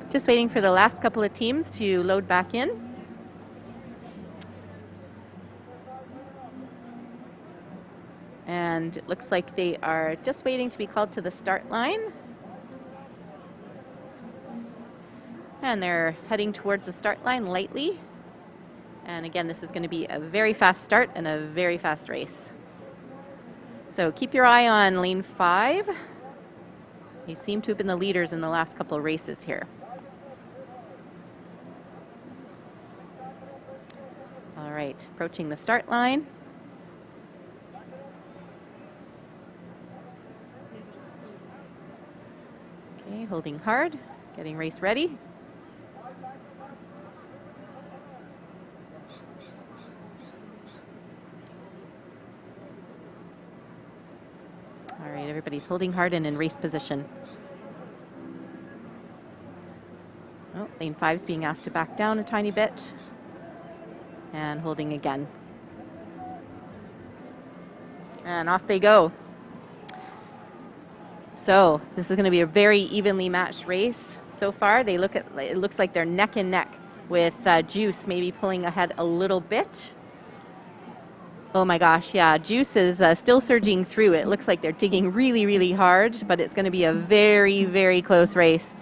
S9: Just waiting for the last couple of teams to load back in. And it looks like they are just waiting to be called to the start line. And they're heading towards the start line lightly. And again, this is going to be a very fast start and a very fast race. So keep your eye on lane 5. They seem to have been the leaders in the last couple of races here. All right, approaching the start line. Okay, holding hard, getting race ready. All right, everybody's holding hard and in race position. Oh, lane 5 is being asked to back down a tiny bit. And holding again. And off they go. So this is going to be a very evenly matched race so far. It looks like they're neck and neck with Juice maybe pulling ahead a little bit. Oh my gosh, yeah, Juice is still surging through. It looks like they're digging really, really hard, but it's going to be a very, very close race.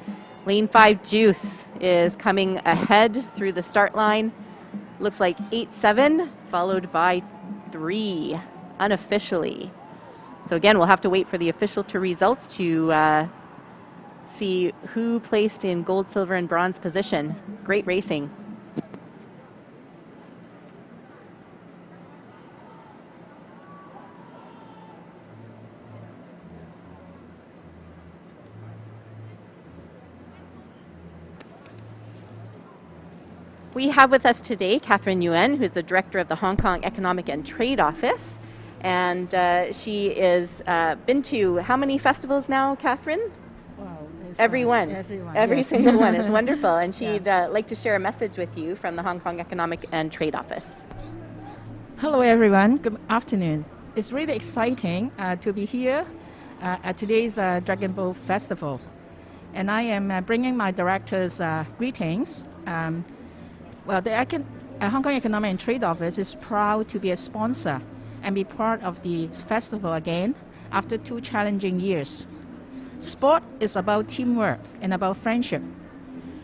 S9: Lane 5 Juice is coming ahead through the start line. Looks like 8-7, followed by 3, unofficially. So again, we'll have to wait for the official results to see who placed in gold, silver, and bronze position. Great racing. We have with us today Catherine Nguyen, who's the director of the Hong Kong Economic and Trade Office. And she is been to how many festivals now, Catherine?
S10: Wow,
S9: every one. Every
S10: yes.
S9: single one is wonderful. And she'd like to share a message with you from the Hong Kong Economic and Trade Office.
S10: Hello, everyone. Good afternoon. It's really exciting to be here at today's Dragon Boat Festival. And I am bringing my director's greetings. Well, the Hong Kong Economic and Trade Office is proud to be a sponsor and be part of the festival again after 2 challenging years. Sport is about teamwork and about friendship.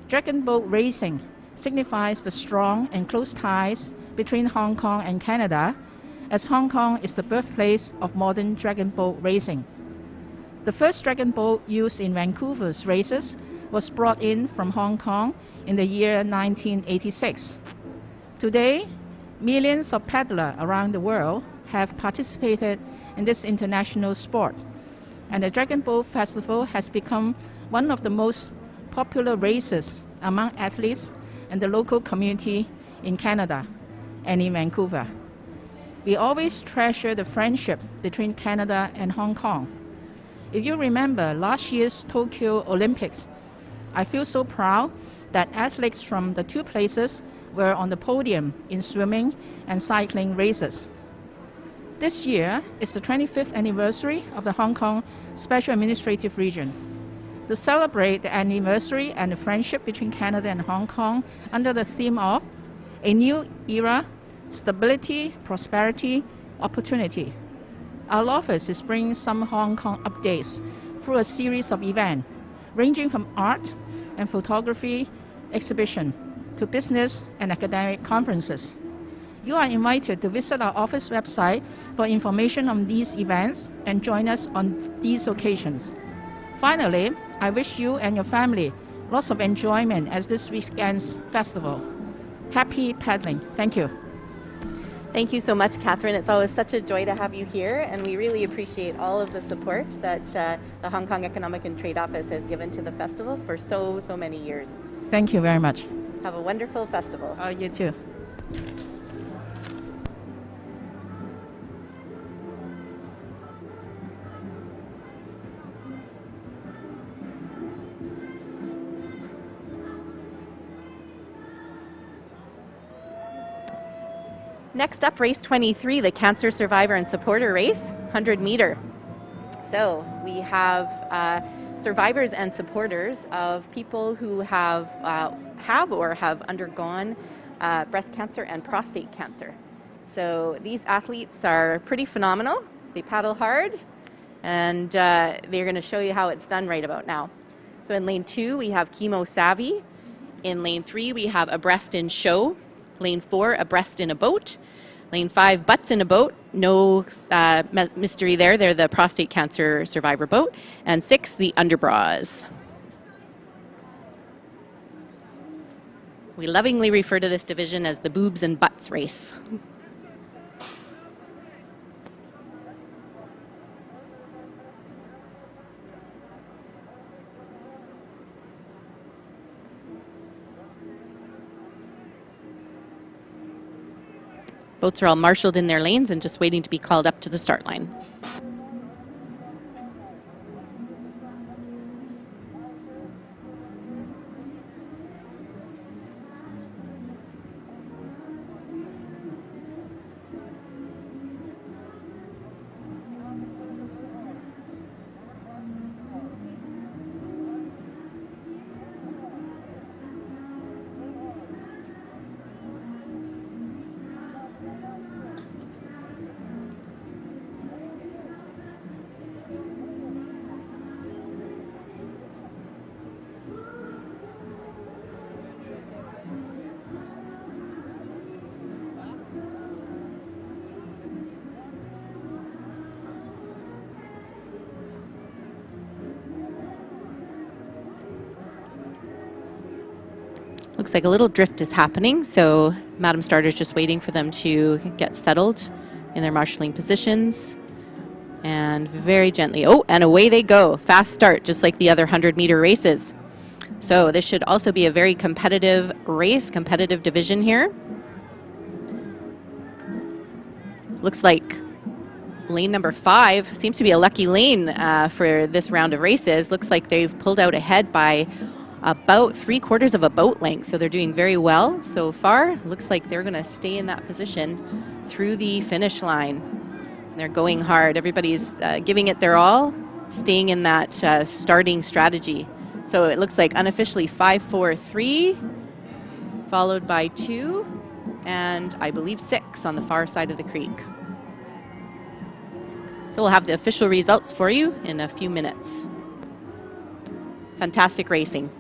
S10: Dragon boat racing signifies the strong and close ties between Hong Kong and Canada, as Hong Kong is the birthplace of modern dragon boat racing. The first dragon boat used in Vancouver's races was brought in from Hong Kong in the year 1986. Today, millions of paddlers around the world have participated in this international sport, and the Dragon Boat Festival has become one of the most popular races among athletes and the local community in Canada and in Vancouver. We always treasure the friendship between Canada and Hong Kong. If you remember last year's Tokyo Olympics, I feel so proud that athletes from the two places were on the podium in swimming and cycling races. This year is the 25th anniversary of the Hong Kong Special Administrative Region. To celebrate the anniversary and the friendship between Canada and Hong Kong under the theme of A New Era, Stability, Prosperity, Opportunity, our office is bringing some Hong Kong updates through a series of events ranging from art and photography exhibition to business and academic conferences. You are invited to visit our office website for information on these events and join us on these occasions. Finally, I wish you and your family lots of enjoyment at this weekend's festival. Happy paddling. Thank you.
S9: Thank you so much, Catherine. It's always such a joy to have you here, and we really appreciate all of the support that the Hong Kong Economic and Trade Office has given to the festival for so many years.
S10: Thank you very much.
S9: Have a wonderful festival.
S10: Oh, you too.
S9: Next up, race 23, the Cancer Survivor and Supporter Race, 100 meter. So we have survivors and supporters of people who have undergone breast cancer and prostate cancer. So these athletes are pretty phenomenal. They paddle hard, and they're going to show you how it's done right about now. So in lane 2, we have Chemo Savvy. In lane 3, we have Abreast in Show. Lane 4, Abreast in a Boat. Lane 5, Butts in a Boat. No mystery there. They're the prostate cancer survivor boat. And 6, the Underbras. We lovingly refer to this division as the Boobs and Butts race. Boats are all marshaled in their lanes and just waiting to be called up to the start line. Looks like a little drift is happening, so Madam Starter's just waiting for them to get settled in their marshalling positions. And very gently, oh, and away they go. Fast start, just like the other 100-meter races. So this should also be a very competitive race, competitive division here. Looks like lane number 5 seems to be a lucky lane for this round of races. Looks like they've pulled out ahead by about 3/4 of a boat length, so they're doing very well so far. Looks like they're going to stay in that position through the finish line. They're going hard. Everybody's giving it their all, staying in that starting strategy. So it looks like unofficially 5, 4, 3, followed by 2, and I believe 6 on the far side of the creek. So we'll have the official results for you in a few minutes. Fantastic racing.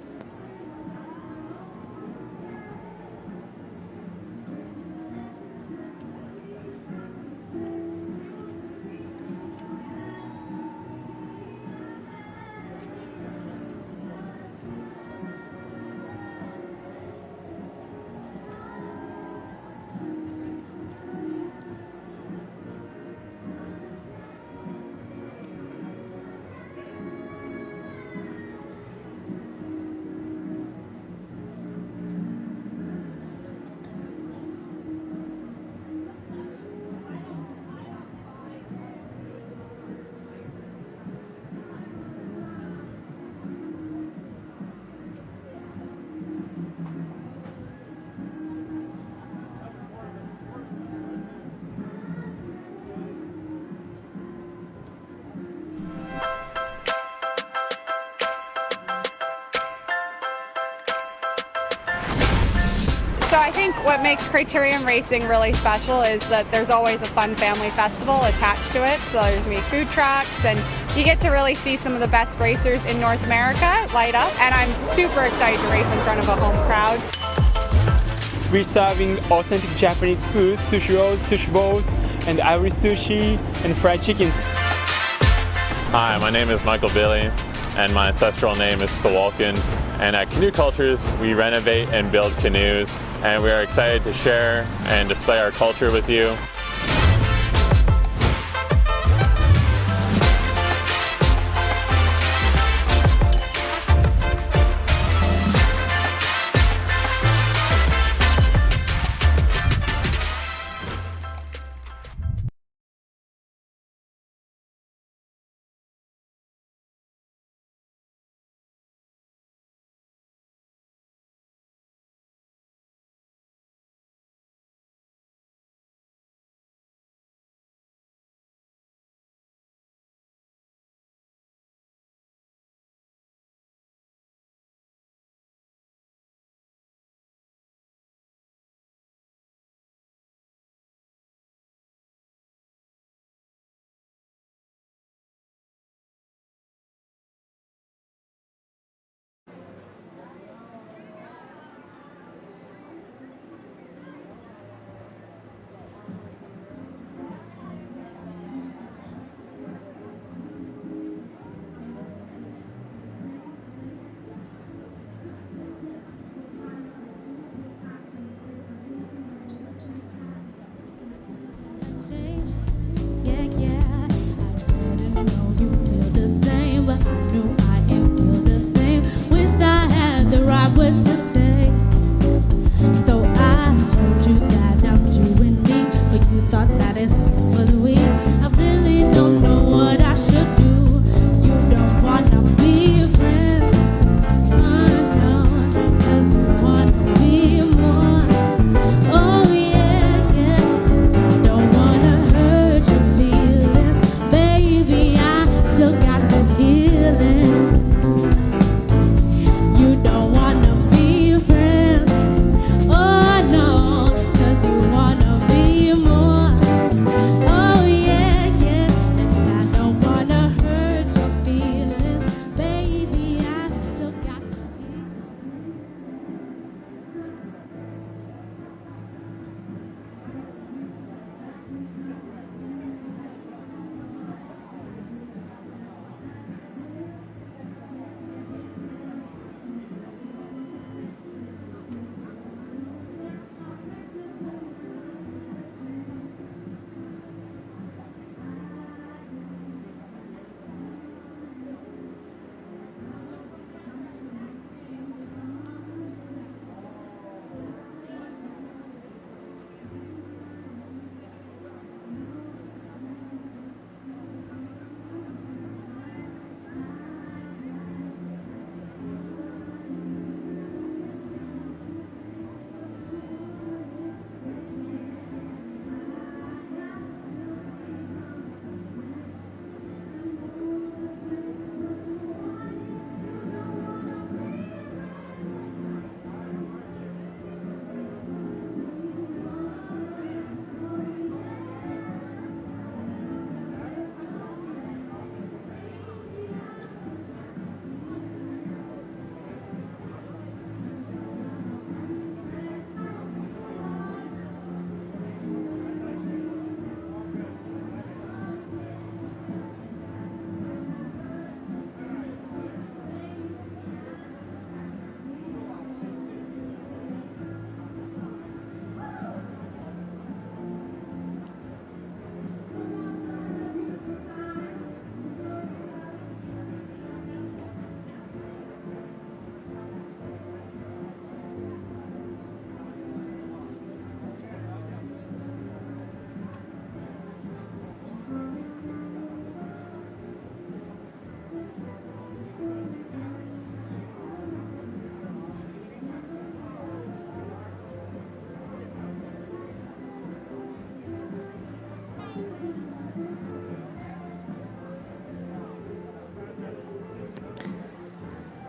S3: So I think what makes Criterium Racing really special is that there's always a fun family festival attached to it. So there's going to be food trucks, and you get to really see some of the best racers in North America light up. And I'm super excited to race in front of a home crowd.
S5: We're serving authentic Japanese food, sushi rolls, sushi bowls, and Irish sushi, and fried chickens.
S6: Hi, my name is Michael Billy, and my ancestral name is Stawalkin. And at Canoe Cultures, we renovate and build canoes, and we are excited to share and display our culture with you.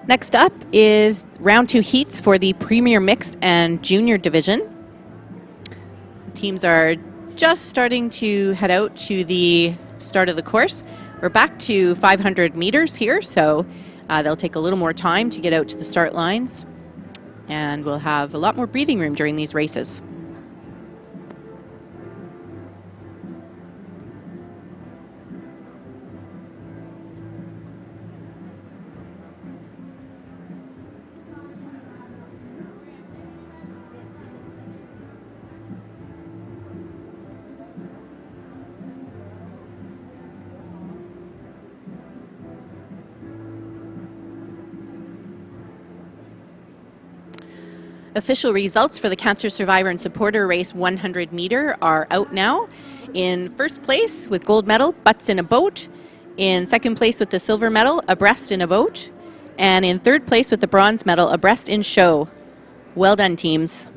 S9: Next up is round 2 heats for the Premier Mixed and Junior Division. The teams are just starting to head out to the start of the course. We're back to 500 meters here, so they'll take a little more time to get out to the start lines, and we'll have a lot more breathing room during these races. Official results for the Cancer Survivor and Supporter Race 100 meter are out now. In first place with gold medal, Butts in a Boat. In second place with the silver medal, Abreast in a Boat. And in third place with the bronze medal, Abreast in Show. Well done, teams.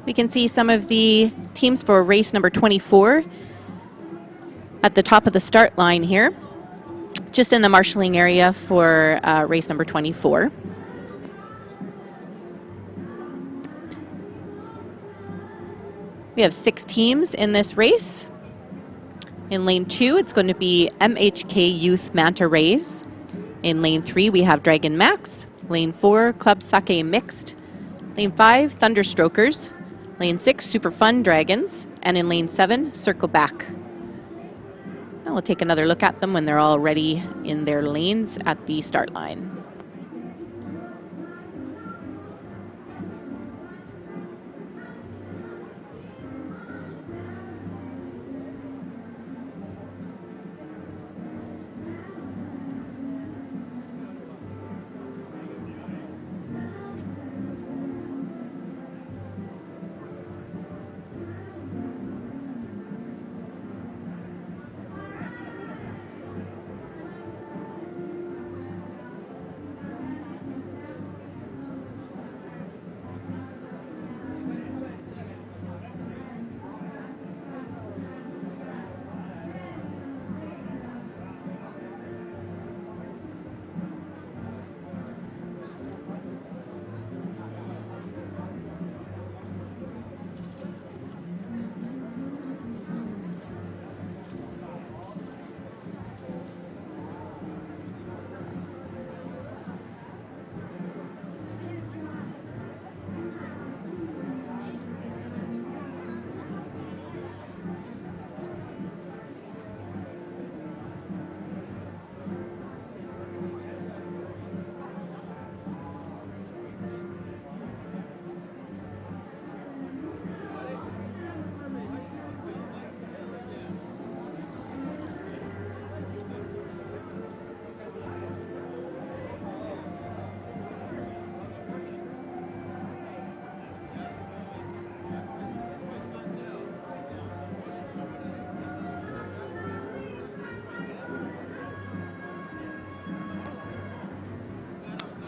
S9: We can see some of the teams for race number 24 at the top of the start line here, just in the marshalling area for race number 24. We have 6 teams in this race. In lane 2, it's going to be MHK Youth Manta Rays. In lane 3, we have Dragon Max. Lane 4, Club Sake Mixed. Lane 5, Thunderstrokers. Lane 6, Super Fun Dragons. And in lane 7, Circle Back. And we'll take another look at them when they're all ready in their lanes at the start line.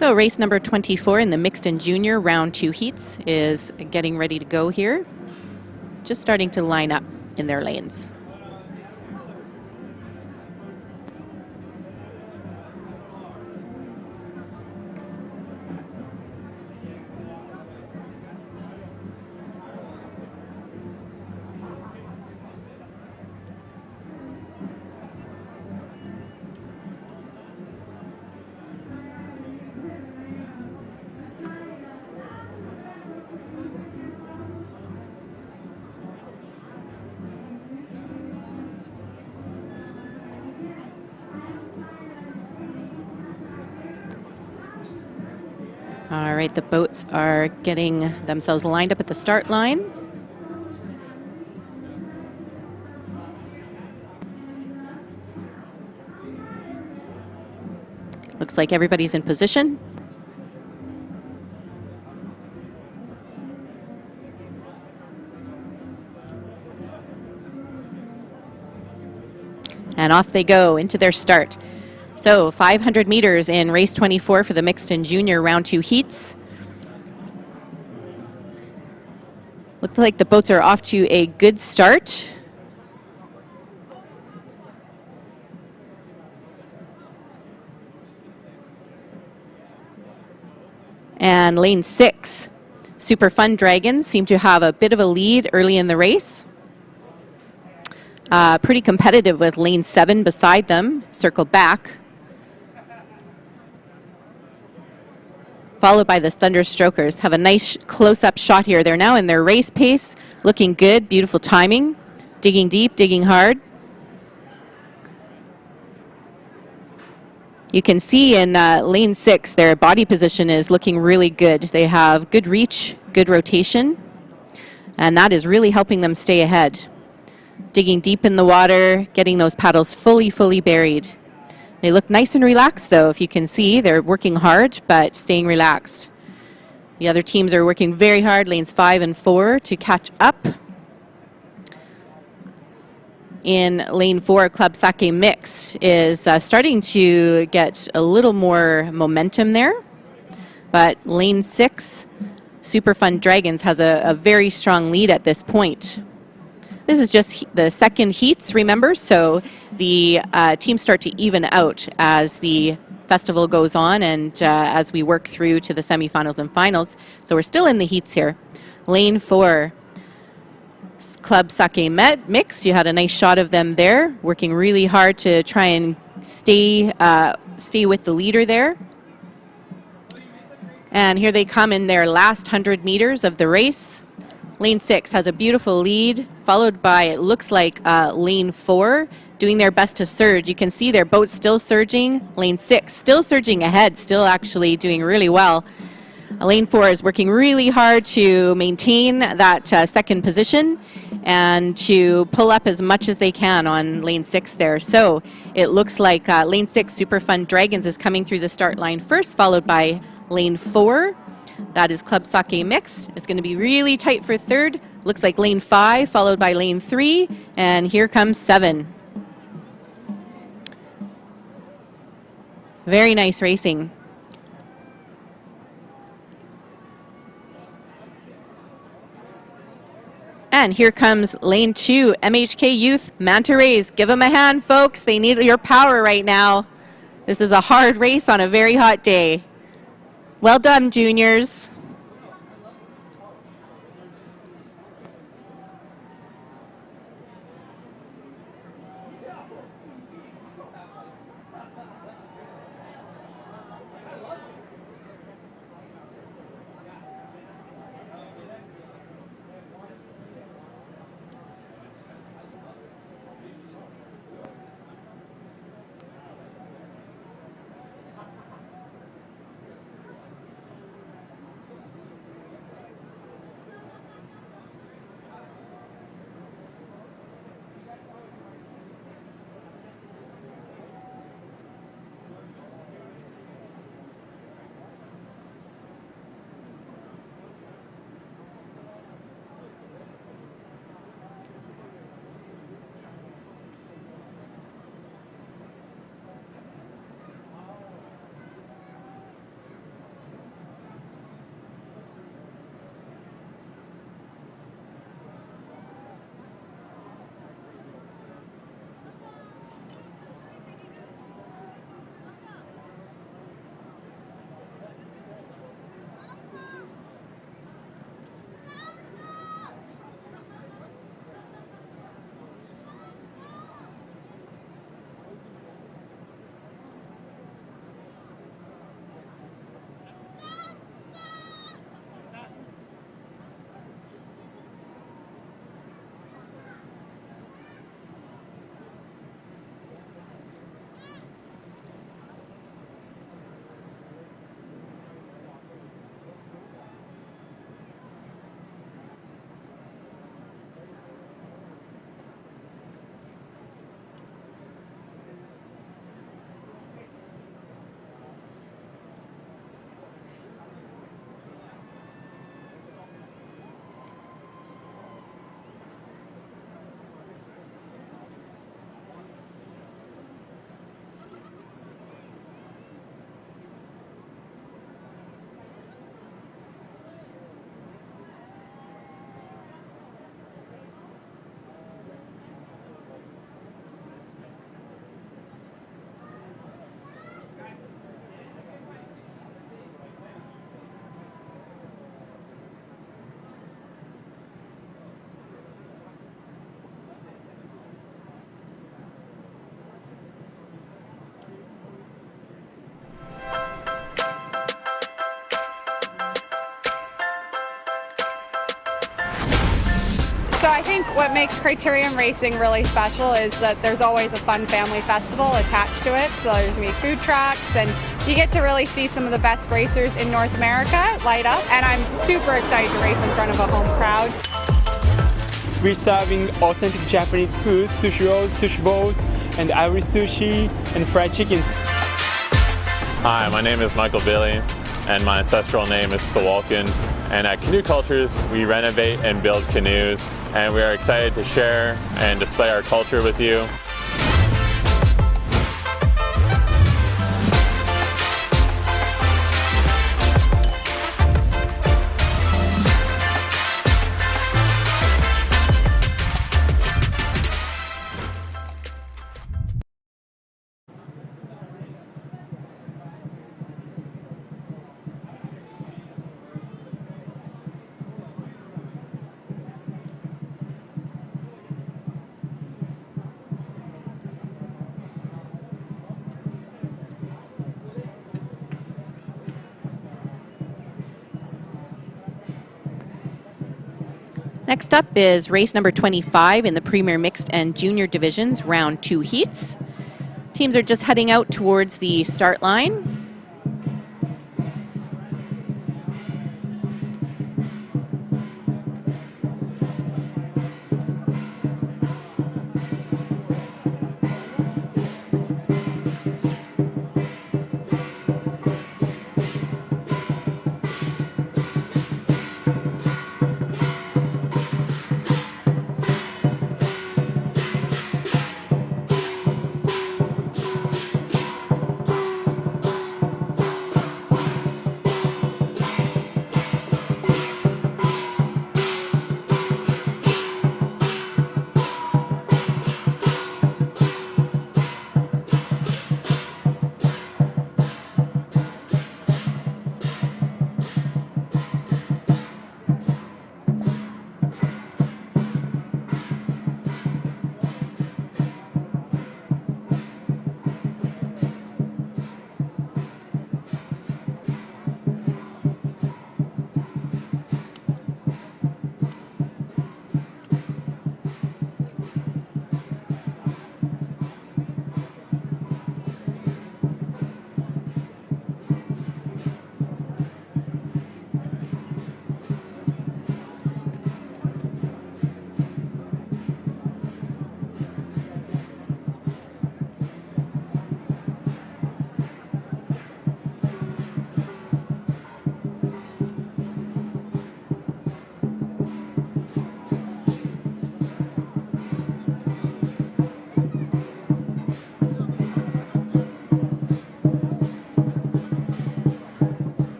S9: So race number 24 in the mixed and junior round 2 heats is getting ready to go here. Just starting to line up in their lanes. All right, the boats are getting themselves lined up at the start line. Looks like everybody's in position. And off they go into their start. So 500 meters in race 24 for the mixed and junior round 2 heats. Looks like the boats are off to a good start. And lane 6, Super Fun Dragons seem to have a bit of a lead early in the race. Pretty competitive with lane 7 beside them, circle back. Followed by the Thunderstrokers. Have a nice close-up shot here. They're now in their race pace, looking good, beautiful timing, digging deep, digging hard. You can see in lane 6, their body position is looking really good. They have good reach, good rotation, and that is really helping them stay ahead. Digging deep in the water, getting those paddles fully buried. They look nice and relaxed, though. If you can see, they're working hard, but staying relaxed. The other teams are working very hard, lanes 5 and 4, to catch up. In lane 4, Club Sake Mixed is starting to get a little more momentum there. But lane 6, Super Fun Dragons, has a very strong lead at this point. This is just the second heats, remember, so the teams start to even out as the festival goes on and as we work through to the semifinals and finals. So we're still in the heats here. Lane 4, Club Sake Mix. You had a nice shot of them there, working really hard to try and stay with the leader there. And here they come in their last 100 meters of the race. Lane 6 has a beautiful lead, followed by, it looks like, lane 4 doing their best to surge. You can see their boat still surging. Lane 6 still surging ahead, still actually doing really well. Lane 4 is working really hard to maintain that second position and to pull up as much as they can on lane 6 there. So it looks like lane 6, Super Fun Dragons, is coming through the start line first, followed by lane 4. That is Club Sake Mixed. It's going to be really tight for third. Looks like lane 5, followed by lane 3, and here comes 7. Very nice racing. And here comes lane 2, MHK Youth Manta Rays. Give them a hand, folks. They need your power right now. This is a hard race on a very hot day. Well done, juniors.
S3: So I think what makes Criterium Racing really special is that there's always a fun family festival attached to it. So there's going to be food trucks, and you get to really see some of the best racers in North America light up. And I'm super excited to race in front of a home crowd.
S5: We're serving authentic Japanese food, sushi rolls, sushi bowls, and ivory sushi, and fried chickens.
S6: Hi, my name is Michael Billy, and my ancestral name is Stawalkin. And at Canoe Cultures, we renovate and build canoes, and we are excited to share and display our culture with you.
S9: Next up is race number 25 in the Premier Mixed and Junior Divisions, round 2 heats. Teams are just heading out towards the start line.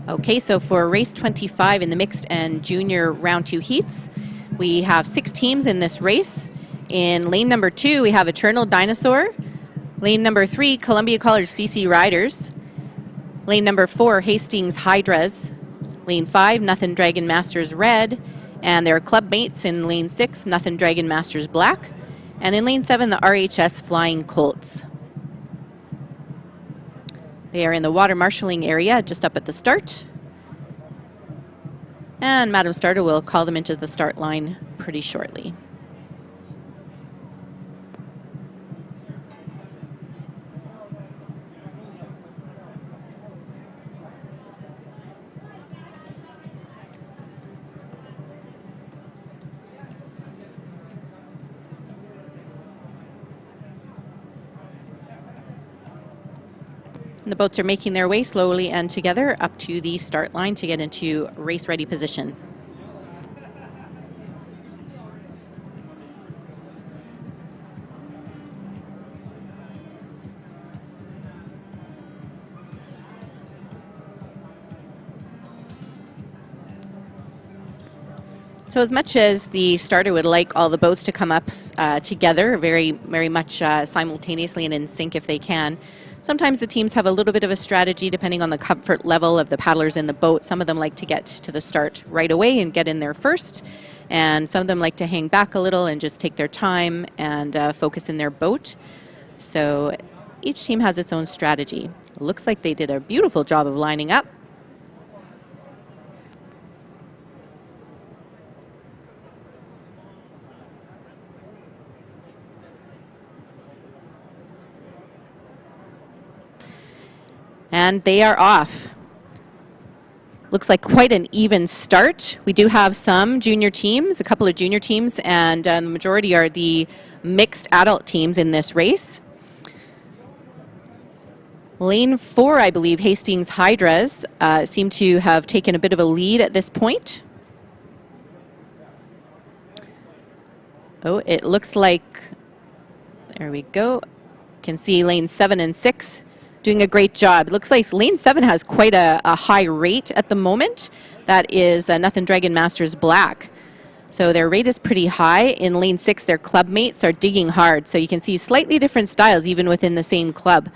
S9: Okay, so for race 25 in the mixed and junior round 2 heats, we have 6 teams in this race. In lane number 2, we have Eternal Dinosaur. Lane number 3, Columbia College CC Riders. Lane number 4, Hastings Hydras. Lane 5, Nothing Dragon Masters Red. And their club mates in lane 6, Nothing Dragon Masters Black. And in lane 7, the RHS Flying Colts. They are in the water marshalling area just up at the start. And Madam Starter will call them into the start line pretty shortly. The boats are making their way slowly and together up to the start line to get into race-ready position. So as much as the starter would like all the boats to come up together very much simultaneously and in sync if they can, sometimes the teams have a little bit of a strategy depending on the comfort level of the paddlers in the boat. Some of them like to get to the start right away and get in there first, and some of them like to hang back a little and just take their time and focus in their boat. So each team has its own strategy. It looks like they did a beautiful job of lining up. And they are off. Looks like quite an even start. We do have some junior teams, a couple of junior teams, and the majority are the mixed adult teams in this race. Lane 4, I believe, Hastings Hydras seem to have taken a bit of a lead at this point. Oh, it looks like, there we go. Can see lane 7 and 6 doing a great job. It looks like lane 7 has quite a high rate at the moment. That is Nothing Dragon Masters Black. So their rate is pretty high. In lane 6, their club mates are digging hard. So you can see slightly different styles even within the same club.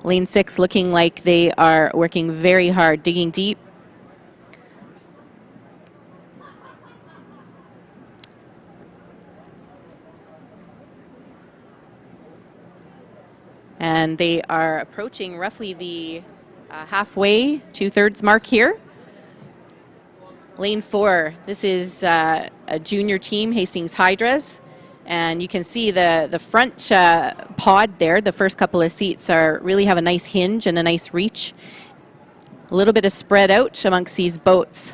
S9: Lane 6 looking like they are working very hard, digging deep. And they are approaching roughly the halfway, 2/3 mark here. Lane 4, this is a junior team, Hastings Hydras. And you can see the front pod there, the first couple of seats really have a nice hinge and a nice reach. A little bit of spread out amongst these boats.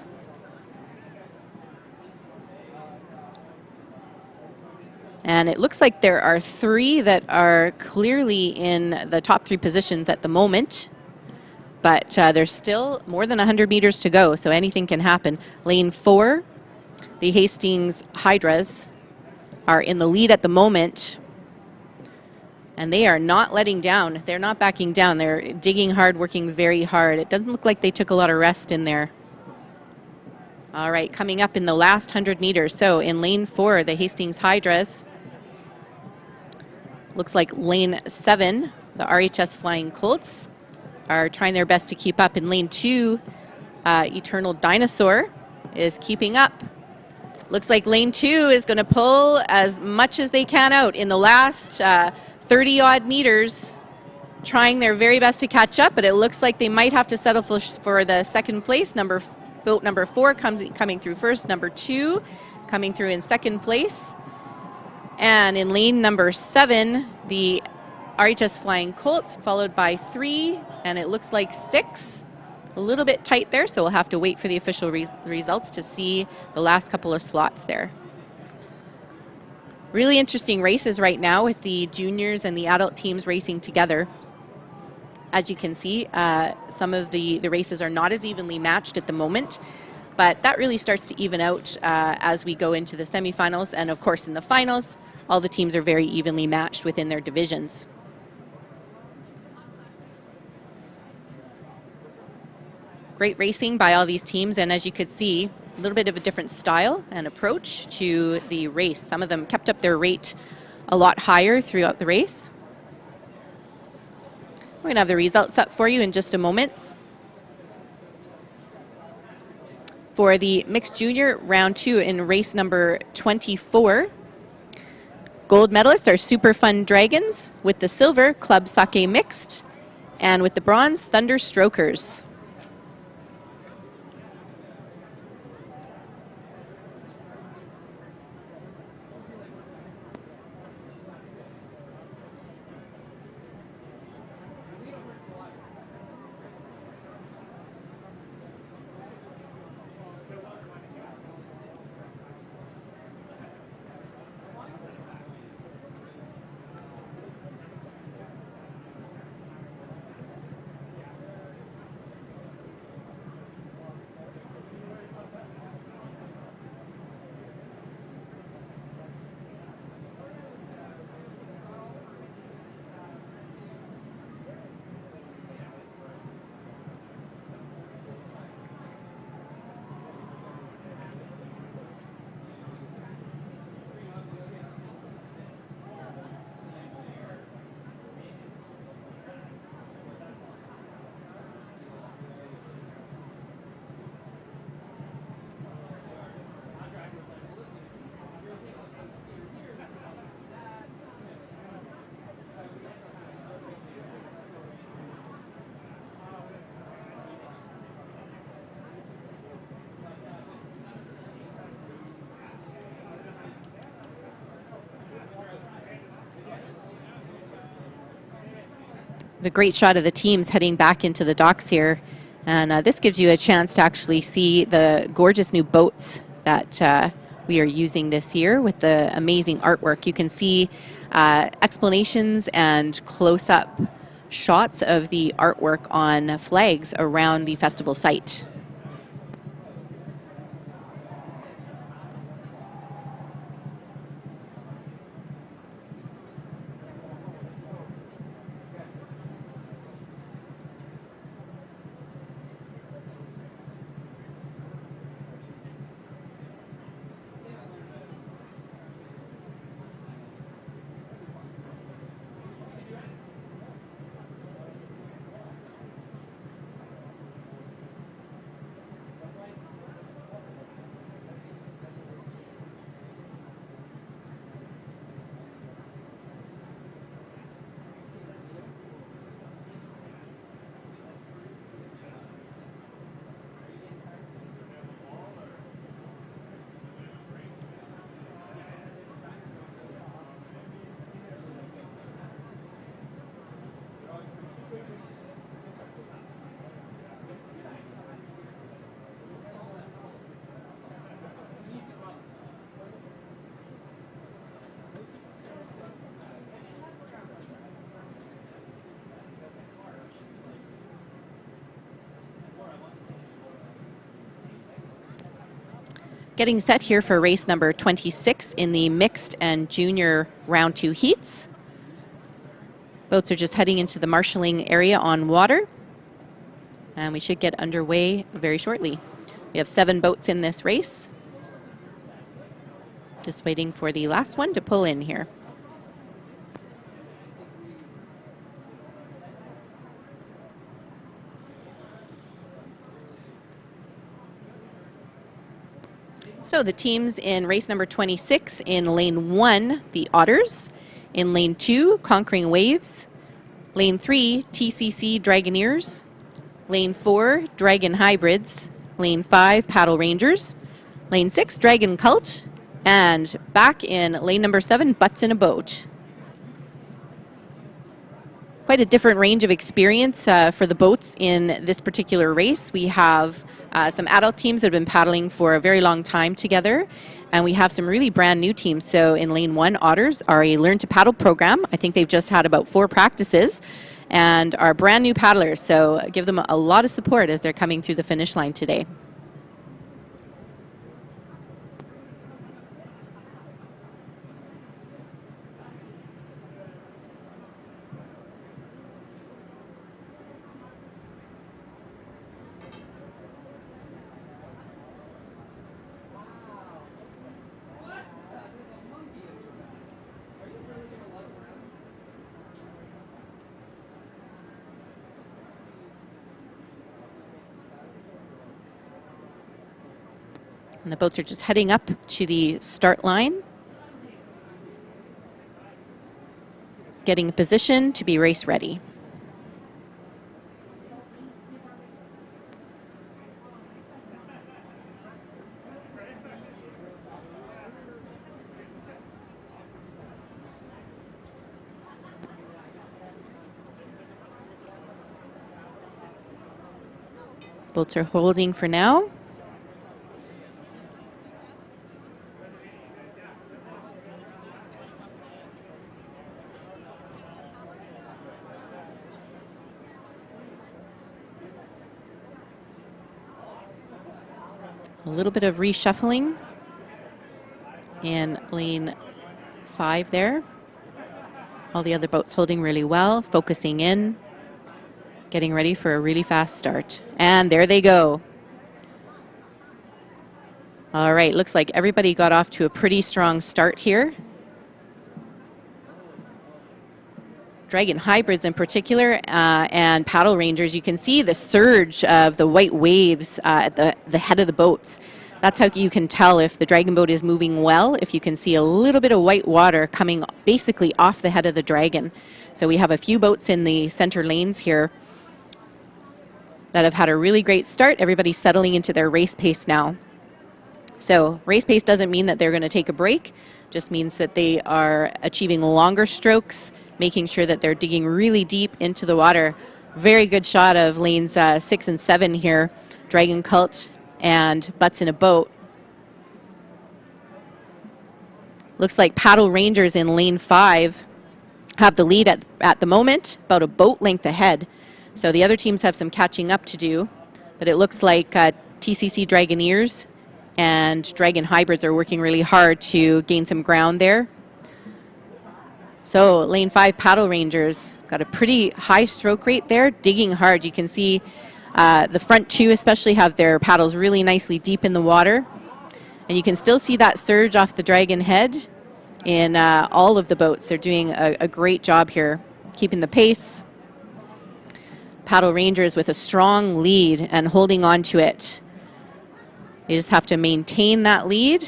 S9: And it looks like there are 3 that are clearly in the top 3 positions at the moment. But there's still more than 100 meters to go, so anything can happen. Lane 4, the Hastings Hydras, are in the lead at the moment. And they are not letting down. They're not backing down. They're digging hard, working very hard. It doesn't look like they took a lot of rest in there. All right, coming up in the last 100 meters. So in lane 4, the Hastings Hydras. Looks like lane 7, the RHS Flying Colts, are trying their best to keep up. In lane 2, Eternal Dinosaur is keeping up. Looks like lane 2 is going to pull as much as they can out in the last 30-odd meters, trying their very best to catch up, but it looks like they might have to settle for the second place. Boat number 4 coming through first, number 2 coming through in second place. And in lane number 7, the RHS Flying Colts, followed by 3, and it looks like 6. A little bit tight there, so we'll have to wait for the official results to see the last couple of slots there. Really interesting races right now with the juniors and the adult teams racing together. As you can see, some of the races are not as evenly matched at the moment, but that really starts to even out as we go into the semifinals, and of course in the finals, all the teams are very evenly matched within their divisions. Great racing by all these teams, and as you could see, a little bit of a different style and approach to the race. Some of them kept up their rate a lot higher throughout the race. We're going to have the results up for you in just a moment. For the mixed junior round 2 in race number 24, gold medalists are Super Fun Dragons, with the silver, Club Sake Mixed, and with the bronze, Thunder Strokers. The great shot of the teams heading back into the docks here. And this gives you a chance to actually see the gorgeous new boats that we are using this year with the amazing artwork. You can see explanations and close-up shots of the artwork on flags around the festival site. Getting set here for race number 26 in the mixed and junior round 2 heats. Boats are just heading into the marshalling area on water, and we should get underway very shortly. We have 7 boats in this race. Just waiting for the last one to pull in here. So the teams in race number 26, in lane 1, the Otters. In lane 2, Conquering Waves. Lane 3, TCC Dragoneers. Lane 4, Dragon Hybrids. Lane 5, Paddle Rangers. Lane 6, Dragon Cult. And back in lane number 7, Butts in a Boat. Quite a different range of experience for the boats in this particular race. We have some adult teams that have been paddling for a very long time together, and we have some really brand new teams. So in lane 1, Otters are a Learn to Paddle program. I think they've just had about 4 practices and are brand new paddlers. So give them a lot of support as they're coming through the finish line today. And the boats are just heading up to the start line, getting in position to be race ready. Boats are holding for now. A little bit of reshuffling in lane 5 there. All the other boats holding really well, focusing in, getting ready for a really fast start. And there they go. All right, looks like everybody got off to a pretty strong start here. Dragon Hybrids in particular and Paddle Rangers, you can see the surge of the white waves at the head of the boats. That's how you can tell if the dragon boat is moving well, if you can see a little bit of white water coming basically off the head of the dragon. So we have a few boats in the center lanes here that have had a really great start. Everybody's settling into their race pace now. So race pace doesn't mean that they're going to take a break, just means that they are achieving longer strokes making sure that they're digging really deep into the water. Very good shot of lanes 6 and 7 here, Dragon Cult and Butts in a Boat. Looks like Paddle Rangers in lane 5 have the lead at the moment, about a boat length ahead. So the other teams have some catching up to do, but it looks like TCC Dragoneers and Dragon Hybrids are working really hard to gain some ground there. So lane 5 Paddle Rangers got a pretty high stroke rate there, digging hard. You can see the front two especially have their paddles really nicely deep in the water. And you can still see that surge off the Dragon Head in all of the boats. They're doing a great job here, keeping the pace. Paddle Rangers with a strong lead and holding on to it. You just have to maintain that lead,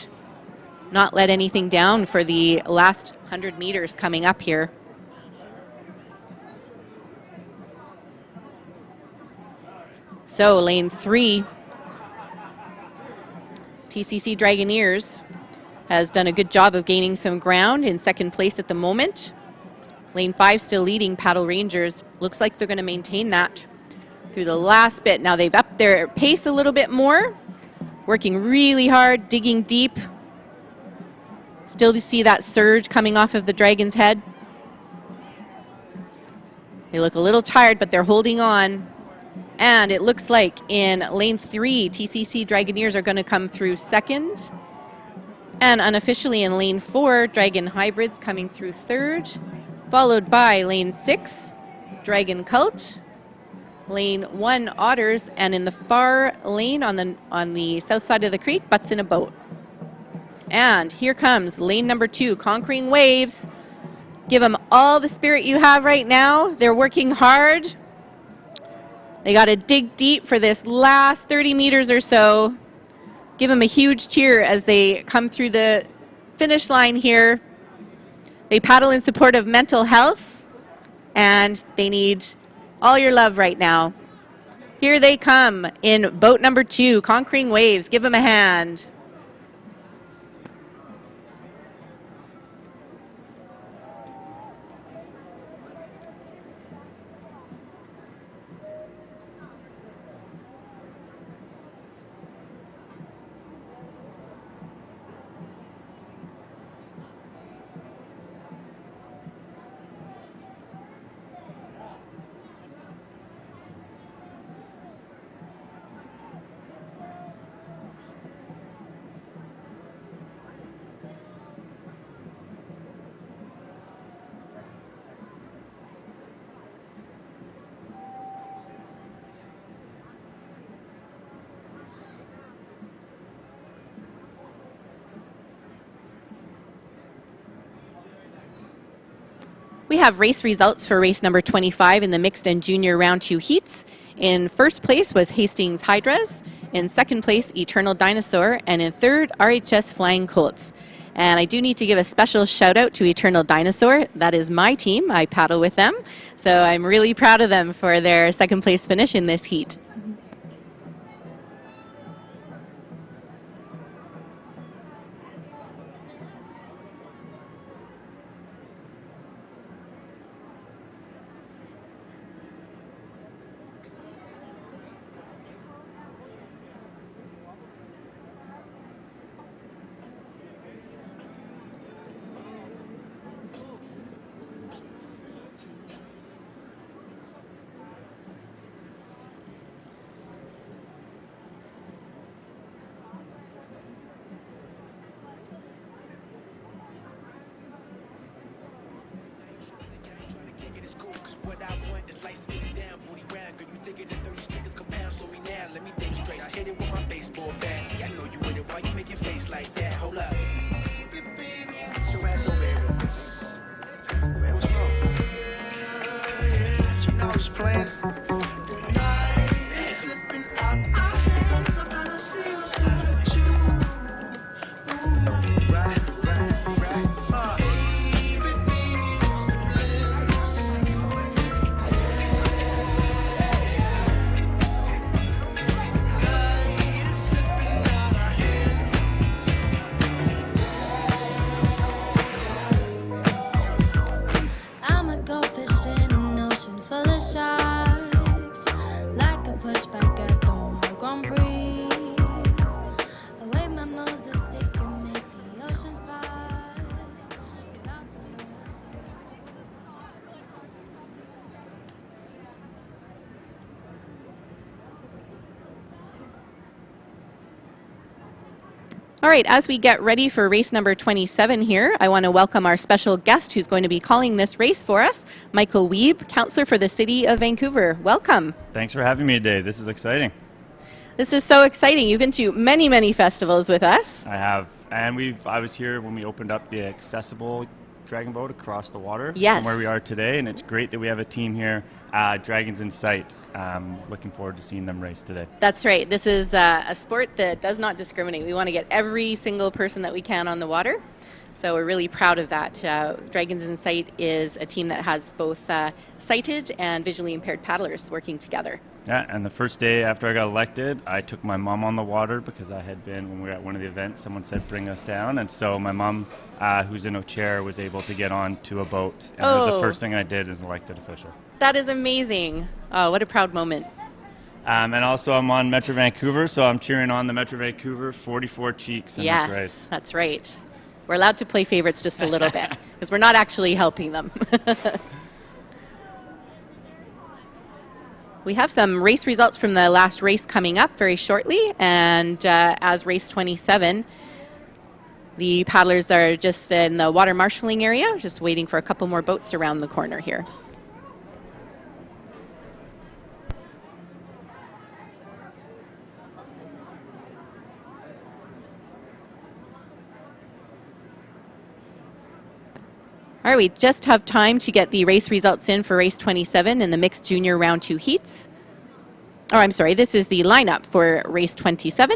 S9: not let anything down for the last 100 meters coming up here. So lane 3, TCC Dragoneers has done a good job of gaining some ground in second place at the moment. Lane 5 still leading Paddle Rangers. Looks like they're going to maintain that through the last bit. Now they've upped their pace a little bit more, working really hard, digging deep. Still to see that surge coming off of the Dragon's Head. They look a little tired, but they're holding on. And it looks like in lane 3, TCC Dragoneers are going to come through second. And unofficially in lane 4, Dragon Hybrids coming through third. Followed by lane 6, Dragon Cult. Lane 1, Otters. And in the far lane on the south side of the creek, Butts in a Boat. And here comes lane number 2, Conquering Waves. Give them all the spirit you have right now. They're working hard. They got to dig deep for this last 30 meters or so. Give them a huge cheer as they come through the finish line here. They paddle in support of mental health, and they need all your love right now. Here they come in boat number 2, Conquering Waves. Give them a hand. We have race results for race number 25 in the mixed and junior round 2 heats. In first place was Hastings Hydras, in second place Eternal Dinosaur, and in third RHS Flying Colts. And I do need to give a special shout out to Eternal Dinosaur. That is my team. I paddle with them. So I'm really proud of them for their second place finish in this heat. All right, as we get ready for race number 27 here, I want to welcome our special guest who's going to be calling this race for us, Michael Wiebe, Councillor for the City of Vancouver. Welcome.
S11: Thanks for having me today. This is exciting.
S9: This is so exciting. You've been to many, many festivals with us.
S11: I have. And I was here when we opened up the accessible dragon boat across the water
S9: Yes.
S11: from where we are today, and it's great that we have a team here, Dragons in Sight. Looking forward to seeing them race today.
S9: That's right. This is a sport that does not discriminate. We want to get every single person that we can on the water. So we're really proud of that. Dragons in Sight is a team that has both sighted and visually impaired paddlers working together.
S11: Yeah, and the first day after I got elected, I took my mom on the water because I had been, when we were at one of the events, someone said bring us down, and so my mom, who's in a chair, was able to get on to a boat, and it was the first thing I did as an elected official.
S9: That is amazing. Oh, what a proud moment.
S11: And also I'm on Metro Vancouver, so I'm cheering on the Metro Vancouver 44 Cheeks in this race.
S9: Yes, that's right. We're allowed to play favorites just a little bit because we're not actually helping them. We have some race results from the last race coming up very shortly, and as race 27, the paddlers are just in the water marshalling area, just waiting for a couple more boats around the corner here. All right, we just have time to get the race results in for race 27 in the mixed junior round 2 heats. Oh, I'm sorry, this is the lineup for race 27.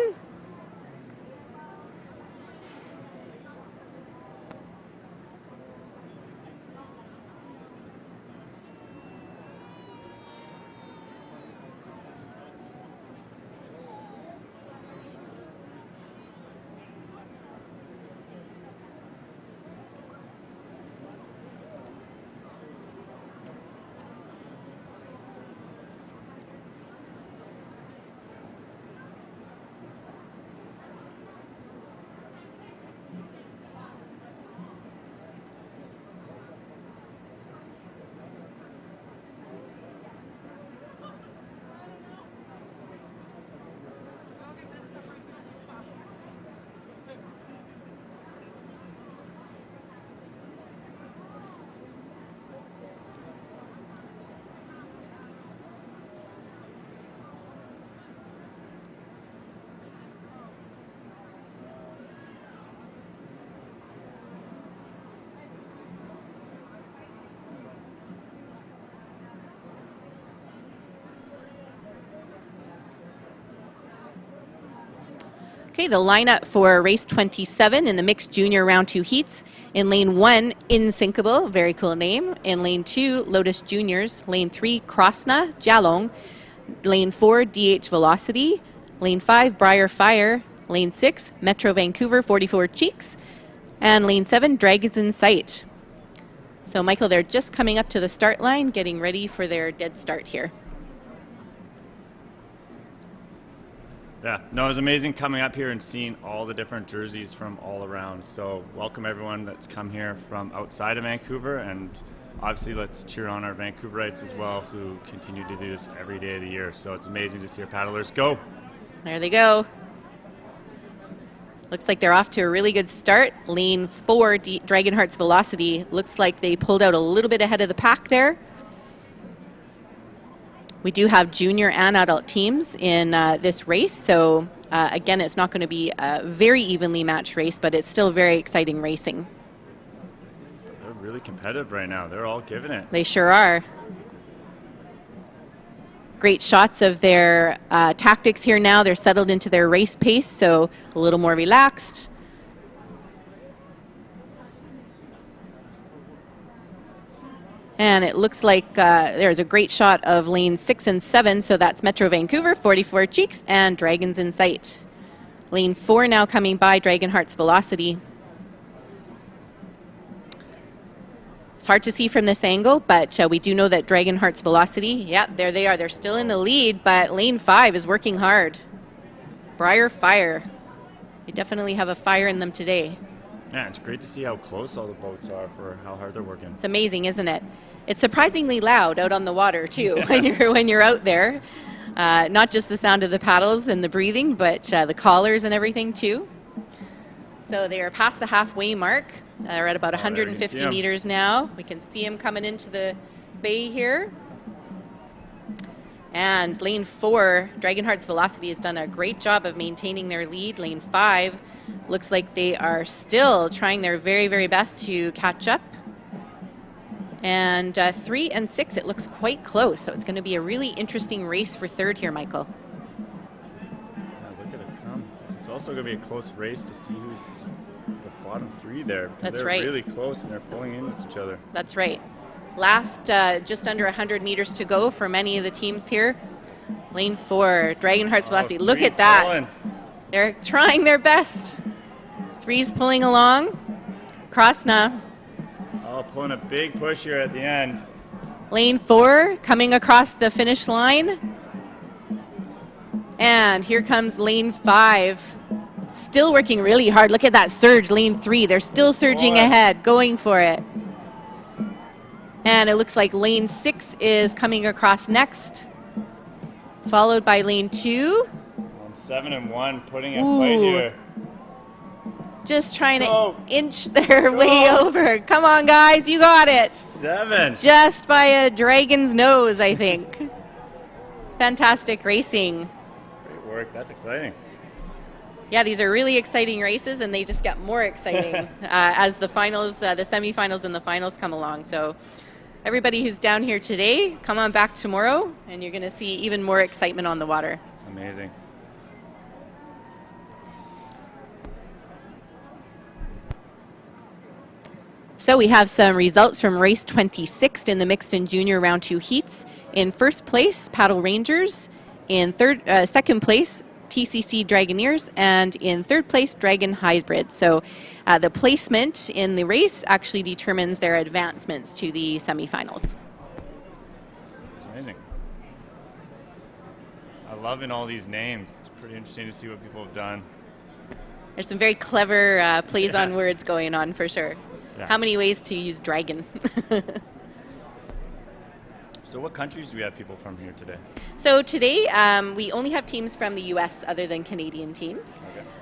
S9: Okay, the lineup for race 27 in the mixed junior round 2 heats. In lane 1, Insinkable, very cool name. In lane 2, Lotus Juniors. Lane 3, Krosna, Jalong. Lane 4, DH Velocity. Lane 5, Briar Fire. Lane 6, Metro Vancouver, 44 Cheeks. And lane 7, Dragons in Sight. So Michael, they're just coming up to the start line, getting ready for their dead start here.
S11: Yeah, no, it was amazing coming up here and seeing all the different jerseys from all around. So welcome everyone that's come here from outside of Vancouver, and obviously let's cheer on our Vancouverites as well, who continue to do this every day of the year. So it's amazing to see our paddlers go.
S9: There they go. Looks like they're off to a really good start. Lane 4, Dragonheart's Velocity. Looks like they pulled out a little bit ahead of the pack there. We do have junior and adult teams in this race, so again, it's not going to be a very evenly matched race, but it's still very exciting racing.
S11: They're really competitive right now. They're all giving it.
S9: They sure are. Great shots of their tactics here now. They're settled into their race pace, so a little more relaxed. And it looks like there's a great shot of lanes 6 and 7, so that's Metro Vancouver, 44 Cheeks, and Dragons in Sight. Lane 4 now coming by, Dragonheart's Velocity. It's hard to see from this angle, but we do know that Dragonheart's Velocity, yeah, there they are. They're still in the lead, but lane 5 is working hard. Briar Fire. They definitely have a fire in them today.
S11: Yeah, it's great to see how close all the boats are for how hard they're working.
S9: It's amazing, isn't it? It's surprisingly loud out on the water too when you're out there. Not just the sound of the paddles and the breathing, but the collars and everything too. So they are past the halfway mark. They're at about 150 meters now. We can see them coming into the bay here. And lane 4, Dragonheart's Velocity has done a great job of maintaining their lead. Lane 5 looks like they are still trying their very, very best to catch up. And 3 and 6, it looks quite close. So it's going to be a really interesting race for third here, Michael.
S11: Yeah, look at it come. It's also going to be a close race to see who's the bottom 3 there.
S9: That's
S11: they're
S9: right.
S11: Really close and they're pulling in with each other.
S9: That's right. Last just under 100 meters to go for many of the teams here. Lane 4, Dragonheart's Velocity. Look at that.
S11: Pulling.
S9: They're trying their best. 3's pulling along. Krasna.
S11: Oh, pulling a big push here at the end.
S9: Lane 4 coming across the finish line. And here comes lane 5. Still working really hard. Look at that surge, lane 3. They're still surging ahead, going for it. And it looks like lane 6 is coming across next, followed by lane 2.
S11: 7 and 1, putting it right here.
S9: Just trying to inch their way over. Come on, guys, you got it.
S11: 7.
S9: Just by a dragon's nose, I think. Fantastic racing.
S11: Great work. That's exciting.
S9: Yeah, these are really exciting races, and they just get more exciting as the finals, the semifinals and the finals come along. So everybody who's down here today, come on back tomorrow, and you're going to see even more excitement on the water.
S11: Amazing.
S9: So we have some results from race 26 in the mixed and junior round 2 heats. In first place, Paddle Rangers. In second place, TCC Dragoneers, and in third place, Dragon Hybrid. So the placement in the race actually determines their advancements to the semifinals.
S11: It's amazing. I'm loving all these names. It's pretty interesting to see what people have done.
S9: There's some very clever plays on words going on for sure.
S11: Yeah.
S9: How many ways to use dragon?
S11: So what countries do we have people from here today?
S9: So today we only have teams from the US other than Canadian teams.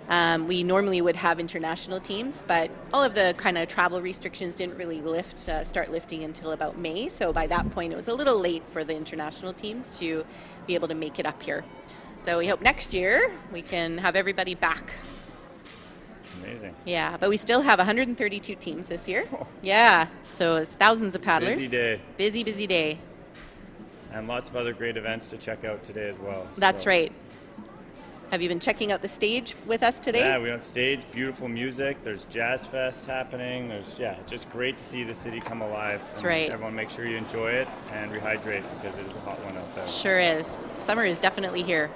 S9: Okay. We normally would have international teams, but all of the kind of travel restrictions didn't really start lifting until about May. So by that point it was a little late for the international teams to be able to make it up here. So we hope next year we can have everybody back.
S11: Amazing.
S9: Yeah, but we still have 132 teams this year. Yeah, so it's thousands of paddlers.
S11: Busy day.
S9: Busy, busy day.
S11: And lots of other great events to check out today as well.
S9: That's right. Have you been checking out the stage with us today?
S11: Yeah, we're on stage, beautiful music. There's Jazz Fest happening. There's, just great to see the city come alive.
S9: That's right.
S11: Everyone make sure you enjoy it and rehydrate because it is a hot one out there.
S9: Sure is. Summer is definitely here.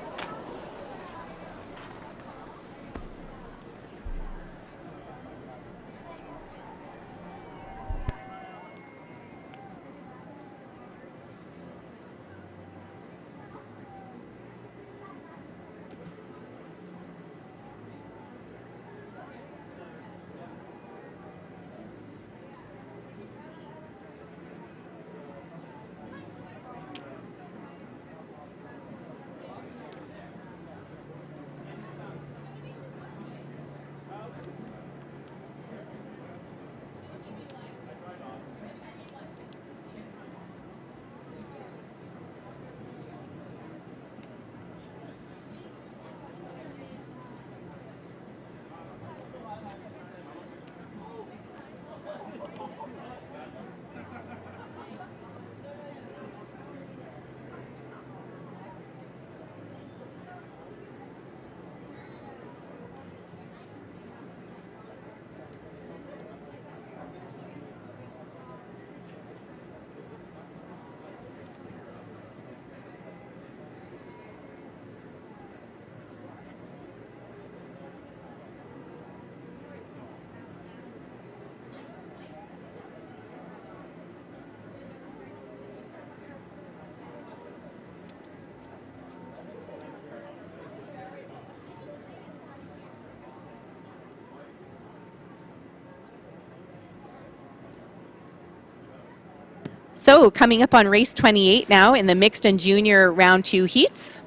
S9: So coming up on race 28 now in the mixed and junior round 2 heats.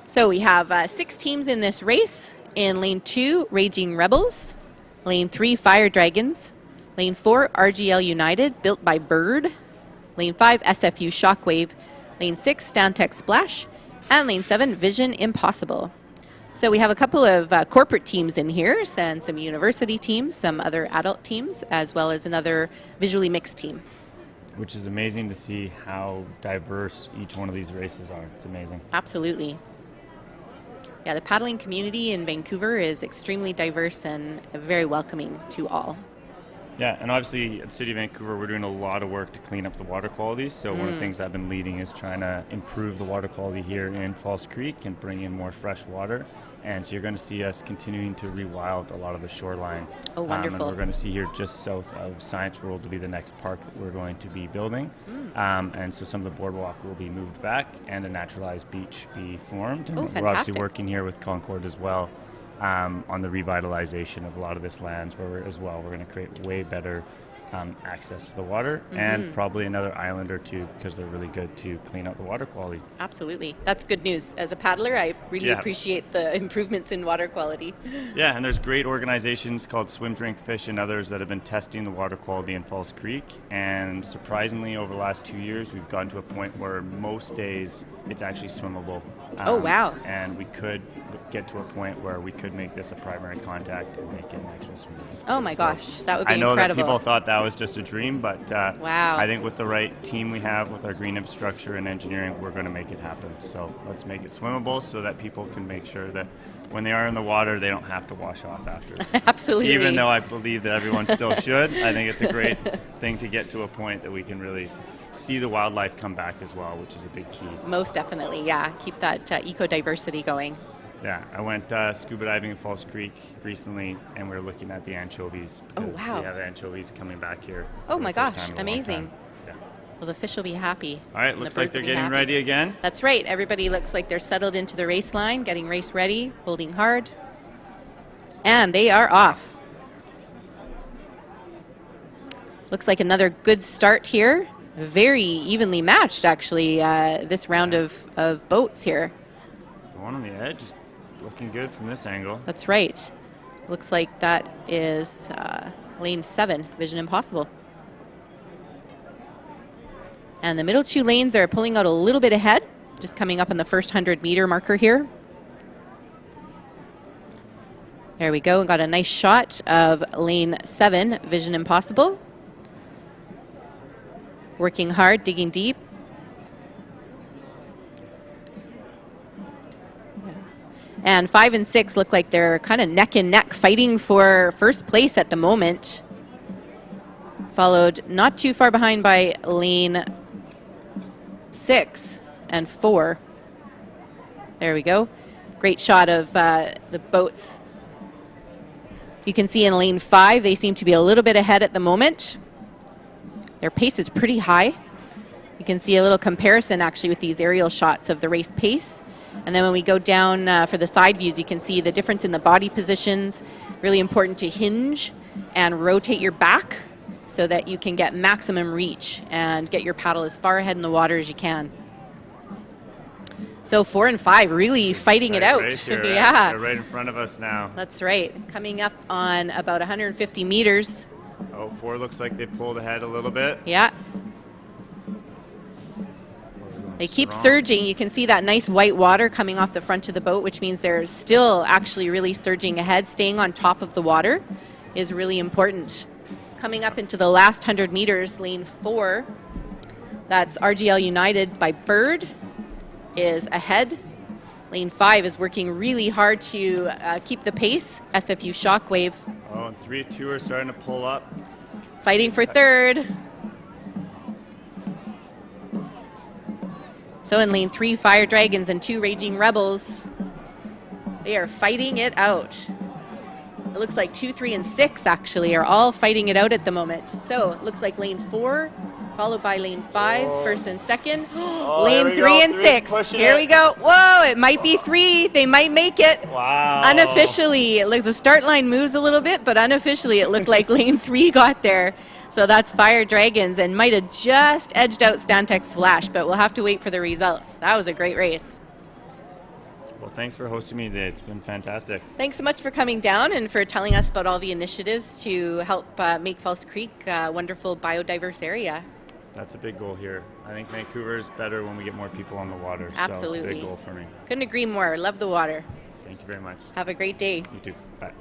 S9: So we have 6 teams in this race. In lane 2, Raging Rebels. Lane 3, Fire Dragons. Lane 4, RGL United, built by Bird. Lane 5, SFU Shockwave. Lane 6, Stantec Splash. And lane 7, Vision Impossible. So we have a couple of corporate teams in here, and some university teams, some other adult teams, as well as another visually mixed team.
S11: Which is amazing to see how diverse each one of these races are. It's amazing.
S9: Absolutely. Yeah, the paddling community in Vancouver is extremely diverse and very welcoming to all.
S11: Yeah, and obviously at the City of Vancouver, we're doing a lot of work to clean up the water quality. So one of the things I've been leading is trying to improve the water quality here in False Creek and bring in more fresh water. And so you're going to see us continuing to rewild a lot of the shoreline.
S9: Oh, wonderful.
S11: And we're going to see here just south of Science World to be the next park that we're going to be building. And so some of the boardwalk will be moved back and a naturalized beach be formed.
S9: Oh,
S11: We're
S9: fantastic.
S11: obviously working here with Concord as well on the revitalization of a lot of this land, where we're going to create way better access to the water and probably another island or two, because they're really good to clean up the water quality.
S9: Absolutely. That's good news. As a paddler, I really appreciate the improvements in water quality.
S11: Yeah, and there's great organizations called Swim, Drink, Fish, and others that have been testing the water quality in False Creek. And surprisingly, over the last 2 years, we've gotten to a point where most days it's actually swimmable.
S9: Oh, wow.
S11: And we could get to a point where we could make this a primary contact and make it an actual swimming.
S9: Oh my gosh, that would be
S11: I know
S9: incredible.
S11: that people thought that was just a dream, but
S9: wow.
S11: I think with the right team we have, with our green infrastructure and engineering, we're going to make it happen. So let's make it swimmable so that people can make sure that when they are in the water, they don't have to wash off after.
S9: Absolutely.
S11: Even though I believe that everyone still should, I think it's a great thing to get to a point that we can really see the wildlife come back as well, which is a big key.
S9: Most definitely, yeah. Keep that eco-diversity going.
S11: Yeah, I went scuba diving in False Creek recently, and we were looking at the anchovies. Because
S9: wow.
S11: we have anchovies coming back here.
S9: Oh
S11: for
S9: my
S11: the first
S9: gosh,
S11: time in a long
S9: amazing.
S11: time. Yeah.
S9: Well, the fish will be happy.
S11: All right, looks like they're getting ready again.
S9: That's right. Everybody looks like they're settled into the race line, getting race ready, holding hard. And they are off. Looks like another good start here. Very evenly matched, actually, this round of boats here.
S11: The one on the edge is looking good from this angle.
S9: That's right. Looks like that is lane 7, Vision Impossible. And the middle 2 lanes are pulling out a little bit ahead, just coming up on the first 100-meter marker here. There we go, and got a nice shot of lane 7, Vision Impossible. Working hard, digging deep. And 5 and 6 look like they're kind of neck and neck fighting for first place at the moment. Followed not too far behind by lane 6 and 4. There we go. Great shot of the boats. You can see in lane 5, they seem to be a little bit ahead at the moment. Their pace is pretty high. You can see a little comparison actually with these aerial shots of the race pace. And then when we go down for the side views, you can see the difference in the body positions. Really important to hinge and rotate your back so that you can get maximum reach and get your paddle as far ahead in the water as you can. So 4 and 5 really fighting it out.
S11: Yeah, they're right in front of us now.
S9: That's right. Coming up on about 150 meters.
S11: Oh, 4 looks like they pulled ahead a little bit.
S9: Yeah. They keep surging. You can see that nice white water coming off the front of the boat, which means they're still actually really surging ahead. Staying on top of the water is really important. Coming up into the last 100 meters, lane 4, that's RGL United by Bird, is ahead. Lane 5 is working really hard to keep the pace. SFU Shockwave.
S11: Oh, and 3 and 2 are starting to pull up.
S9: Fighting for third. So in lane 3, Fire Dragons and 2 Raging Rebels. They are fighting it out. It looks like 2, 3, and 6 actually are all fighting it out at the moment. So it looks like lane 4, followed by lane 5, first and second. Lane 3 and 6. Here we go. Whoa, it might be 3. They might make it.
S11: Wow.
S9: Unofficially, like the start line moves a little bit, but unofficially it looked like lane 3 got there. So that's Fire Dragons and might have just edged out Stantec Splash, but we'll have to wait for the results. That was a great race.
S11: Well, thanks for hosting me today. It's been fantastic.
S9: Thanks so much for coming down and for telling us about all the initiatives to help make False Creek a wonderful biodiverse area.
S11: That's a big goal here. I think Vancouver is better when we get more people on the water.
S9: Absolutely.
S11: So it's a big goal for me.
S9: Couldn't agree more. Love the water.
S11: Thank you very much.
S9: Have a great day.
S11: You too. Bye.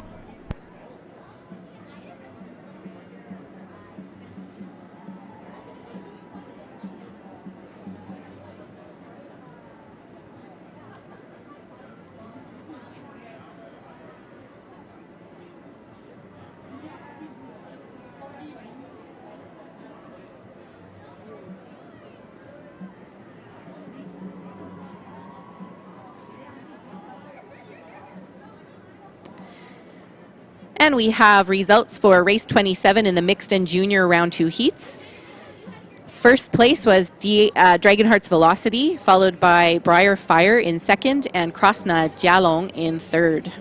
S9: And we have results for race 27 in the mixed and junior round 2 heats. First place was Dragonheart's Velocity, followed by Briar Fire in second and Krasna Jalong in third.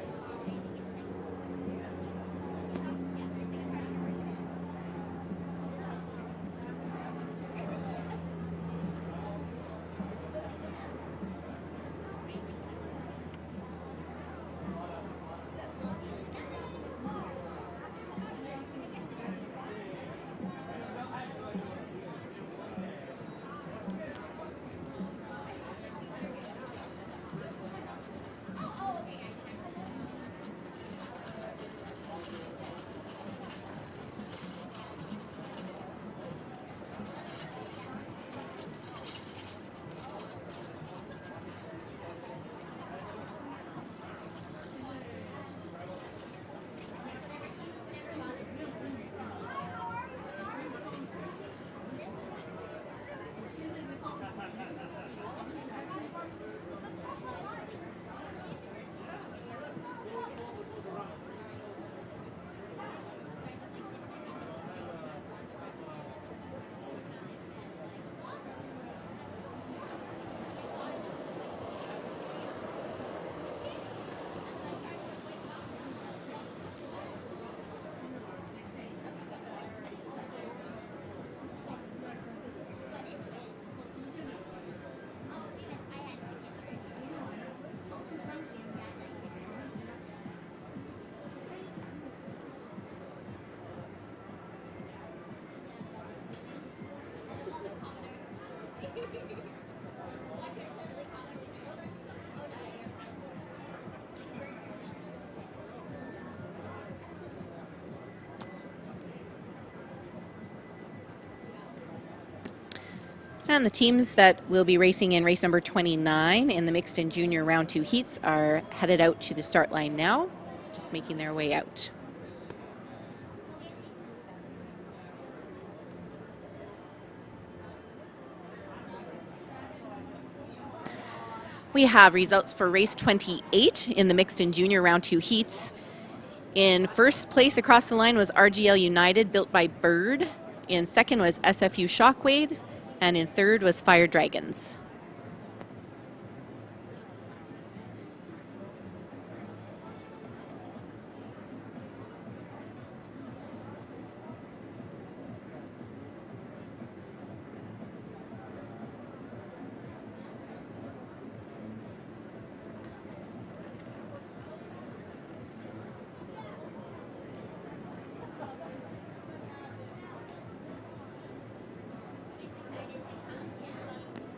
S9: And the teams that will be racing in race number 29 in the mixed and junior round 2 heats are headed out to the start line now, just making their way out. We have results for race 28 in the mixed and junior round 2 heats. In first place across the line was RGL United, built by Bird. In second was SFU Shockwave. And in third was Fire Dragons.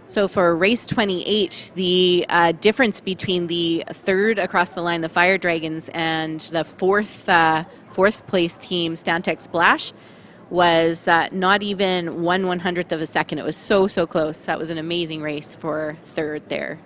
S9: So for race 28, the difference between the third across the line, the Fire Dragons, and the fourth place team, Stantec Splash, was not even 1/100th of a second. It was so close. That was an amazing race for third there.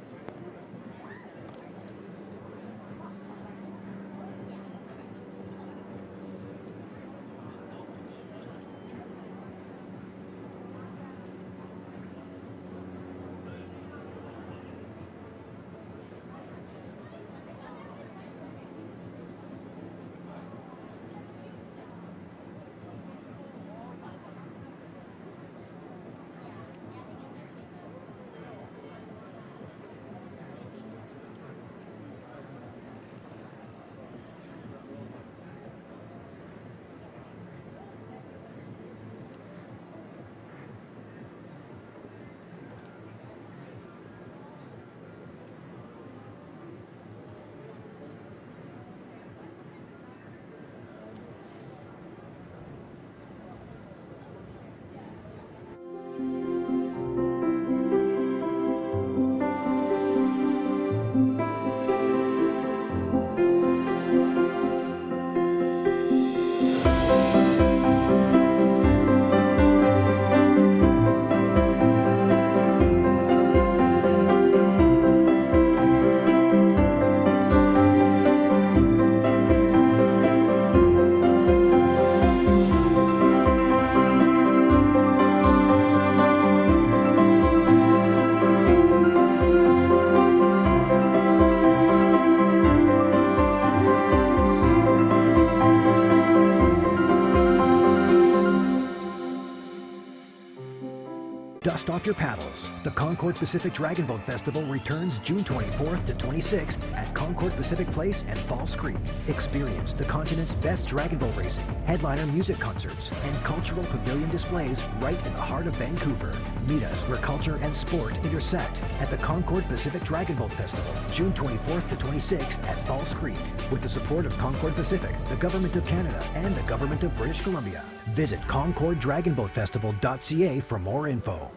S1: dust off your paddles. The Concord Pacific Dragon Boat Festival returns June 24th to 26th at Concord Pacific Place and Falls Creek. Experience the continent's best dragon boat racing, headliner music concerts, and cultural pavilion displays right in the heart of Vancouver. Meet us where culture and sport intersect at the Concord Pacific Dragon Boat Festival, June 24th to 26th at Falls Creek, with the support of Concord Pacific, the Government of Canada, and the Government of British Columbia. Visit concorddragonboatfestival.ca for more info.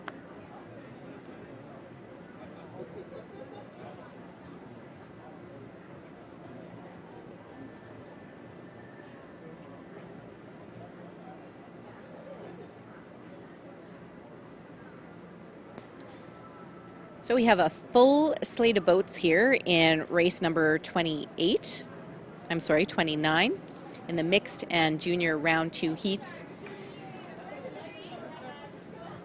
S9: So we have a full slate of boats here in race number 29 in the mixed and junior round 2 heats.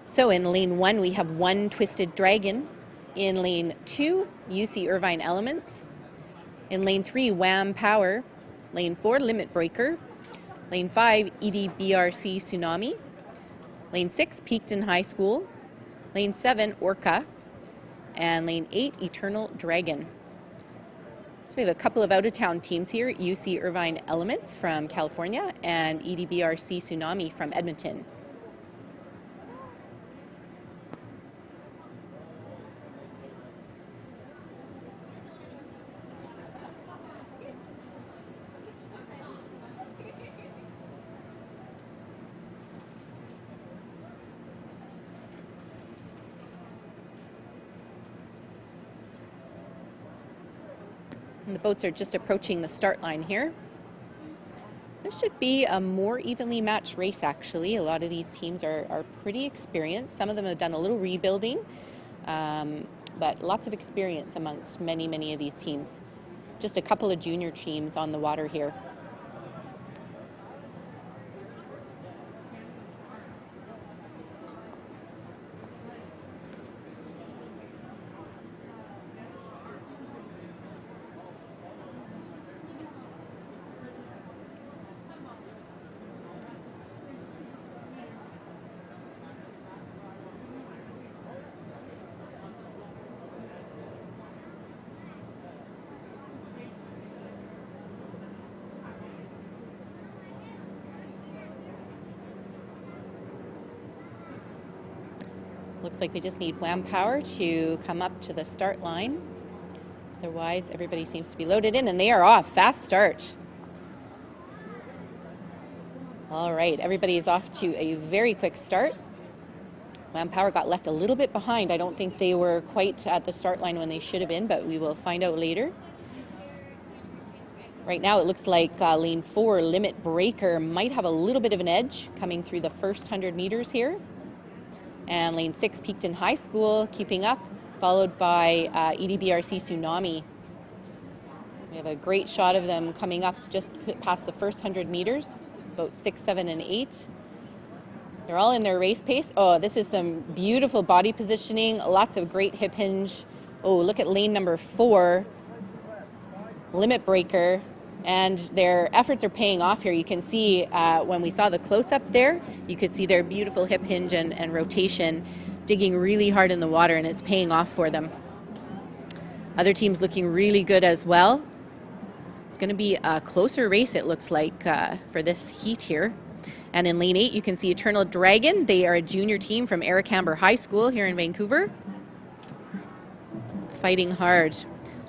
S9: So in lane 1 we have One Twisted Dragon. In lane 2, UC Irvine Elements. In lane 3, Wham Power. Lane 4, Limit Breaker. Lane 5, EDBRC Tsunami. Lane 6, Peakton High School. Lane 7, Orca. And lane 8, Eternal Dragon. So we have a couple of out-of-town teams here, UC Irvine Elements from California and EDBRC Tsunami from Edmonton. And the boats are just approaching the start line here. This should be a more evenly matched race, actually. A lot of these teams are pretty experienced. Some of them have done a little rebuilding, but lots of experience amongst many of these teams. Just a couple of junior teams on the water here. Looks like we just need Wham Power to come up to the start line. Otherwise, everybody seems to be loaded in, and they are off. Fast start. All right, everybody is off to a very quick start. Wham Power got left a little bit behind. I don't think they were quite at the start line when they should have been, but we will find out later. Right now, it looks like lane 4, Limit Breaker, might have a little bit of an edge coming through the first 100 meters here. And lane 6, Peakton High School, keeping up, followed by EDBRC Tsunami. We have a great shot of them coming up just past the first 100 meters, about 6, 7, and 8. They're all in their race pace. Oh, this is some beautiful body positioning, lots of great hip hinge. Oh, look at lane number 4, Limit Breaker. And their efforts are paying off here. You can see when we saw the close-up there, you could see their beautiful hip hinge and rotation digging really hard in the water, and it's paying off for them. Other teams looking really good as well. It's going to be a closer race, it looks like, for this heat here. And in lane 8, you can see Eternal Dragon. They are a junior team from Eric Hamber High School here in Vancouver. Fighting hard.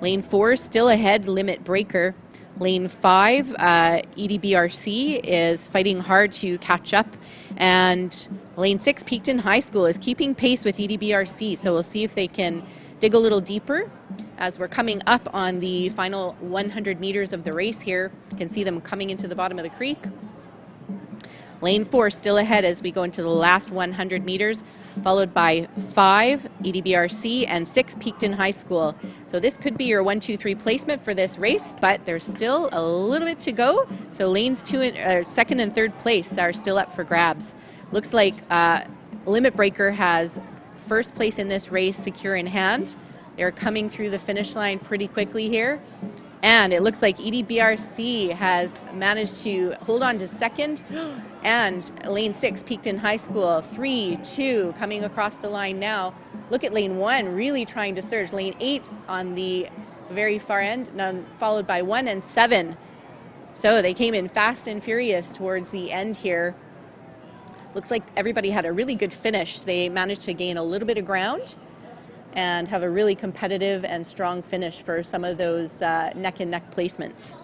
S9: Lane 4, still ahead, Limit Breaker. Lane 5, EDBRC is fighting hard to catch up, and lane 6, Peakton High School, is keeping pace with EDBRC, so we'll see if they can dig a little deeper as we're coming up on the final 100 meters of the race here. You can see them coming into the bottom of the creek. Lane 4 still ahead as we go into the last 100 meters, followed by 5, EDBRC, and 6, Peakton High School. So this could be your 1, 2, 3 placement for this race, but there's still a little bit to go. So lanes 2nd and 3rd place are still up for grabs. Looks like Limit Breaker has first place in this race secure in hand. They're coming through the finish line pretty quickly here. And it looks like EDBRC has managed to hold on to second. And lane 6, Peakton High School, 3-2 coming across the line now. Look at lane 1 really trying to surge. Lane 8 on the very far end, followed by 1 and 7. So they came in fast and furious towards the end here. Looks like everybody had a really good finish. They managed to gain a little bit of ground and have a really competitive and strong finish for some of those neck-and-neck placements.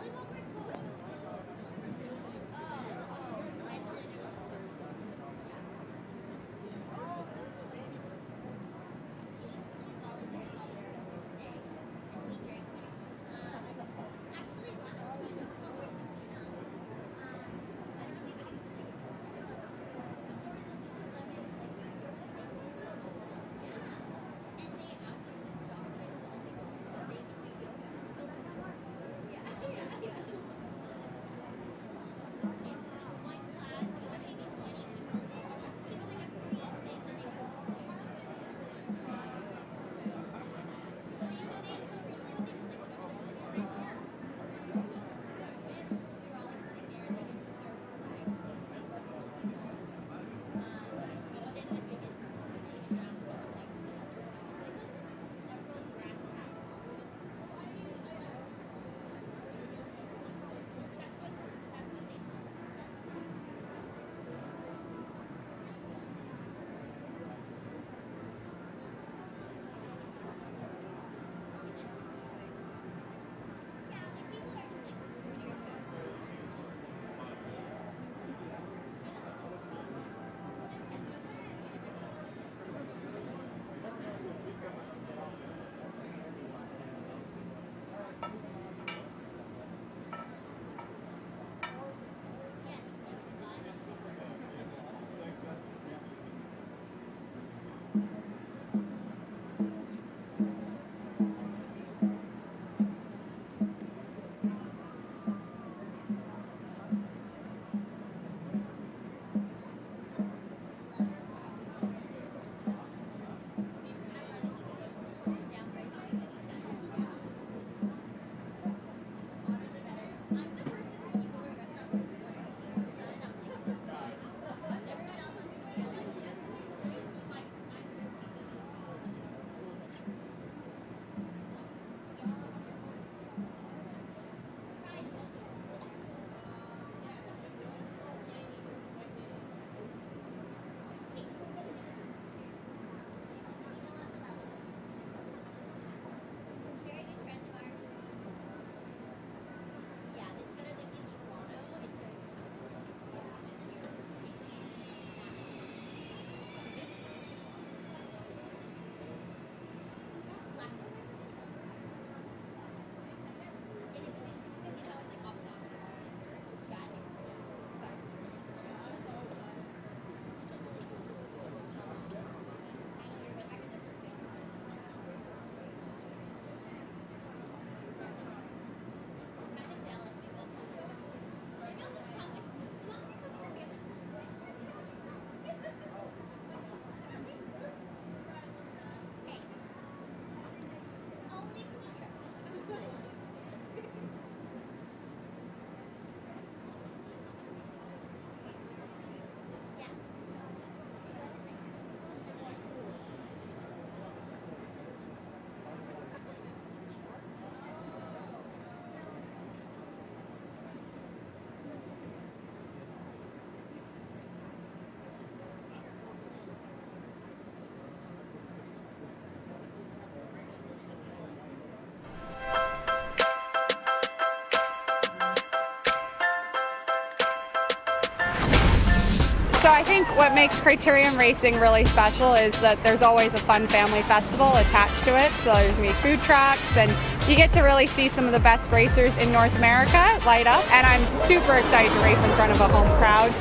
S3: So I think what makes Criterium Racing really special is that there's always a fun family festival attached to it. So there's going to be food trucks, and you get to really see some of the best racers in North America light up. And I'm super excited to race in front of a home crowd.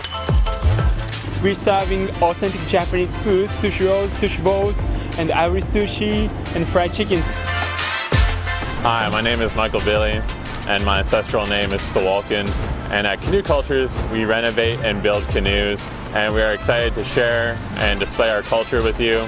S5: We're serving authentic Japanese food, sushi rolls, sushi bowls, and ivory sushi, and fried chickens.
S6: Hi, my name is Michael Billy, and my ancestral name is Stawalkin. And at Canoe Cultures, we renovate and build canoes, and we are excited to share and display our culture with you.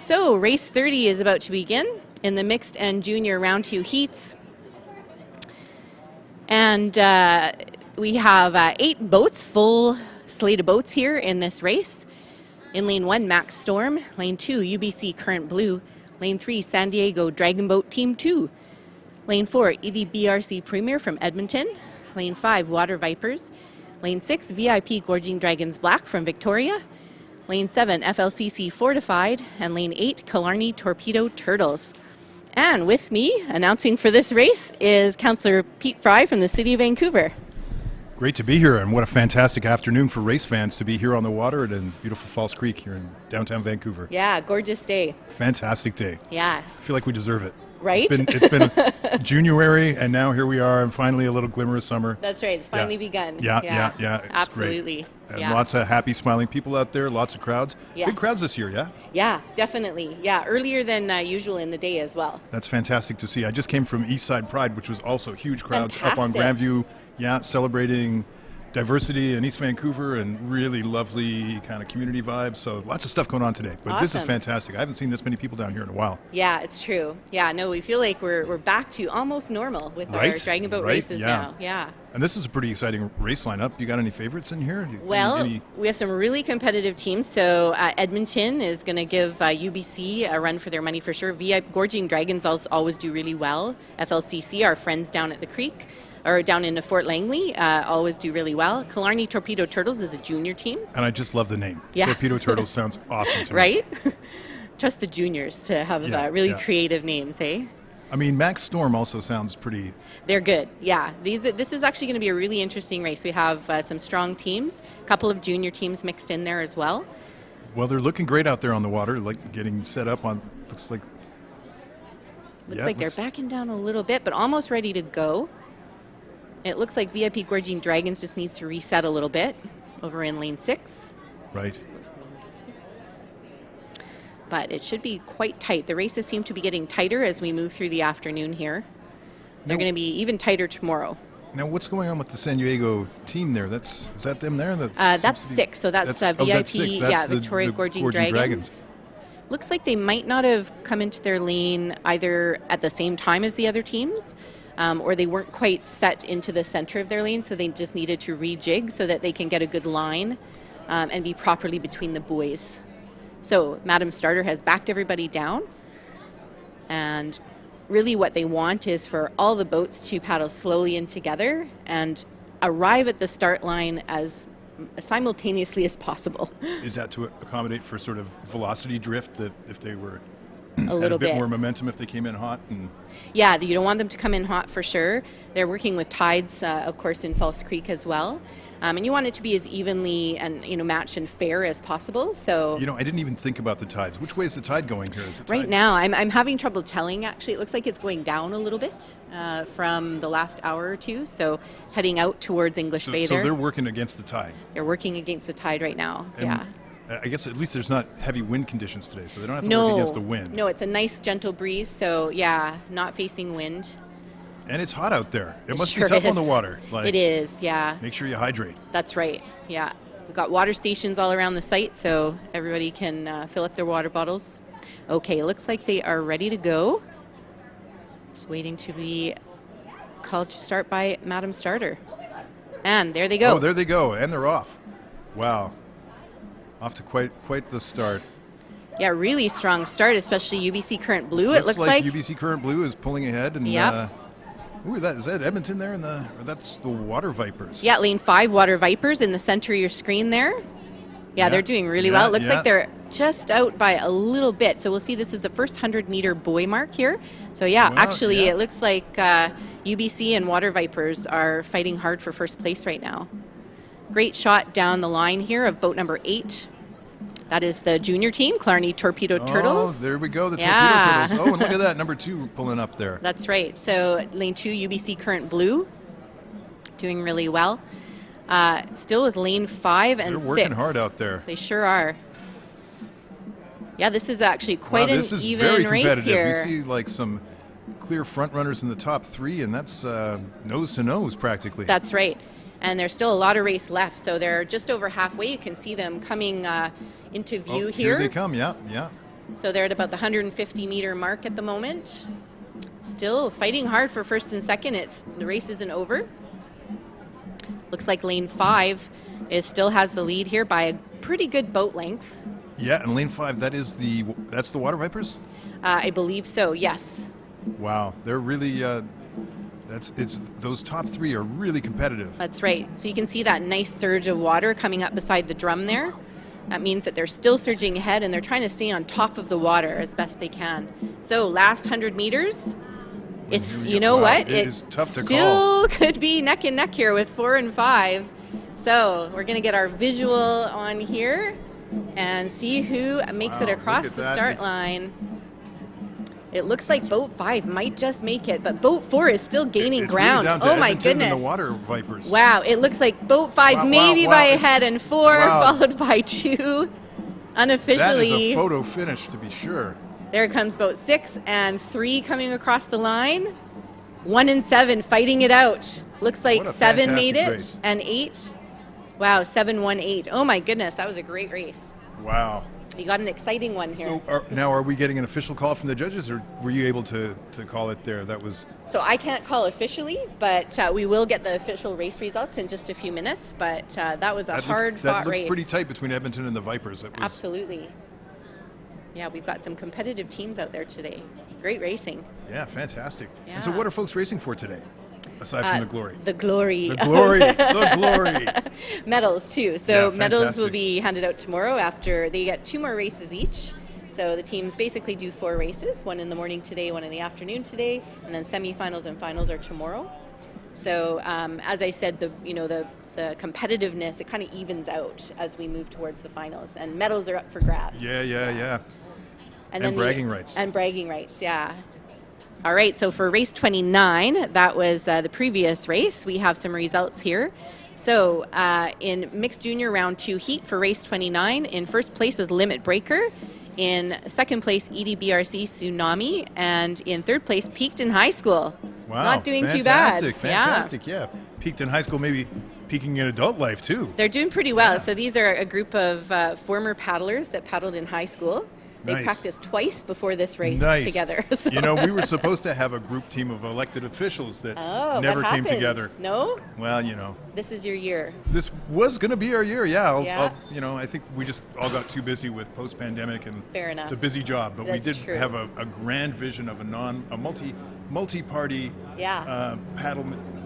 S9: So race 30 is about to begin in the mixed and junior round 2 heats. And we have 8 boats, full slate of boats here in this race. In lane 1, Max Storm. Lane 2, UBC Current Blue. Lane 3, San Diego Dragon Boat Team 2. Lane 4, EDBRC Premier from Edmonton. Lane 5, Water Vipers. Lane 6, VIP Gorging Dragons Black from Victoria. Lane 7, FLCC Fortified. And Lane 8, Killarney Torpedo Turtles. And with me, announcing for this race, is Councillor Pete Fry from the City of Vancouver.
S12: Great to be here, and what a fantastic afternoon for race fans to be here on the water at beautiful False Creek here in downtown Vancouver.
S9: Yeah, gorgeous day.
S12: Fantastic day.
S9: Yeah.
S12: I feel like we deserve it.
S9: Right?
S12: It's been January, and now here we are, and finally a little glimmer of summer.
S9: That's right. It's finally begun.
S12: Yeah. It's
S9: absolutely.
S12: great. And lots of happy, smiling people out there, lots of crowds.
S9: Yes.
S12: Big crowds this year, yeah?
S9: Yeah, definitely. Yeah, earlier than usual in the day as well.
S12: That's fantastic to see. I just came from Eastside Pride, which was also huge crowds up on
S9: Fantastic.
S12: Grandview, celebrating diversity in East Vancouver and really lovely kind of community vibes. So lots of stuff going on today. But This is
S9: Awesome.
S12: fantastic. I haven't seen this many people down here in a while.
S9: Yeah, it's true. Yeah, no, we feel like we're back to almost normal with our Dragon Boat races now. Yeah.
S12: And this is a pretty exciting race lineup. You got any favorites in here?
S9: Well, we have some really competitive teams. So Edmonton is going to give UBC a run for their money for sure. VIP Gorging Dragons always do really well. FLCC, our friends down at the creek, or down in Fort Langley, always do really well. Killarney Torpedo Turtles is a junior team.
S12: And I just love the name.
S9: Yeah.
S12: Torpedo Turtles sounds awesome to me.
S9: Right? Trust the juniors to have really creative names, eh?
S12: I mean, Max Storm also sounds pretty...
S9: They're good, yeah. This is actually going to be a really interesting race. We have some strong teams, a couple of junior teams mixed in there as well.
S12: Well, they're looking great out there on the water, like getting set up on... Looks like
S9: they're backing down a little bit, but almost ready to go. It looks like VIP Gorging Dragons just needs to reset a little bit over in lane 6.
S12: Right.
S9: But it should be quite tight. The races seem to be getting tighter as we move through the afternoon here. They're going to be even tighter tomorrow.
S12: Now, what's going on with the San Diego team there? Is that them there?
S9: That's 6. So that's VIP,
S12: that's
S9: Victoria Gorging Dragons. Looks like they might not have come into their lane either at the same time as the other teams, or they weren't quite set into the center of their lane, so they just needed to rejig so that they can get a good line and be properly between the buoys. So Madam Starter has backed everybody down, and really what they want is for all the boats to paddle slowly in together and arrive at the start line as simultaneously as possible.
S12: Is that to accommodate for sort of velocity drift, that if they were
S9: a little
S12: bit
S9: bit
S12: more momentum if they came in hot?
S9: Yeah, you don't want them to come in hot for sure. They're working with tides, of course, in False Creek as well. And you want it to be as evenly and matched and fair as possible. So
S12: I didn't even think about the tides. Which way is the tide going here? Is it
S9: right now, I'm having trouble telling. Actually, it looks like it's going down a little bit from the last hour or two. So heading out towards English Bay.
S12: So they're working against the tide.
S9: They're working against the tide right now.
S12: And I guess at least there's not heavy wind conditions today, so they don't have to work against the wind.
S9: No, it's a nice gentle breeze. So not facing wind.
S12: And it's hot out there. It must
S9: sure
S12: be tough
S9: is.
S12: on the water.
S9: It is, yeah.
S12: Make sure you hydrate.
S9: That's right, yeah. We've got water stations all around the site, so everybody can fill up their water bottles. Okay, looks like they are ready to go. Just waiting to be called to start by Madam Starter. And there they go.
S12: Oh, there they go, and they're off. Wow. Off to quite the start.
S9: Yeah, really strong start, especially UBC Current Blue.
S12: Looks
S9: it looks like
S12: UBC Current Blue is pulling ahead, and
S9: yep.
S12: Is that Edmonton there? Or that's the Water Vipers.
S9: Yeah, lane 5, Water Vipers in the center of your screen there. Yeah, they're doing really well. It looks like they're just out by a little bit. So we'll see this is the first 100-meter buoy mark here. So it looks like UBC and Water Vipers are fighting hard for first place right now. Great shot down the line here of boat number 8. That is the junior team, Killarney Torpedo Turtles.
S12: Oh, there we go, the Torpedo Turtles. Oh, and look at that, number 2 pulling up there.
S9: That's right. So lane 2, UBC Current Blue, doing really well. Still with lane 5 and 6.
S12: They're working hard out there.
S9: They sure are. Yeah, this is actually quite an even
S12: very
S9: race
S12: competitive.
S9: here.
S12: We see some clear front runners in the top 3, and that's nose to nose practically.
S9: That's right. And there's still a lot of race left, so they're just over halfway. You can see them coming into view here.
S12: Here they come, yeah.
S9: So they're at about the 150 meter mark at the moment. Still fighting hard for first and second. The race isn't over. Looks like lane 5 still has the lead here by a pretty good boat length.
S12: Yeah, and lane 5, that's the Water Vipers?
S9: I believe so, yes.
S12: Wow, they're really those top 3 are really competitive.
S9: That's right. So you can see that nice surge of water coming up beside the drum there. That means that they're still surging ahead and they're trying to stay on top of the water as best they can. So last 100 meters, it's, you know what?
S12: It is tough to
S9: still could be neck and neck here with 4 and 5. So we're going to get our visual on here and see who makes it across the start line. It looks like boat 5 might just make it, but boat 4 is still gaining ground.
S12: Really
S9: oh my
S12: Edmonton
S9: goodness.
S12: And the Water Vipers.
S9: Wow, it looks like boat 5 maybe by a head and 4 followed by 2 unofficially.
S12: That is a photo finish to be sure.
S9: There comes boat 6 and 3 coming across the line. 1 and 7 fighting it out. Looks like 7 made it
S12: race.
S9: And 8. Wow, 7-1-8. Oh my goodness, that was a great race.
S12: Wow.
S9: You got an exciting one here.
S12: So now are we getting an official call from the judges, or were you able to call it there?
S9: So I can't call officially, but we will get the official race results in just a few minutes. But that was a hard-fought race.
S12: That looked pretty tight between Edmonton and the Vipers.
S9: Absolutely. Yeah, we've got some competitive teams out there today. Great racing.
S12: Yeah, fantastic.
S9: Yeah.
S12: And so what are folks racing for today? Aside from the glory.
S9: The glory.
S12: The glory. The glory.
S9: Medals, too. So
S12: yeah,
S9: medals will be handed out tomorrow after they get 2 more races each. So the teams basically do 4 races, 1 in the morning today, 1 in the afternoon today, and then semifinals and finals are tomorrow. So as I said, the competitiveness, it kind of evens out as we move towards the finals. And medals are up for grabs.
S12: Yeah. And bragging rights.
S9: And bragging rights, yeah. All right, so for race 29, that was the previous race. We have some results here. So in mixed junior round 2 heat for race 29, in first place was Limit Breaker. In second place, EDBRC Tsunami. And in third place, Peakton High School.
S12: Wow.
S9: Not doing too bad.
S12: Fantastic, yeah. Peakton High School, maybe peaking in adult life, too.
S9: They're doing pretty well. Yeah. So these are a group of former paddlers that paddled in high school. They practiced twice before this race together. So.
S12: You know, we were supposed to have a group team of elected officials that never came together.
S9: No?
S12: Well, you know.
S9: This is your year.
S12: This was going to be our year, yeah. I think we just all got too busy with post-pandemic, and
S9: fair enough.
S12: It's a busy job. But
S9: That's
S12: we did
S9: true.
S12: have a grand vision of a multi-party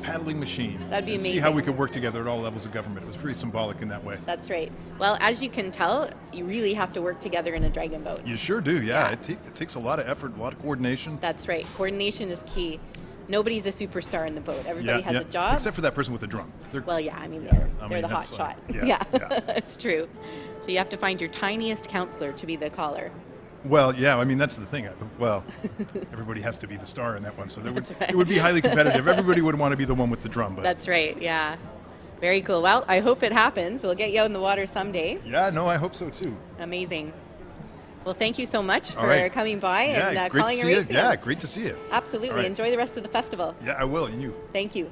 S12: paddling machine.
S9: That'd be amazing.
S12: See how we could work together at all levels of government. It was very symbolic in that way.
S9: That's right. Well, as you can tell, you really have to work together in a dragon boat.
S12: You sure do, yeah. It takes a lot of effort, a lot of coordination.
S9: That's right. Coordination is key. Nobody's a superstar in the boat. Everybody has a job.
S12: Except for that person with the drum.
S9: They're the hot shot. It's true. So you have to find your tiniest counselor to be the caller.
S12: Well, yeah, I mean, that's the thing. Well, everybody has to be the star in that one, so it would be highly competitive. Everybody would want to be the one with the drum. But.
S9: That's right, yeah. Very cool. Well, I hope it happens. We'll get you out in the water someday.
S12: Yeah, no, I hope so, too.
S9: Amazing. Well, thank you so much for coming by and calling a race.
S12: Yeah, great to see you.
S9: Absolutely. Right. Enjoy the rest of the festival.
S12: Yeah, I will, and you.
S9: Thank you.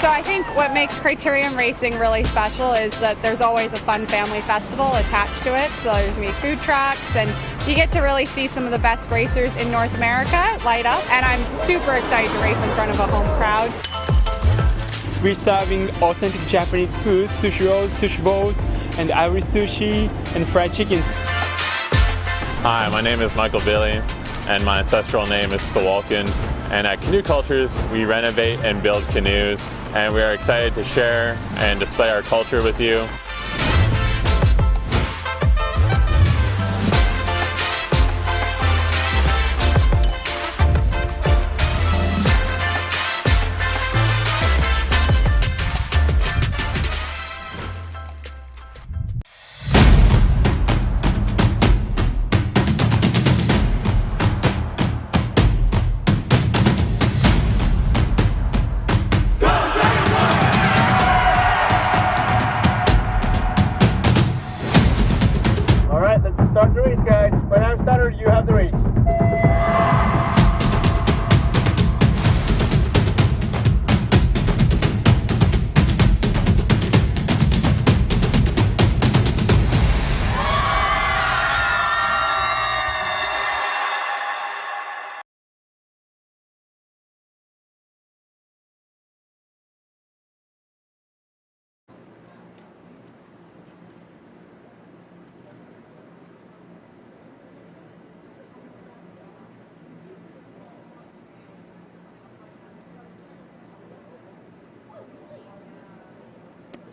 S3: So I think what makes Criterium Racing really special is that there's always a fun family festival attached to it. So there's going to be food trucks, and you get to really see some of the best racers in North America light up. And I'm super excited to race in front of a home crowd.
S5: We're serving authentic Japanese food, sushi rolls, sushi bowls, and Irish sushi and fried chickens.
S6: Hi, my name is Michael Billy, and my ancestral name is Stawalkin. And at Canoe Cultures, we renovate and build canoes, and we are excited to share and display our culture with you.
S5: Start the race, guys. When I'm started, you have the race.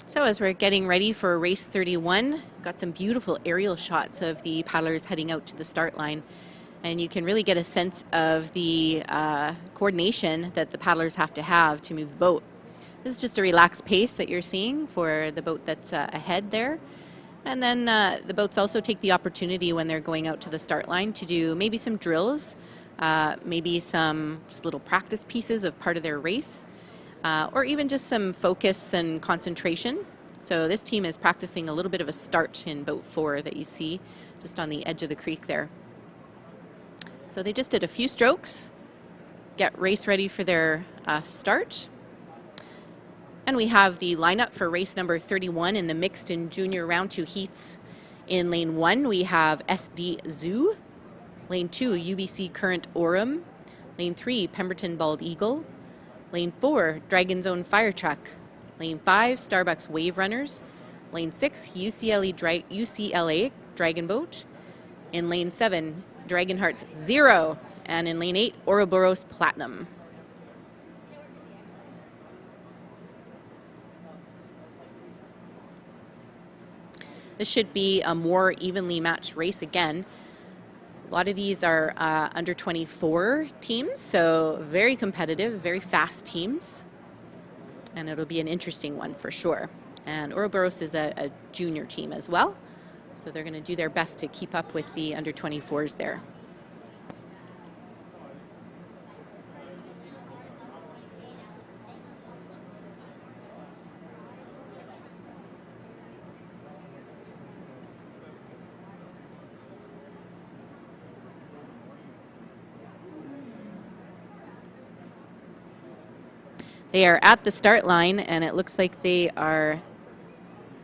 S9: So as we're getting ready for race 31, got some beautiful aerial shots of the paddlers heading out to the start line. And you can really get a sense of the coordination that the paddlers have to move the boat. This is just a relaxed pace that you're seeing for the boat that's ahead there. And then the boats also take the opportunity when they're going out to the start line to do maybe some drills, maybe some just little practice pieces of part of their race. Or even just some focus and concentration. So this team is practicing a little bit of a start in boat 4 that you see just on the edge of the creek there. So they just did a few strokes, get race ready for their start. And we have the lineup for race number 31 in the mixed and junior round 2 heats. In lane 1, we have SD Zoo. Lane 2, UBC Current Orem. Lane 3, Pemberton Bald Eagle. Lane 4, Dragon's Own Fire Truck. Lane 5, Starbucks Wave Runners. Lane 6, UCLA Dragon Boat. In lane 7, Dragon Hearts Zero. And in lane 8, Ouroboros Platinum. This should be a more evenly matched race again. A lot of these are under 24 teams, so very competitive, very fast teams. And it'll be an interesting one for sure. And Ouroboros is a junior team as well, so they're going to do their best to keep up with the under 24s there. They are at the start line, and it looks like they are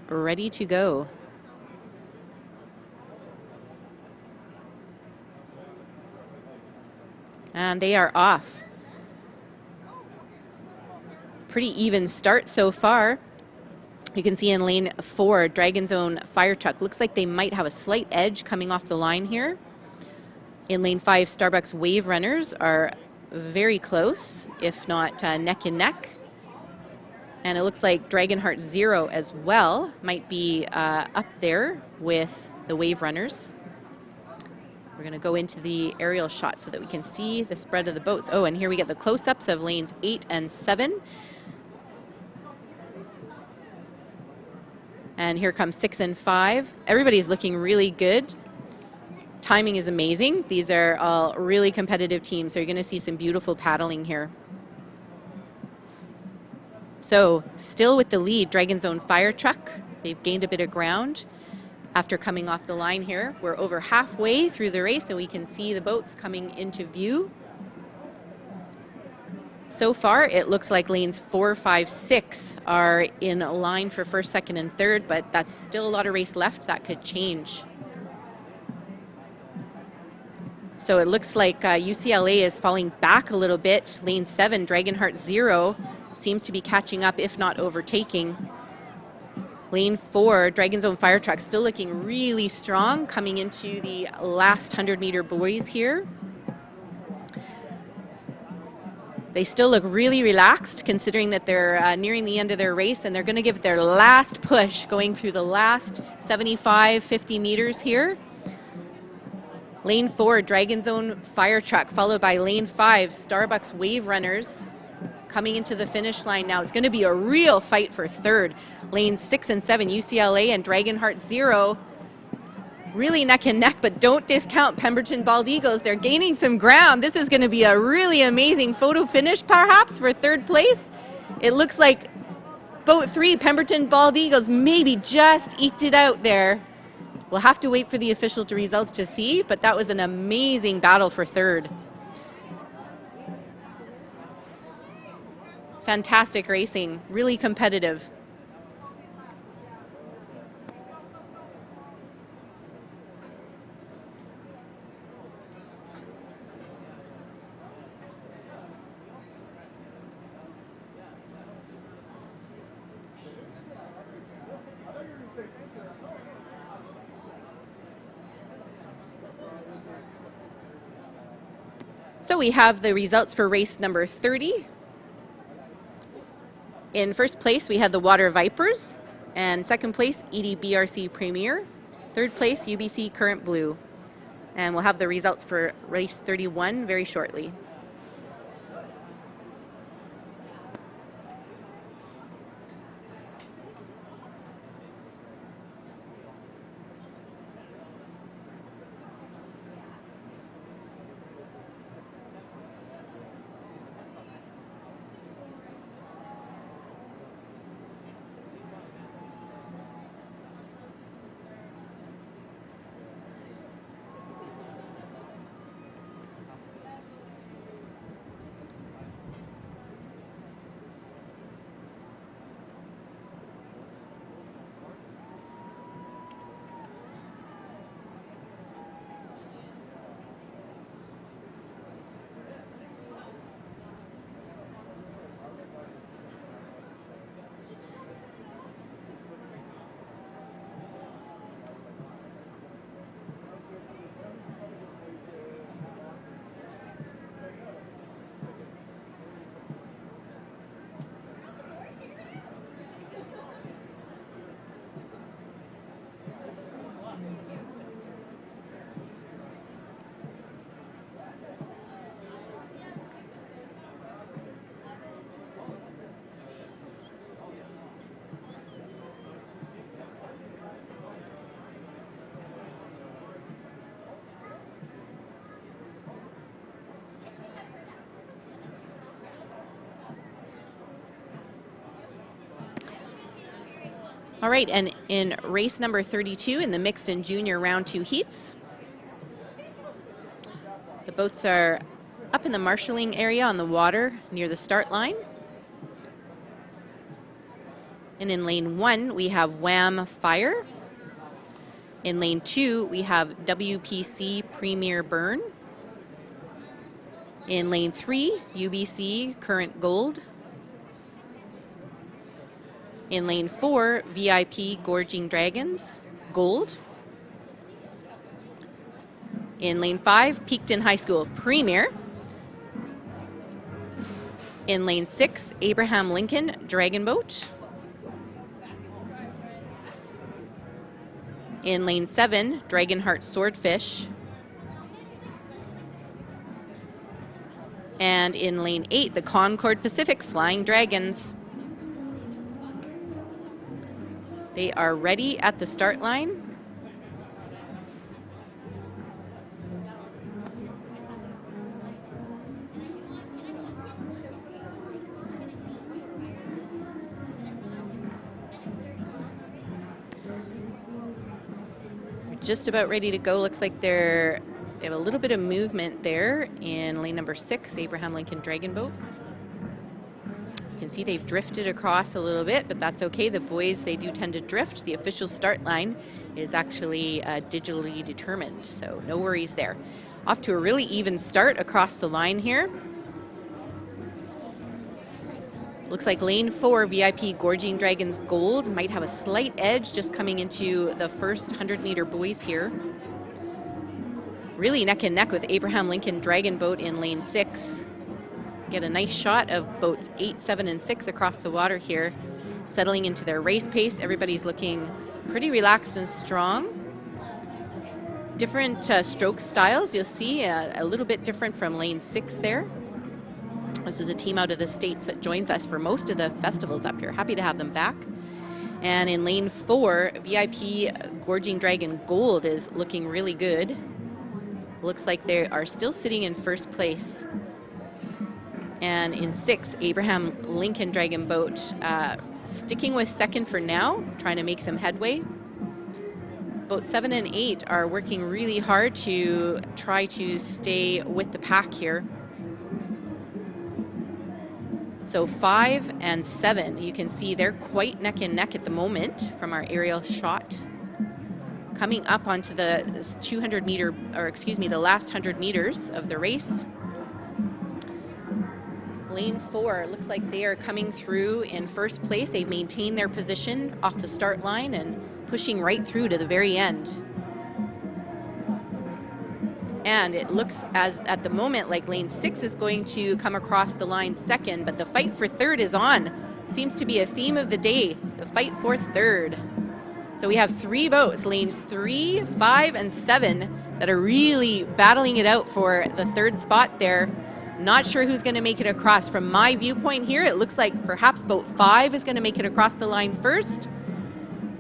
S9: ready to go. And they are off. Pretty even start so far. You can see in lane 4, Dragon's Own Fire Truck. Looks like they might have a slight edge coming off the line here. In lane 5, Starbucks Wave Runners are very close, if not neck and neck. And it looks like Dragon Heart Zero as well might be up there with the Wave Runners. We're going to go into the aerial shot so that we can see the spread of the boats. Oh, and here we get the close-ups of lanes 8 and 7. And here comes 6 and 5. Everybody's looking really good. Timing is amazing. These are all really competitive teams, so you're going to see some beautiful paddling here. So still with the lead, Dragon's Own Fire Truck. They've gained a bit of ground after coming off the line here. We're over halfway through the race, and we can see the boats coming into view. So far, it looks like lanes 4, 5, 6 are in line for first, second, and third, but that's still a lot of race left. That could change. So it looks like UCLA is falling back a little bit. Lane 7, Dragonheart 0, seems to be catching up, if not overtaking. Lane 4, Dragon's Own Fire Truck, still looking really strong, coming into the last 100-meter buoys here. They still look really relaxed, considering that they're nearing the end of their race, and they're going to give their last push going through the last 75, 50 meters here. Lane 4, Dragon's Own Fire Truck, followed by Lane 5, Starbucks Wave Runners, coming into the finish line now. It's going to be a real fight for third. Lanes 6 and 7, UCLA and Dragonheart 0, really neck and neck, but don't discount Pemberton Bald Eagles. They're gaining some ground. This is going to be a really amazing photo finish, perhaps, for third place. It looks like boat 3, Pemberton Bald Eagles, maybe just eked it out there. We'll have to wait for the official results to see, but that was an amazing battle for third. Fantastic racing, really competitive. So we have the results for race number 30. In first place, we had the Water Vipers, and second place, EDBRC Premier. Third place, UBC Current Blue. And we'll have the results for race 31 very shortly. All right, and in race number 32 in the mixed and junior round 2 heats, the boats are up in the marshalling area on the water near the start line. And in lane 1, we have Wham Fire. In lane 2, we have WPC Premier Burn. In lane 3, UBC Current Gold. In lane 4, VIP Gorging Dragons, Gold. In lane 5, Peakton High School Premier. In lane 6, Abraham Lincoln Dragon Boat. In lane 7, Dragonheart Swordfish. And in lane 8, the Concord Pacific Flying Dragons. They are ready at the start line. They're just about ready to go. Looks like they have a little bit of movement there in lane number 6, Abraham Lincoln Dragon Boat. can see they've drifted across a little bit, but that's okay. The buoys, they do tend to drift. The official start line is actually digitally determined, so no worries there. Off to a really even start across the line here. Looks like lane 4, VIP Gorging Dragons Gold, might have a slight edge just coming into the first 100-meter buoys here. Really neck and neck with Abraham Lincoln Dragon Boat in lane 6. Get a nice shot of boats 8, 7, and 6 across the water here, settling into their race pace. Everybody's looking pretty relaxed and strong. Different stroke styles, you'll see a little bit different from lane 6 there. This is a team out of the States that joins us for most of the festivals up here. Happy to have them back. And in lane 4, VIP Gorging Dragon Gold is looking really good. Looks like they are still sitting in first place. And in 6, Abraham Lincoln Dragon Boat sticking with second for now, trying to make some headway. Boat 7 and 8 are working really hard to try to stay with the pack here. So 5 and 7, you can see they're quite neck and neck at the moment from our aerial shot. Coming up onto the 200-meter, or excuse me, the last 100 meters of the race. Lane 4, looks like they are coming through in first place. They've maintained their position off the start line and pushing right through to the very end. And it looks as at the moment like lane 6 is going to come across the line second, but the fight for third is on. Seems to be a theme of the day, the fight for third. So we have 3 boats, lanes 3, 5, and 7, that are really battling it out for the third spot there. Not sure who's going to make it across. From my viewpoint here, it looks like perhaps boat 5 is going to make it across the line first.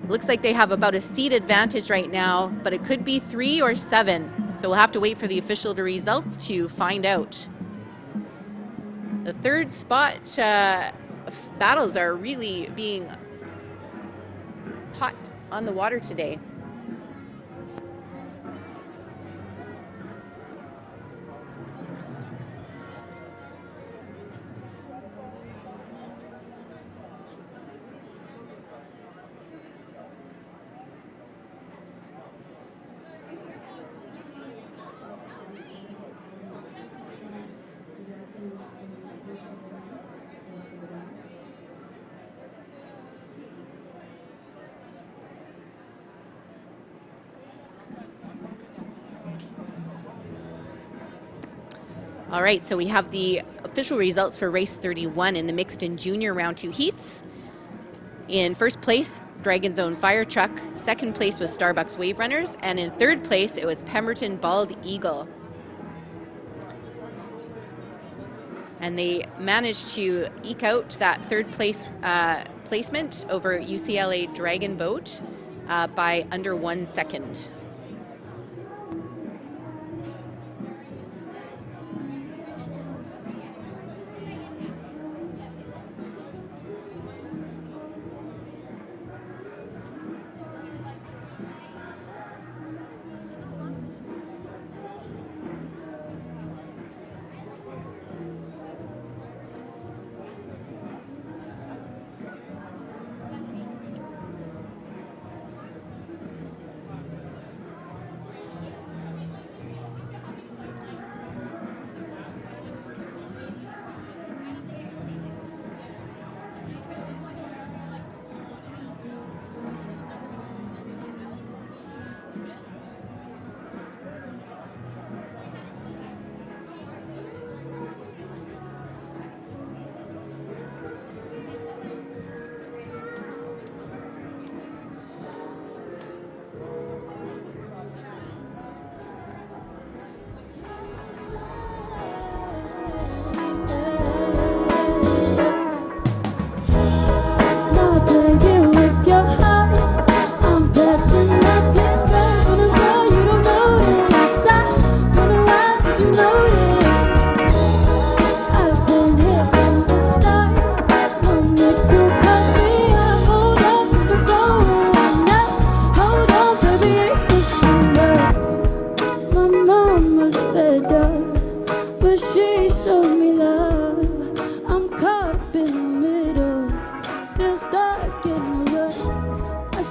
S9: Looks like they have about a seat advantage right now, but it could be 3 or 7. So we'll have to wait for the official results to find out. The third spot battles are really being hot on the water today. All right, so we have the official results for race 31 in the mixed and junior round 2 heats. In first place, Dragon's Own Fire Truck. Second place was Starbucks Wave Runners. And in third place, it was Pemberton Bald Eagle. And they managed to eke out that third place placement over UCLA Dragon Boat by under 1 second.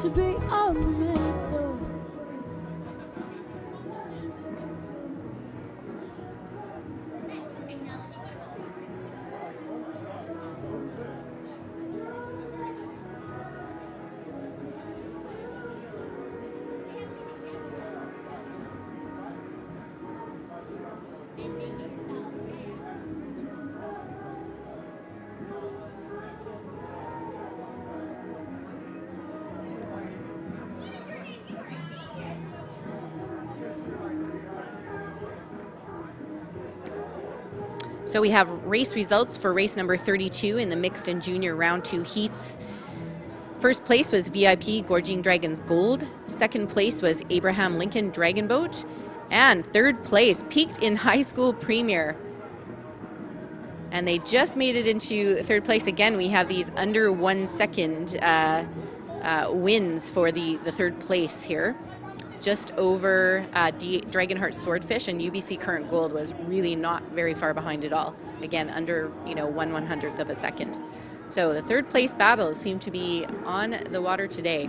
S13: to be on the rainbow.
S9: So we have race results for race number 32 in the mixed and junior round 2 heats. First place was VIP Gorging Dragons Gold. Second place was Abraham Lincoln Dragon Boat. And third place peaked in High School Premier. And they just made it into third place again. We have these under 1 second wins for the third place here. Just over Dragonheart Swordfish, and UBC Current Gold was really not very far behind at all. Again, under 1/100th of a second. So the third place battles seem to be on the water today.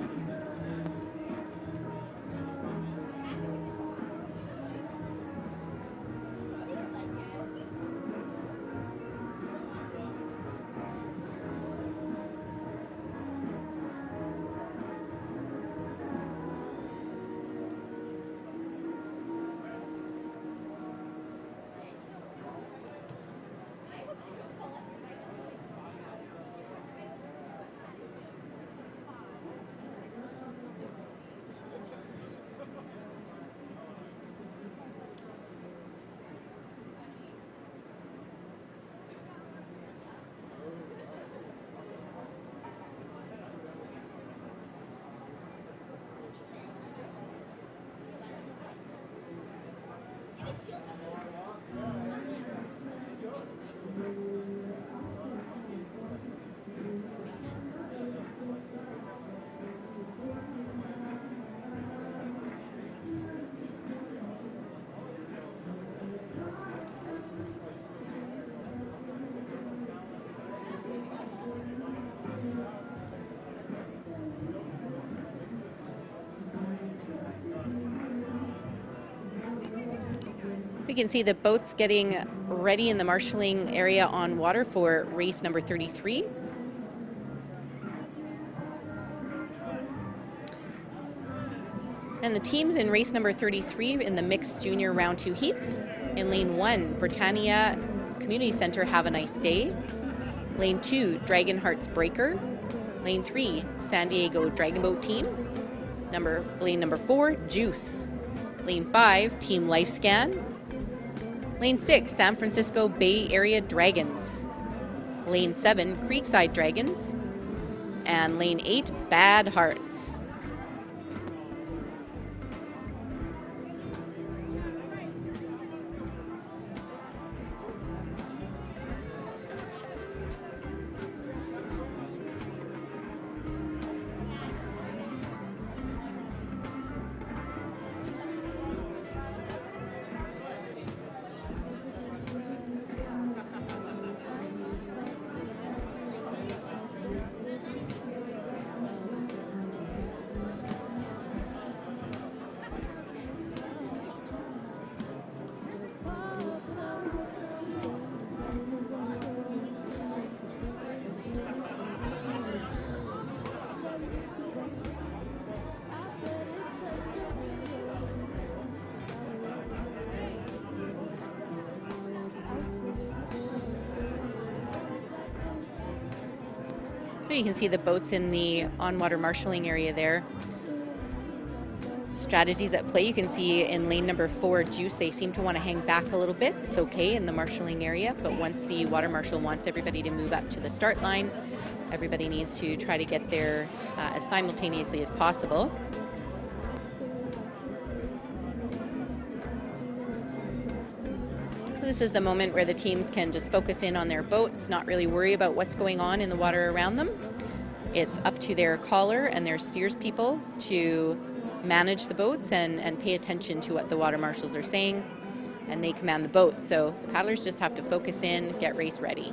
S9: We can see the boats getting ready in the marshalling area on water for race number 33. And the teams in race number 33 in the mixed junior round 2 heats. In lane 1, Britannia Community Center, Have a Nice Day. Lane 2, Dragon Hearts Breaker. Lane 3, San Diego Dragon Boat Team. Lane number 4, Juice. Lane 5, Team Lifescan. Lane 6, San Francisco Bay Area Dragons. Lane 7, Creekside Dragons. And Lane 8, Bad Hearts. You can see the boats in the on-water marshalling area there. Strategies at play. You can see in lane number 4, Juice, they seem to want to hang back a little bit. It's okay in the marshalling area, but once the water marshal wants everybody to move up to the start line, everybody needs to try to get there as simultaneously as possible. This is the moment where the teams can just focus in on their boats, not really worry about what's going on in the water around them. It's up to their caller and their steers people to manage the boats and pay attention to what the water marshals are saying, and they command the boats. So the paddlers just have to focus in, get race ready.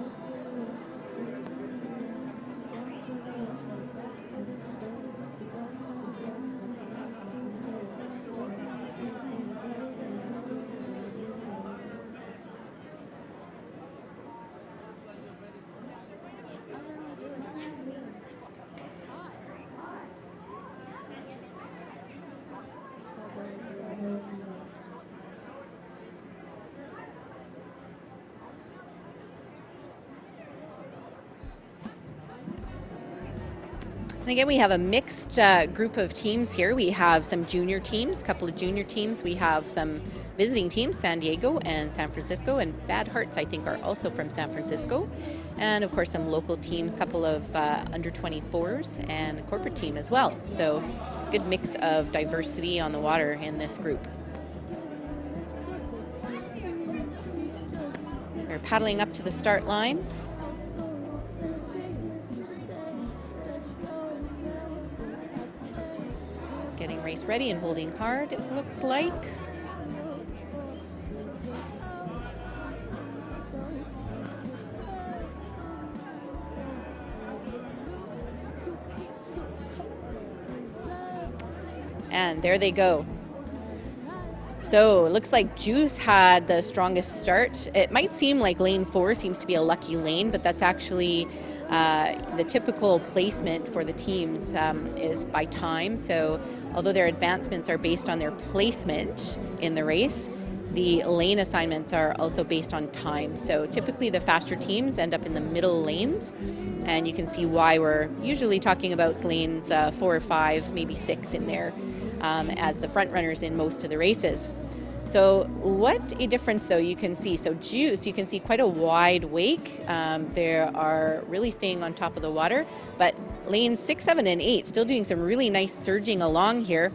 S9: And again, we have a mixed group of teams here. We have some junior teams, a couple of junior teams. We have some visiting teams, San Diego and San Francisco, and Bad Hearts, I think, are also from San Francisco. And of course, some local teams, a couple of under 24s and a corporate team as well. So good mix of diversity on the water in this group. They're paddling up to the start line. Getting race ready and holding hard, it looks like. And there they go. So it looks like Juice had the strongest start. It might seem like lane 4 seems to be a lucky lane, but that's actually the typical placement for the teams is by time. So although their advancements are based on their placement in the race, the lane assignments are also based on time. So typically the faster teams end up in the middle lanes, and you can see why we're usually talking about lanes 4 or 5, maybe 6 in there as the front runners in most of the races. So what a difference though you can see. So Juice, you can see quite a wide wake. They are really staying on top of the water, but lanes 6, 7, and 8 still doing some really nice surging along here.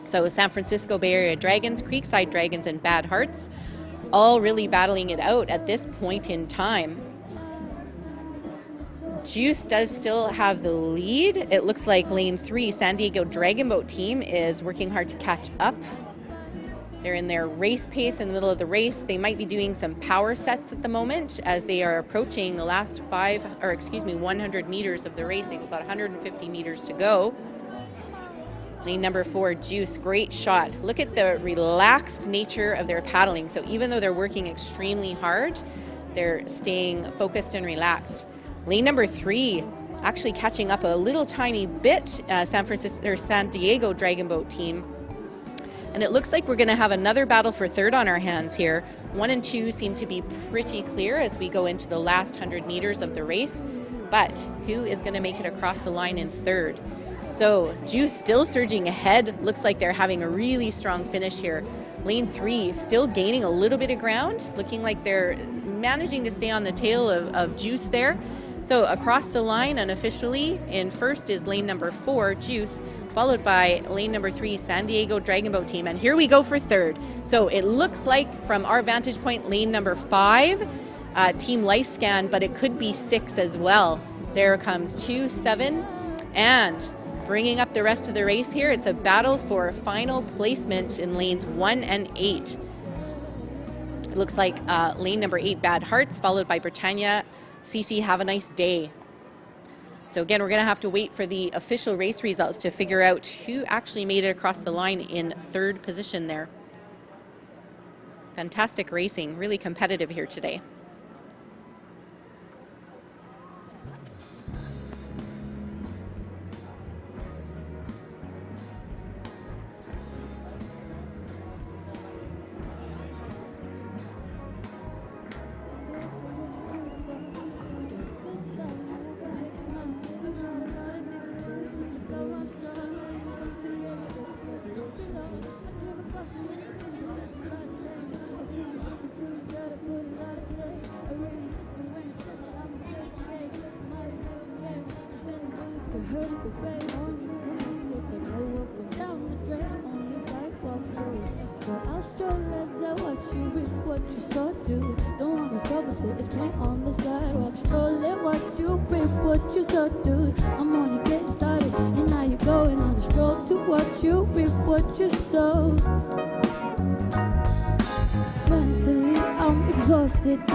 S9: So San Francisco Bay Area Dragons, Creekside Dragons, and Bad Hearts all really battling it out at this point in time. Juice does still have the lead. It looks like lane 3, San Diego Dragon Boat team, is working hard to catch up. They're in their race pace in the middle of the race. They might be doing some power sets at the moment as they are approaching the last 100 meters of the race. They've about 150 meters to go. Lane number 4, Juice, great shot. Look at the relaxed nature of their paddling. So even though they're working extremely hard, they're staying focused and relaxed. Lane number 3, actually catching up a little tiny bit, San Diego Dragon Boat team. And it looks like we're going to have another battle for third on our hands here. 1 and 2 seem to be pretty clear as we go into the last 100 meters of the race. But who is going to make it across the line in third? So Juice still surging ahead. Looks like they're having a really strong finish here. Lane 3 still gaining a little bit of ground, looking like they're managing to stay on the tail of Juice there. So across the line unofficially in first is lane number 4, Juice, followed by lane number 3, San Diego Dragon Boat team. And here we go for third. So it looks like from our vantage point, lane number 5, Team Lifescan, but it could be 6 as well. There comes 2, 7, and bringing up the rest of the race here, it's a battle for final placement in lanes 1 and 8. It looks like lane number 8, Bad Hearts, followed by Britannia, CC, Have a Nice Day. So again, we're going to have to wait for the official race results to figure out who actually made it across the line in third position there. Fantastic racing, really competitive here today.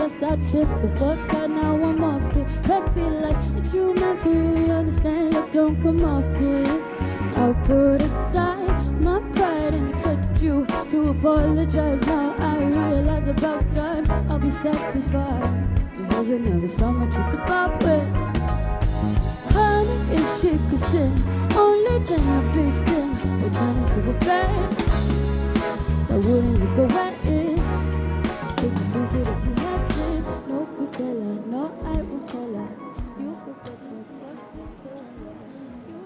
S13: Yes, I tripped the fuck out, now I'm off it. Petty like that you meant to really understand. Look, don't come off it. I'll put aside my pride and expected you to apologize. Now I realize about time I'll be satisfied. So here's another song I treat the pop with. Honey, if she could sing, only then I'd be still. Or turn into a bed that wouldn't look away. It'd be stupid if you had been. No, we tell her, no, I won't tell her. You could get so possible. You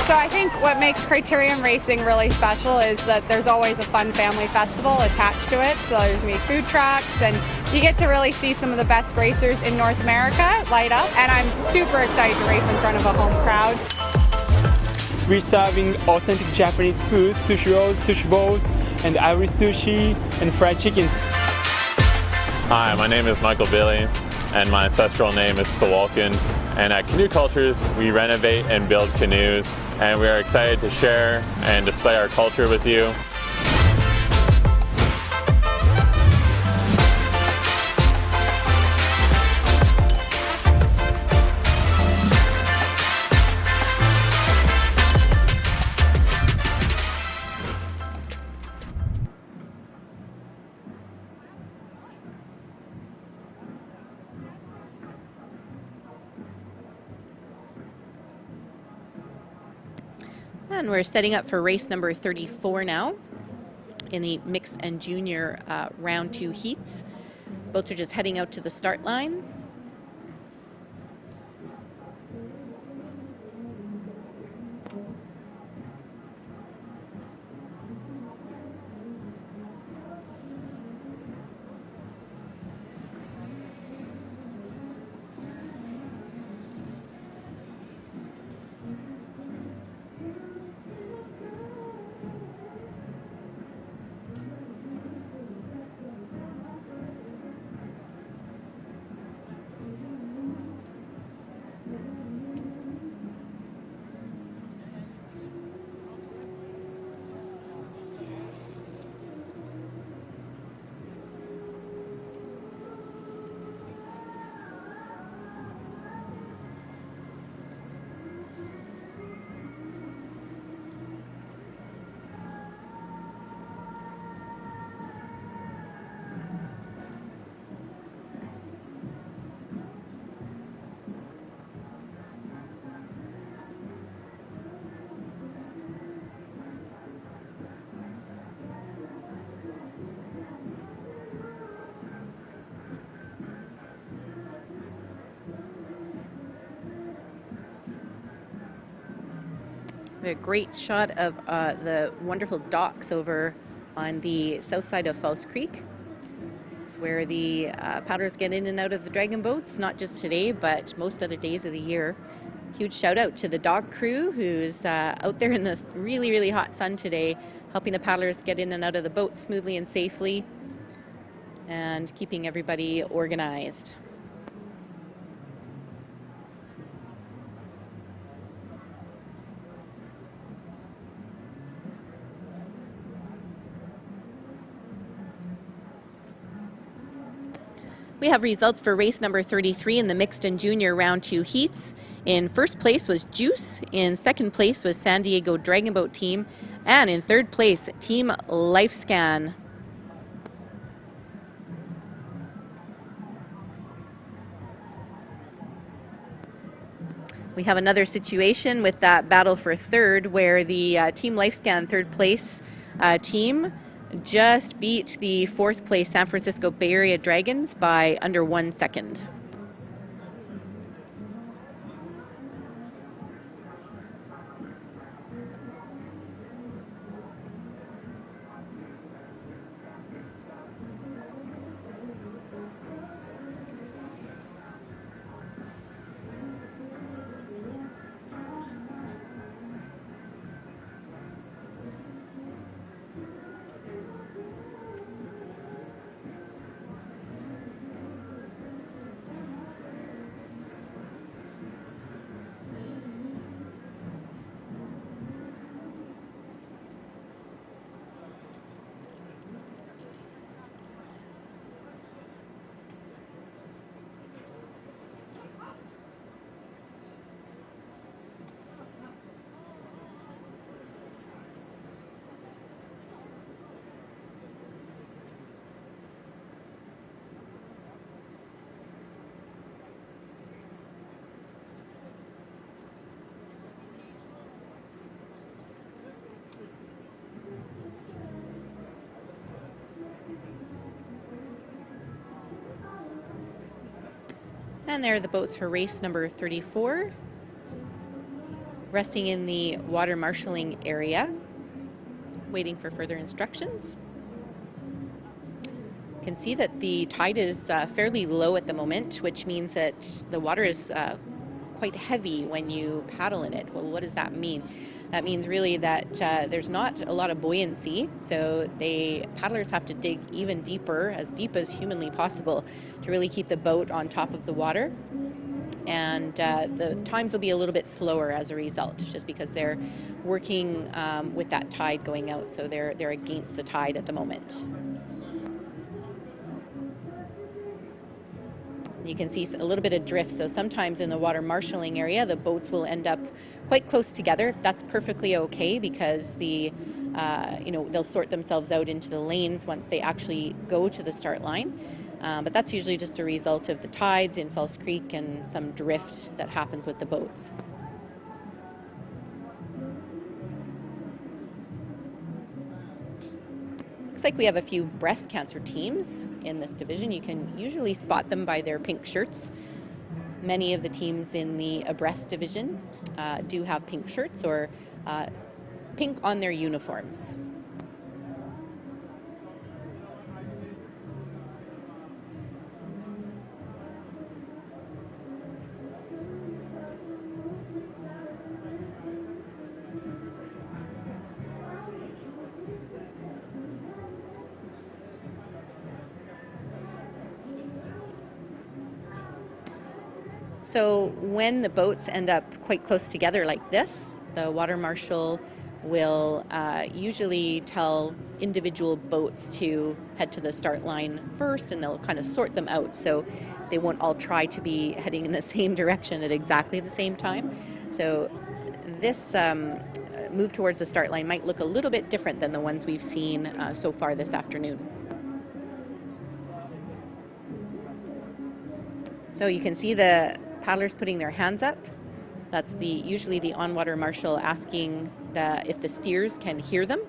S3: So I think what makes Criterium Racing really special is that there's always a fun family festival attached to it. So there's going to be food trucks, and you get to really see some of the best racers in North America light up. And I'm super excited to race in front of a home crowd.
S5: We're serving authentic Japanese food, sushi rolls, sushi bowls, and Irish sushi and fried chickens.
S6: Hi, my name is Michael Billy, and my ancestral name is Stawalkin. And at Canoe Cultures, we renovate and build canoes, and we are excited to share and display our culture with you.
S9: And we're setting up for race number 34 now in the mixed and junior round 2 heats. Boats are just heading out to the start line. We have a great shot of the wonderful docks over on the south side of False Creek. It's where the paddlers get in and out of the dragon boats, not just today, but most other days of the year. Huge shout out to the dock crew who's out there in the really, really hot sun today, helping the paddlers get in and out of the boat smoothly and safely, and keeping everybody organized. We have results for race number 33 in the mixed and junior round 2 heats. In first place was Juice, in second place was San Diego Dragon Boat Team, and in third place, Team LifeScan. We have another situation with that battle for third, where the Team LifeScan third place team just beat the fourth place San Francisco Bay Area Dragons by under 1 second. And there are the boats for race number 34. resting in the water marshalling area, waiting for further instructions. You can see that the tide is fairly low at the moment, which means that the water is quite heavy when you paddle in it. Well, what does that mean? That means really that there's not a lot of buoyancy, so paddlers have to dig even deeper, as deep as humanly possible, to really keep the boat on top of the water. And the times will be a little bit slower as a result, just because they're working with that tide going out, so they're against the tide at the moment. You can see a little bit of drift, so sometimes in the water marshalling area the boats will end up quite close together. That's perfectly okay, because they'll sort themselves out into the lanes once they actually go to the start line. But that's usually just a result of the tides in False Creek and some drift that happens with the boats. Looks like we have a few breast cancer teams in this division. You can usually spot them by their pink shirts. Many of the teams in the abreast division do have pink shirts or pink on their uniforms. So when the boats end up quite close together like this, the water marshal will usually tell individual boats to head to the start line first, and they'll kind of sort them out, so they won't all try to be heading in the same direction at exactly the same time. So this move towards the start line might look a little bit different than the ones we've seen so far this afternoon. So you can see the paddlers putting their hands up. That's usually the on-water marshal asking if the steers can hear them.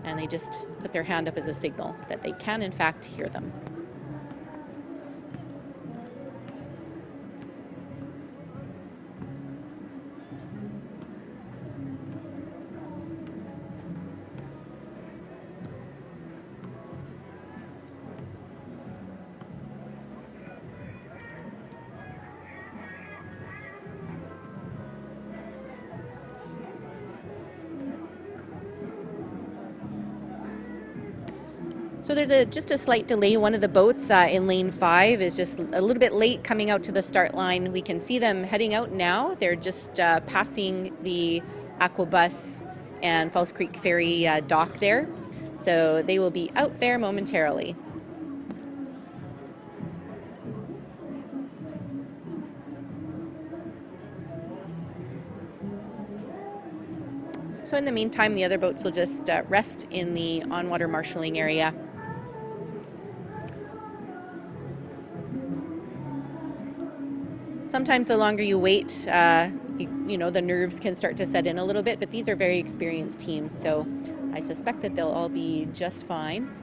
S9: And they just put their hand up as a signal that they can in fact hear them. So there's just a slight delay. One of the boats in lane 5 is just a little bit late coming out to the start line. We can see them heading out now. They're just passing the Aquabus and False Creek Ferry dock there. So they will be out there momentarily. So in the meantime, the other boats will just rest in the on-water marshalling area. Sometimes the longer you wait, the nerves can start to set in a little bit, but these are very experienced teams, so I suspect that they'll all be just fine.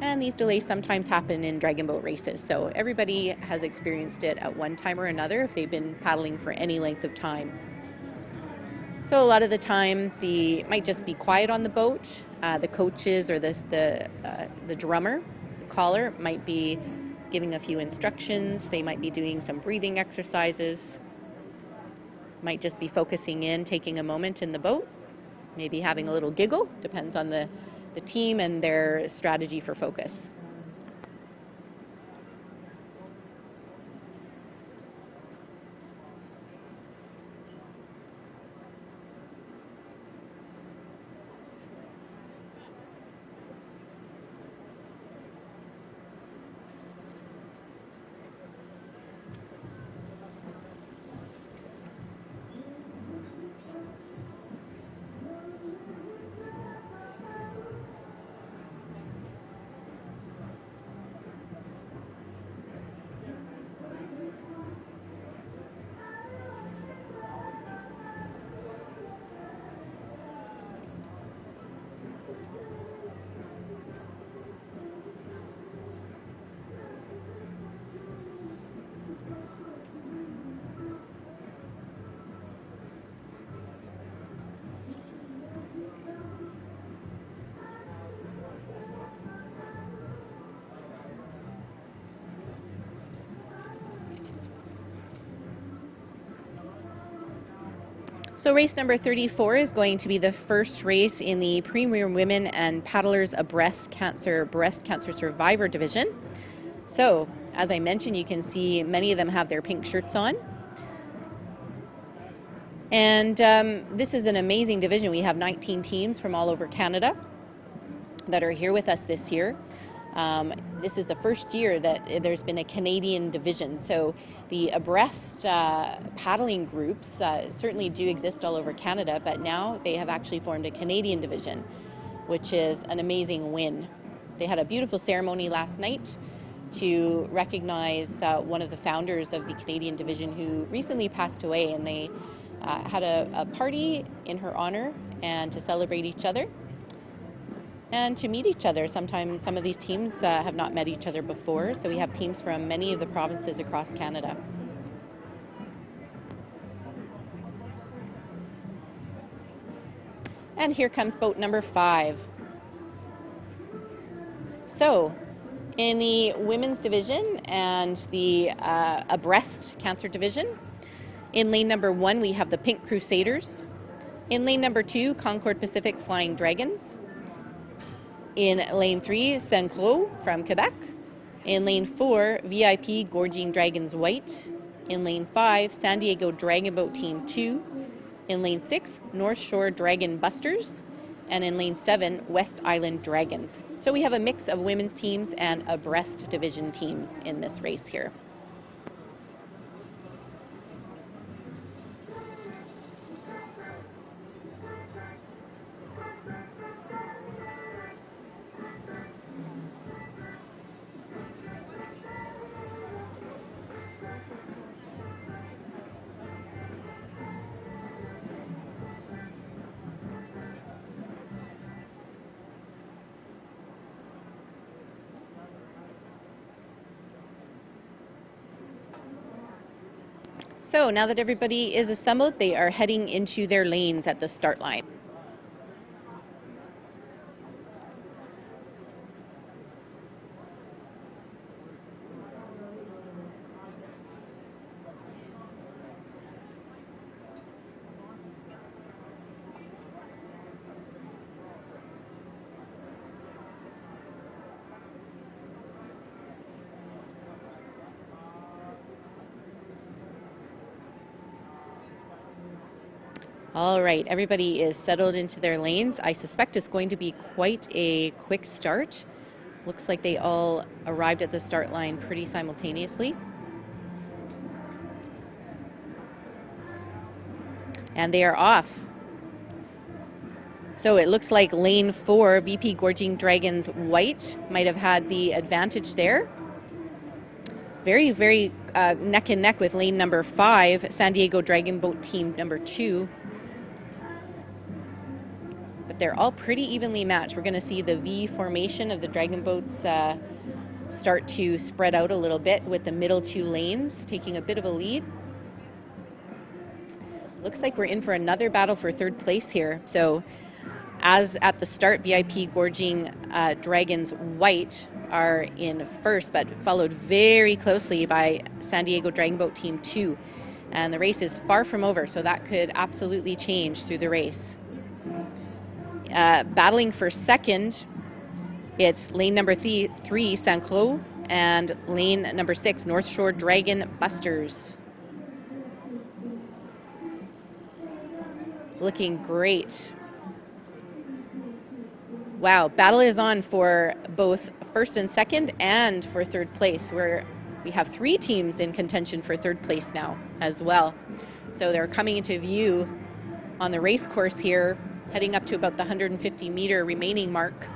S9: And these delays sometimes happen in dragon boat races, so everybody has experienced it at one time or another if they've been paddling for any length of time. So a lot of the time, might just be quiet on the boat. The coaches or the drummer, the caller, might be giving a few instructions. They might be doing some breathing exercises. Might just be focusing in, taking a moment in the boat, maybe having a little giggle. Depends on the team and their strategy for focus. So race number 34 is going to be the first race in the Premium Women and Paddlers of Breast Cancer Survivor division. So, as I mentioned, you can see many of them have their pink shirts on. And this is an amazing division. We have 19 teams from all over Canada that are here with us this year. This is the first year that there's been a Canadian division. So the abreast paddling groups certainly do exist all over Canada, but now they have actually formed a Canadian division, which is an amazing win. They had a beautiful ceremony last night to recognize one of the founders of the Canadian division who recently passed away, and they had a party in her honor and to celebrate each other and to meet each other. Sometimes some of these teams have not met each other before, so we have teams from many of the provinces across Canada. And here comes boat number 5. So, in the women's division and the abreast cancer division, in lane number 1 we have the Pink Crusaders. In lane number 2, Concord Pacific Flying Dragons. In lane 3, Saint-Cloud from Quebec. In lane 4, VIP Gorging Dragons White. In lane 5, San Diego Dragon Boat Team 2. In lane 6, North Shore Dragon Busters. And in lane 7, West Island Dragons. So we have a mix of women's teams and abreast division teams in this race here. So now that everybody is assembled, they are heading into their lanes at the start line. All right, everybody is settled into their lanes. I suspect it's going to be quite a quick start. Looks like they all arrived at the start line pretty simultaneously. And they are off. So it looks like lane 4, VP Gorging Dragons White, might have had the advantage there. Very, very neck and neck with lane number 5, San Diego Dragon Boat Team number 2. But they're all pretty evenly matched. We're going to see the V formation of the dragon boats start to spread out a little bit, with the middle 2 lanes taking a bit of a lead. Looks like we're in for another battle for 3rd place here. So as at the start, VIP Gorging Dragons White are in first, but followed very closely by San Diego Dragon Boat Team 2. And the race is far from over, so that could absolutely change through the race. Battling for second, it's lane number 3, Saint-Cloud, and lane number 6, North Shore Dragon Busters. Looking great. Wow, battle is on for both first and second and for 3rd place, where we have 3 teams in contention for 3rd place now as well. So they're coming into view on the race course here, heading up to about the 150-meter remaining mark.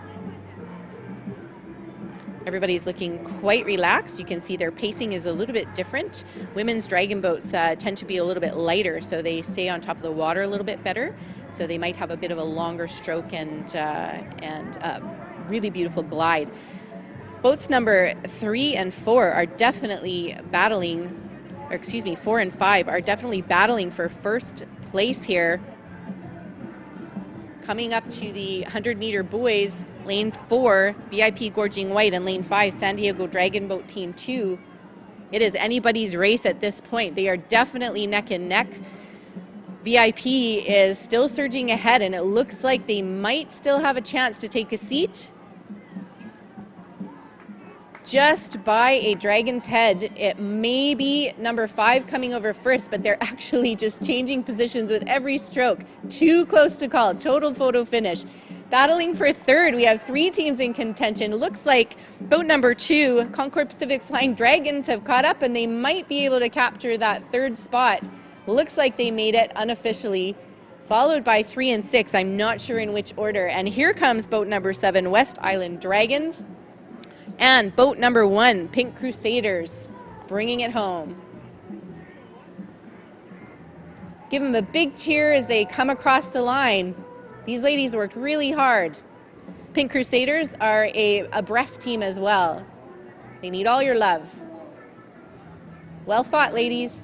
S9: Everybody's looking quite relaxed. You can see their pacing is a little bit different. Women's dragon boats tend to be a little bit lighter, so they stay on top of the water a little bit better. So they might have a bit of a longer stroke and really beautiful glide. Boats number 3 and 4 are definitely battling, or excuse me, 4 and 5 are definitely battling for first place here. Coming up to the 100-meter buoys, lane 4, VIP Gorging White, and lane 5, San Diego Dragon Boat Team 2. It is anybody's race at this point. They are definitely neck and neck. VIP is still surging ahead, and it looks like they might still have a chance to take a seat. Just by a dragon's head. It may be number 5 coming over first, but they're actually just changing positions with every stroke. Too close to call. Total photo finish. Battling for third, we have 3 teams in contention. Looks like boat number 2, Concord Pacific Flying Dragons, have caught up, and they might be able to capture that 3rd spot. Looks like they made it unofficially, followed by 3 and 6. I'm not sure in which order. And here comes boat number 7, West Island Dragons. And boat number 1, Pink Crusaders, bringing it home. Give them a big cheer as they come across the line. These ladies worked really hard. Pink Crusaders are a breast team as well. They need all your love. Well fought, ladies.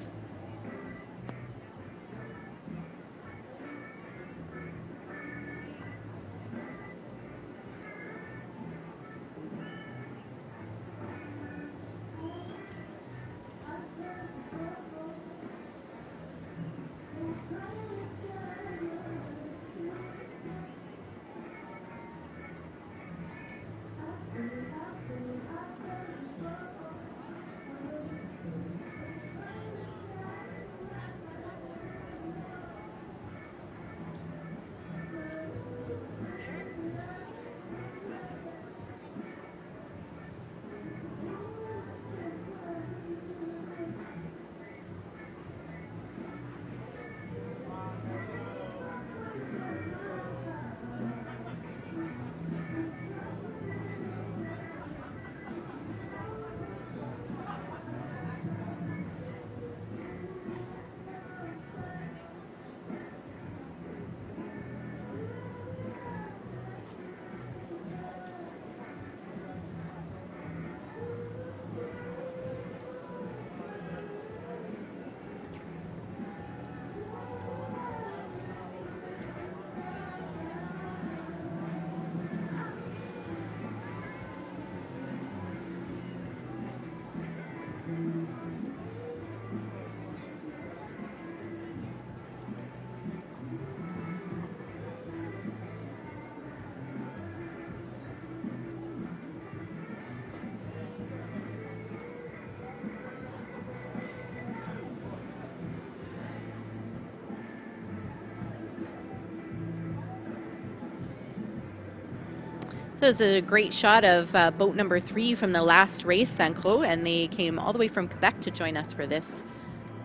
S9: So it's a great shot of boat number 3 from the last race, Saint-Cloud, and they came all the way from Quebec to join us for this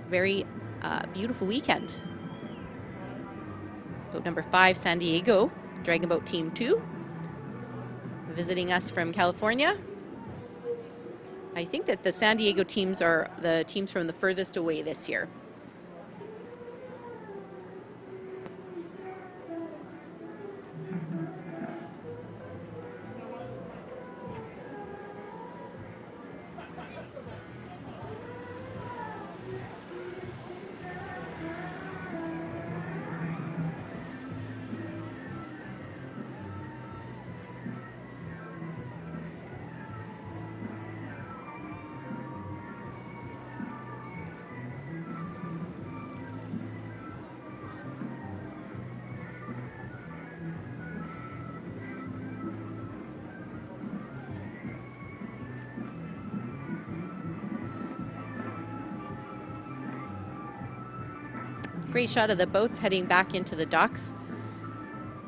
S9: very beautiful weekend. Boat number 5, San Diego, Dragon Boat Team 2, visiting us from California. I think that the San Diego teams are the teams from the furthest away this year. Great shot of the boats heading back into the docks,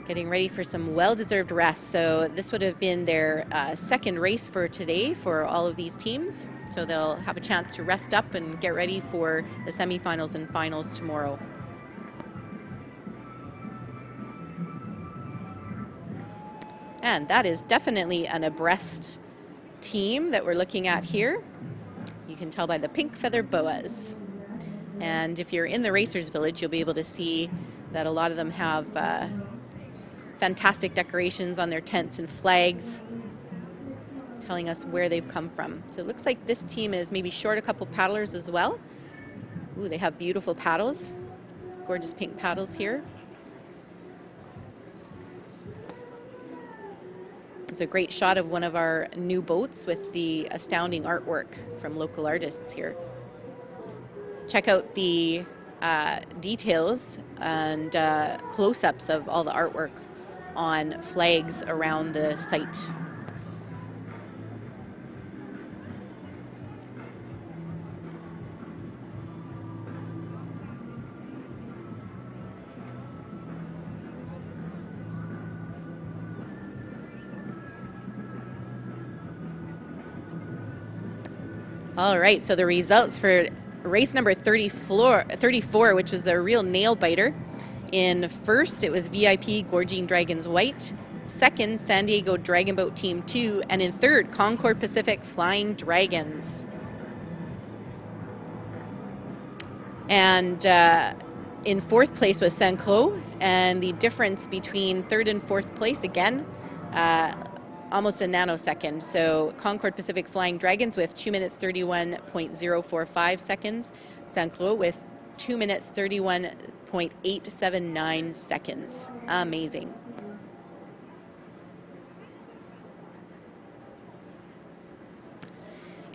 S9: getting ready for some well-deserved rest. So this would have been their second race for today for all of these teams. So they'll have a chance to rest up and get ready for the semifinals and finals tomorrow. And that is definitely an abreast team that we're looking at here. You can tell by the pink feather boas. And if you're in the Racers Village, you'll be able to see that a lot of them have fantastic decorations on their tents and flags, telling us where they've come from. So it looks like this team is maybe short a couple paddlers as well. Ooh, they have beautiful paddles, gorgeous pink paddles here. It's a great shot of one of our new boats with the astounding artwork from local artists here. Check out the details and close-ups of all the artwork on flags around the site. All right, so the results for race number 34, which was a real nail biter. In first, it was VIP Gorging Dragons White. Second, San Diego Dragon Boat Team 2. And in third, Concord Pacific Flying Dragons. And in fourth place was Saint Croix. And the difference between third and fourth place, again, almost a nanosecond. So Concord Pacific Flying Dragons with 2 minutes 31.045 seconds. Saint Croix with 2 minutes 31.879 seconds. Amazing.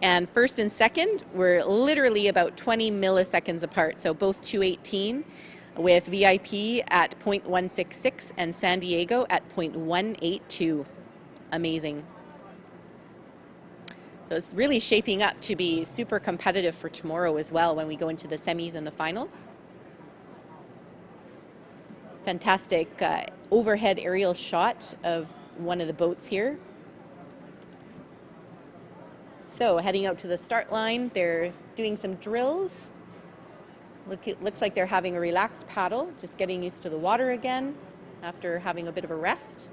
S9: And first and second were literally about 20 milliseconds apart. So both 2:18 with VIP at 0.166 and San Diego at 0.182. Amazing. So it's really shaping up to be super competitive for tomorrow as well when we go into the semis and the finals. Fantastic overhead aerial shot of one of the boats here. So heading out to the start line, they're doing some drills. It looks like they're having a relaxed paddle, just getting used to the water again after having a bit of a rest.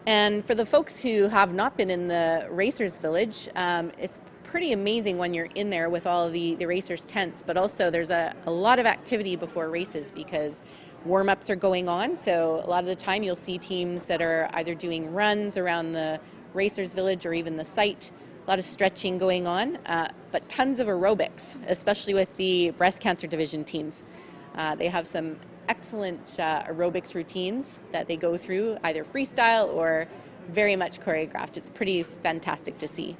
S9: And for the folks who have not been in the Racers Village, it's pretty amazing when you're in there with all the racers' tents, but also there's a lot of activity before races because warm-ups are going on. So a lot of the time you'll see teams that are either doing runs around the Racers Village or even the site, a lot of stretching going on, but tons of aerobics, especially with the breast cancer division teams. They have some excellent aerobics routines that they go through, either freestyle or very much choreographed. It's pretty fantastic to see.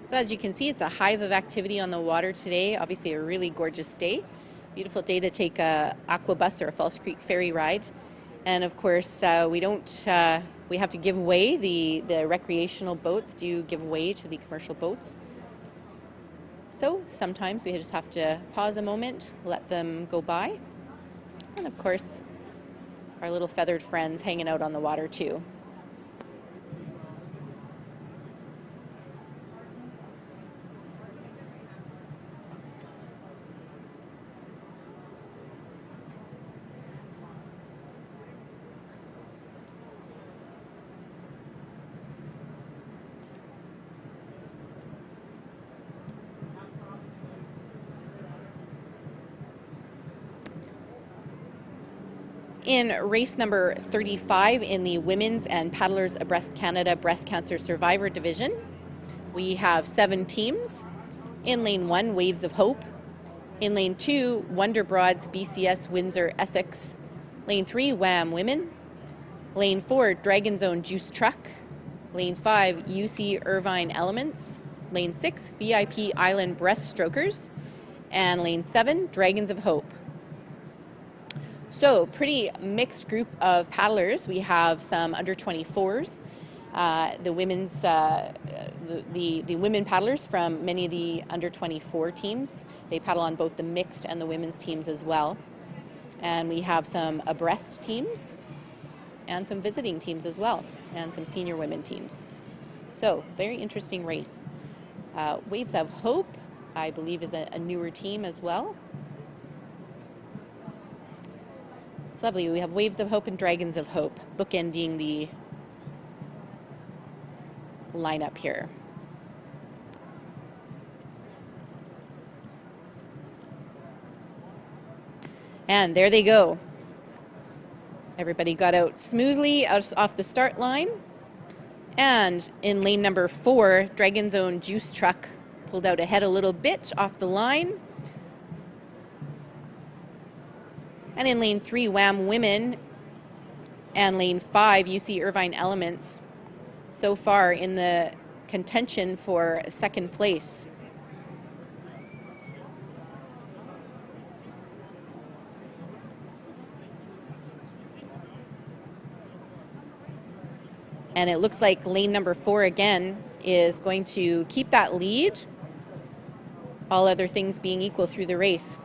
S9: So as you can see, it's a hive of activity on the water today. Obviously a really gorgeous day. Beautiful day to take a aqua bus or a False Creek ferry ride. And of course, we have to give way. The recreational boats do give way to the commercial boats. So sometimes we just have to pause a moment, let them go by. And of course, our little feathered friends hanging out on the water too. In race number 35 in the Women's and Paddlers Abreast Canada Breast Cancer Survivor Division, we have 7 teams. In lane 1, Waves of Hope. In lane 2, Wonder Broads, BCS, Windsor, Essex. Lane 3, Wham Women. Lane 4, Dragon Zone Juice Truck. Lane 5, UC Irvine Elements. Lane 6, VIP Island Breaststrokers. And lane 7, Dragons of Hope. So pretty mixed group of paddlers. We have some under 24s, the women's, the women paddlers from many of the under 24 teams. They paddle on both the mixed and the women's teams as well. And we have some abreast teams and some visiting teams as well, and some senior women teams. So very interesting race. Waves of Hope, I believe, is a newer team as well. It's lovely. We have Waves of Hope and Dragons of Hope bookending lineup here. And there they go. Everybody got out smoothly off the start line. And in lane number 4, Dragon's Own Juice Truck pulled out ahead a little bit off the line. And in lane 3, Wham Women and lane 5, UC Irvine Elements so far in the contention for second place. And it looks like lane number 4 again is going to keep that lead, all other things being equal through the race.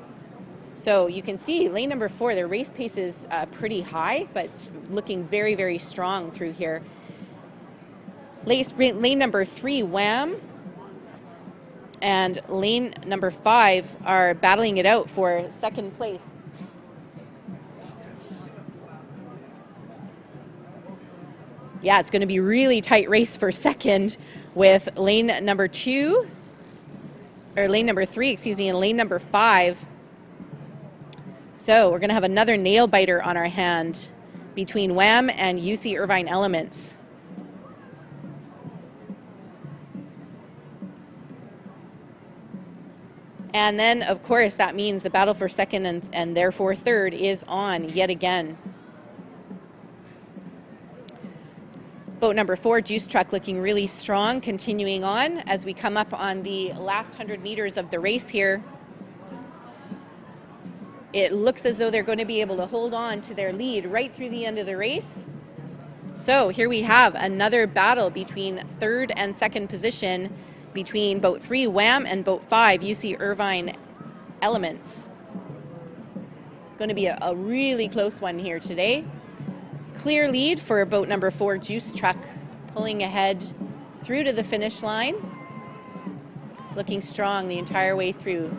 S9: So you can see lane number 4, their race pace is pretty high, but looking very, very strong through here. Lane number 3, Wham, and lane number 5 are battling it out for second place. Yeah, it's going to be really tight race for second with lane number 3, and lane number 5. So we're going to have another nail biter on our hand between Wham and UC Irvine Elements. And then, of course, that means the battle for second and therefore third is on yet again. Boat number 4, Juice Truck, looking really strong, continuing on as we come up on the last 100 meters of the race here. It looks as though they're going to be able to hold on to their lead right through the end of the race. So here we have another battle between third and second position between boat 3, Wham, and boat 5, UC Irvine Elements. It's going to be a really close one here today. Clear lead for boat number 4, Juice Truck, pulling ahead through to the finish line. Looking strong the entire way through.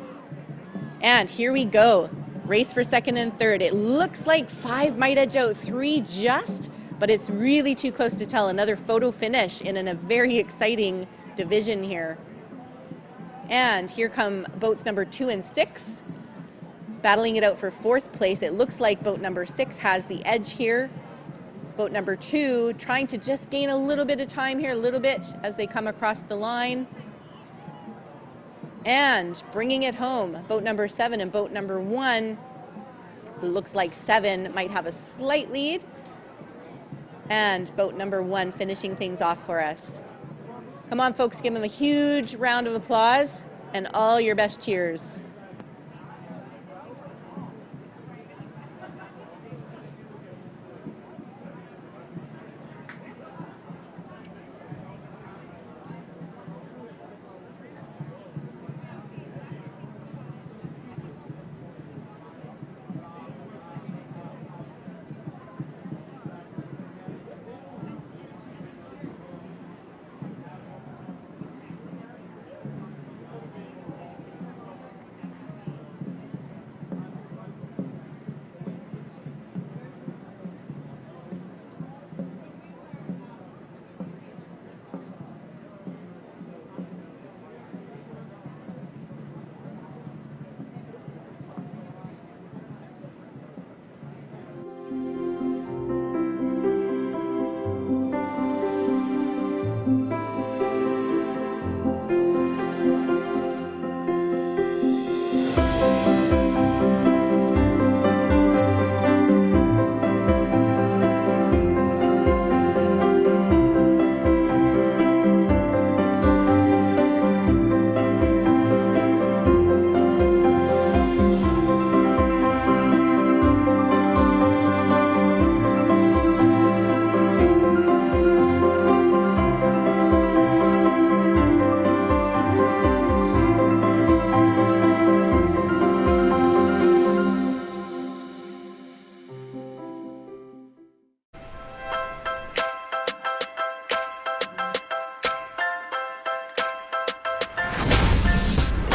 S9: And here we go. Race for second and third. It looks like 5 might edge out 3 just, but it's really too close to tell. Another photo finish in a very exciting division here. And here come boats number 2 and 6, battling it out for 4th place. It looks like boat number 6 has the edge here. Boat number 2 trying to just gain a little bit of time here, a little bit as they come across the line. And bringing it home, boat number 7 and boat number 1. Looks like 7 might have a slight lead. And boat number 1 finishing things off for us. Come on, folks, give them a huge round of applause and all your best cheers.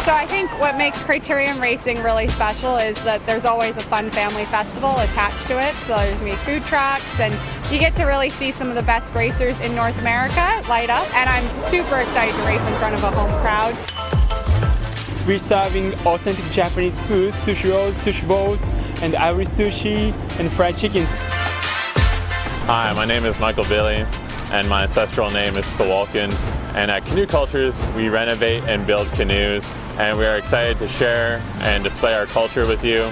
S3: So I think what makes Criterium Racing really special is that there's always a fun family festival attached to it. So there's going to be food trucks and you get to really see some of the best racers in North America light up, and I'm super excited to race in front of a home crowd.
S5: We're serving authentic Japanese food, sushi rolls, sushi bowls, and ivory sushi, and fried chickens.
S6: Hi, my name is Michael Billy, and my ancestral name is Stawalkin. And at Canoe Cultures, we renovate and build canoes, and we are excited to share and display our culture with you.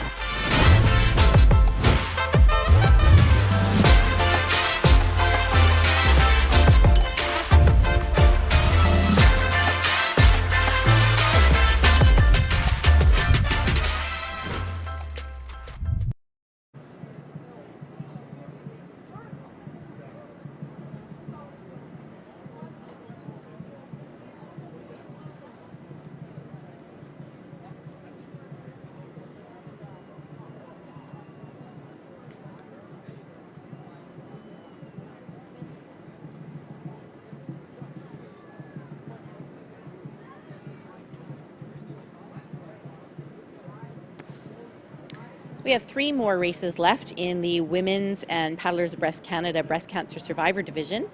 S9: We have 3 more races left in the Women's and Paddlers Abreast Canada Breast Cancer Survivor Division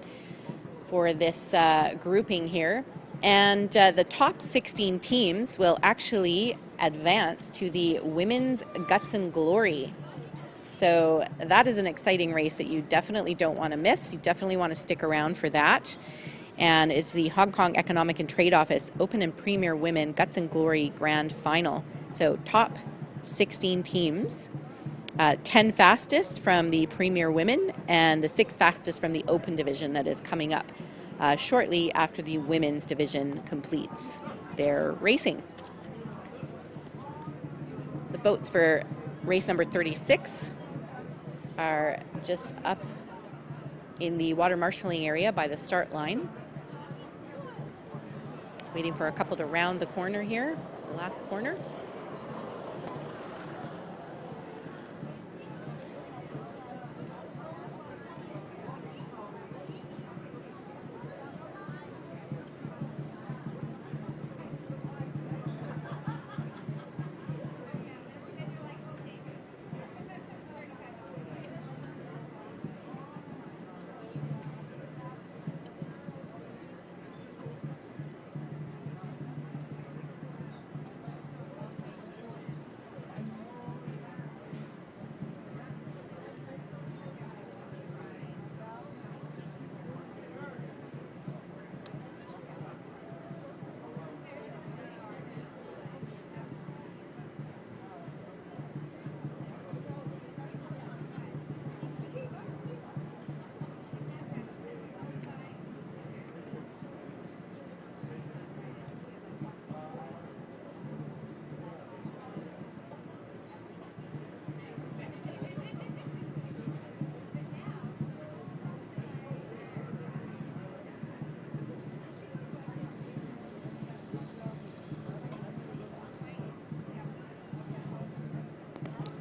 S9: for this grouping here. And the top 16 teams will actually advance to the Women's Guts and Glory. So that is an exciting race that you definitely don't want to miss. You definitely want to stick around for that. And it's the Hong Kong Economic and Trade Office Open and Premier Women Guts and Glory Grand Final. So top 16 teams, 10 fastest from the Premier Women and the 6 fastest from the Open Division that is coming up shortly after the Women's Division completes their racing. The boats for race number 36 are just up in the water marshalling area by the start line. Waiting for a couple to round the corner here, the last corner.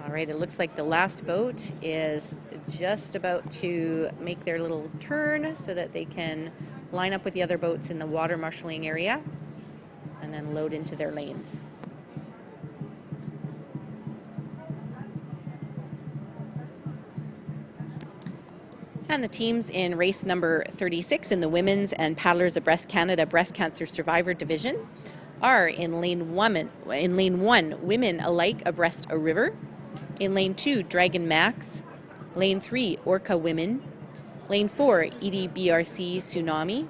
S9: All right, it looks like the last boat is just about to make their little turn so that they can line up with the other boats in the water marshalling area and then load into their lanes. And the teams in race number 36 in the Women's and Paddlers Abreast Canada Breast Cancer Survivor Division are in lane 1, women alike abreast a river. In lane 2, Dragon Max. Lane 3, Orca Women. Lane 4, EDBRC Tsunami.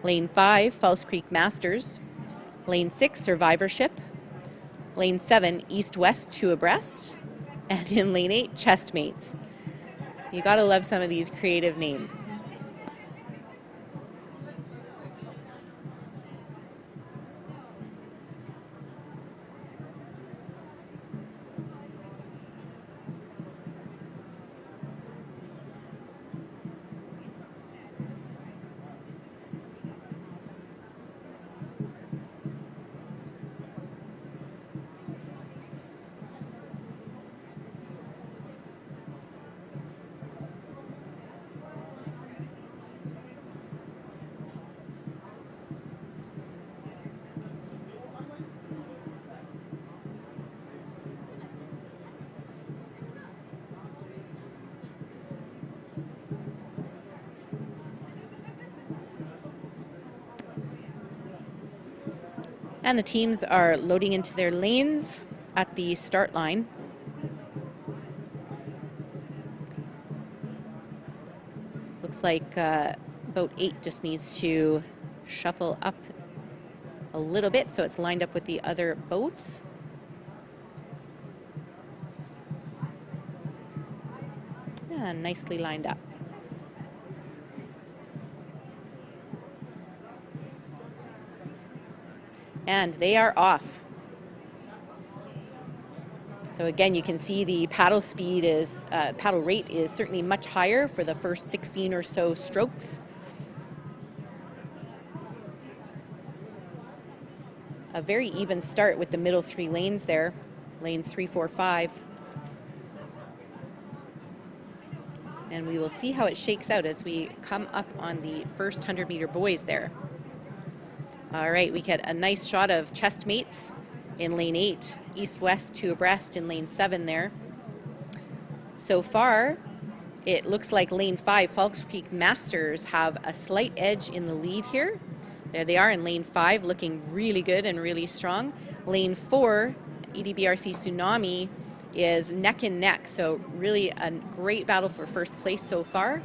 S9: Lane 5, False Creek Masters. Lane 6, Survivorship. Lane 7, East-West 2 abreast. And in lane 8, Chestmates. You gotta love some of these creative names. And the teams are loading into their lanes at the start line. Looks like boat 8 just needs to shuffle up a little bit so it's lined up with the other boats. Yeah, nicely lined up. And they are off. So again, you can see the paddle speed is, paddle rate is certainly much higher for the first 16 or so strokes. A very even start with the middle 3 lanes there, lanes 3, 4, 5. And we will see how it shakes out as we come up on the first 100-meter buoys there. All right, we get a nice shot of chest mates in lane 8, east-west 2 abreast in lane 7 there. So far, it looks like lane 5, Falls Creek Masters, have a slight edge in the lead here. There they are in lane 5, looking really good and really strong. Lane 4, EDBRC Tsunami, is neck and neck, so really a great battle for first place so far.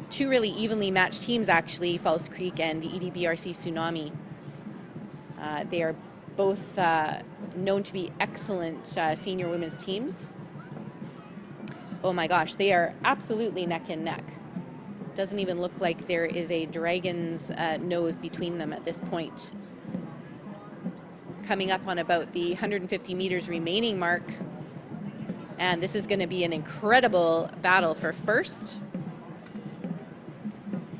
S9: 2 really evenly matched teams, actually, Falls Creek and EDBRC Tsunami. They are both known to be excellent senior women's teams. Oh my gosh, they are absolutely neck and neck. Doesn't even look like there is a dragon's nose between them at this point. Coming up on about the 150 meters remaining mark. And this is going to be an incredible battle for first.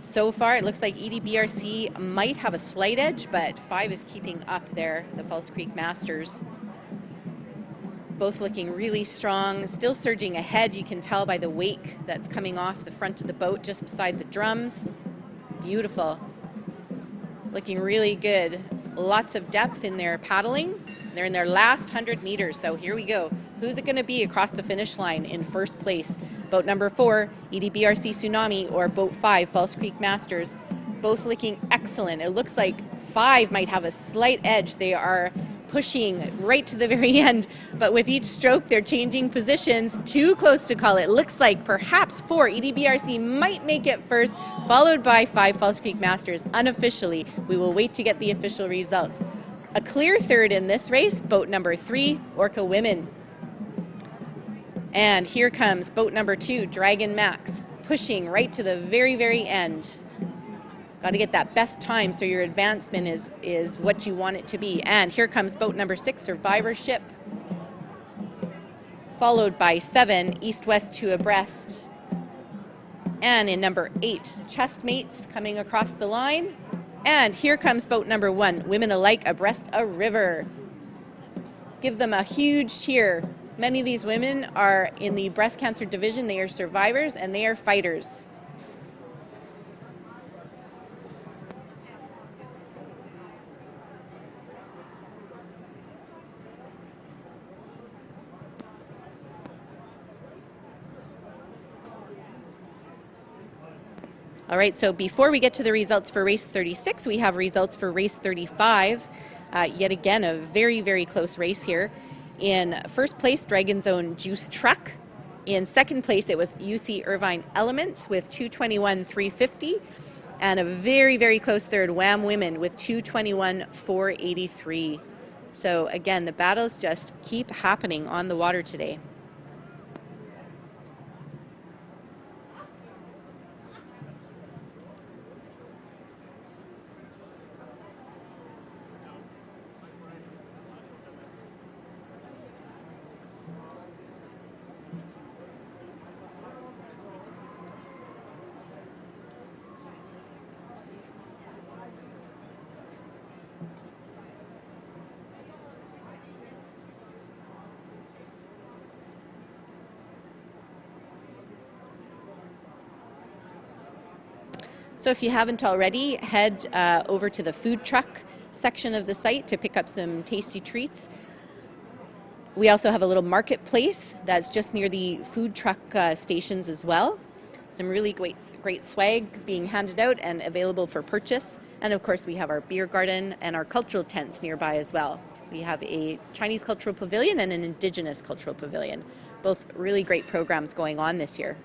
S9: So far, it looks like EDBRC might have a slight edge, but 5 is keeping up there, the Falls Creek Masters. Both looking really strong, still surging ahead. You can tell by the wake that's coming off the front of the boat just beside the drums. Beautiful. Looking really good. Lots of depth in their paddling. They're in their last 100 meters, so here we go. Who's it going to be across the finish line in first place? Boat number 4, EDBRC Tsunami, or boat 5, Falls Creek Masters. Both looking excellent. It looks like 5 might have a slight edge. They are pushing right to the very end, but with each stroke they're changing positions. Too close to call it. Looks like perhaps 4, EDBRC might make it first, followed by 5, Falls Creek Masters. Unofficially, we will wait to get the official results. A clear third in this race, boat number 3, Orca Women. And here comes boat number 2, Dragon Max, pushing right to the very, very end. Got to get that best time so your advancement is what you want it to be. And here comes boat number 6, Survivorship, followed by 7, East-West 2 abreast. And in number 8, Chestmates coming across the line. And here comes boat number 1, Women Alike abreast a river. Give them a huge cheer. Many of these women are in the breast cancer division. They are survivors and they are fighters. All right, so before we get to the results for race 36, we have results for race 35. Yet again, a very, very close race here. In first place, Dragon's Own Juice Truck. In second place, it was UC Irvine Elements with 221.350. And a very, very close third, Wham Women with 221.483. So again, the battles just keep happening on the water today. So if you haven't already, head over to the food truck section of the site to pick up some tasty treats. We also have a little marketplace that's just near the food truck stations as well. Some really great swag being handed out and available for purchase. And of course, we have our beer garden and our cultural tents nearby as well. We have a Chinese cultural pavilion and an Indigenous cultural pavilion. Both really great programs going on this year.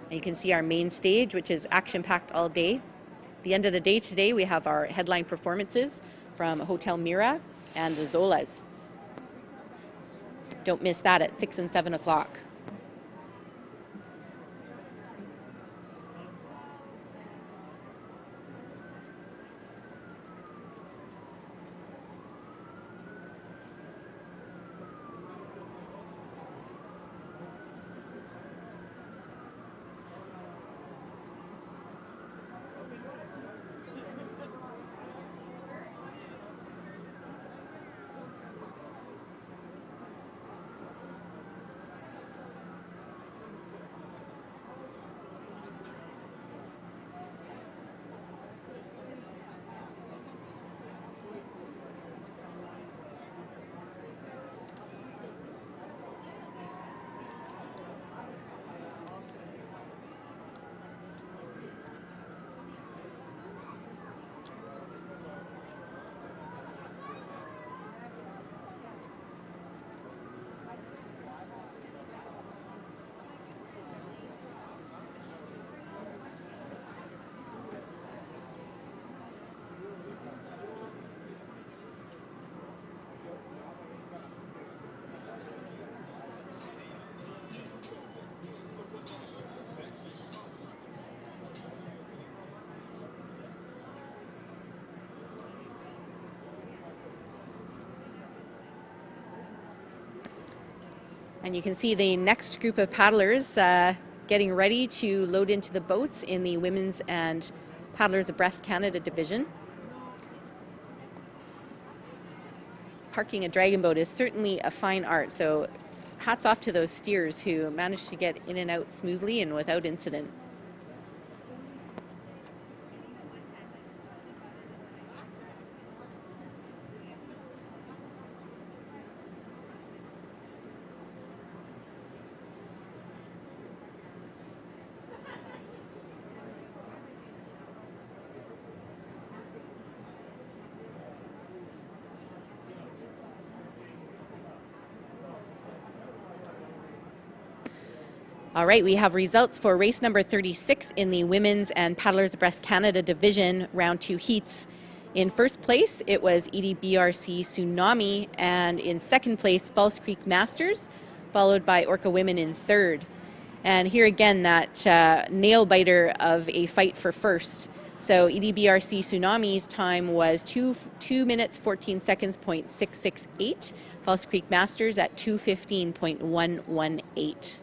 S9: And you can see our main stage, which is action-packed all day. At the end of the day today, we have our headline performances from Hotel Mira and the Zolas. Don't miss that at 6 and 7 o'clock. And you can see the next group of paddlers getting ready to load into the boats in the Women's and Paddlers Abreast Canada division. Parking a dragon boat is certainly a fine art, so hats off to those steers who managed to get in and out smoothly and without incident. All right, we have results for race number 36 in the Women's and Paddlers Abreast Canada division round 2 heats. In first place, it was EDBRC Tsunami, and in second place, False Creek Masters, followed by Orca Women in third. And here again, that nail biter of a fight for first. So EDBRC Tsunami's time was 2 minutes 14 seconds .668. False Creek Masters at 2:15.118.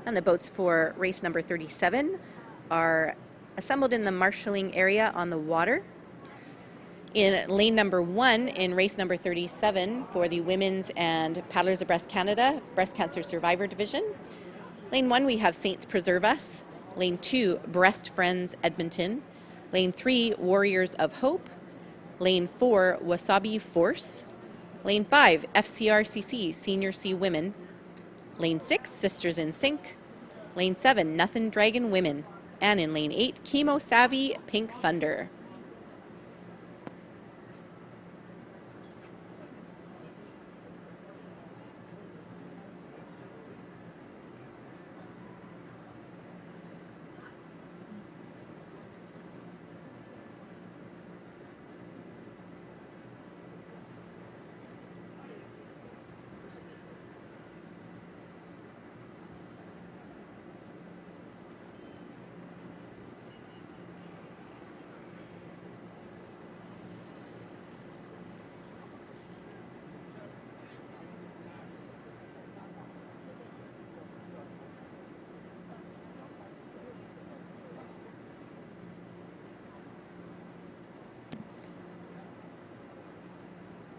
S9: And the boats for race number 37 are assembled in the marshalling area on the water. In lane number 1 in race number 37 for the Women's and Paddlers Abreast Canada Breast Cancer Survivor Division. Lane 1 we have Saints Preserve Us. Lane 2 Breast Friends Edmonton. Lane 3 Warriors of Hope. Lane 4 Wasabi Force. Lane 5 FCRCC Senior C Women. Lane 6, Sisters in Sync. Lane 7, Nothin' Dragon Women. And in Lane 8, Chemo Savvy Pink Thunder.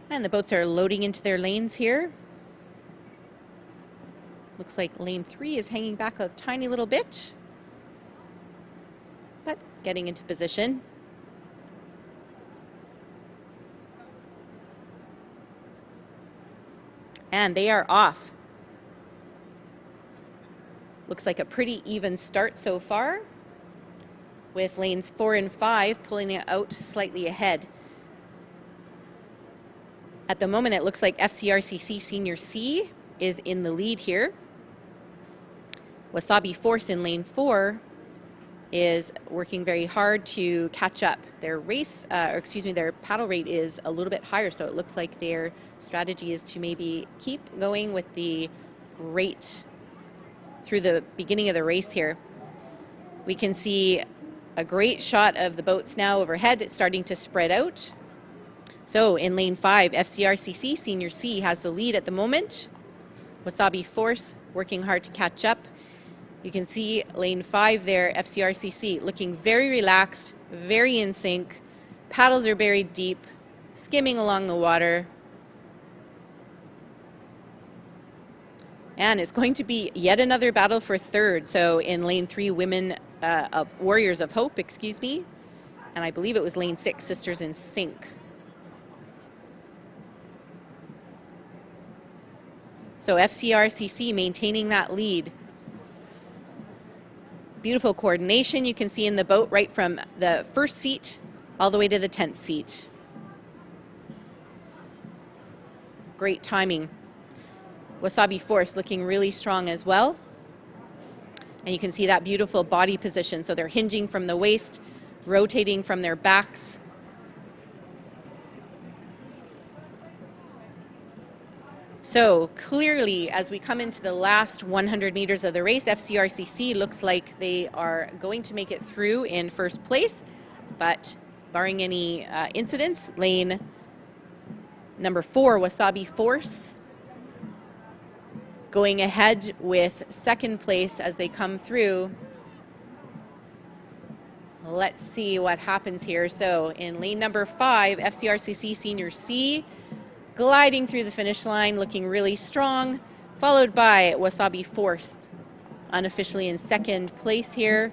S9: And the boats are loading into their lanes here. Looks like lane 3 is hanging back a tiny little bit, but getting into position. And they are off. Looks like a pretty even start so far, with lanes 4 and 5 pulling it out slightly ahead. At the moment, it looks like FCRCC Senior C is in the lead here. Wasabi Force in lane 4 is working very hard to catch up. Their their paddle rate is a little bit higher, so it looks like their strategy is to maybe keep going with the rate through the beginning of the race here. We can see a great shot of the boats now overhead. It's starting to spread out. So in lane 5, FCRCC Senior C has the lead at the moment. Wasabi Force working hard to catch up. You can see lane 5 there, FCRCC, looking very relaxed, very in sync. Paddles are buried deep, skimming along the water. And it's going to be yet another battle for third. So in lane 3, Warriors of Hope, and I believe it was lane 6, Sisters in Sync. So FCRCC maintaining that lead. Beautiful coordination you can see in the boat right from the first seat all the way to the 10th seat. Great timing. Wasabi Force looking really strong as well. And you can see that beautiful body position. So they're hinging from the waist, rotating from their backs. So clearly, as we come into the last 100 meters of the race, FCRCC looks like they are going to make it through in first place, but barring any incidents, lane number 4, Wasabi Force, going ahead with second place as they come through. Let's see what happens here. So in lane number 5, FCRCC Senior C, gliding through the finish line, looking really strong, followed by Wasabi Force, unofficially in second place here.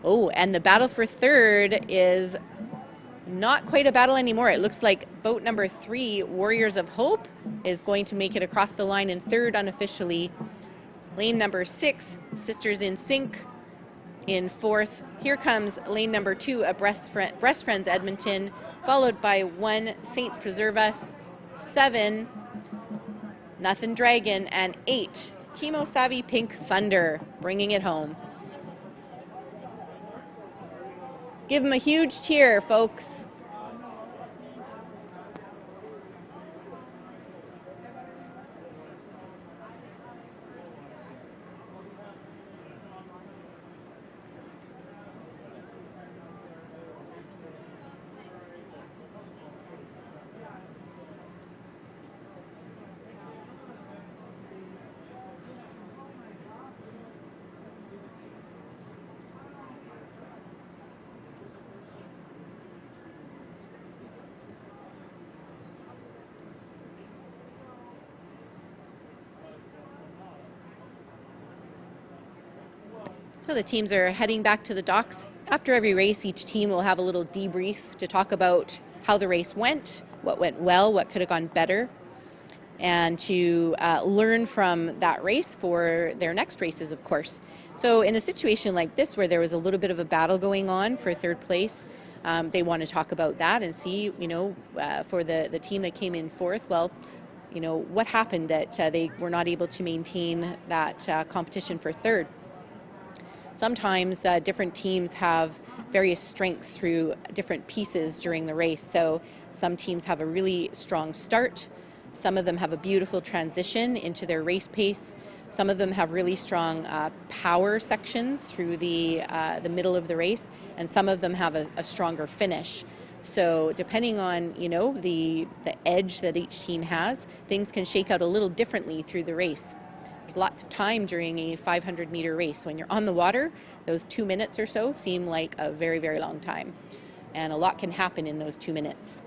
S9: Oh, and the battle for third is not quite a battle anymore. It looks like boat number 3, Warriors of Hope, is going to make it across the line in third unofficially. Lane number 6, Sisters in Sync, in fourth. Here comes lane number 2, Breast Friends Edmonton, followed by 1, Saints Preserve Us, 7, Nothing Dragon, and 8, Chemo Savvy Pink Thunder, bringing it home. Give them a huge cheer, folks. So the teams are heading back to the docks. After every race, each team will have a little debrief to talk about how the race went, what went well, what could have gone better, and to learn from that race for their next races, of course. So in a situation like this, where there was a little bit of a battle going on for third place, they want to talk about that and see, for the team that came in fourth, well, what happened that they were not able to maintain that competition for third. Sometimes different teams have various strengths through different pieces during the race. So some teams have a really strong start. Some of them have a beautiful transition into their race pace. Some of them have really strong power sections through the middle of the race, and some of them have a stronger finish. So depending on the edge that each team has, things can shake out a little differently through the race. There's lots of time during a 500-meter race. When you're on the water, those 2 minutes or so seem like a very, very long time. And a lot can happen in those 2 minutes.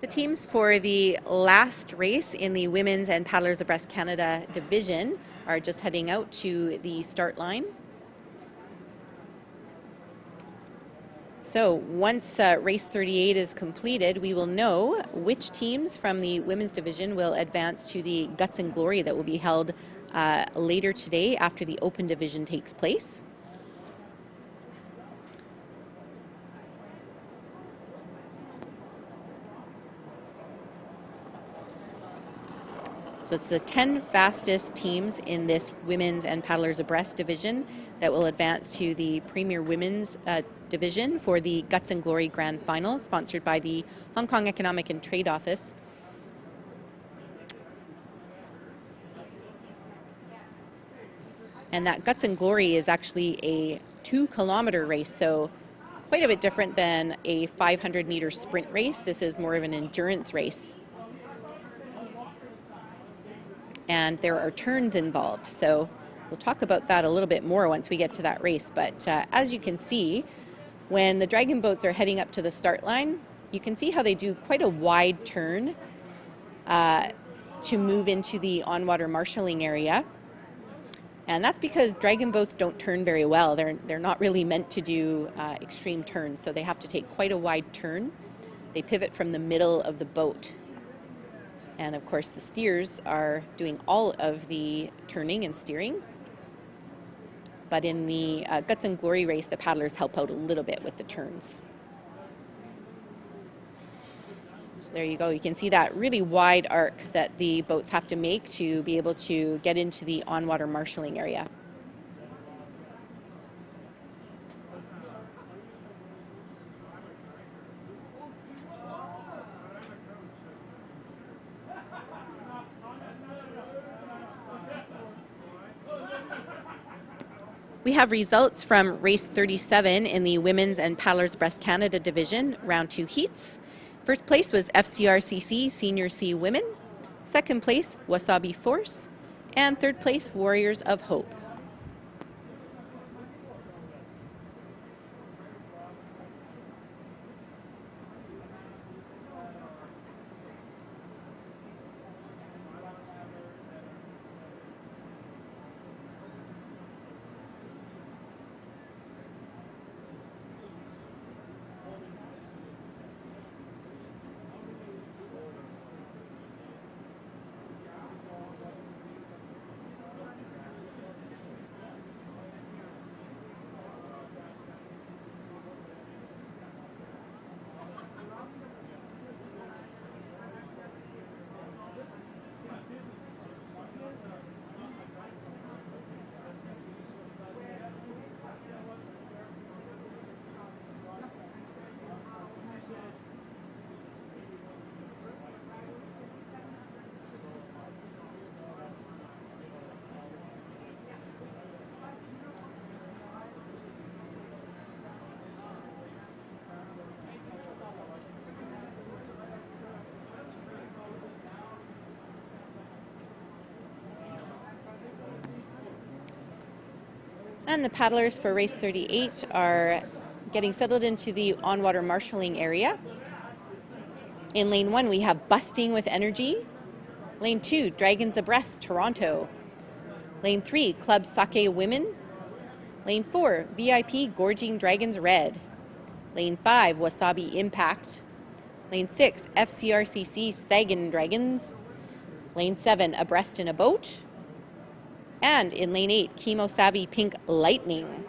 S9: The teams for the last race in the Women's and Paddlers Abreast Canada division are just heading out to the start line. So once race 38 is completed, we will know which teams from the women's division will advance to the Guts and Glory that will be held later today after the open division takes place. So it's the 10 fastest teams in this Women's and Paddlers Abreast division that will advance to the Premier Women's division for the Guts and Glory Grand Final, sponsored by the Hong Kong Economic and Trade Office. And that Guts and Glory is actually a 2-kilometer race, so quite a bit different than a 500-meter sprint race. This is more of an endurance race. And there are turns involved, so we'll talk about that a little bit more once we get to that race. But as you can see, when the dragon boats are heading up to the start line, you can see how they do quite a wide turn to move into the on-water marshalling area. And that's because dragon boats don't turn very well. They're not really meant to do extreme turns, so they have to take quite a wide turn. They pivot from the middle of the boat. And of course the steers are doing all of the turning and steering. But in the Guts and Glory race, the paddlers help out a little bit with the turns. So there you go. You can see that really wide arc that the boats have to make to be able to get into the on-water marshalling area. We have results from race 37 in the Women's and Paddlers Abreast Canada division, round 2 heats. First place was FCRCC Senior C Women. Second place, Wasabi Force. And third place, Warriors of Hope. And the paddlers for race 38 are getting settled into the on-water marshalling area. In lane 1, we have Busting with Energy. Lane 2, Dragons Abreast, Toronto. Lane 3, Club Sake Women. Lane 4, VIP Gorging Dragons Red. Lane 5, Wasabi Impact. Lane 6, FCRCC Sagan Dragons. Lane 7, Abreast in a Boat. And in lane 8, Chemo Savvy Pink Lightning.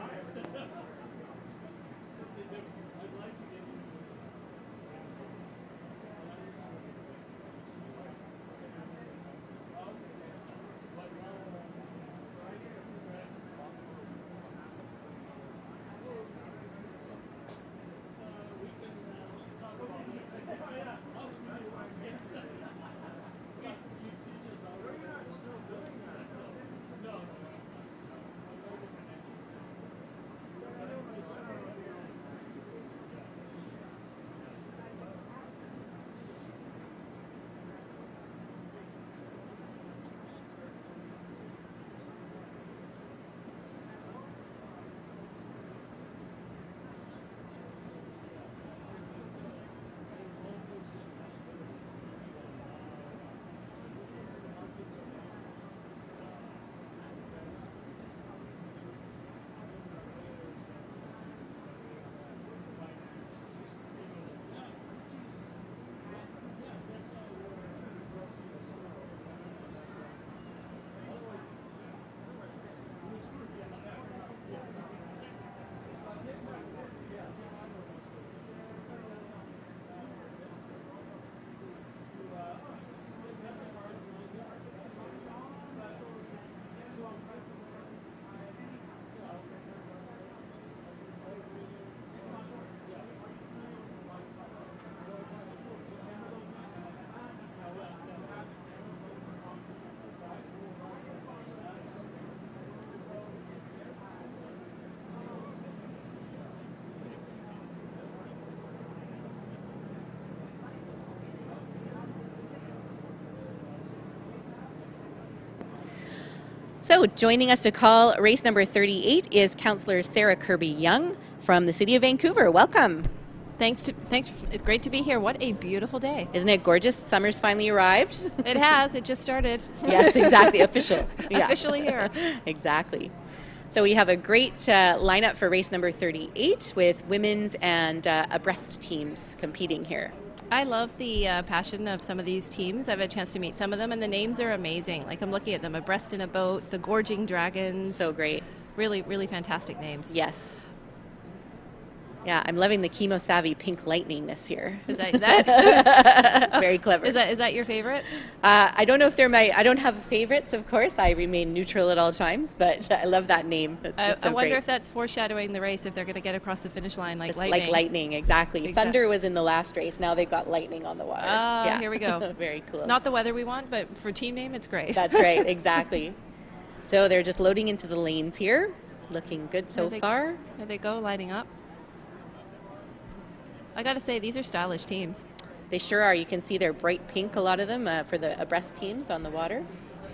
S9: So joining us to call race number 38 is Councillor Sarah Kirby-Young from the City of Vancouver. Welcome.
S14: Thanks. It's great to be here. What a beautiful day.
S9: Isn't it gorgeous? Summer's finally arrived.
S14: It has. It just started.
S9: Yes, exactly. Official. Yeah.
S14: Officially here.
S9: Exactly. So we have a great lineup for race number 38 with women's and abreast teams competing here.
S14: I love the passion of some of these teams. I've had a chance to meet some of them, and the names are amazing. Like, I'm looking at them, Abreast in a Boat, the Gorging Dragons.
S9: So great.
S14: Really, really fantastic names.
S9: Yes. Yeah, I'm loving the Chemo Savvy Pink Lightning this year.
S14: Is that
S9: very clever?
S14: Is that your favorite?
S9: I don't know if they're I don't have favorites, of course. I remain neutral at all times, but I love that name. It's just so
S14: I wonder
S9: great.
S14: if that's foreshadowing the race, if they're going to get across the finish line like
S9: It's
S14: lightning.
S9: like lightning, exactly. Thunder was in the last race. Now they've got lightning on the water. Yeah.
S14: Here we go.
S9: Very cool.
S14: Not the weather we want, but for team name, it's great.
S9: That's right, exactly. So they're just loading into the lanes here. Looking good so far.
S14: There they go, lining up. I got to say, these are stylish teams.
S9: They sure are. You can see they're bright pink, a lot of them, for the abreast teams on the water.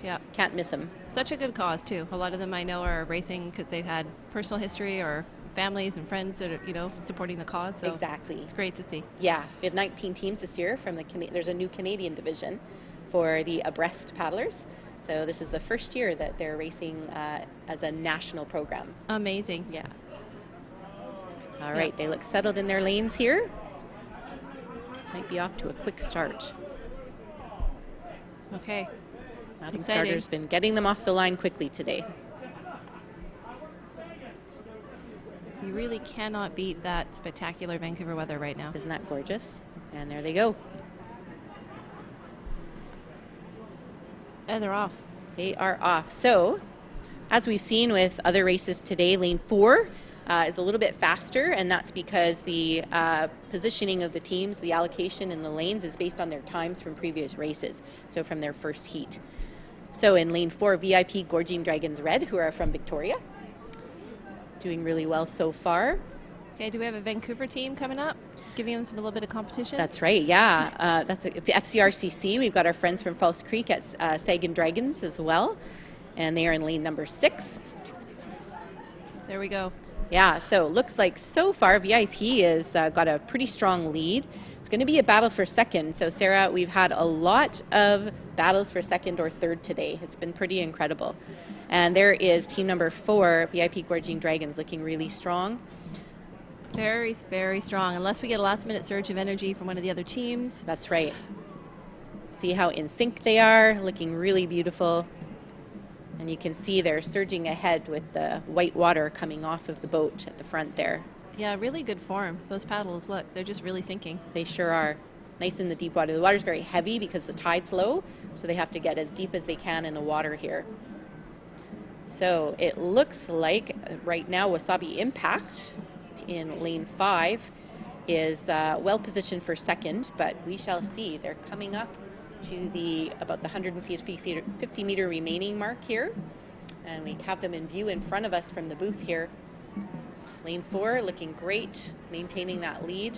S14: Yeah.
S9: Can't miss them.
S14: Such a good cause, too. A lot of them I know are racing because they've had personal history or families and friends that are, supporting the cause. So
S9: exactly.
S14: It's great to see.
S9: Yeah. We have 19 teams this year from there's a new Canadian division for the abreast paddlers. So this is the first year that they're racing as a national program.
S14: Amazing.
S9: Yeah. All right, they look settled in their lanes here. Might be off to a quick start.
S14: Okay.
S9: Madam Starter's been getting them off the line quickly today.
S14: You really cannot beat that spectacular Vancouver weather right now.
S9: Isn't that gorgeous? And there they go.
S14: And they're off.
S9: They are off. So, as we've seen with other races today, lane 4 is a little bit faster, and that's because the positioning of the teams, the allocation in the lanes is based on their times from previous races, so from their first heat. So in lane 4, VIP Gorging Dragons Red, who are from Victoria, doing really well so far.
S14: Okay, do we have a Vancouver team coming up, giving them a little bit of competition?
S9: That's right, yeah. That's the FCRCC. We've got our friends from False Creek at Sagan Dragons as well, and they are in lane number 6.
S14: There we go.
S9: Yeah, so looks like so far VIP has got a pretty strong lead. It's going to be a battle for second. So Sarah, we've had a lot of battles for second or third today. It's been pretty incredible. And there is team number 4, VIP Gorging Dragons, looking really strong.
S14: Very, very strong. Unless we get a last-minute surge of energy from one of the other teams.
S9: That's right. See how in sync they are, looking really beautiful. And you can see they're surging ahead with the white water coming off of the boat at the front there.
S14: Yeah, really good form. Those paddles, look, they're just really sinking.
S9: They sure are. Nice in the deep water. The water's very heavy because the tide's low, so they have to get as deep as they can in the water here. So it looks like right now Wasabi Impact in lane 5 is well positioned for second, but we shall see. They're coming up to about the 150 meter remaining mark here, and we have them in view in front of us from the booth here. Lane 4 looking great, maintaining that lead.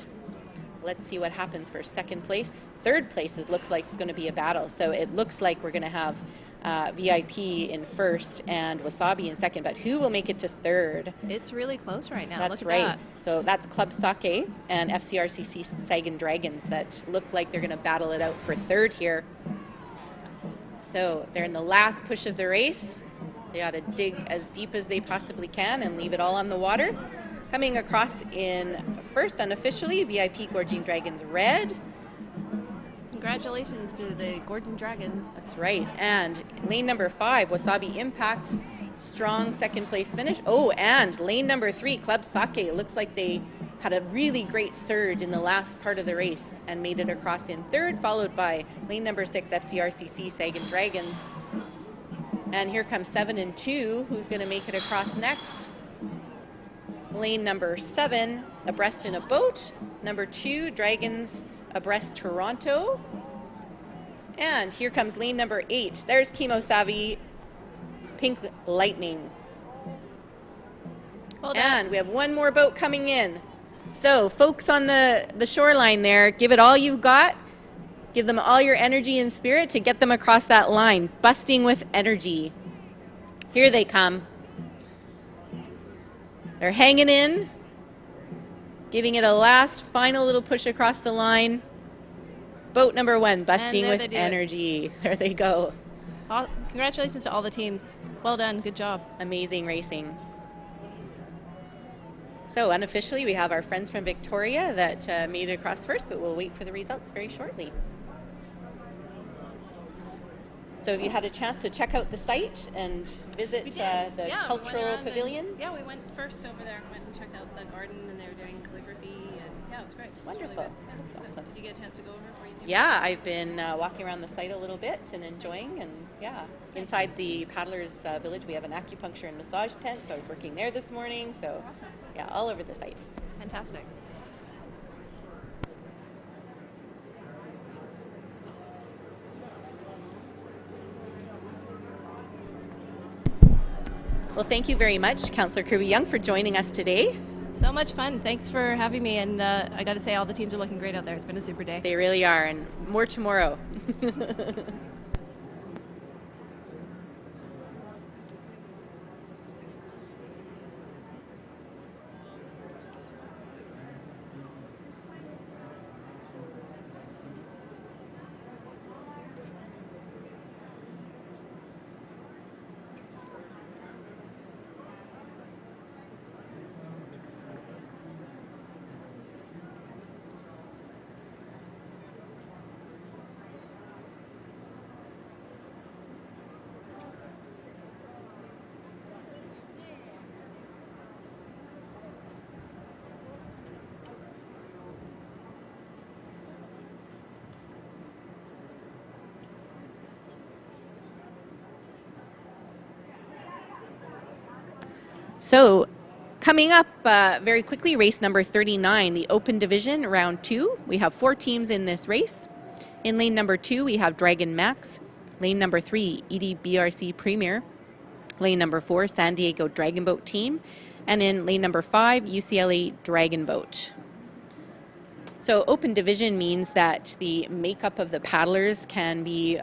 S9: Let's see what happens for second place. Third place, it looks like it's going to be a battle, so it looks like we're going to have VIP in first and Wasabi in second, but who will make it to third?
S14: It's really close right now.
S9: That's
S14: look at
S9: right.
S14: that.
S9: So that's Club Sake and FCRCC Sagan Dragons that look like they're going to battle it out for third here. So they're in the last push of the race. They ought to dig as deep as they possibly can and leave it all on the water. Coming across in first unofficially, VIP Gorging Dragons Red.
S14: Congratulations to the Gorging Dragons.
S9: That's right. And lane number 5, Wasabi Impact, strong second place finish. Oh, and lane number 3, Club Sake. Looks like they had a really great surge in the last part of the race and made it across in third, followed by lane number 6, FCRCC Sagan Dragons. And here comes 7 and 2. Who's going to make it across next? Lane number 7, Abreast in a Boat. Number 2, Dragons Abreast Toronto. And here comes lane number 8. There's Chemo Savvy Pink Lightning. And we have one more boat coming in. So folks on the shoreline there, give it all you've got. Give them all your energy and spirit to get them across that line. Busting with energy. Here they come. They're hanging in, giving it a last final little push across the line. Boat number 1, busting with energy. There they go.
S14: Congratulations to all the teams. Well done. Good job.
S9: Amazing racing. So unofficially, we have our friends from Victoria that made it across first, but we'll wait for the results very shortly. So have you had a chance to check out the site and visit the cultural pavilions?
S14: We went first over there. Went and checked out the garden, and they were doing calligraphy, and yeah, it was great.
S9: Wonderful.
S14: It was really good.
S9: That's awesome.
S14: Did you get a chance to go over?
S9: Yeah, I've been walking around the site a little bit and enjoying, and inside the Paddlers Village we have an acupuncture and massage tent, so I was working there this morning, so
S14: awesome.
S9: Yeah, all over the site.
S14: Fantastic.
S9: Well, thank you very much, Councillor Kirby-Young, for joining us today.
S14: So much fun. Thanks for having me, and I got to say all the teams are looking great out there. It's been a super day.
S9: They really are, and more tomorrow. So coming up very quickly, race number 39, the Open Division, round 2. We have 4 teams in this race. In lane number 2, we have Dragon Max. Lane number 3, EDBRC Premier. Lane number 4, San Diego Dragon Boat Team. And in lane number 5, UCLA Dragon Boat. So open division means that the makeup of the paddlers can be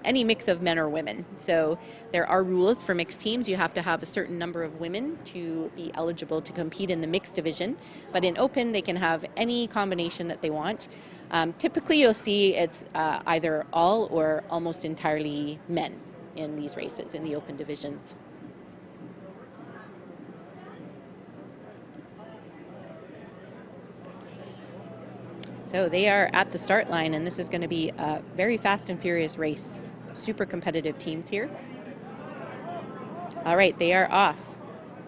S9: any mix of men or women. So there are rules for mixed teams. You have to have a certain number of women to be eligible to compete in the mixed division. But in open, they can have any combination that they want. Typically, you'll see it's either all or almost entirely men in these races, in the open divisions. So they are at the start line, and this is going to be a very fast and furious race. Super competitive teams here. All right, they are off.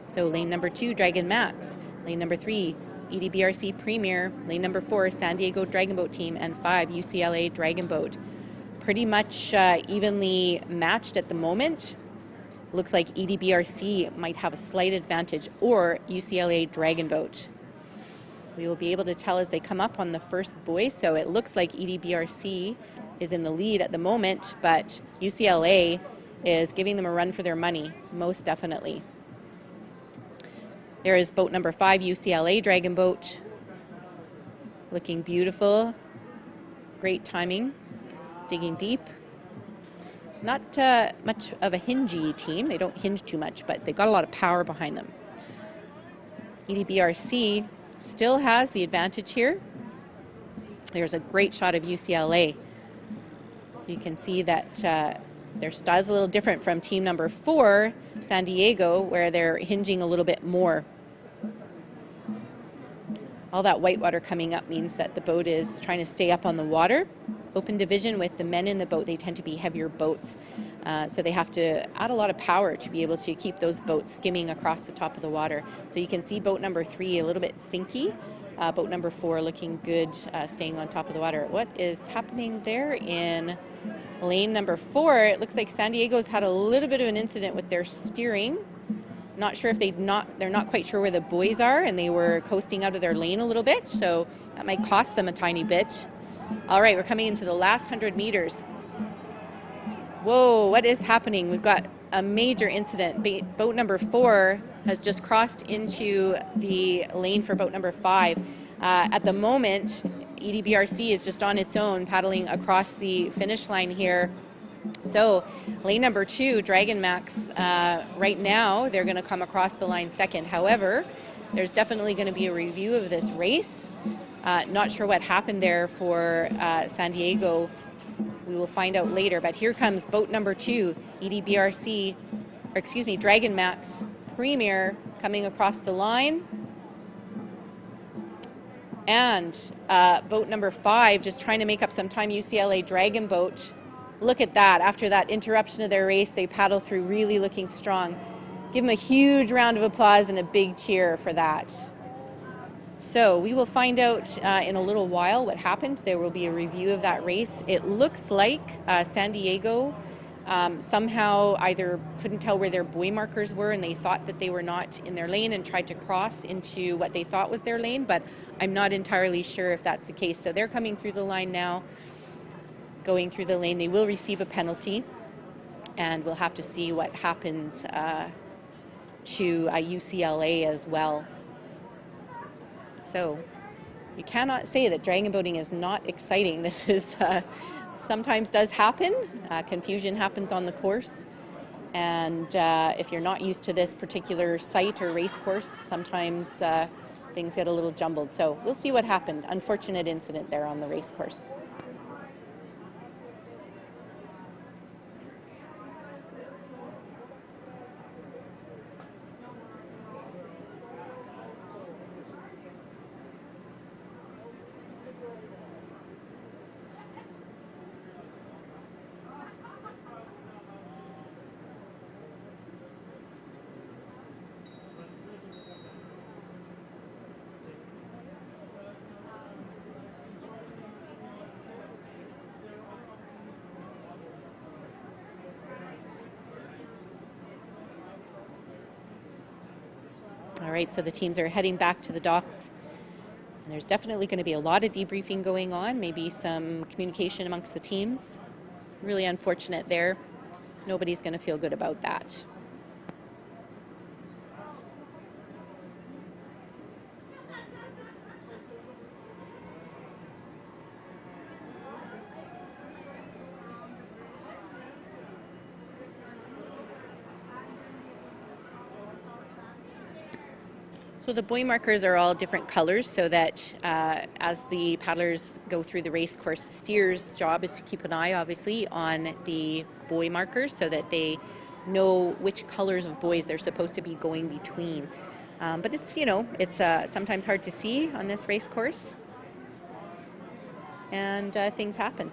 S9: So lane number 2, Dragon Max. Lane number 3, EDBRC Premier. Lane number 4, San Diego Dragon Boat Team. And 5, UCLA Dragon Boat. Pretty much evenly matched at the moment. Looks like EDBRC might have a slight advantage, or UCLA Dragon Boat. We will be able to tell as they come up on the first buoy. So it looks like EDBRC is in the lead at the moment, but UCLA is giving them a run for their money, most definitely. There is boat number 5, UCLA Dragon Boat. Looking beautiful. Great timing. Digging deep. Not much of a hingy team. They don't hinge too much, but they got a lot of power behind them. EDBRC still has the advantage here. There's a great shot of UCLA. So you can see that their style's a little different from team number 4, San Diego, where they're hinging a little bit more. All that white water coming up means that the boat is trying to stay up on the water. Open division with the men in the boat, they tend to be heavier boats. So they have to add a lot of power to be able to keep those boats skimming across the top of the water. So you can see boat number 3 a little bit sinky. Boat number 4 looking good, staying on top of the water. What is happening there in lane number 4? It looks like San Diego's had a little bit of an incident with their steering. Not sure if they're not quite sure where the buoys are, and they were coasting out of their lane a little bit, so that might cost them a tiny bit. All right, we're coming into the last 100 meters. Whoa, what is happening? We've got a major incident. Boat number 4 has just crossed into the lane for boat number 5. At the moment, EDBRC is just on its own, paddling across the finish line here. So lane number 2, Dragon Max, right now they're going to come across the line second. However, there's definitely going to be a review of this race. Not sure what happened there for San Diego. We will find out later. But here comes boat number 2, Dragon Max Premier coming across the line. And boat number 5 just trying to make up some time, UCLA Dragon Boat. Look at that. After that interruption of their race, they paddle through really looking strong. Give them a huge round of applause and a big cheer for that. So we will find out in a little while what happened. There will be a review of that race. It looks like San Diego somehow either couldn't tell where their buoy markers were and they thought that they were not in their lane and tried to cross into what they thought was their lane, but I'm not entirely sure if that's the case. So they're coming through the line now, going through the lane. They will receive a penalty, and we'll have to see what happens to UCLA as well. So you cannot say that dragon boating is not exciting. This is sometimes does happen. Confusion happens on the course, and if you're not used to this particular site or race course, sometimes things get a little jumbled. So we'll see what happened. Unfortunate incident there on the race course. All right, so the teams are heading back to the docks. And there's definitely going to be a lot of debriefing going on, maybe some communication amongst the teams. Really unfortunate there. Nobody's going to feel good about that. So the buoy markers are all different colors so that as the paddlers go through the race course, the steer's job is to keep an eye, obviously, on the buoy markers so that they know which colors of buoys they're supposed to be going between. But it's, it's sometimes hard to see on this race course, and things happen.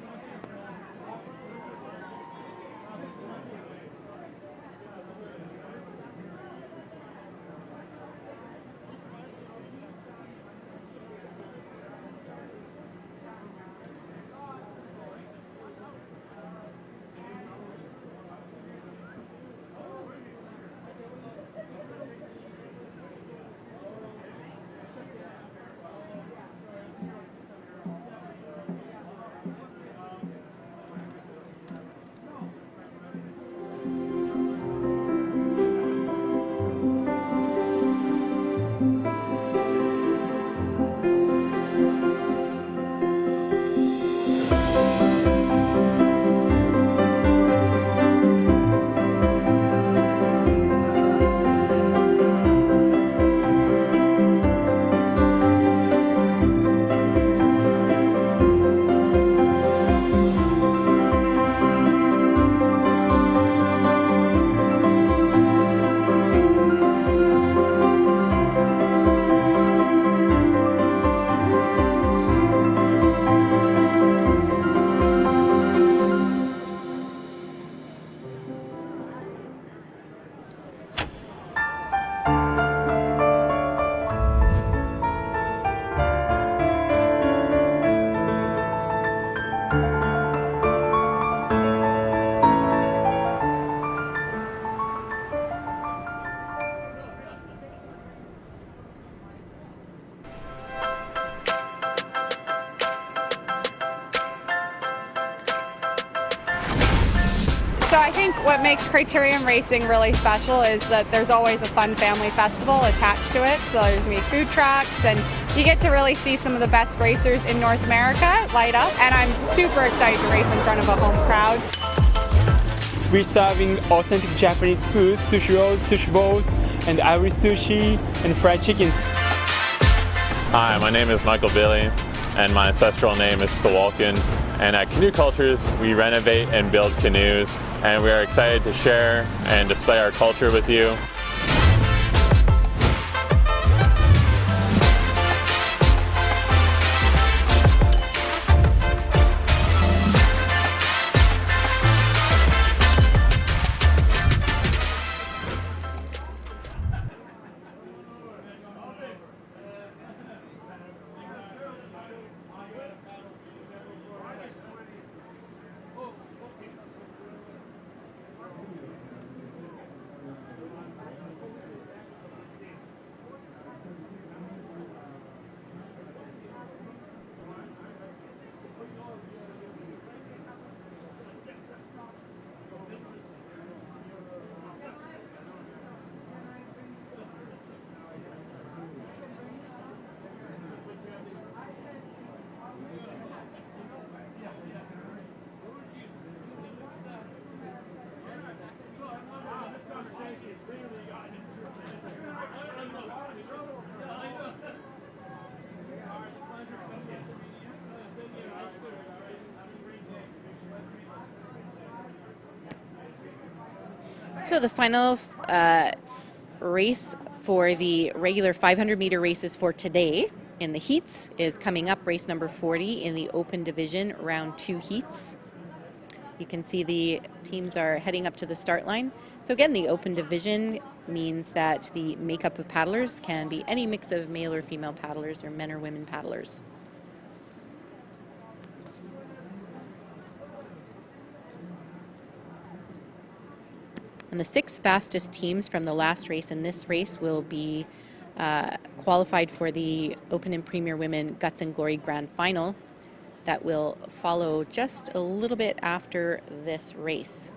S3: So I think what makes Criterium Racing really special is that there's always a fun family festival attached to it. So there's going to be food trucks, and you get to really see some of the best racers in North America light up. And I'm super excited to race in front of a home crowd.
S5: We're serving authentic Japanese food, sushi rolls, sushi bowls, and Irish sushi, and fried chickens.
S6: Hi, my name is Michael Billy, and my ancestral name is Stawalkin. And at Canoe Cultures, we renovate and build canoes, and we are excited to share and display our culture with you.
S9: So the final race for the regular 500-meter races for today in the heats is coming up, race number 40 in the open division, round 2 heats. You can see the teams are heading up to the start line. So again, the open division means that the makeup of paddlers can be any mix of male or female paddlers, or men or women paddlers. And the 6 fastest teams from the last race in this race will be qualified for the Open and Premier Women Guts and Glory Grand Final that will follow just a little bit after this race.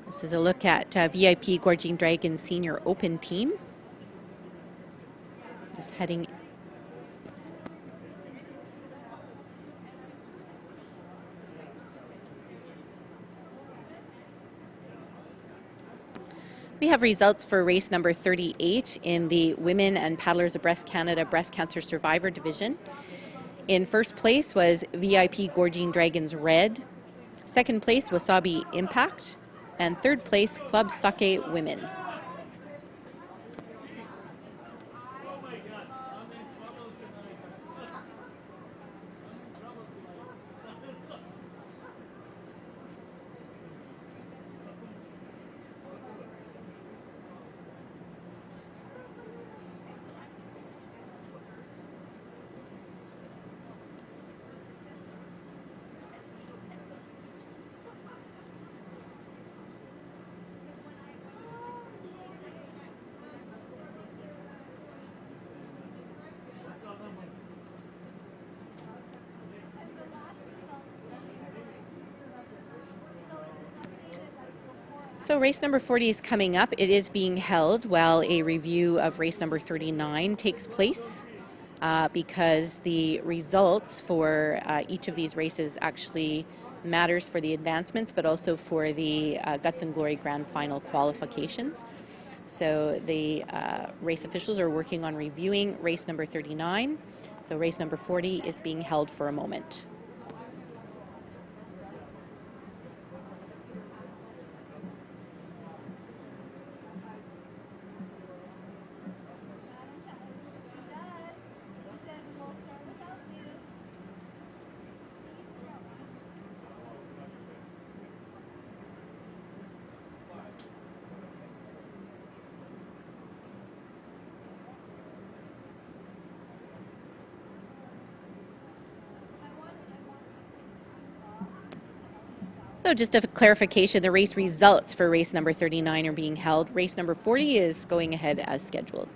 S9: This is a look at VIP Gorging Dragons Senior Open team. Just heading. We have results for race number 38 in the Women and Paddlers Abreast Canada Breast Cancer Survivor Division. In first place was VIP Gorging Dragons Red. Second place, Wasabi Impact. And third place, Club Sake Women. So race number 40 is coming up. It is being held while a review of race number 39 takes place because the results for each of these races actually matters for the advancements, but also for the Guts and Glory Grand Final qualifications. So the race officials are working on reviewing race number 39. So race number 40 is being held for a moment. So just a clarification, the race results for race number 39 are being held. Race number 40 is going ahead as scheduled.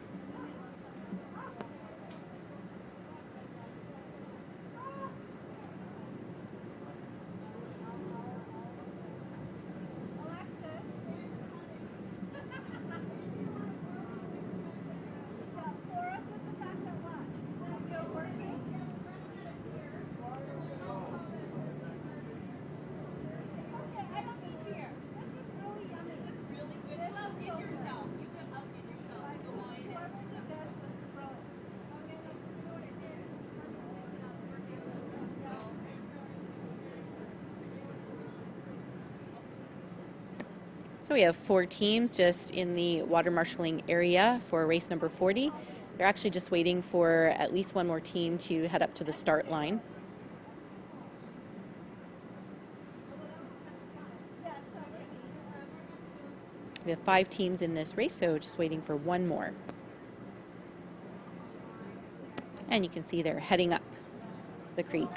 S9: So we have 4 teams just in the water marshalling area for race number 40. They're actually just waiting for at least one more team to head up to the start line. We have 5 teams in this race, so just waiting for one more. And you can see they're heading up the creek.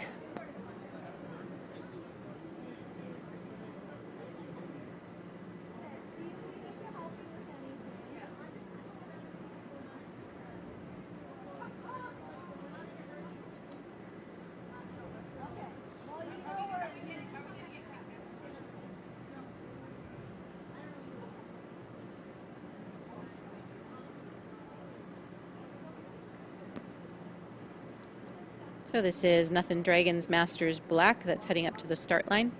S9: So this is Nothing Dragons Masters Black that's heading up to the start line.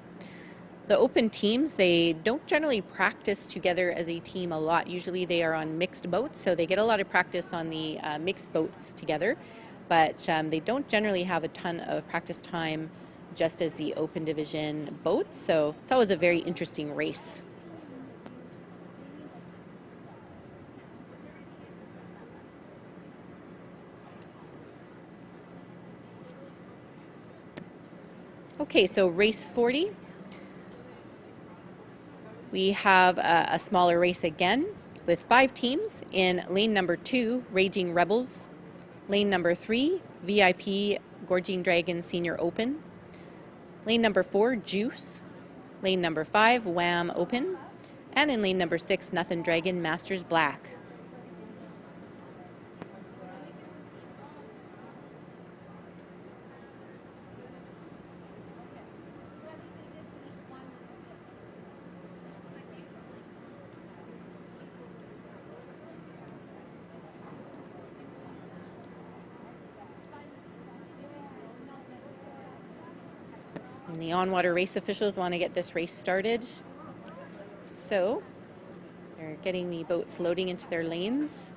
S9: The open teams, they don't generally practice together as a team a lot. Usually they are on mixed boats, so they get a lot of practice on the mixed boats together, but they don't generally have a ton of practice time just as the open division boats, so it's always a very interesting race. Okay, so race 40. We have a smaller race again with 5 teams in lane number 2, Raging Rebels, lane number 3, VIP Gorging Dragon Senior Open, lane number 4, Juice, lane number 5, Wham Open, and in lane number 6, Nothing Dragon Masters Black. And the on-water race officials want to get this race started. So they're getting the boats loading into their lanes.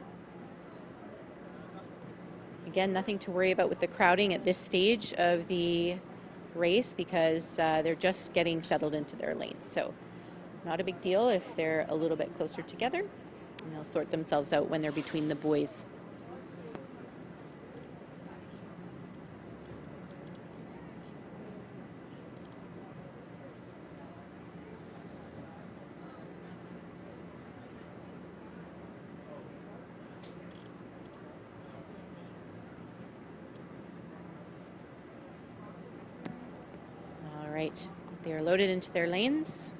S9: Again, nothing to worry about with the crowding at this stage of the race because they're just getting settled into their lanes. So not a big deal if they're a little bit closer together, and they'll sort themselves out when they're between the buoys. Right, they are loaded into their lanes.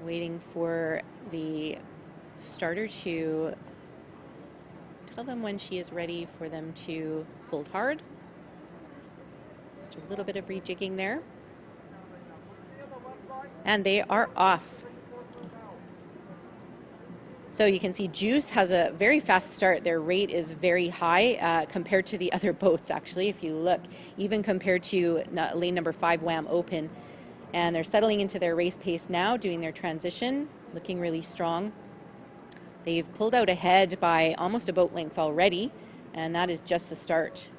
S9: Waiting for the starter to tell them when she is ready for them to hold hard. Just a little bit of rejigging there. And they are off. So you can see Juice has a very fast start. Their rate is very high compared to the other boats, actually. If you look, even compared to lane number 5, Wham Open, And they're settling into their race pace now, doing their transition, looking really strong. They've pulled out ahead by almost a boat length already, and that is just the start.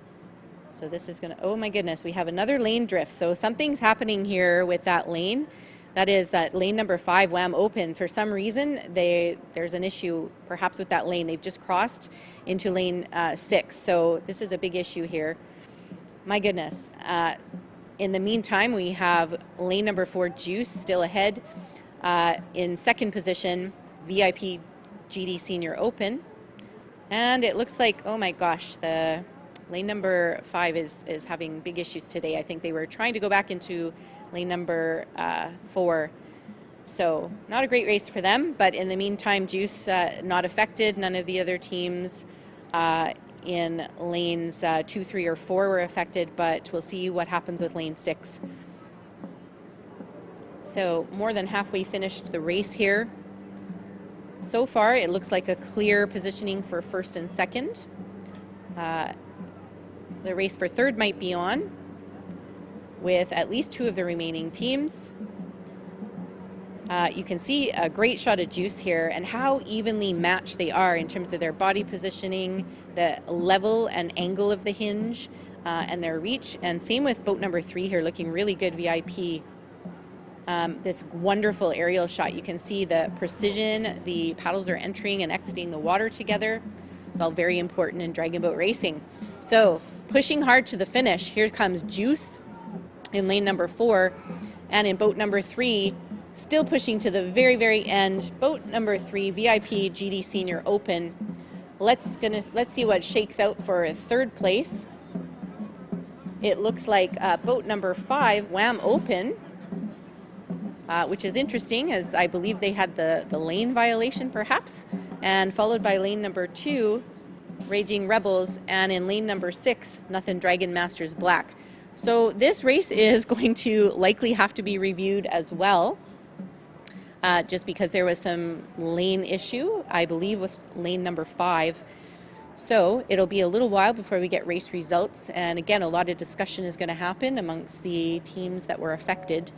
S9: So this is going to, oh my goodness, we have another lane drift. So something's happening here with that lane. That is that lane number 5, Wham Open. For some reason, there's an issue perhaps with that lane. They've just crossed into lane 6. So this is a big issue here. My goodness. In the meantime, we have lane number 4, Juice, still ahead. In second position, VIP GD Senior Open. And it looks like, oh my gosh, the lane number 5 is having big issues today. I think they were trying to go back into lane number 4. So not a great race for them, but in the meantime, Juice not affected. None of the other teams in lanes 2, 3, or 4 were affected, but we'll see what happens with lane 6. So more than halfway finished the race here. So far, it looks like a clear positioning for first and second. The race for third might be on, with at least 2 of the remaining teams. You can see a great shot of Juice here and how evenly matched they are in terms of their body positioning, the level and angle of the hinge, and their reach. And same with boat number 3 here, looking really good, VIP. This wonderful aerial shot. You can see the precision, the paddles are entering and exiting the water together. It's all very important in dragon boat racing. So pushing hard to the finish, here comes Juice in lane number 4, and in boat number 3, still pushing to the very, very end. Boat number 3, VIP GD Senior Open. Let's see what shakes out for third place. It looks like boat number 5, Wham Open, which is interesting, as I believe they had the lane violation perhaps, and followed by lane number 2, Raging Rebels, and in lane number 6, Nothing Dragon Masters Black. So this race is going to likely have to be reviewed as well, just because there was some lane issue, I believe, with lane number 5. So it'll be a little while before we get race results, and again, a lot of discussion is going to happen amongst the teams that were affected.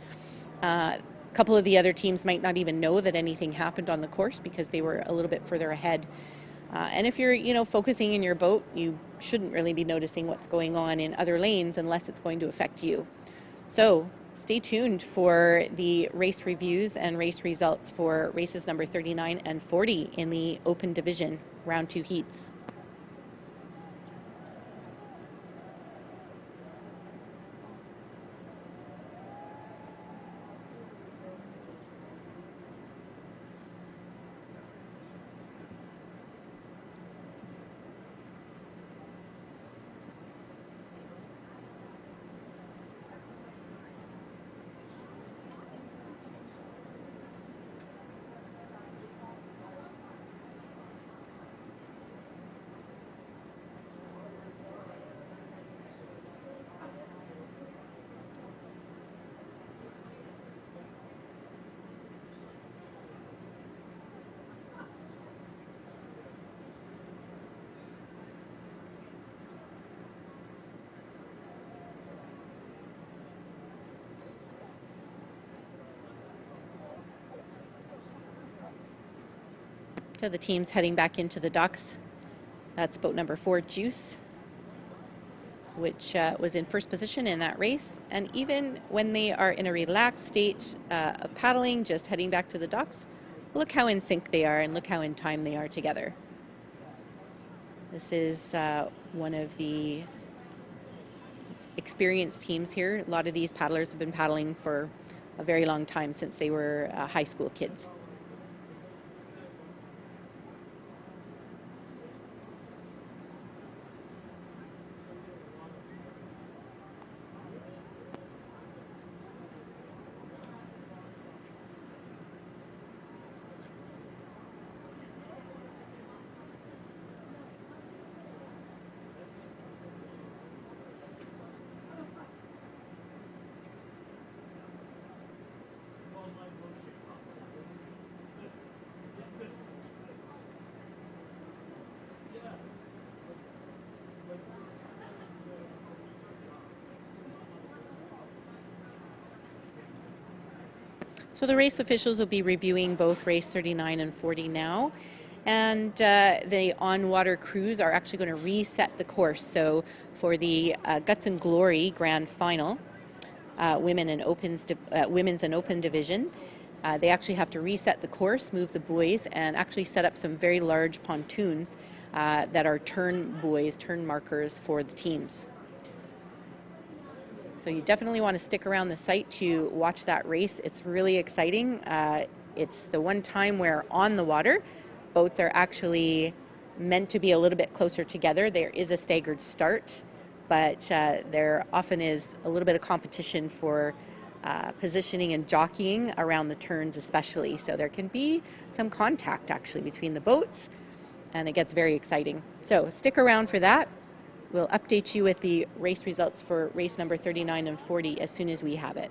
S9: A couple of the other teams might not even know that anything happened on the course because they were a little bit further ahead. And if you're, focusing in your boat, you shouldn't really be noticing what's going on in other lanes unless it's going to affect you. So stay tuned for the race reviews and race results for races number 39 and 40 in the open division, round 2 heats. So the team's heading back into the docks. That's boat number 4, Juice, which was in first position in that race. And even when they are in a relaxed state of paddling, just heading back to the docks, look how in sync they are and look how in time they are together. This is one of the experienced teams here. A lot of these paddlers have been paddling for a very long time, since they were high school kids. So the race officials will be reviewing both race 39 and 40 now. And the on-water crews are actually going to reset the course. So for the Guts and Glory Grand Final, women's and open division, they actually have to reset the course, move the buoys, and actually set up some very large pontoons that are turn buoys, turn markers for the teams. So you definitely want to stick around the site to watch that race. It's really exciting. It's the one time where on the water, boats are actually meant to be a little bit closer together. There is a staggered start, but there often is a little bit of competition for positioning and jockeying around the turns especially. So there can be some contact actually between the boats, and it gets very exciting. So stick around for that. We'll update you with the race results for race number 39 and 40 as soon as we have it.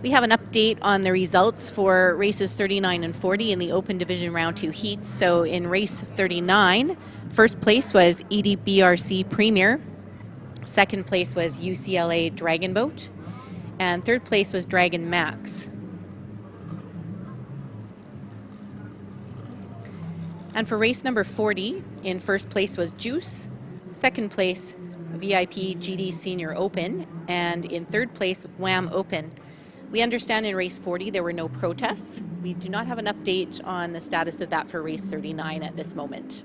S9: We have an update on the results for races 39 and 40 in the Open Division Round 2 heats. So in race 39, first place was EDBRC Premier, second place was UCLA Dragon Boat, and third place was Dragon Max. And for race number 40, in first place was Juice, second place VIP GD Senior Open, and in third place Wham Open. We understand in race 40 there were no protests. We do not have an update on the status of that for race 39 at this moment.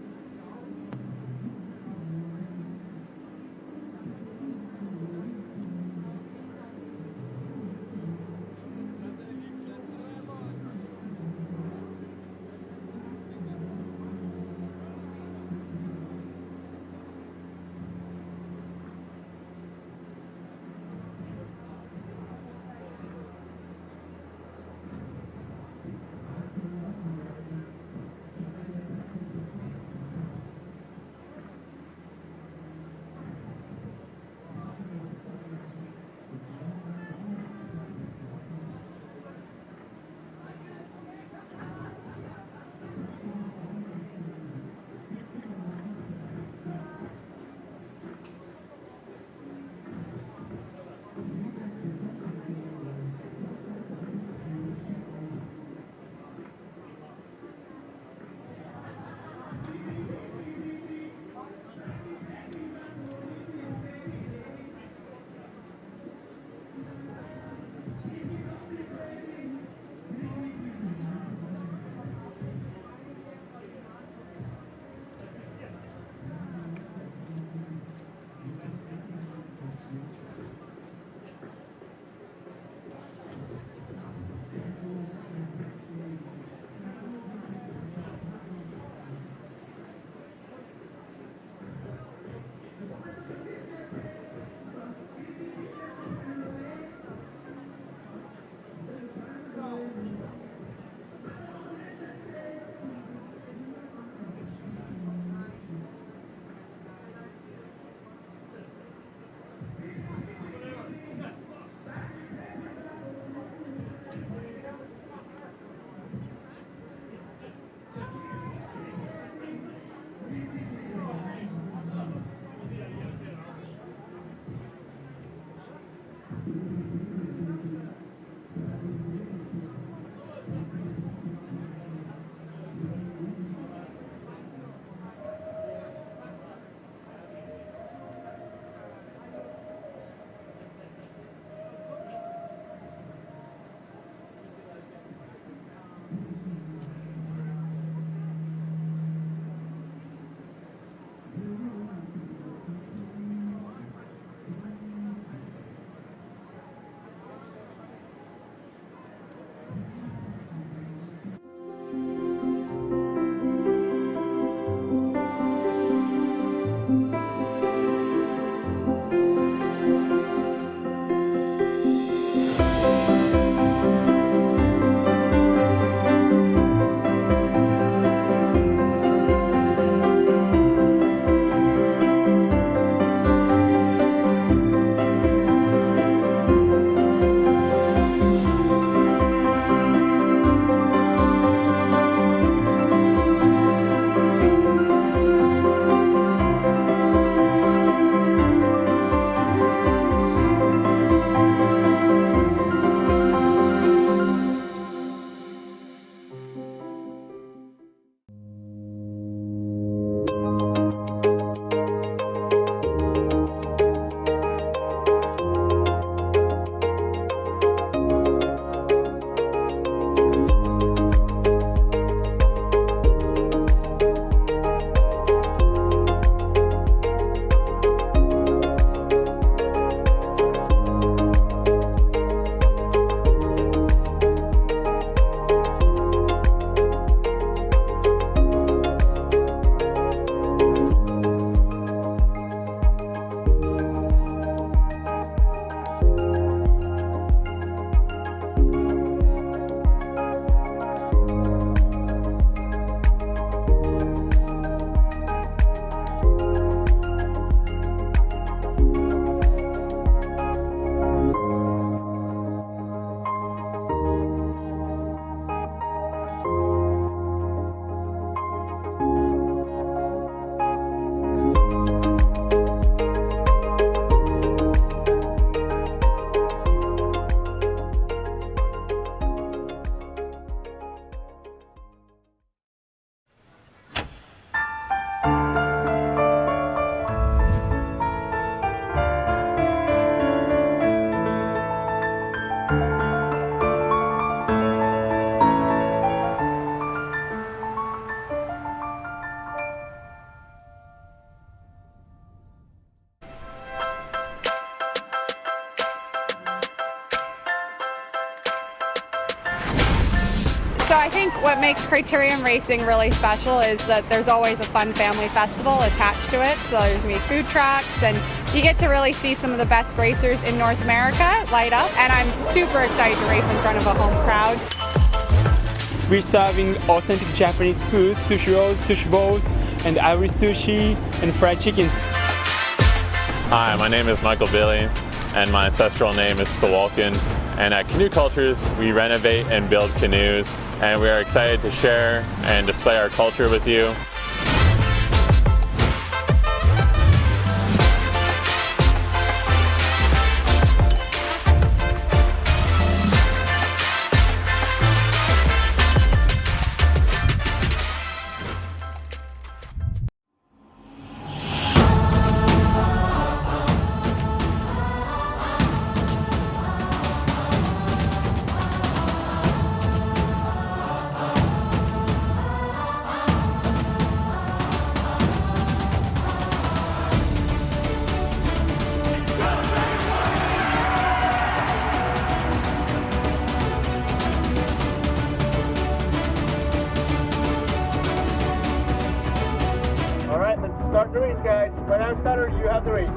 S3: makes Criterium Racing really special is that there's always a fun family festival attached to it. So there's going to be food trucks, and you get to really see some of the best racers in North America light up. And I'm super excited to race in front of a home crowd.
S5: We're serving authentic Japanese food, sushi rolls, sushi bowls, and airi sushi and fried chickens.
S6: Hi, my name is Michael Billy, and my ancestral name is Stawalkin. And at Canoe Cultures, we renovate and build canoes, and we are excited to share and display our culture with you.
S15: Start the race, guys. When I'm starter, you have the race.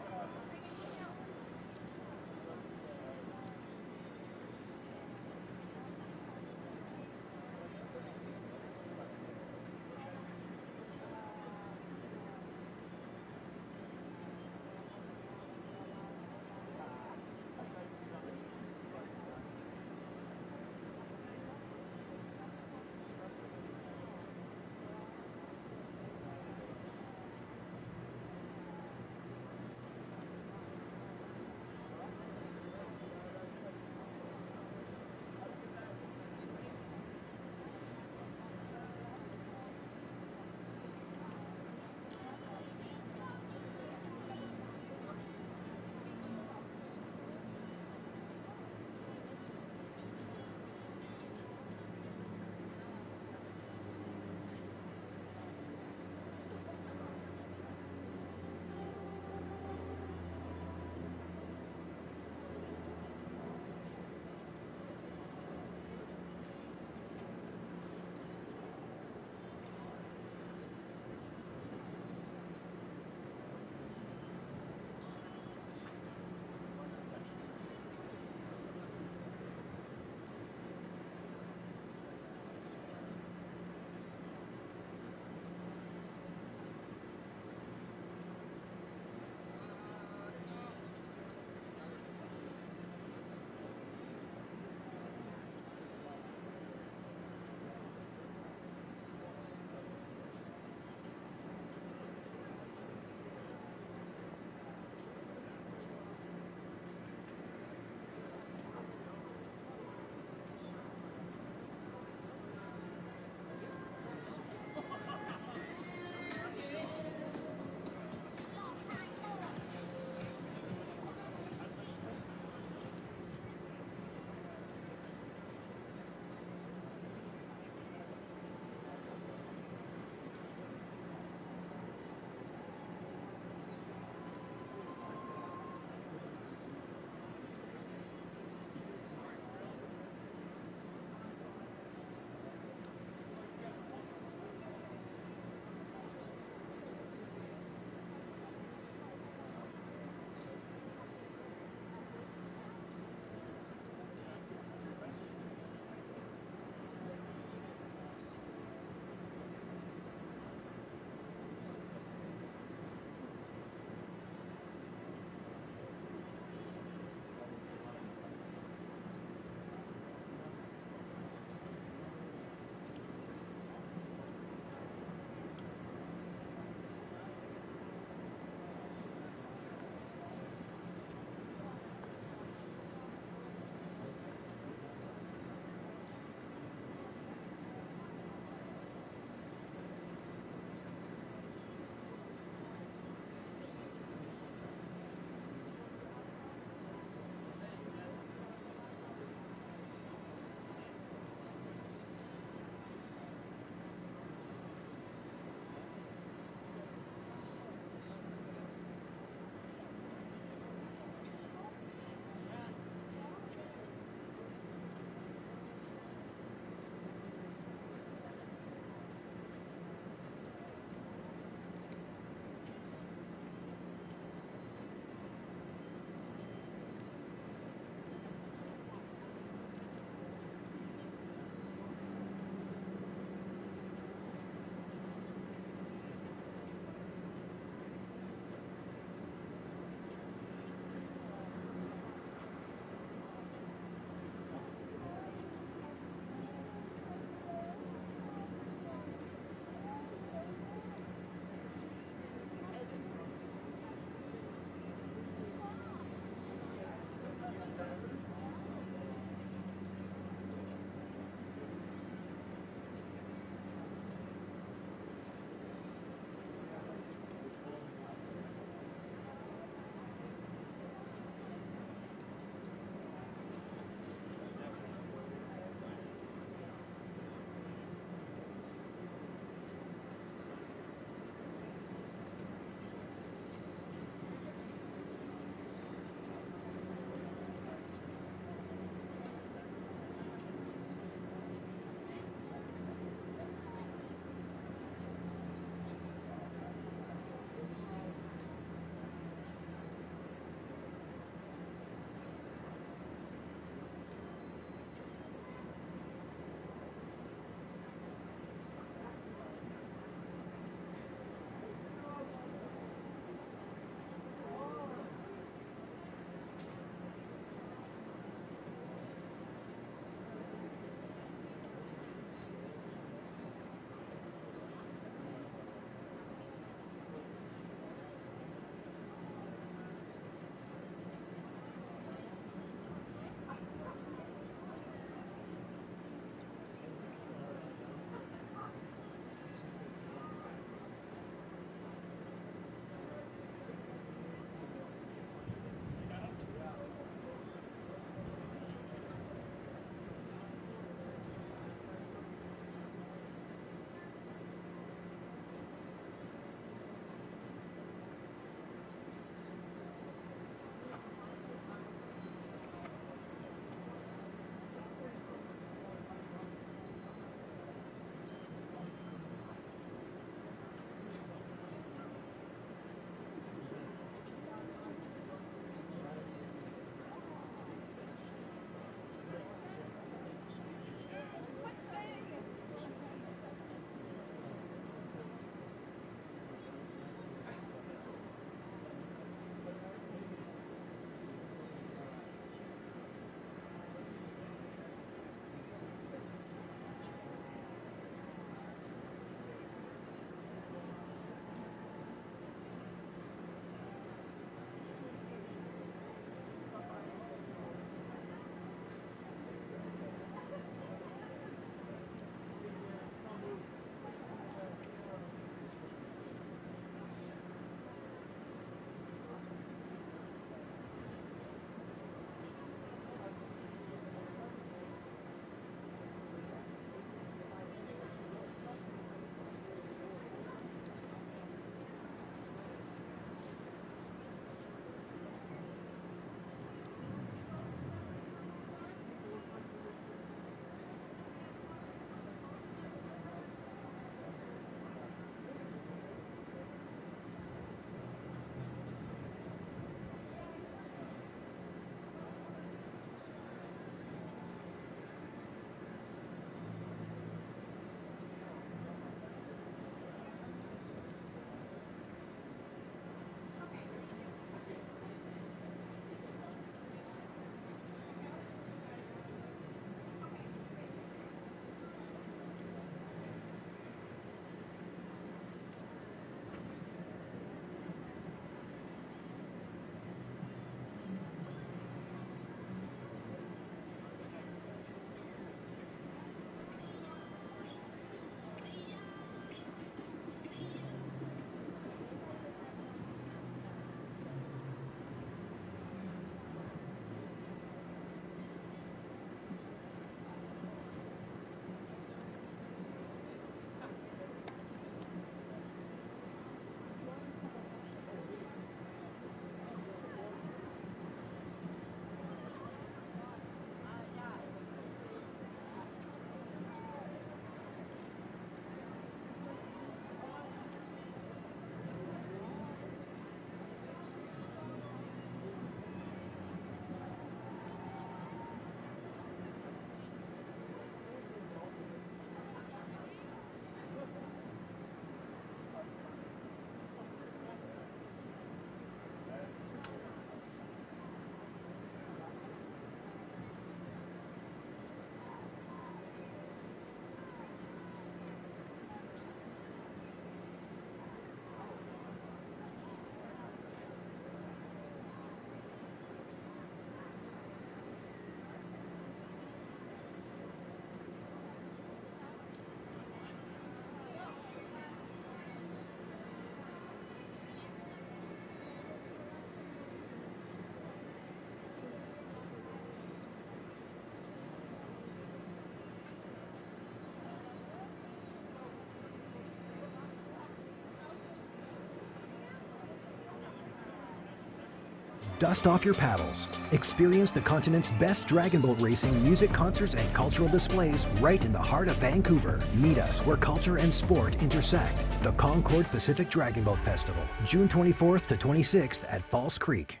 S1: Dust off your paddles. Experience the continent's best dragon boat racing, music concerts, and cultural displays right in the heart of Vancouver. Meet us where culture and sport intersect. The Concord Pacific Dragon Boat Festival, June 24th to 26th at False Creek.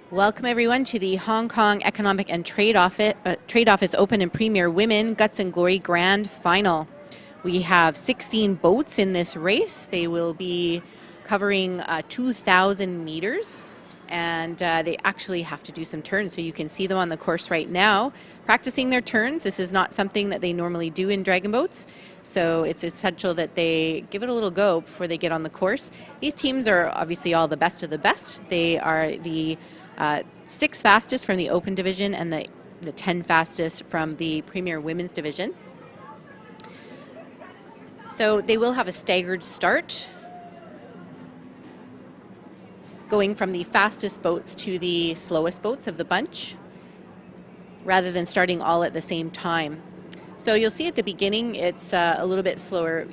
S9: Welcome everyone to the Hong Kong Economic and Trade Office Open and Premier Women Guts and Glory Grand Final. We have 16 boats in this race. They will be covering 2,000 meters, and they actually have to do some turns, so you can see them on the course right now practicing their turns. This is not something that they normally do in dragon boats, so it's essential that they give it a little go before they get on the course. These teams are obviously all the best of the best. They are the 6 fastest from the Open Division and the 10 fastest from the Premier Women's Division. So they will have a staggered start, going from the fastest boats to the slowest boats of the bunch, rather than starting all at the same time. So you'll see at the beginning it's a little bit slower,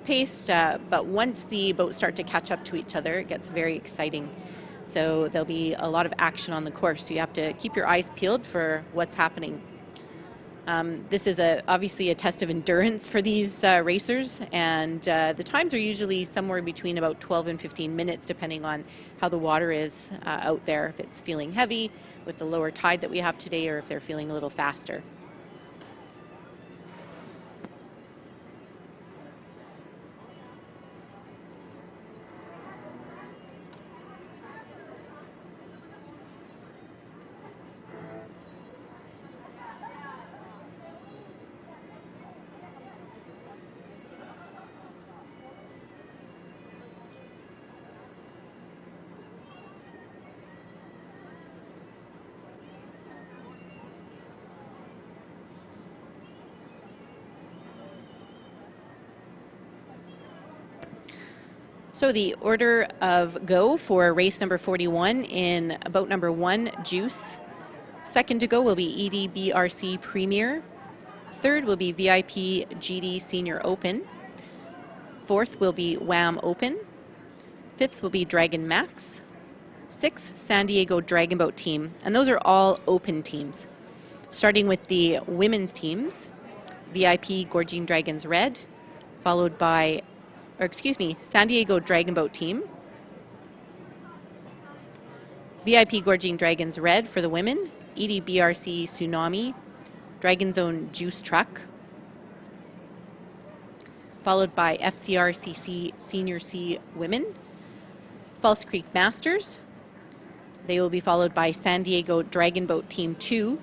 S9: paced, but once the boats start to catch up to each other, it gets very exciting. So there'll be a lot of action on the course, so you have to keep your eyes peeled for what's happening. This is obviously a test of endurance for these racers, and the times are usually somewhere between about 12 and 15 minutes, depending on how the water is out there, if it's feeling heavy with the lower tide that we have today, or if they're feeling a little faster. So the order of go for race number 41 in boat number 1, Juice. Second to go will be EDBRC Premier. Third will be VIP GD Senior Open. Fourth will be WAM Open. Fifth will be Dragon Max. Sixth, San Diego Dragon Boat Team. And those are all open teams. Starting with the women's teams, VIP Gorging Dragons Red, followed by San Diego Dragon Boat Team. VIP Gorging Dragons Red for the women, EDBRC Tsunami, Dragon Zone Juice Truck, followed by FCRCC Senior C Women, False Creek Masters. They will be followed by San Diego Dragon Boat Team 2.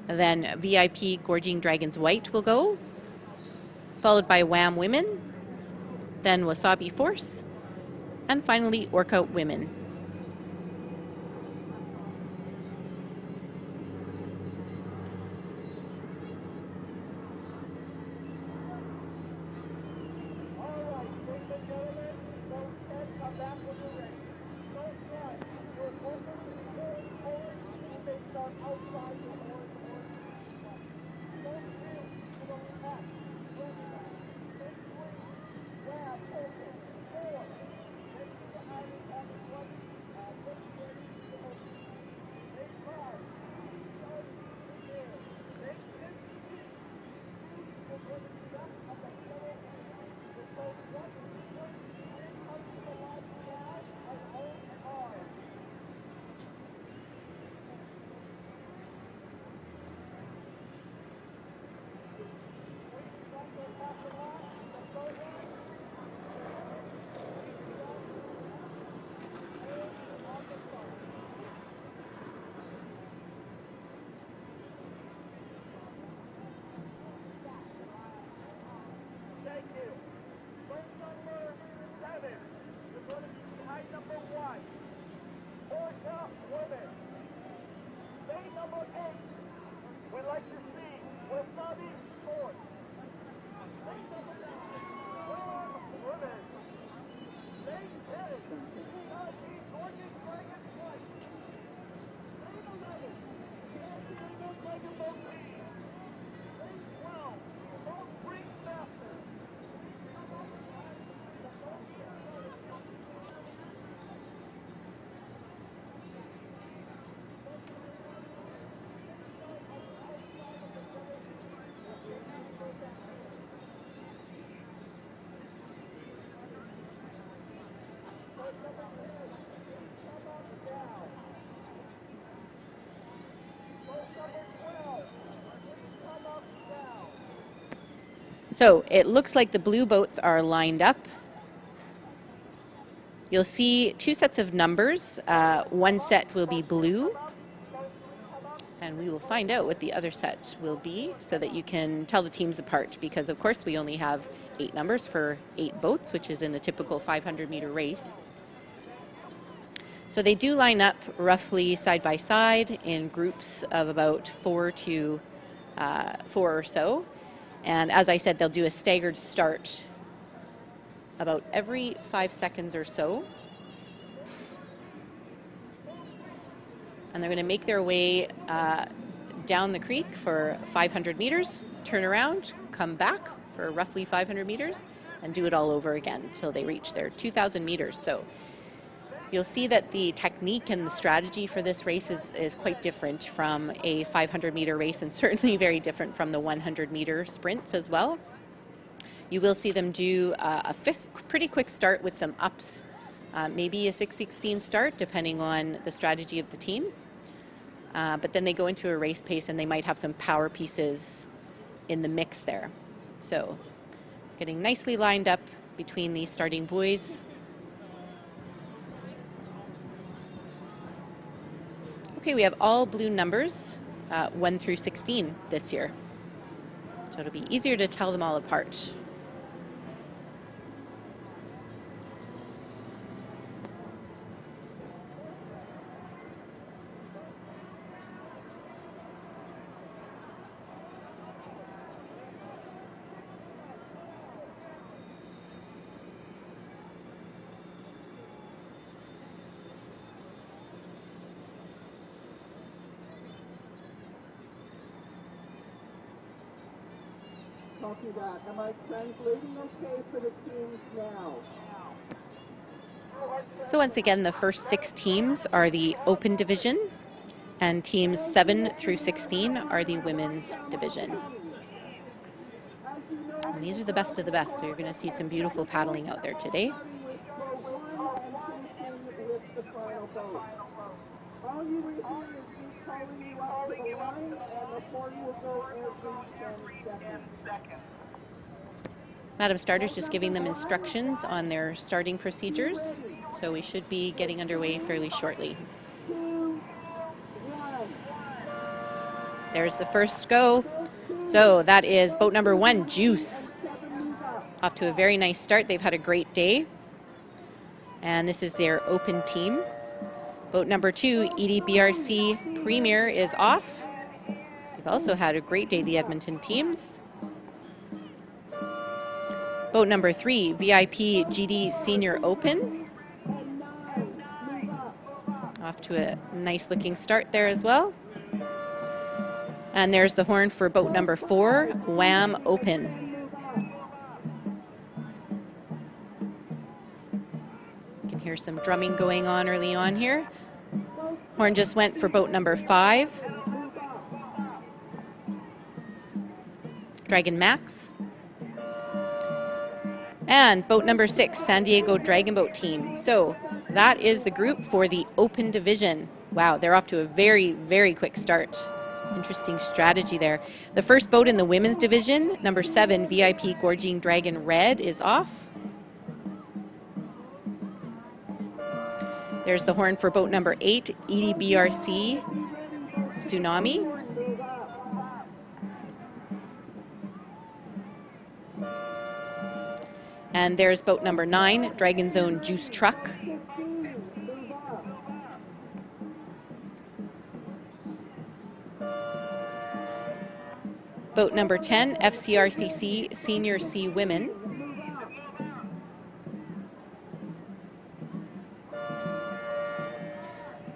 S9: Then VIP Gorging Dragons White will go, followed by WAM Women, then Wasabi Force, and finally Orca Women. So it looks like the blue boats are lined up. You'll see two sets of numbers. One set will be blue, and we will find out what the other set will be so that you can tell the teams apart, because of course we only have 8 numbers for 8 boats, which is in a typical 500-meter race. So they do line up roughly side by side in groups of about 4 or so. And as I said, they'll do a staggered start about every 5 seconds or so. And they're going to make their way down the creek for 500 meters, turn around, come back for roughly 500 meters, and do it all over again until they reach their 2,000 meters. So you'll see that the technique and the strategy for this race is quite different from a 500-meter race, and certainly very different from the 100-meter sprints as well. You will see them do a pretty quick start with some ups, maybe a 6:16 start, depending on the strategy of the team. But then they go into a race pace, and they might have some power pieces in the mix there. So getting nicely lined up between these starting buoys. Okay, we have all blue numbers, 1 through 16 this year. So it'll be easier to tell them all apart.
S15: Copy that. Am I translating okay for the teams now?
S9: So once again, the first 6 teams are the open division, and teams 7 through 16 are the women's division. And these are the best of the best, so you're going to see some beautiful paddling out there today.
S15: All you will hear is me calling you up to the line, and the board will go every 10 seconds.
S9: Madam Starter's just giving them instructions on their starting procedures, so we should be getting underway fairly shortly. There's the first go. So that is boat number 1, Juice. Off to a very nice start. They've had a great day. And this is their open team. Boat number 2, EDBRC Premier, is off. They've also had a great day, the Edmonton teams. Boat number 3, VIP GD Senior Open. Off to a nice looking start there as well. And there's the horn for boat number 4, Wham Open. You can hear some drumming going on early on here. Horn just went for boat number 5, Dragon Max. And boat number 6, San Diego Dragon Boat Team. So that is the group for the open division. Wow, they're off to a very, very quick start. Interesting strategy there. The first boat in the women's division, number 7, VIP Gorging Dragon Red, is off. There's the horn for boat number 8, EDBRC Tsunami. And there's boat number 9, Dragon Zone Juice Truck. Boat number 10, FCRCC Senior C Women.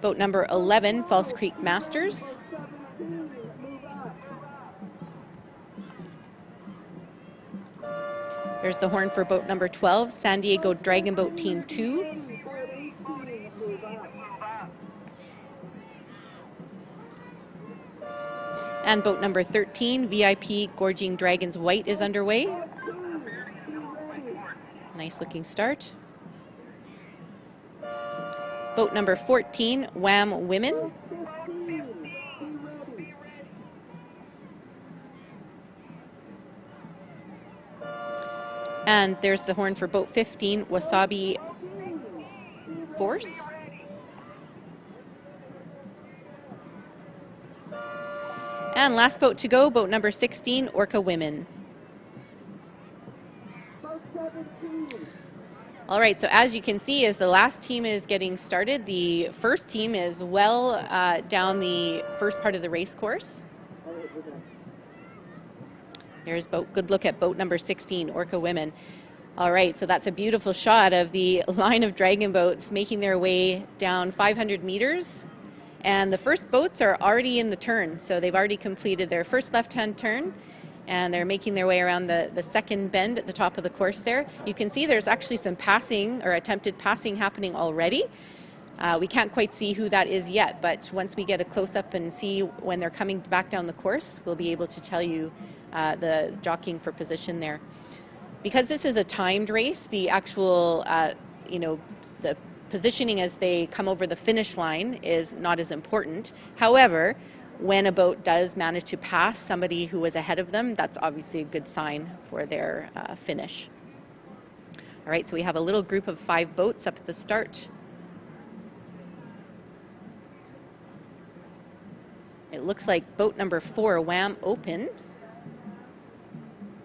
S9: Boat number 11, False Creek Masters. There's the horn for boat number 12, San Diego Dragon Boat Team 2. And boat number 13, VIP Gorging Dragons White is underway. Nice looking start. Boat number 14, Wham Women. And there's the horn for boat 15, Wasabi Force. And last boat to go, boat number 16, Orca Women. All right, so as you can see, as the last team is getting started, the first team is well down the first part of the race course. There's good look at boat number 16, Orca Women. All right, so that's a beautiful shot of the line of dragon boats making their way down 500 meters. And the first boats are already in the turn, so they've already completed their first left-hand turn, and they're making their way around the second bend at the top of the course there. You can see there's actually some passing or attempted passing happening already. We can't quite see who that is yet, but once we get a close-up and see when they're coming back down the course, we'll be able to tell you the jockeying for position there. Because this is a timed race, the actual, the positioning as they come over the finish line is not as important. However, when a boat does manage to pass somebody who was ahead of them, that's obviously a good sign for their finish. All right, so we have a little group of 5 boats up at the start. It looks like boat number 4, Wham Open,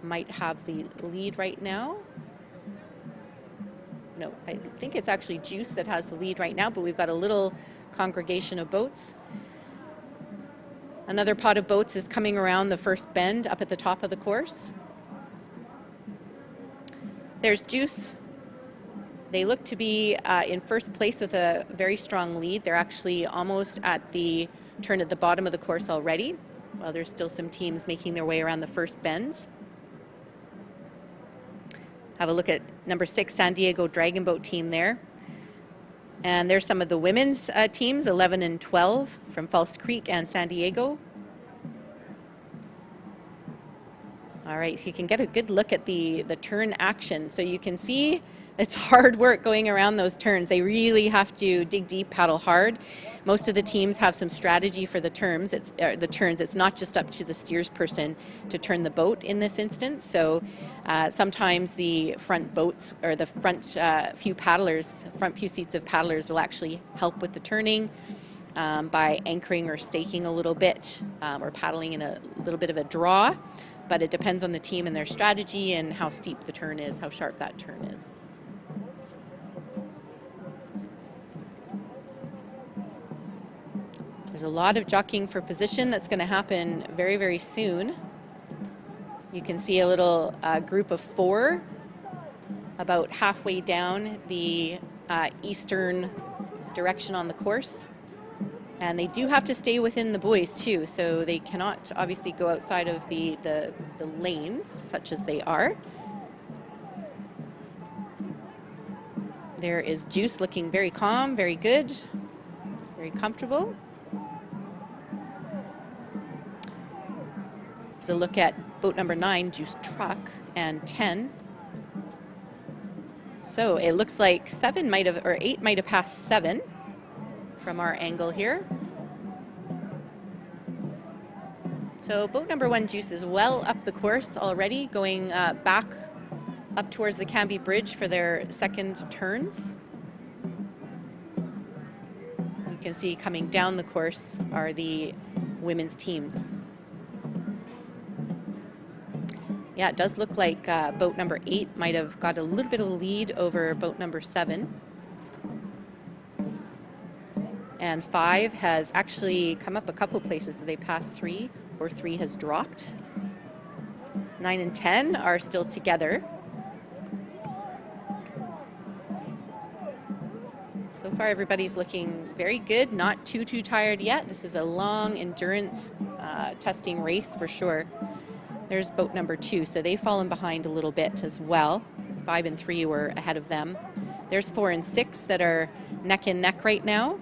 S9: might have the lead right now. No, I think it's actually Juice that has the lead right now, but we've got a little congregation of boats. Another pot of boats is coming around the first bend up at the top of the course. There's Juice. They look to be in first place with a very strong lead. They're actually almost at the turn at the bottom of the course already, while there's still some teams making their way around the first bends. Have a look at number 6, San Diego Dragon Boat Team there. And there's some of the women's teams, 11 and 12 from False Creek and San Diego. All right, so you can get a good look at the turn action. So you can see it's hard work going around those turns. They really have to dig deep, paddle hard. Most of the teams have some strategy for the turns. It's not just up to the steersperson to turn the boat in this instance. So sometimes the front boats or the front few seats of paddlers will actually help with the turning by anchoring or staking a little bit or paddling in a little bit of a draw. But it depends on the team and their strategy and how steep the turn is, how sharp that turn is. There's a lot of jockeying for position that's going to happen very, very soon. You can see a little group of 4 about halfway down the eastern direction on the course. And they do have to stay within the buoys too, so they cannot obviously go outside of the lanes, such as they are. There is Juice looking very calm, very good, very comfortable. So look at boat number 9, Juice Truck, and 10. So it looks like 7 might have, or 8 might have passed 7 from our angle here. So boat number 1, Juice, is well up the course already, going back up towards the Canby Bridge for their second turns. You can see coming down the course are the women's teams. Yeah, it does look like boat number 8 might have got a little bit of lead over boat number 7. And 5 has actually come up a couple places. So they passed 3, or 3 has dropped. 9 and 10 are still together. So far, everybody's looking very good, not too tired yet. This is a long endurance testing race for sure. There's boat number 2, so they've fallen behind a little bit as well. 5 and 3 were ahead of them. There's 4 and 6 that are neck and neck right now.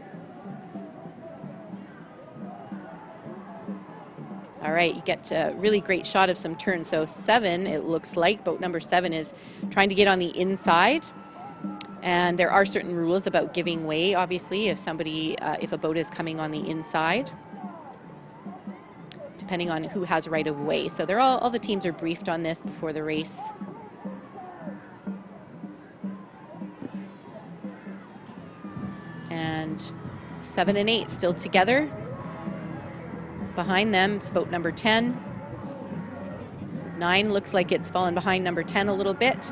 S9: All right, you get a really great shot of some turns. So 7, it looks like, boat number 7 is trying to get on the inside. And there are certain rules about giving way, obviously, if a boat is coming on the inside, depending on who has right of way. So they're all the teams are briefed on this before the race. And 7 and 8 still together. Behind them is boat number 10. 9 looks like it's fallen behind number 10 a little bit.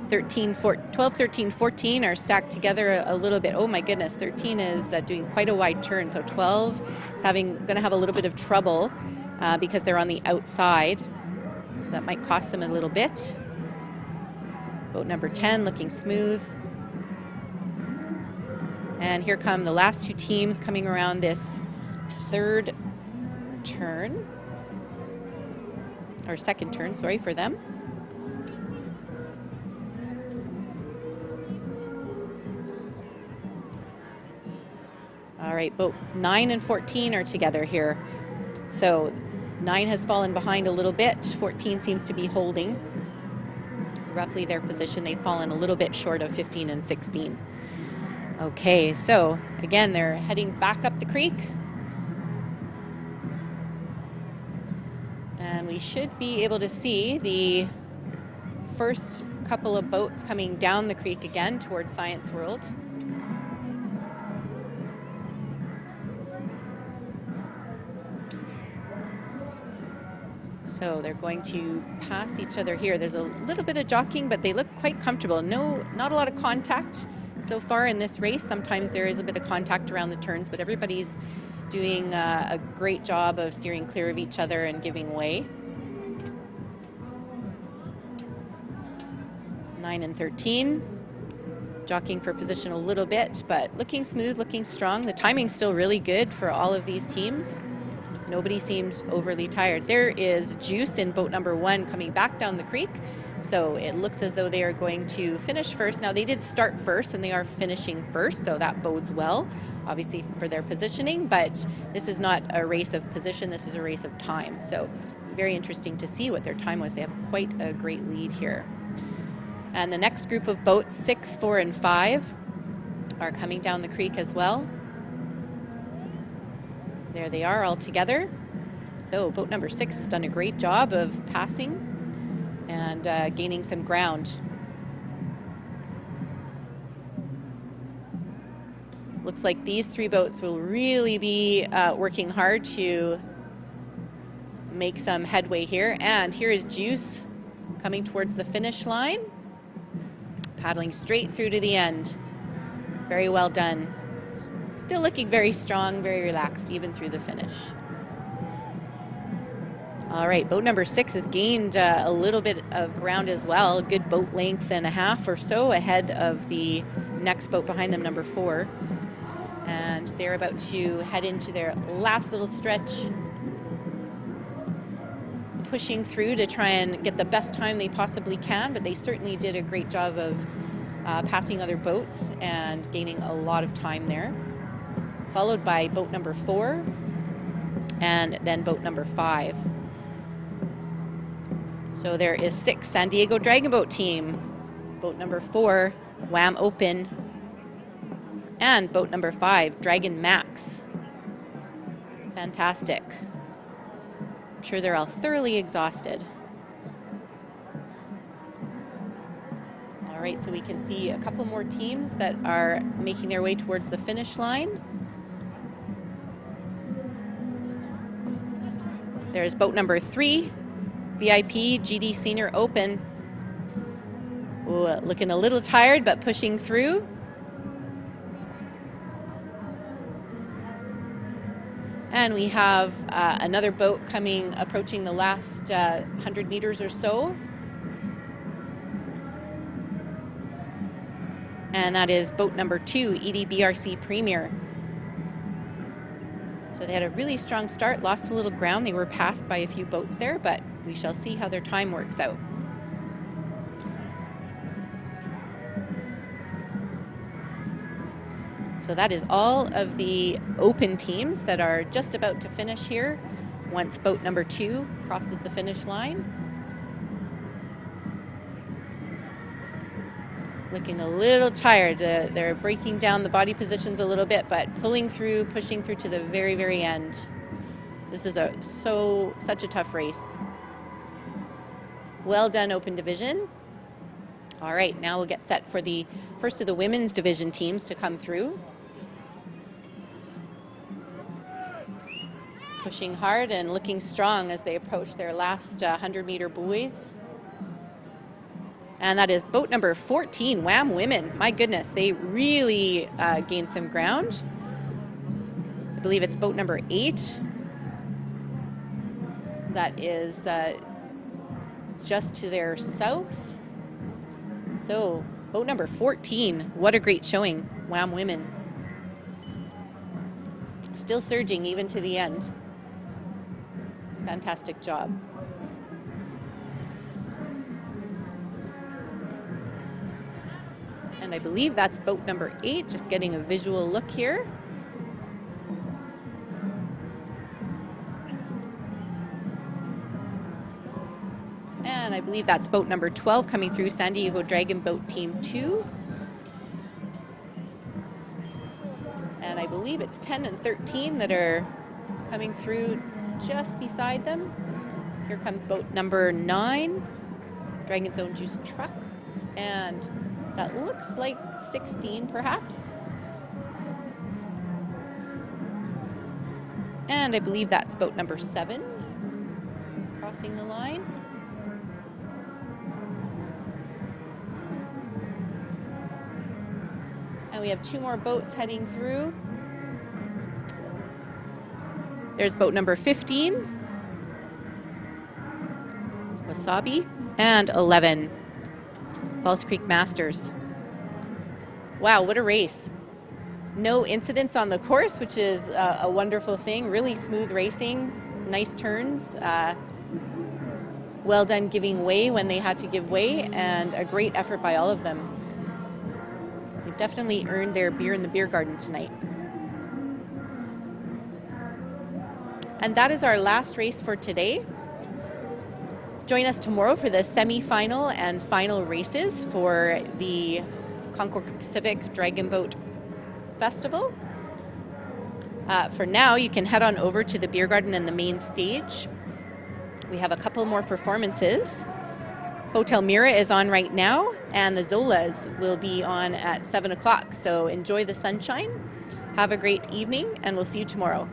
S9: 12, 13, 14 are stacked together a little bit. Oh my goodness, 13 is doing quite a wide turn. So 12 is going to have a little bit of trouble because they're on the outside. So that might cost them a little bit. Boat number 10 looking smooth. And here come the last 2 teams coming around this third turn, or second turn, sorry, for them. All right, boat 9 and 14 are together here. So 9 has fallen behind a little bit. 14 seems to be holding roughly their position. They've fallen a little bit short of 15 and 16. Okay, so again, they're heading back up the creek. And we should be able to see the first couple of boats coming down the creek again towards Science World. So they're going to pass each other here. There's a little bit of jockeying, but they look quite comfortable. Not a lot of contact so far in this race. Sometimes there is a bit of contact around the turns, but everybody's doing a great job of steering clear of each other and giving way. 9 and 13, jockeying for position a little bit, but looking smooth, looking strong. The timing's still really good for all of these teams. Nobody seems overly tired. There is Juice in boat number 1 coming back down the creek. So it looks as though they are going to finish first. Now they did start first and they are finishing first, so that bodes well, obviously, for their positioning, but this is not a race of position, this is a race of time. So very interesting to see what their time was. They have quite a great lead here. And the next group of boats, 6, 4, and 5, are coming down the creek as well. There they are all together. So boat number 6 has done a great job of passing and gaining some ground. Looks like these 3 boats will really be working hard to make some headway here. And here is Juice coming towards the finish line, paddling straight through to the end. Very well done. Still looking very strong, very relaxed, even through the finish. All right, boat number 6 has gained a little bit of ground as well, a good boat length and a half or so ahead of the next boat behind them, number 4. And they're about to head into their last little stretch, pushing through to try and get the best time they possibly can, but they certainly did a great job of passing other boats and gaining a lot of time there. Followed by boat number 4 and then boat number 5. So there is 6, San Diego Dragon Boat Team, boat number 4, Wham Open, and boat number 5, Dragon Max. Fantastic. I'm sure they're all thoroughly exhausted. All right, so we can see a couple more teams that are making their way towards the finish line. There's boat number 3, VIP GD Senior Open. Ooh, looking a little tired, but pushing through. And we have another boat approaching the last 100 meters or so. And that is boat number 2, EDBRC Premier. So they had a really strong start, lost a little ground. They were passed by a few boats there, but we shall see how their time works out. So that is all of the open teams that are just about to finish here once boat number 2 crosses the finish line. Looking a little tired. They're breaking down the body positions a little bit, but pulling through, pushing through to the very, very end. This is such a tough race. Well done, Open Division. All right, now we'll get set for the first of the women's division teams to come through. Pushing hard and looking strong as they approach their last 100-meter buoys. And that is boat number 14, Wham Women. My goodness, they really gained some ground. I believe it's boat number 8. That is just to their south. So boat number 14, what a great showing, Wham Women. Still surging even to the end. Fantastic job. And I believe that's boat number 8, just getting a visual look here. And I believe that's boat number 12 coming through, San Diego Dragon Boat Team 2. And I believe it's 10 and 13 that are coming through just beside them. Here comes boat number 9, Dragon's Own Juice Truck. And that looks like 16 perhaps. And I believe that's boat number 7 crossing the line. And we have 2 more boats heading through. There's boat number 15, Wasabi, and 11, Falls Creek Masters. Wow, what a race. No incidents on the course, which is a wonderful thing. Really smooth racing, nice turns. Well done giving way when they had to give way, and a great effort by all of them. They definitely earned their beer in the beer garden tonight. And that is our last race for today. Join us tomorrow for the semi-final and final races for the Concord Pacific Dragon Boat Festival. For now, you can head on over to the beer garden and the main stage. We have a couple more performances. Hotel Mira is on right now, and the Zolas will be on at 7 o'clock. So enjoy the sunshine, have a great evening, and we'll see you tomorrow.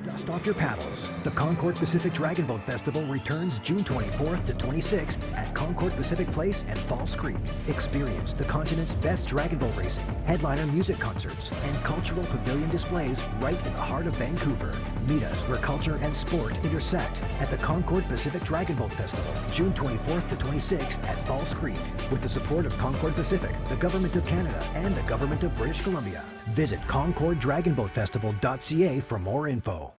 S1: Dust off your paddles. The Concord Pacific Dragon Boat Festival returns June 24th to 26th at Concord Pacific Place and Falls Creek. Experience the continent's best dragon boat racing, headliner music concerts, and cultural pavilion displays right in the heart of Vancouver. Meet us where culture and sport intersect at the Concord Pacific Dragon Boat Festival, June 24th to 26th at Falls Creek, with the support of Concord Pacific, the Government of Canada, and the Government of British Columbia. Visit concorddragonboatfestival.ca for more info.